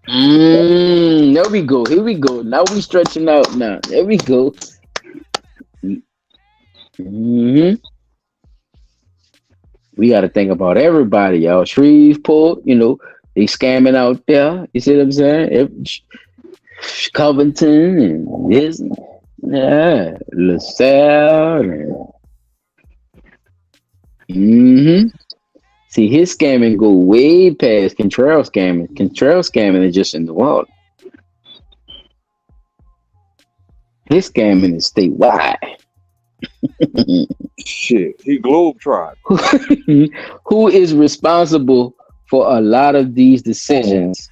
There we go. Here we go. Now we stretching out now. There we go. We got to think about everybody, y'all. Shreveport, they scamming out there. You see what I'm saying? Covington and this, LaSalle. See, his scamming go way past Cantrell scamming. Cantrell scamming is just in New Orleans. His scamming is statewide. Shit, he globetrotted. Who is responsible for a lot of these decisions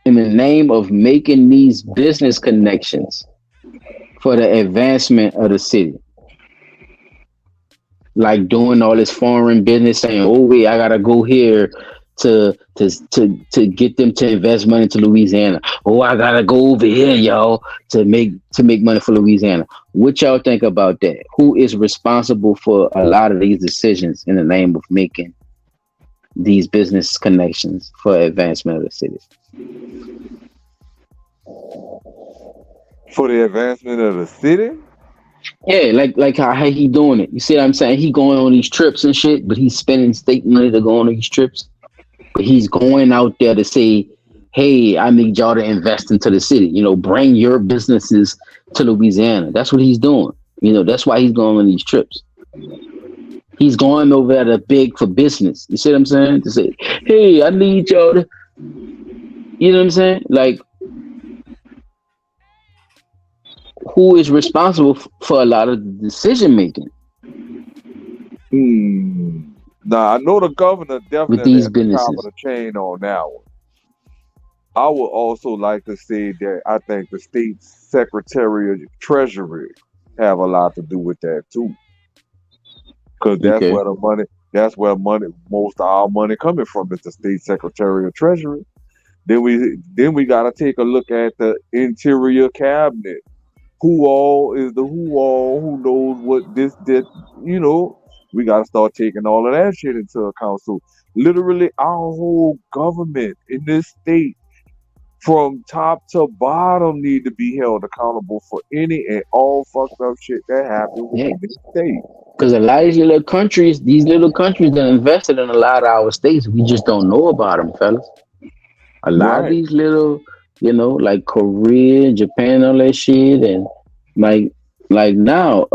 in the name of making these business connections for the advancement of the city? Like doing all this foreign business, saying, "Oh wait, I gotta go here to get them to invest money to Louisiana. Oh, I gotta go over here, y'all, to make money for Louisiana." What y'all think about that? Who is responsible for a lot of these decisions in the name of making these business connections for advancement of the city? For the advancement of the city? Yeah, like how he doing it. You see what I'm saying? He going on these trips and shit, but he's spending state money to go on these trips. But he's going out there to say, "Hey, I need y'all to invest into the city. Bring your businesses to Louisiana." That's what he's doing. That's why he's going on these trips. He's going over there to beg for business. You see what I'm saying? To say, hey, I need y'all to, you know what I'm saying? Like, who is responsible for a lot of the decision making Now I know the governor with definitely these at the top of businesses? the chain on that one. I would also like to say that I think the state secretary of treasury have a lot to do with that too, because Okay. that's where most of our money coming from is the state secretary of treasury. Then we got to take a look at the interior cabinet. Who knows what this did, you know. We got to start taking all of that shit into account. So literally our whole government in this state from top to bottom need to be held accountable for any and all fucked up shit that happened Yeah. within this state. Because a lot of these little countries that invested in a lot of our states, we just don't know about them, fellas. A lot of Right. these little, like Korea, Japan, all that shit, and like, now,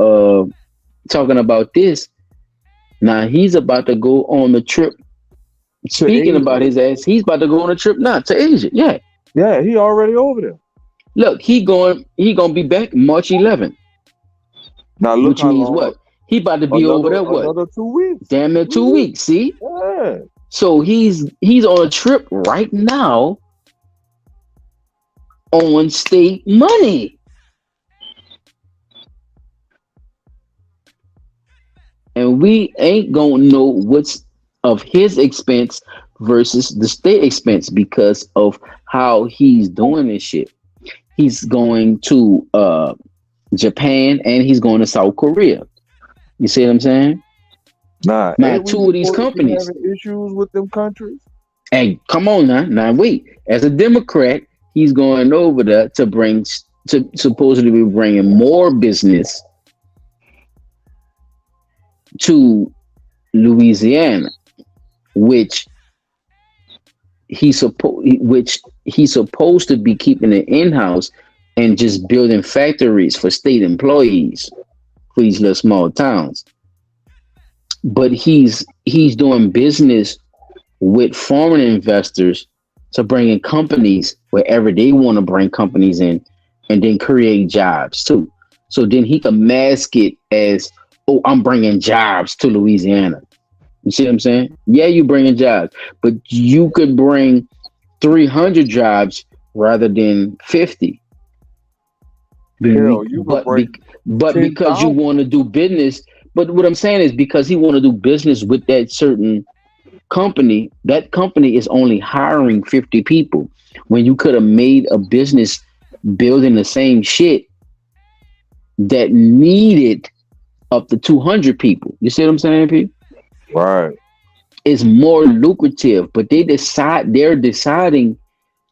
talking about this, now he's about to go on the trip. To Speaking about Asia. his ass, he's about to go on a trip now to Asia. Yeah, Yeah, he already over there. look, he gonna be back March 11th, Now look which how means long what? He about to be over another there. What? another 2 weeks. Damn near 2 weeks. See, Yeah. so he's on a trip right now on state money, and we ain't gonna know what's of his expense versus the state expense because of how he's doing this shit. He's going to Japan and he's going to South Korea. You see what I'm saying? Nah, Now, ain't we two of these supposed to be companies. having issues with them countries? Hey, come on now. Now wait. As a Democrat, he's going over there to supposedly be bringing more business to Louisiana, which he's supposed to be keeping it in house and just building factories for state employees for these little small towns. But he's doing business with foreign investors to bring in companies wherever they want to bring companies in, and then create jobs too. So then he can mask it as, oh, I'm bringing jobs to Louisiana. You see what I'm saying? Yeah, you bringing jobs, but you could bring 300 jobs rather than 50. Hell, you could bring But because you 10,000. want to do business, but what I'm saying is because he want to do business with that certain company, that company is only hiring 50 people when you could have made a business building the same shit that needed up to 200 people. You see what I'm saying, P? Right. It's more lucrative, but they're deciding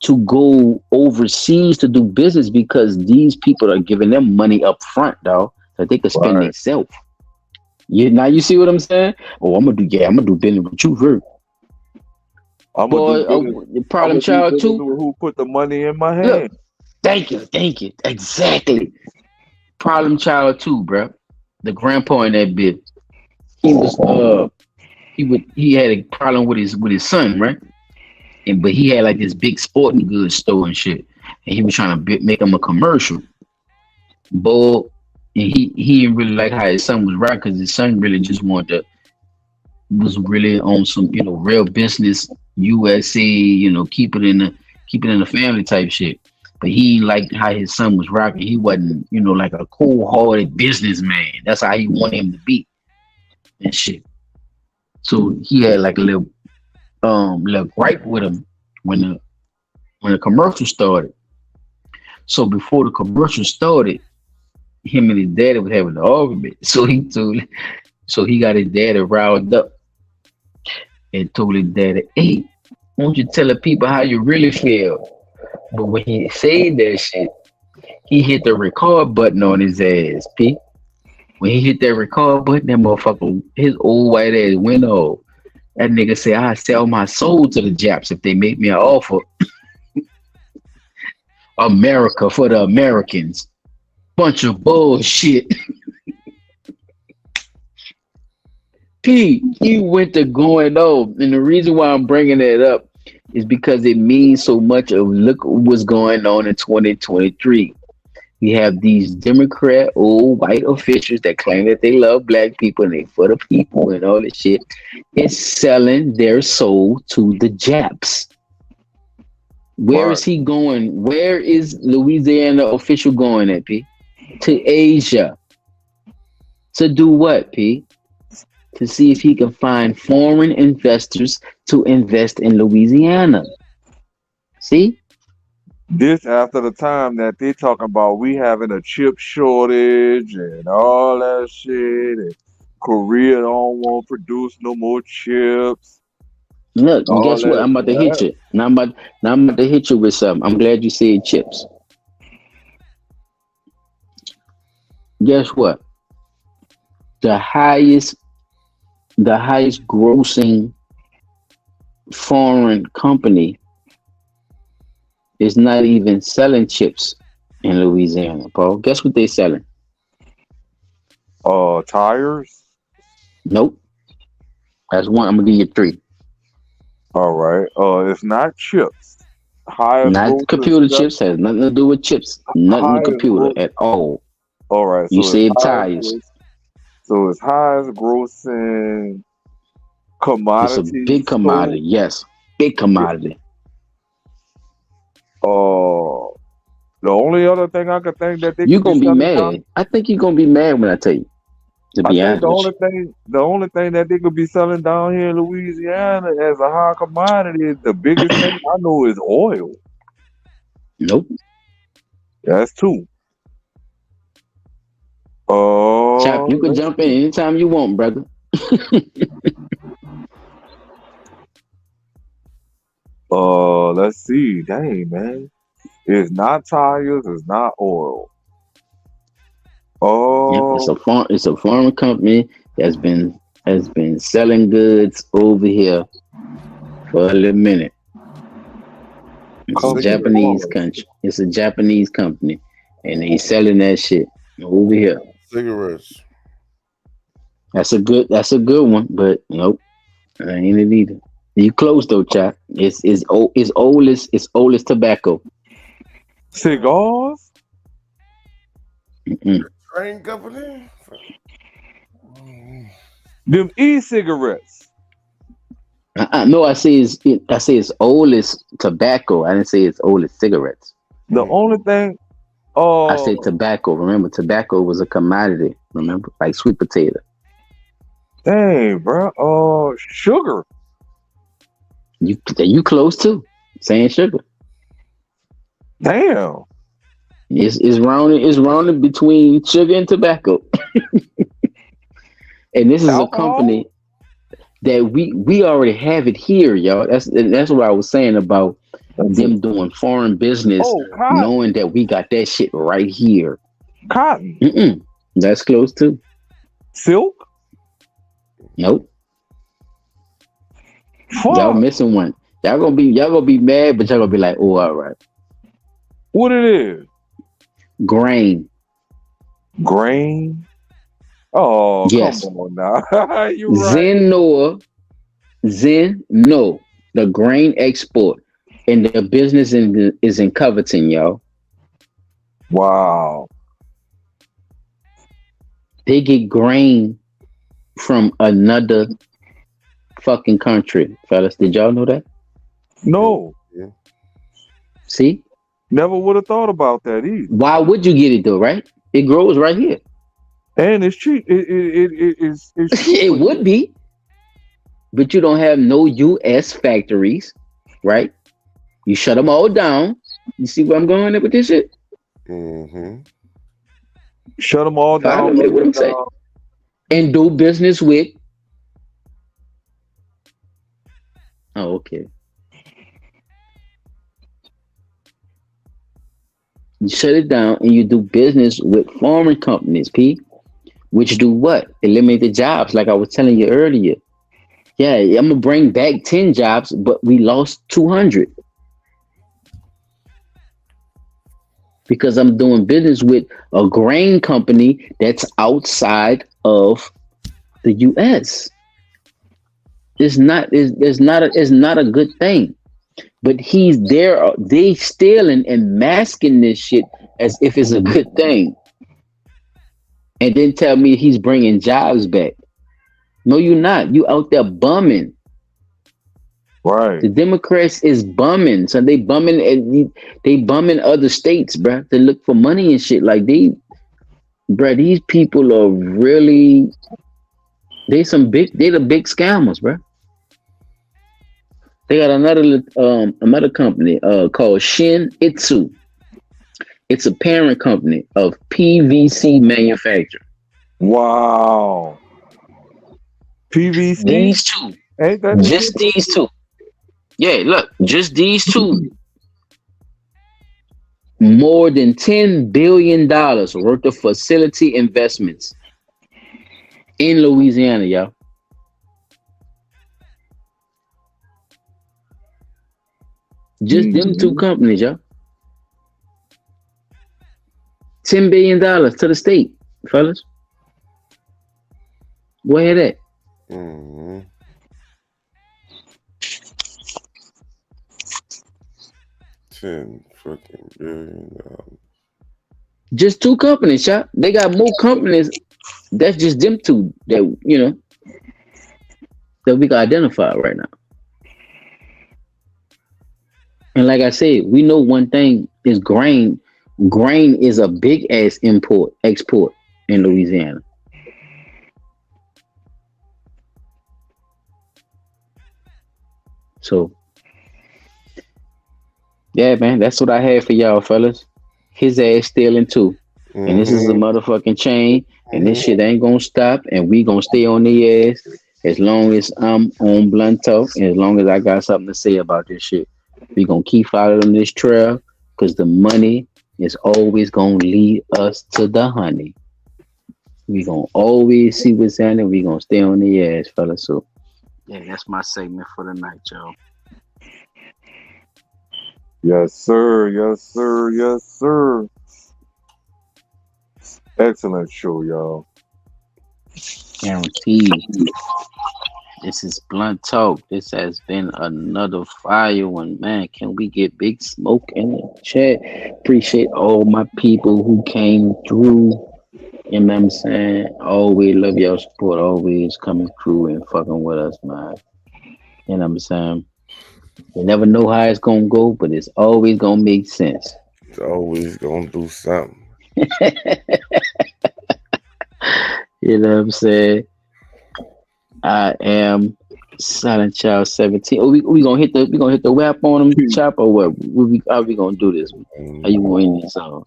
to go overseas to do business because these people are giving them money up front, dog, that they could spend Right. themselves. Now you see what I'm saying? Oh, I'm gonna do business with you first. I'm Boy, gonna do business. problem I'm gonna do child business too. with who put the money in my Look, hand. thank you, exactly. Problem child too, bro. The grandpa in that bit, he was he had a problem with his son, right? But he had like this big sporting goods store and shit, and he was trying to make him a commercial. Boy, and he didn't really like how his son was right because his son really just was really on some real business USA, keep it in the family type shit. But he liked how his son was rocking. He wasn't like a cold hearted businessman. That's how he wanted him to be and shit. So he had like a little gripe with him when the commercial started. So before the commercial started, him and his daddy was having an argument. So he got his daddy riled up and told his daddy, "Hey, won't you tell the people how you really feel?" But when he said that shit, he hit the record button on his ass, P. When he hit that record button, that motherfucker, his old white ass went off. That nigga said, "I sell my soul to the Japs if they make me an offer." America for the Americans. Bunch of bullshit. He went to going on, and the reason why I'm bringing that up is because it means so much of look what's going on in 2023. We have these Democrat old white officials that claim that they love black people and they for the people and all this shit. It's selling their soul to the Japs. Where Right. is he going? Where is Louisiana official going at, P? To Asia. To do what, P? To see if he can find foreign investors to invest in Louisiana. See? This after the time that they talking about we having a chip shortage and all that shit, and Korea don't want to produce no more chips. Look, and All guess what? that. I'm about to hit That you. Now I'm about to hit you with something. I'm glad you said chips. Guess what? The highest grossing foreign company is not even selling chips in Louisiana, Paul. Guess what they selling? Tires. Nope. That's one. I'm gonna give you three. All right. It's not chips. Highest Not grossing computer stuff. chips. Has nothing to do with chips. Nothing to Highest computer gross. at all. All right. You So it's said highest tires. gross. So it's highest grossing It's a commodity big commodity. sold. Yes, big commodity. The only other thing I could think that they You're could be gonna be selling down. mad. I think you're gonna be mad when I tell you. To I be think honest with the only thing that they could be selling down here in Louisiana as a high commodity is the biggest thing I know is oil. you. Nope. That's two. Chap, you can Let's jump in see. anytime you want, brother. Let's see. Dang, man. It's not tires. It's not oil. Yep, Oh, it's a foreign company that's been selling goods over here for a little minute. It's a company Japanese cars. country. It's a Japanese company, and they selling that shit over here. Cigarettes. That's a good one, but nope, that ain't it either. You close though, chap. It's old as tobacco. Cigars. Mm-mm. Train company. Them e-cigarettes. No, I say it's old as tobacco. I didn't say it's old as cigarettes. The only thing. I said tobacco. Remember, tobacco was a commodity. Remember, like sweet potato. Dang, bro. Sugar. You close too. Saying sugar. Damn. It's rounded between sugar and tobacco. And this is a Alcohol. company that we already have it here, y'all. That's what I was saying about them doing foreign business, Oh, cotton. knowing that we got that shit right here. Cotton. That's close too. Silk. Nope. Fuck. Y'all missing one. Y'all gonna be mad, but y'all gonna be like, oh, all right. What it is? Grain. Grain. Oh, Yes. come on now. You right. Zen, the grain export, and the business is in Covington, y'all. Wow. They get grain from another fucking country, fellas. Did y'all know that? No. Yeah. See? Never would have thought about that either. Why would you get it though, right? It grows right here. And it's cheap. It's It would be. But you don't have no US factories, right? You shut them all down. You see where I'm going with this shit? Mm-hmm. Shut them all Follow down. me what I'm saying. And do business with. Oh, okay. You shut it down and you do business with foreign companies, P, which do what? Eliminate the jobs, like I was telling you earlier. Yeah, I'm gonna bring back 10 jobs, but we lost 200 because I'm doing business with a grain company that's outside of the U.S. It's not a good thing. But he's there. They stealing and masking this shit as if it's a good thing, and then tell me he's bringing jobs back. No, you're not. You out there bumming. Right. The Democrats is bumming, so they bumming and they bumming other states, bruh, to look for money and shit. Like bruh, these people are really they the big scammers, bruh. They got another company called Shin Itsu. It's a parent company of PVC manufacturer. Wow. PVC? These two. Ain't that Just these two. Yeah, look, just these two. More than $10 billion worth of facility investments in Louisiana, y'all. Just them two companies, y'all. $10 billion to the state, fellas. Where that? Mm-hmm. $10 fucking billion. Just two companies, y'all. They got more companies. That's just them two that that we can identify right now. And like I said, we know one thing is grain. Grain is a big ass export in Louisiana. So, yeah, man, that's what I had for y'all, fellas. His ass stealing too. Mm-hmm. And this is a motherfucking chain. And this shit ain't gonna stop. And we gonna stay on the ass as long as I'm on Blunt Talk. And as long as I got something to say about this shit. We gonna keep following this trail. Because the money is always gonna lead us to the honey. We gonna always see what's happening. We gonna stay on the ass, fellas. So, yeah, that's my segment for the night, y'all. Yes, sir. Yes, sir. Yes, sir. Excellent show, y'all. Guaranteed. This is Blunt Talk. This has been another fire one, man. Can we get Big Smoke in the chat? Appreciate all my people who came through. You know what I'm saying? Always love y'all support. Always coming through and fucking with us, man. You know what I'm saying? You never know how it's gonna go, but it's always gonna make sense. It's always gonna do something. You know what I'm saying? I am Silent Child 17. Oh, we gonna hit the wrap on them, chop, or what? How we gonna do this? How you gonna end this song?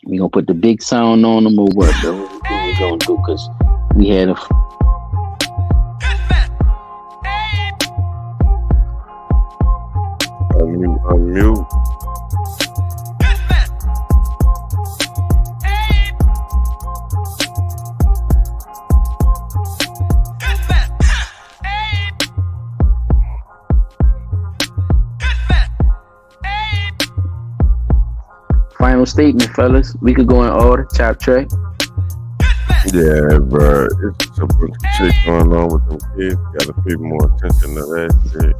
We gonna put the big sound on them or what? What we gonna do? Cause we had a unmute. final statement, fellas. We could go in order. Chop track. Yeah, bro. It's a bunch of shit going on with them kids. Gotta pay more attention to that shit.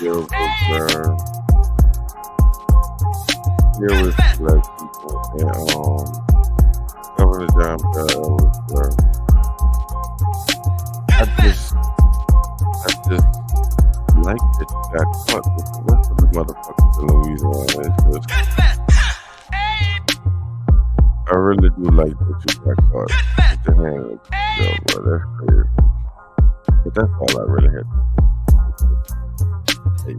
Dilbert, here with black people and Governor John Bel Edwards, I just like that you got caught with the rest of the motherfuckers in Louisiana. It's just, I really do like that you got caught with your hand up, yo, bro. That's crazy. But that's all I really had to say.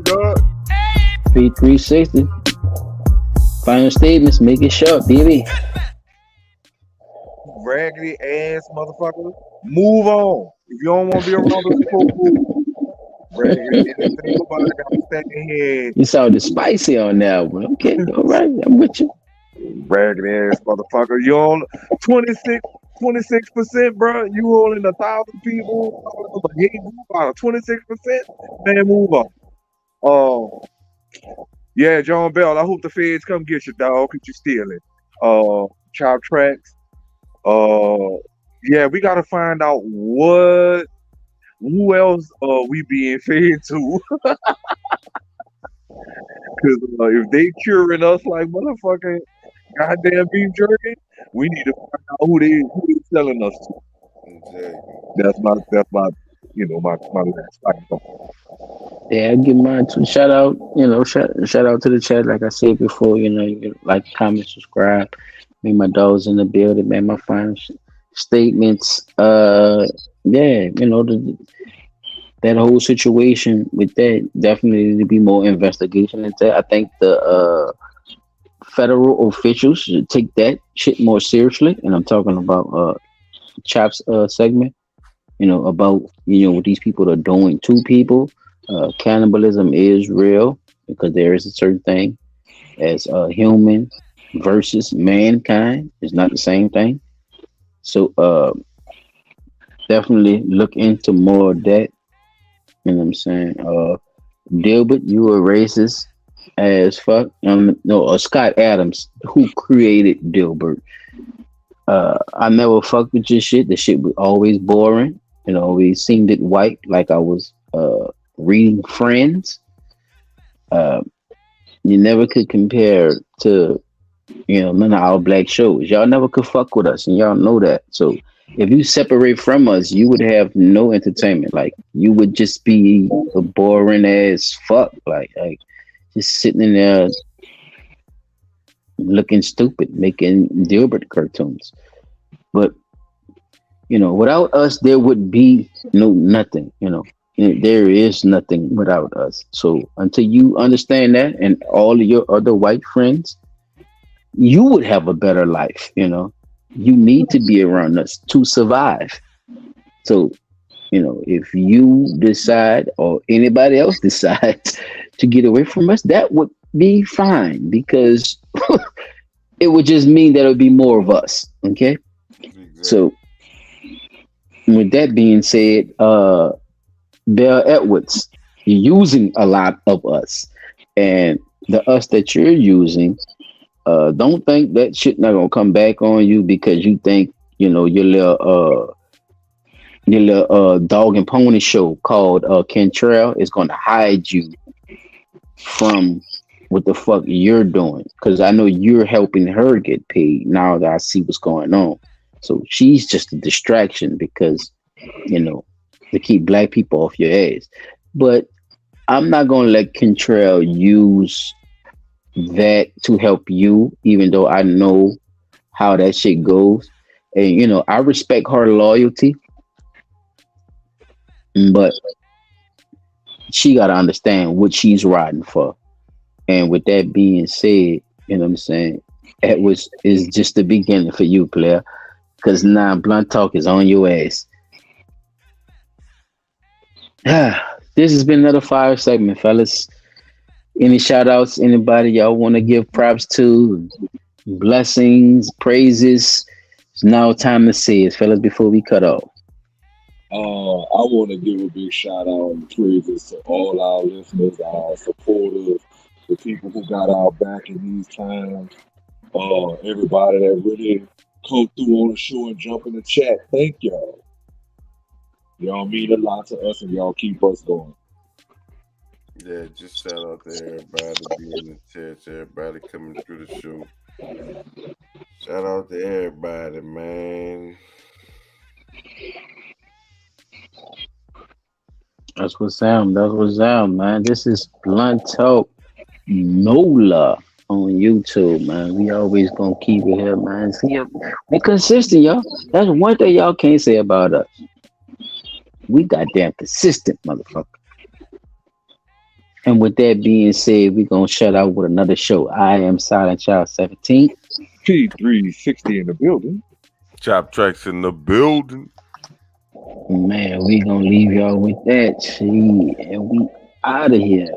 God. P360. Final statements. Make it short, baby. Raggedy ass motherfucker. Move on. If you don't want to be around the people, move. Raggedy ass nobody got to stand here. You sounded spicy on that one. Okay, all right. I'm with you. Raggedy ass motherfucker. You on 26%, bro. You holding 1,000 people out of 26%. Man, move on. Yeah, John Bell. I hope the feds come get you, dog, because you stealing. Chop tracks. Yeah, we gotta find out who else we being fed to. Because if they curing us like motherfucking goddamn beef jerky, we need to find out who they selling us to. Exactly. That's my my last fight. Yeah, I give mine to shout out. Shout out to the chat. Like I said before, you can like, comment, subscribe. Me, my dogs in the building, man. My final statements. Yeah, that whole situation with that definitely need to be more investigation into that. I think the federal officials should take that shit more seriously, and I'm talking about Chop's segment. About what these people are doing to people. Cannibalism is real because there is a certain thing as human versus mankind. It's not the same thing. So definitely look into more of that. You know what I'm saying? Dilbert, you were racist as fuck. No, Scott Adams, who created Dilbert. I never fucked with your shit. The shit was always boring. Always seemed it white, like I was reading Friends. Uh, you never could compare to none of our black shows. Y'all never could fuck with us, and y'all know that. So if you separate from us, you would have no entertainment. Like you would just be a boring as fuck. Like just sitting in there looking stupid, making Dilbert cartoons. But without us, there would be nothing. There is nothing without us. So until you understand that, and all of your other white friends, you would have a better life. You need to be around us to survive. So, if you decide or anybody else decides to get away from us, that would be fine because it would just mean that it would be more of us. Okay. Exactly. So, with that being said, Bel Edwards, you're using a lot of us, and the us that you're using, don't think that shit not gonna come back on you because you think your little dog and pony show called Cantrell is gonna hide you from what the fuck you're doing, because I know you're helping her get paid now that I see what's going on. So she's just a distraction because to keep black people off your ass. But I'm not gonna let Cantrell use that to help you, even though I know how that shit goes. And I respect her loyalty, but she gotta understand what she's riding for. And with that being said, you know what I'm saying, Edwards is just the beginning for you, player. Cause now Blunt Talk is on your ass. This has been another fire segment, fellas. Any shout outs, anybody y'all want to give props to, blessings, praises? It's now time to say it, fellas, before we cut off. I want to give a big shout out and praises to all our listeners, our supporters, the people who got our back in these times. Everybody that really come through on the show and jump in the chat. Thank y'all. Y'all mean a lot to us, and y'all keep us going. Yeah, just shout out to everybody being in the chat, everybody coming through the show. Shout out to everybody, man. That's what's up, man. This is Blunt Talk NOLA on YouTube, man. We always gonna keep it here, man. See, we consistent, y'all. That's one thing y'all can't say about us. We goddamn consistent, motherfucker. And with that being said, we're gonna shut out with another show. I am Silent Child 17. P360 in the building. Chop Tracks in the building. Man, we gonna leave y'all with that. See, and we out of here.